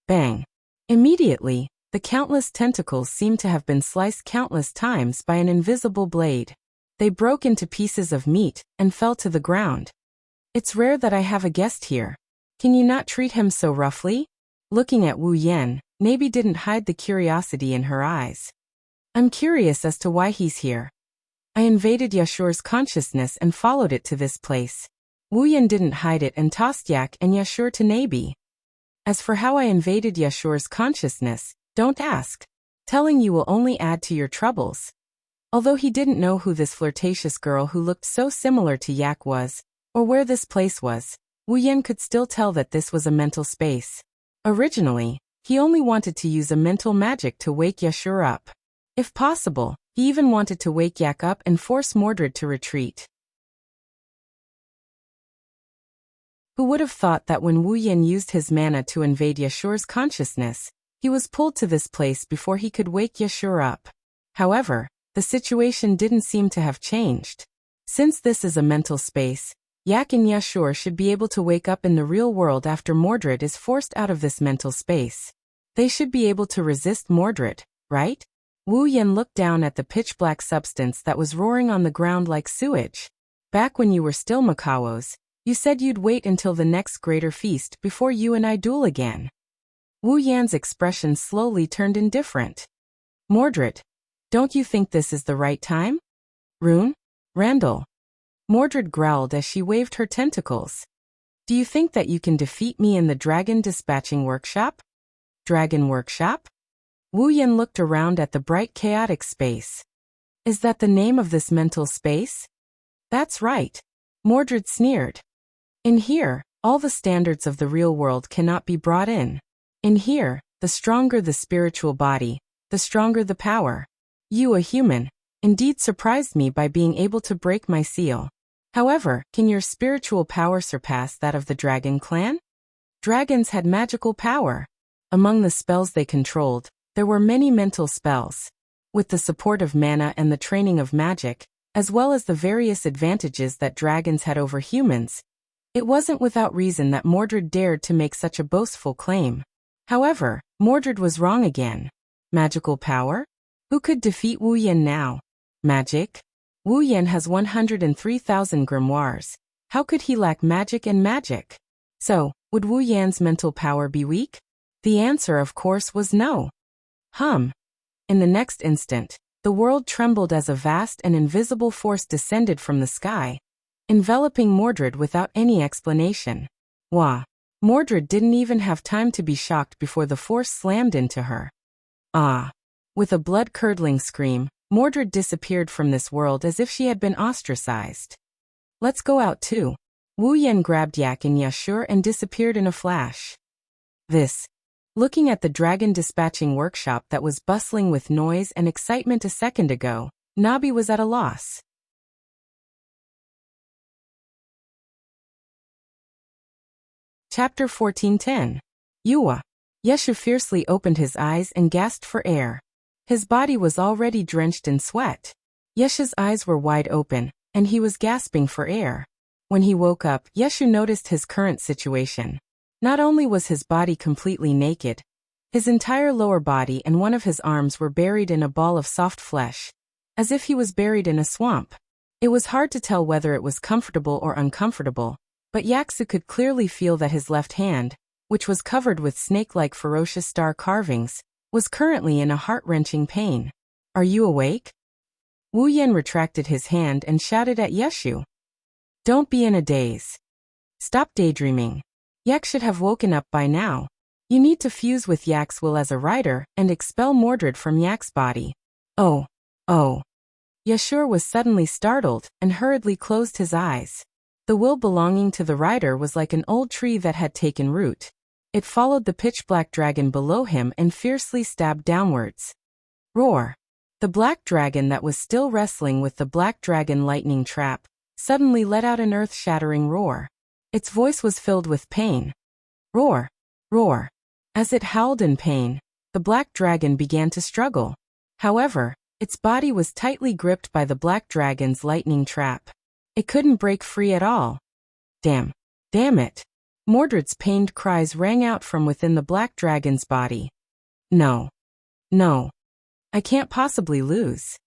Bang! Immediately, the countless tentacles seemed to have been sliced countless times by an invisible blade. They broke into pieces of meat and fell to the ground. It's rare that I have a guest here. Can you not treat him so roughly? Looking at Wu Yan, Nabi didn't hide the curiosity in her eyes. I'm curious as to why he's here. I invaded Yashur's consciousness and followed it to this place. Wu Yan didn't hide it and tossed Yak and Yashur to Nabi. As for how I invaded Yashur's consciousness, don't ask. Telling you will only add to your troubles. Although he didn't know who this flirtatious girl who looked so similar to Yak was, or where this place was, Wu Yan could still tell that this was a mental space. Originally, he only wanted to use a mental magic to wake Yashur up. If possible, he even wanted to wake Yak up and force Mordred to retreat. Who would have thought that when Wu Yan used his mana to invade Yashur's consciousness, he was pulled to this place before he could wake Yashur up. However, the situation didn't seem to have changed. Since this is a mental space, Yak and Yashur should be able to wake up in the real world after Mordred is forced out of this mental space. They should be able to resist Mordred, right? Wu Yan looked down at the pitch-black substance that was roaring on the ground like sewage. Back when you were still Makawos, you said you'd wait until the next greater feast before you and I duel again. Wu Yan's expression slowly turned indifferent. Mordred, don't you think this is the right time? Rune? Randall? Mordred growled as she waved her tentacles. Do you think that you can defeat me in the dragon dispatching workshop? Dragon workshop? Wu Yan looked around at the bright chaotic space. Is that the name of this mental space? That's right. Mordred sneered. In here, all the standards of the real world cannot be brought in. In here, the stronger the spiritual body, the stronger the power. You, a human, indeed surprised me by being able to break my seal. However, can your spiritual power surpass that of the dragon clan? Dragons had magical power. Among the spells they controlled, there were many mental spells. With the support of mana and the training of magic, as well as the various advantages that dragons had over humans, it wasn't without reason that Mordred dared to make such a boastful claim. However, Mordred was wrong again. Magical power? Who could defeat Wu Yan now? Magic? Wu Yan has 103,000 grimoires. How could he lack magic and magic? So, would Wu Yan's mental power be weak? The answer, of course, was no. In the next instant, The world trembled as a vast and invisible force descended from the sky, enveloping Mordred without any explanation. Wah! Mordred didn't even have time to be shocked before the force slammed into her. Ah! With a blood-curdling scream, Mordred disappeared from this world as if she had been ostracized. Let's go out too. Wu Yen grabbed Yak and Yashur and disappeared in a flash. Looking at the dragon dispatching workshop that was bustling with noise and excitement a second ago, Nabi was at a loss. Chapter 14:10. Yuwa. Yeshu fiercely opened his eyes and gasped for air. His body was already drenched in sweat. Yeshu's eyes were wide open, and he was gasping for air. When he woke up, Yeshu noticed his current situation. Not only was his body completely naked, his entire lower body and one of his arms were buried in a ball of soft flesh, as if he was buried in a swamp. It was hard to tell whether it was comfortable or uncomfortable, but Yaksu could clearly feel that his left hand, which was covered with snake-like ferocious star carvings, was currently in a heart-wrenching pain. Are you awake? Wu Yen retracted his hand and shouted at Yeshu. Don't be in a daze. Stop daydreaming. Yak should have woken up by now. You need to fuse with Yak's will as a rider and expel Mordred from Yak's body. Oh. Yashur was suddenly startled and hurriedly closed his eyes. The will belonging to the rider was like an old tree that had taken root. It followed the pitch-black dragon below him and fiercely stabbed downwards. Roar! The black dragon that was still wrestling with the black dragon lightning trap suddenly let out an earth-shattering roar. Its voice was filled with pain. Roar! Roar! As it howled in pain, the black dragon began to struggle. However, its body was tightly gripped by the black dragon's lightning trap. It couldn't break free at all. Damn it! Mordred's pained cries rang out from within the black dragon's body. No. I can't possibly lose.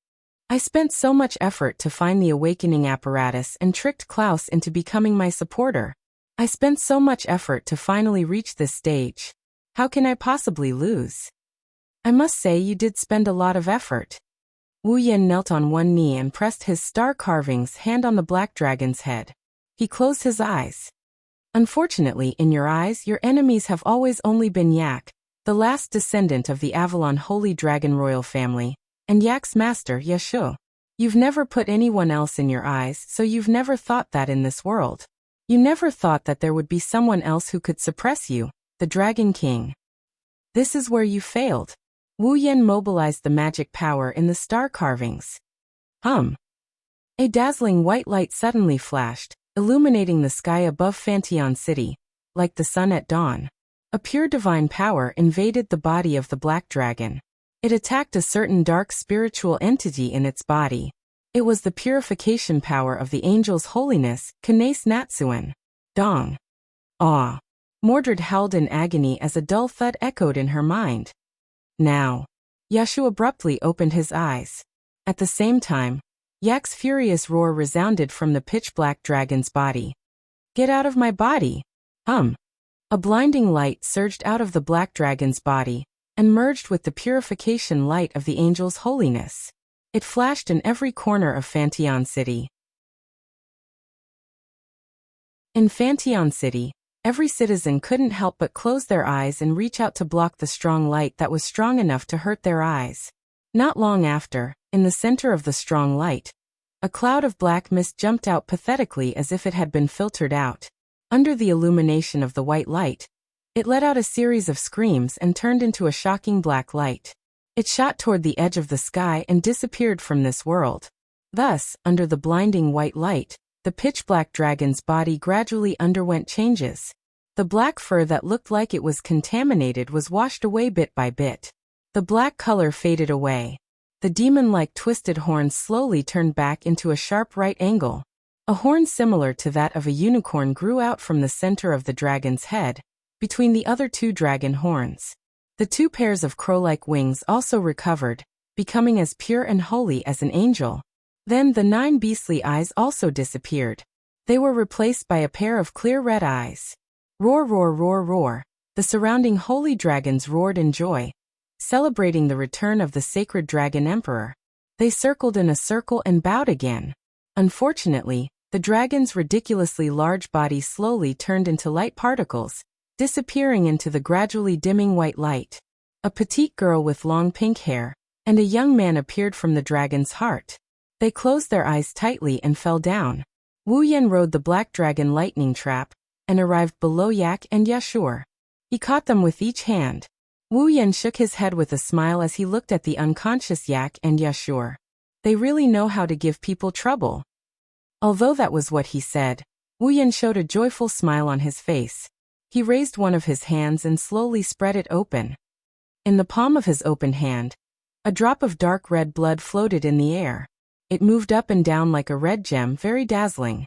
I spent so much effort to find the awakening apparatus and tricked Klaus into becoming my supporter. I spent so much effort to finally reach this stage. How can I possibly lose? I must say you did spend a lot of effort. Wu Yen knelt on one knee and pressed his star carvings hand on the black dragon's head. He closed his eyes. Unfortunately, in your eyes, your enemies have always only been Yak, the last descendant of the Avalon Holy Dragon royal family, and Yak's master, Yeshu. You've never put anyone else in your eyes, so you've never thought that in this world. You never thought that there would be someone else who could suppress you, the Dragon King. This is where you failed. Wu Yen mobilized the magic power in the star carvings. A dazzling white light suddenly flashed, illuminating the sky above Fanteon City, like the sun at dawn. A pure divine power invaded the body of the black dragon. It attacked a certain dark spiritual entity in its body. It was the purification power of the angel's holiness, Kanace Natsuen. Dong. Awe. Mordred howled in agony as a dull thud echoed in her mind. Now. Yeshu abruptly opened his eyes. At the same time, Yak's furious roar resounded from the pitch-black dragon's body. Get out of my body! A blinding light surged out of the black dragon's body and merged with the purification light of the angel's holiness. It flashed in every corner of Fanteon City. In Fanteon City, every citizen couldn't help but close their eyes and reach out to block the strong light that was strong enough to hurt their eyes. Not long after, in the center of the strong light, a cloud of black mist jumped out pathetically as if it had been filtered out. Under the illumination of the white light, it let out a series of screams and turned into a shocking black light. It shot toward the edge of the sky and disappeared from this world. Thus, under the blinding white light, the pitch-black dragon's body gradually underwent changes. The black fur that looked like it was contaminated was washed away bit by bit. The black color faded away. The demon-like twisted horns slowly turned back into a sharp right angle. A horn similar to that of a unicorn grew out from the center of the dragon's head, between the other two dragon horns. The two pairs of crow-like wings also recovered, becoming as pure and holy as an angel. Then the 9 beastly eyes also disappeared. They were replaced by a pair of clear red eyes. Roar, roar, roar, roar. The surrounding holy dragons roared in joy, celebrating the return of the sacred dragon emperor. They circled in a circle and bowed again. Unfortunately, the dragon's ridiculously large body slowly turned into light particles, disappearing into the gradually dimming white light. A petite girl with long pink hair and a young man appeared from the dragon's heart. They closed their eyes tightly and fell down. Wu Yan rode the black dragon lightning trap and arrived below Yak and Yashur. He caught them with each hand. Wu Yan shook his head with a smile as he looked at the unconscious Yak and Yashur. They really know how to give people trouble. Although that was what he said, Wu Yan showed a joyful smile on his face. He raised one of his hands and slowly spread it open. In the palm of his open hand, a drop of dark red blood floated in the air. It moved up and down like a red gem, very dazzling.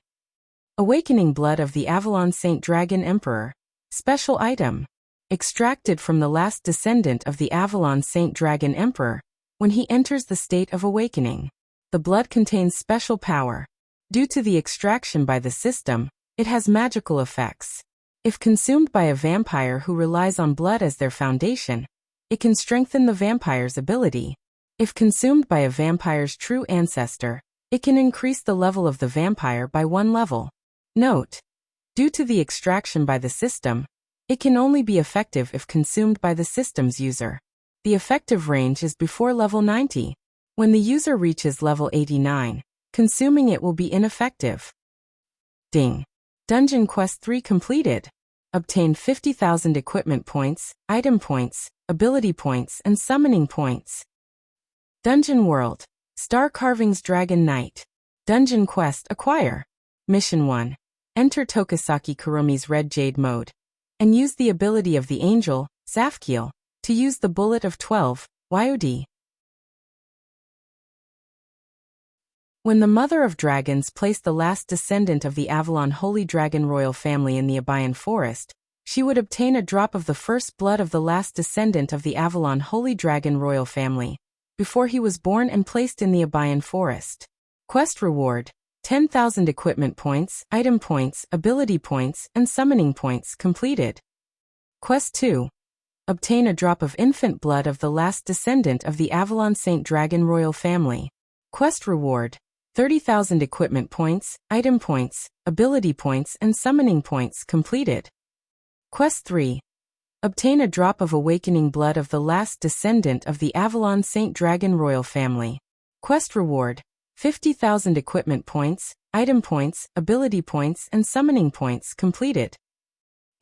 Awakening blood of the Avalon Saint Dragon Emperor. Special item. Extracted from the last descendant of the Avalon Saint Dragon Emperor, when he enters the state of awakening. The blood contains special power. Due to the extraction by the system, it has magical effects. If consumed by a vampire who relies on blood as their foundation, it can strengthen the vampire's ability. If consumed by a vampire's true ancestor, it can increase the level of the vampire by 1 level. Note: due to the extraction by the system, it can only be effective if consumed by the system's user. The effective range is before level 90. When the user reaches level 89, consuming it will be ineffective. Ding. Dungeon Quest 3 completed. Obtain 50,000 equipment points, item points, ability points, and summoning points. Dungeon World. Star Carvings Dragon Knight. Dungeon Quest Acquire. Mission 1. Enter Tokisaki Kurumi's Red Jade mode, and use the ability of the angel, Zafkiel, to use the Bullet of 12, YOD. When the Mother of Dragons placed the last descendant of the Avalon Holy Dragon royal family in the Abayan Forest, she would obtain a drop of the first blood of the last descendant of the Avalon Holy Dragon royal family, before he was born and placed in the Abayan Forest. Quest reward: 10,000 equipment points, item points, ability points, and summoning points completed. Quest 2. Obtain a drop of infant blood of the last descendant of the Avalon Saint Dragon royal family. Quest reward: 30,000 equipment points, item points, ability points, and summoning points completed. Quest 3. Obtain a drop of awakening blood of the last descendant of the Avalon Saint Dragon royal family. Quest reward: 50,000 equipment points, item points, ability points, and summoning points completed.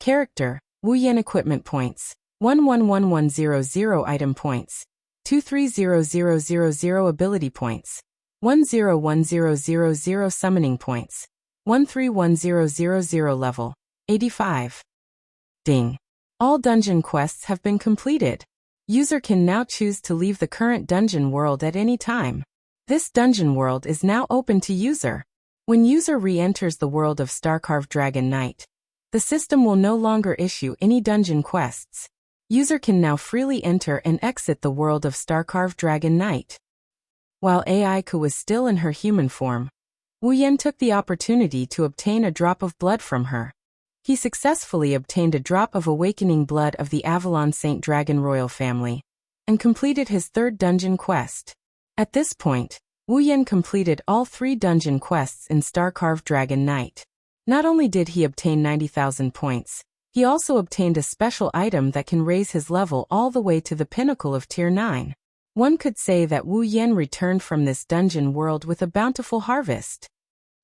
Character: Wu Yan equipment points, 111100 item points, 230000 ability points, 101000 summoning points, 131000 level, 85. Ding. All dungeon quests have been completed. User can now choose to leave the current dungeon world at any time. This dungeon world is now open to user. When user re-enters the world of Starcarved Dragon Knight, the system will no longer issue any dungeon quests. User can now freely enter and exit the world of Starcarved Dragon Knight. While Aiku was still in her human form, Wu Yan took the opportunity to obtain a drop of blood from her. He successfully obtained a drop of awakening blood of the Avalon Saint Dragon royal family, and completed his 3rd dungeon quest. At this point, Wu Yan completed all 3 dungeon quests in Starcarved Dragon Knight. Not only did he obtain 90,000 points, he also obtained a special item that can raise his level all the way to the pinnacle of Tier 9. One could say that Wu Yan returned from this dungeon world with a bountiful harvest.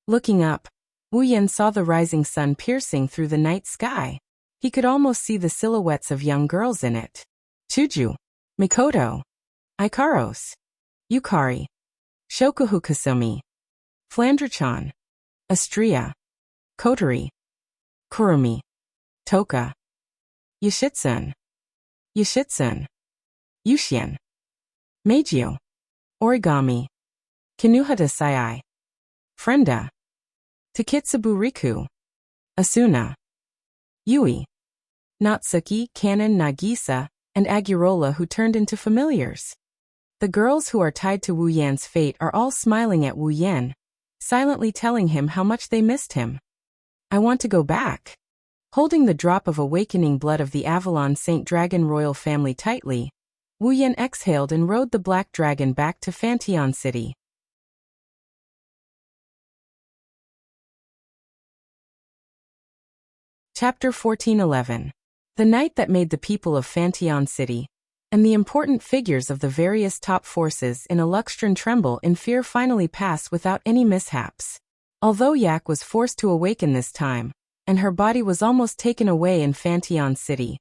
Looking up, Wu Yan saw the rising sun piercing through the night sky. He could almost see the silhouettes of young girls in it. Chuju, Mikoto, Ikaros, Yukari, Shokuhu Kasumi, Flandrachan, Astria, Kotori, Kurumi, Toka, Yoshitsune, Yushien, Meijio, Origami, Kinuhata Sai, Frenda, Takitsubu Riku, Asuna, Yui, Natsuki, Kanon, Nagisa, and Agirola, who turned into familiars. The girls who are tied to Wu Yan's fate are all smiling at Wu Yan, silently telling him how much they missed him. I want to go back. Holding the drop of awakening blood of the Avalon Saint Dragon royal family tightly, Wu Yan exhaled and rode the black dragon back to Fantion City. Chapter 1411. The night that made the people of Fantion City and the important figures of the various top forces in Luxtron tremble in fear finally pass without any mishaps. Although Yak was forced to awaken this time, and her body was almost taken away in Fantion City,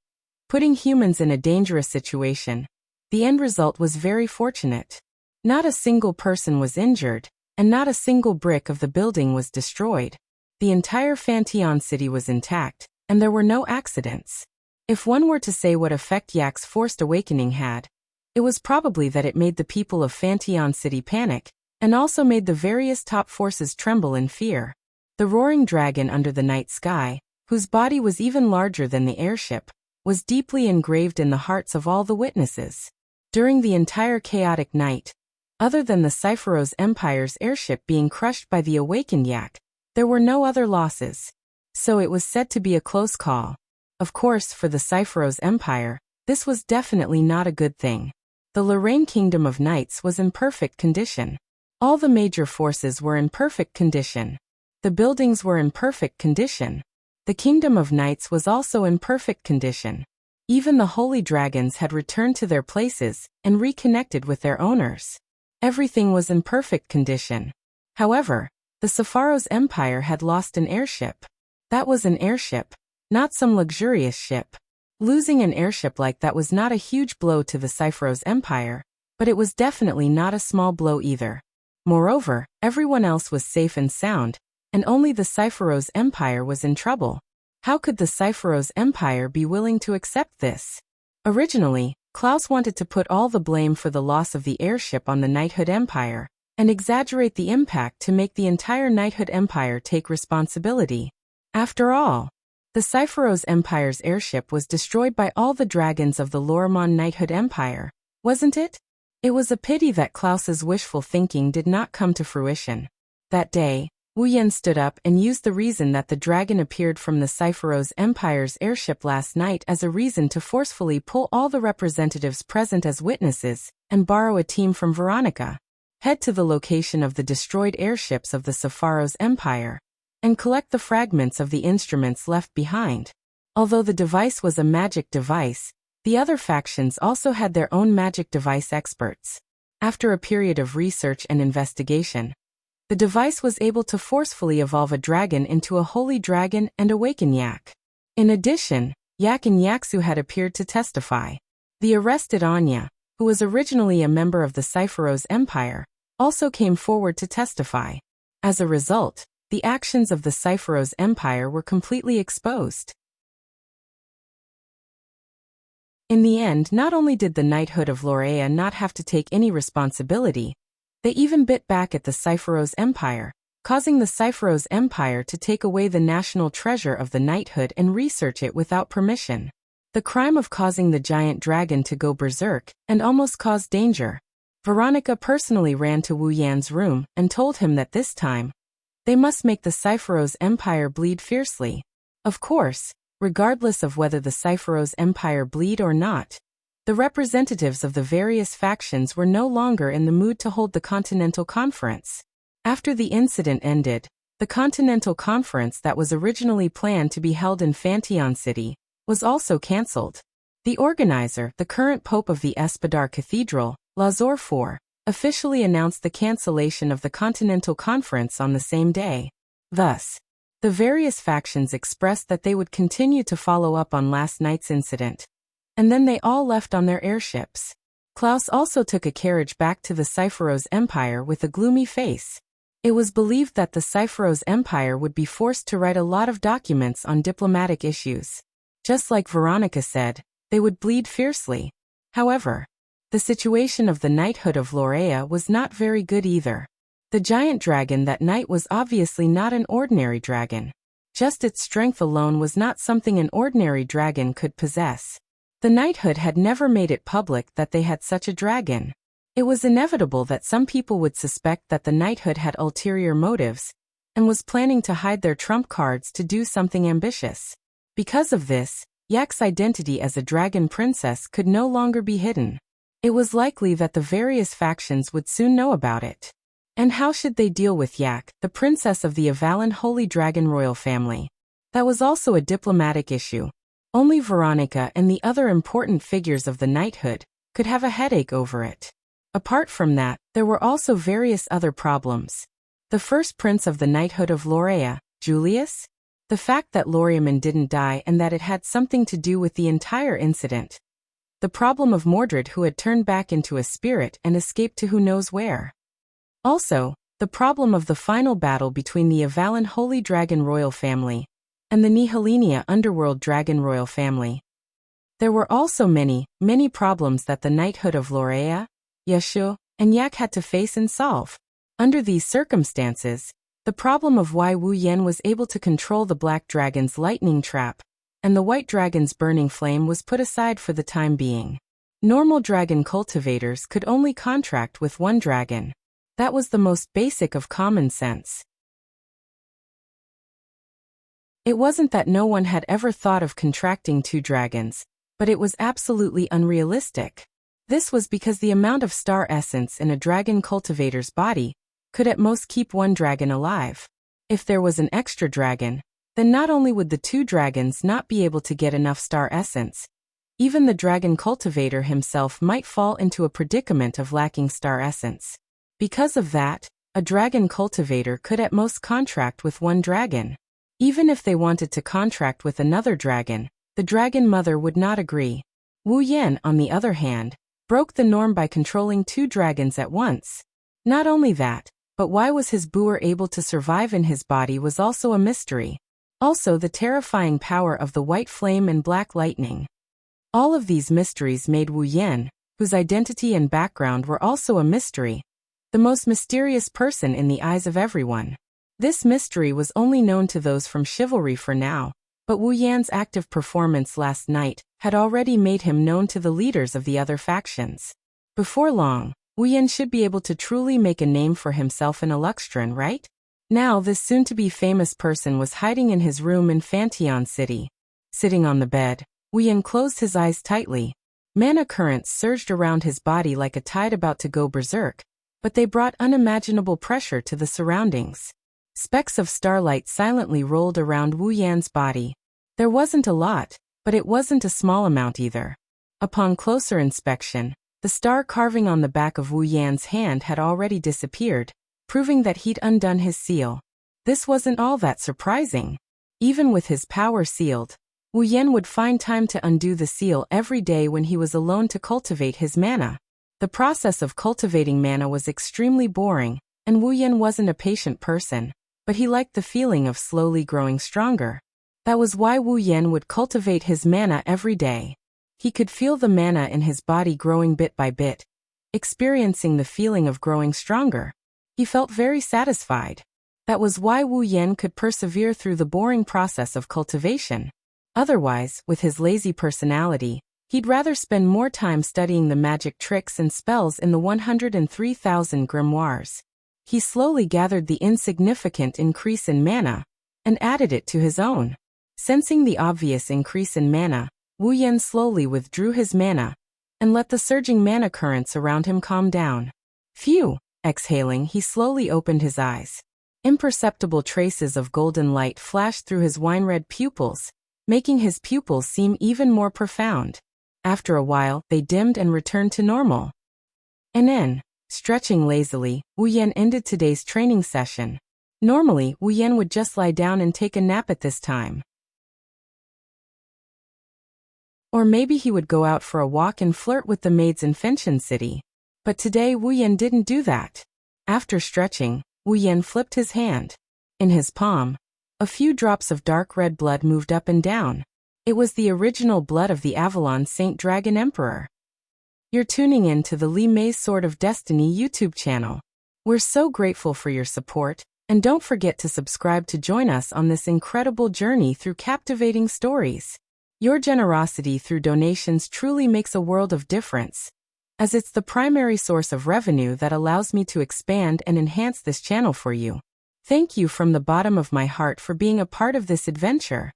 putting humans in a dangerous situation, the end result was very fortunate. Not a single person was injured, and not a single brick of the building was destroyed. The entire Fantion City was intact, and there were no accidents. If one were to say what effect Yak's forced awakening had, it was probably that it made the people of Fantion City panic, and also made the various top forces tremble in fear. The roaring dragon under the night sky, whose body was even larger than the airship, was deeply engraved in the hearts of all the witnesses. During the entire chaotic night, other than the Cypheros Empire's airship being crushed by the awakened Yak, there were no other losses. So it was said to be a close call. Of course, for the Cypheros Empire, this was definitely not a good thing. The Lorraine Kingdom of Knights was in perfect condition. All the major forces were in perfect condition. The buildings were in perfect condition. The Kingdom of Knights was also in perfect condition. Even the holy dragons had returned to their places and reconnected with their owners. Everything was in perfect condition. However, the Cypheros Empire had lost an airship. That was an airship, not some luxurious ship. Losing an airship like that was not a huge blow to the Cypheros Empire, but it was definitely not a small blow either. Moreover, everyone else was safe and sound, and only the Cypheros Empire was in trouble. How could the Cypheros Empire be willing to accept this? Originally, Klaus wanted to put all the blame for the loss of the airship on the Knighthood Empire, and exaggerate the impact to make the entire Knighthood Empire take responsibility. After all, the Cypheros Empire's airship was destroyed by all the dragons of the Lorimon Knighthood Empire, wasn't it? It was a pity that Klaus's wishful thinking did not come to fruition. That day, Wu Yan stood up and used the reason that the dragon appeared from the Cypheros Empire's airship last night as a reason to forcefully pull all the representatives present as witnesses and borrow a team from Veronica, head to the location of the destroyed airships of the Cypheros Empire, and collect the fragments of the instruments left behind. Although the device was a magic device, the other factions also had their own magic device experts. After a period of research and investigation, the device was able to forcefully evolve a dragon into a holy dragon and awaken Yak. In addition, Yak and Yaksu had appeared to testify. The arrested Anya, who was originally a member of the Cypheros Empire, also came forward to testify. As a result, the actions of the Cypheros Empire were completely exposed. In the end, not only did the Knighthood of Lorea not have to take any responsibility, they even bit back at the Cypheros Empire, causing the Cypheros Empire to take away the national treasure of the knighthood and research it without permission. The crime of causing the giant dragon to go berserk and almost cause danger. Veronica personally ran to Wu Yan's room and told him that this time, they must make the Cypheros Empire bleed fiercely. Of course, regardless of whether the Cypheros Empire bleed or not, the representatives of the various factions were no longer in the mood to hold the Continental Conference. After the incident ended, the Continental Conference that was originally planned to be held in Fantion City was also cancelled. The organizer, the current Pope of the Espadar Cathedral, Lazor IV, officially announced the cancellation of the Continental Conference on the same day. Thus, the various factions expressed that they would continue to follow up on last night's incident. And then they all left on their airships. Klaus also took a carriage back to the Cypheros Empire with a gloomy face. It was believed that the Cypheros Empire would be forced to write a lot of documents on diplomatic issues. Just like Veronica said, they would bleed fiercely. However, the situation of the knighthood of Lorea was not very good either. The giant dragon that night was obviously not an ordinary dragon. Just its strength alone was not something an ordinary dragon could possess. The knighthood had never made it public that they had such a dragon. It was inevitable that some people would suspect that the knighthood had ulterior motives and was planning to hide their trump cards to do something ambitious. Because of this, Yak's identity as a dragon princess could no longer be hidden. It was likely that the various factions would soon know about it. And how should they deal with Yak, the princess of the Avalon Holy Dragon royal family? That was also a diplomatic issue. Only Veronica and the other important figures of the knighthood could have a headache over it. Apart from that, there were also various other problems. The first prince of the knighthood of Laurea, Julius? The fact that Loriaman didn't die and that it had something to do with the entire incident. The problem of Mordred, who had turned back into a spirit and escaped to who knows where. Also, the problem of the final battle between the Avalon Holy Dragon royal family and the Nihilenia Underworld Dragon royal family. There were also many problems that the knighthood of Laurea, Yeshu, and Yak had to face and solve. Under these circumstances, the problem of why Wu Yan was able to control the black dragon's lightning trap and the white dragon's burning flame was put aside for the time being. Normal dragon cultivators could only contract with one dragon. That was the most basic of common sense. It wasn't that no one had ever thought of contracting two dragons, but it was absolutely unrealistic. This was because the amount of star essence in a dragon cultivator's body could at most keep one dragon alive. If there was an extra dragon, then not only would the two dragons not be able to get enough star essence, even the dragon cultivator himself might fall into a predicament of lacking star essence. Because of that, a dragon cultivator could at most contract with one dragon. Even if they wanted to contract with another dragon, the dragon mother would not agree. Wu Yan, on the other hand, broke the norm by controlling two dragons at once. Not only that, but why was his boer able to survive in his body was also a mystery. Also the terrifying power of the white flame and black lightning. All of these mysteries made Wu Yan, whose identity and background were also a mystery, the most mysterious person in the eyes of everyone. This mystery was only known to those from chivalry for now, but Wu Yan's active performance last night had already made him known to the leaders of the other factions. Before long, Wu Yan should be able to truly make a name for himself in Eluxtran, right? Now this soon-to-be famous person was hiding in his room in Fanteon City. Sitting on the bed, Wu Yan closed his eyes tightly. Mana currents surged around his body like a tide about to go berserk, but they brought unimaginable pressure to the surroundings. Specks of starlight silently rolled around Wu Yan's body. There wasn't a lot, but it wasn't a small amount either. Upon closer inspection, the star carving on the back of Wu Yan's hand had already disappeared, proving that he'd undone his seal. This wasn't all that surprising. Even with his power sealed, Wu Yan would find time to undo the seal every day when he was alone to cultivate his mana. The process of cultivating mana was extremely boring, and Wu Yan wasn't a patient person, but he liked the feeling of slowly growing stronger. That was why Wu Yan would cultivate his mana every day. He could feel the mana in his body growing bit by bit, experiencing the feeling of growing stronger. He felt very satisfied. That was why Wu Yan could persevere through the boring process of cultivation. Otherwise, with his lazy personality, he'd rather spend more time studying the magic tricks and spells in the 103,000 grimoires. He slowly gathered the insignificant increase in mana and added it to his own. Sensing the obvious increase in mana, Wu Yan slowly withdrew his mana and let the surging mana currents around him calm down. Phew! Exhaling, he slowly opened his eyes. Imperceptible traces of golden light flashed through his wine-red pupils, making his pupils seem even more profound. After a while, they dimmed and returned to normal. And then, stretching lazily, Wu Yan ended today's training session. Normally, Wu Yan would just lie down and take a nap at this time. Or maybe he would go out for a walk and flirt with the maids in Fenshin City. But today Wu Yan didn't do that. After stretching, Wu Yan flipped his hand. In his palm, a few drops of dark red blood moved up and down. It was the original blood of the Avalon Saint Dragon Emperor. You're tuning in to the Li Mei's Sword of Destiny YouTube channel. We're so grateful for your support, and don't forget to subscribe to join us on this incredible journey through captivating stories. Your generosity through donations truly makes a world of difference, as it's the primary source of revenue that allows me to expand and enhance this channel for you. Thank you from the bottom of my heart for being a part of this adventure.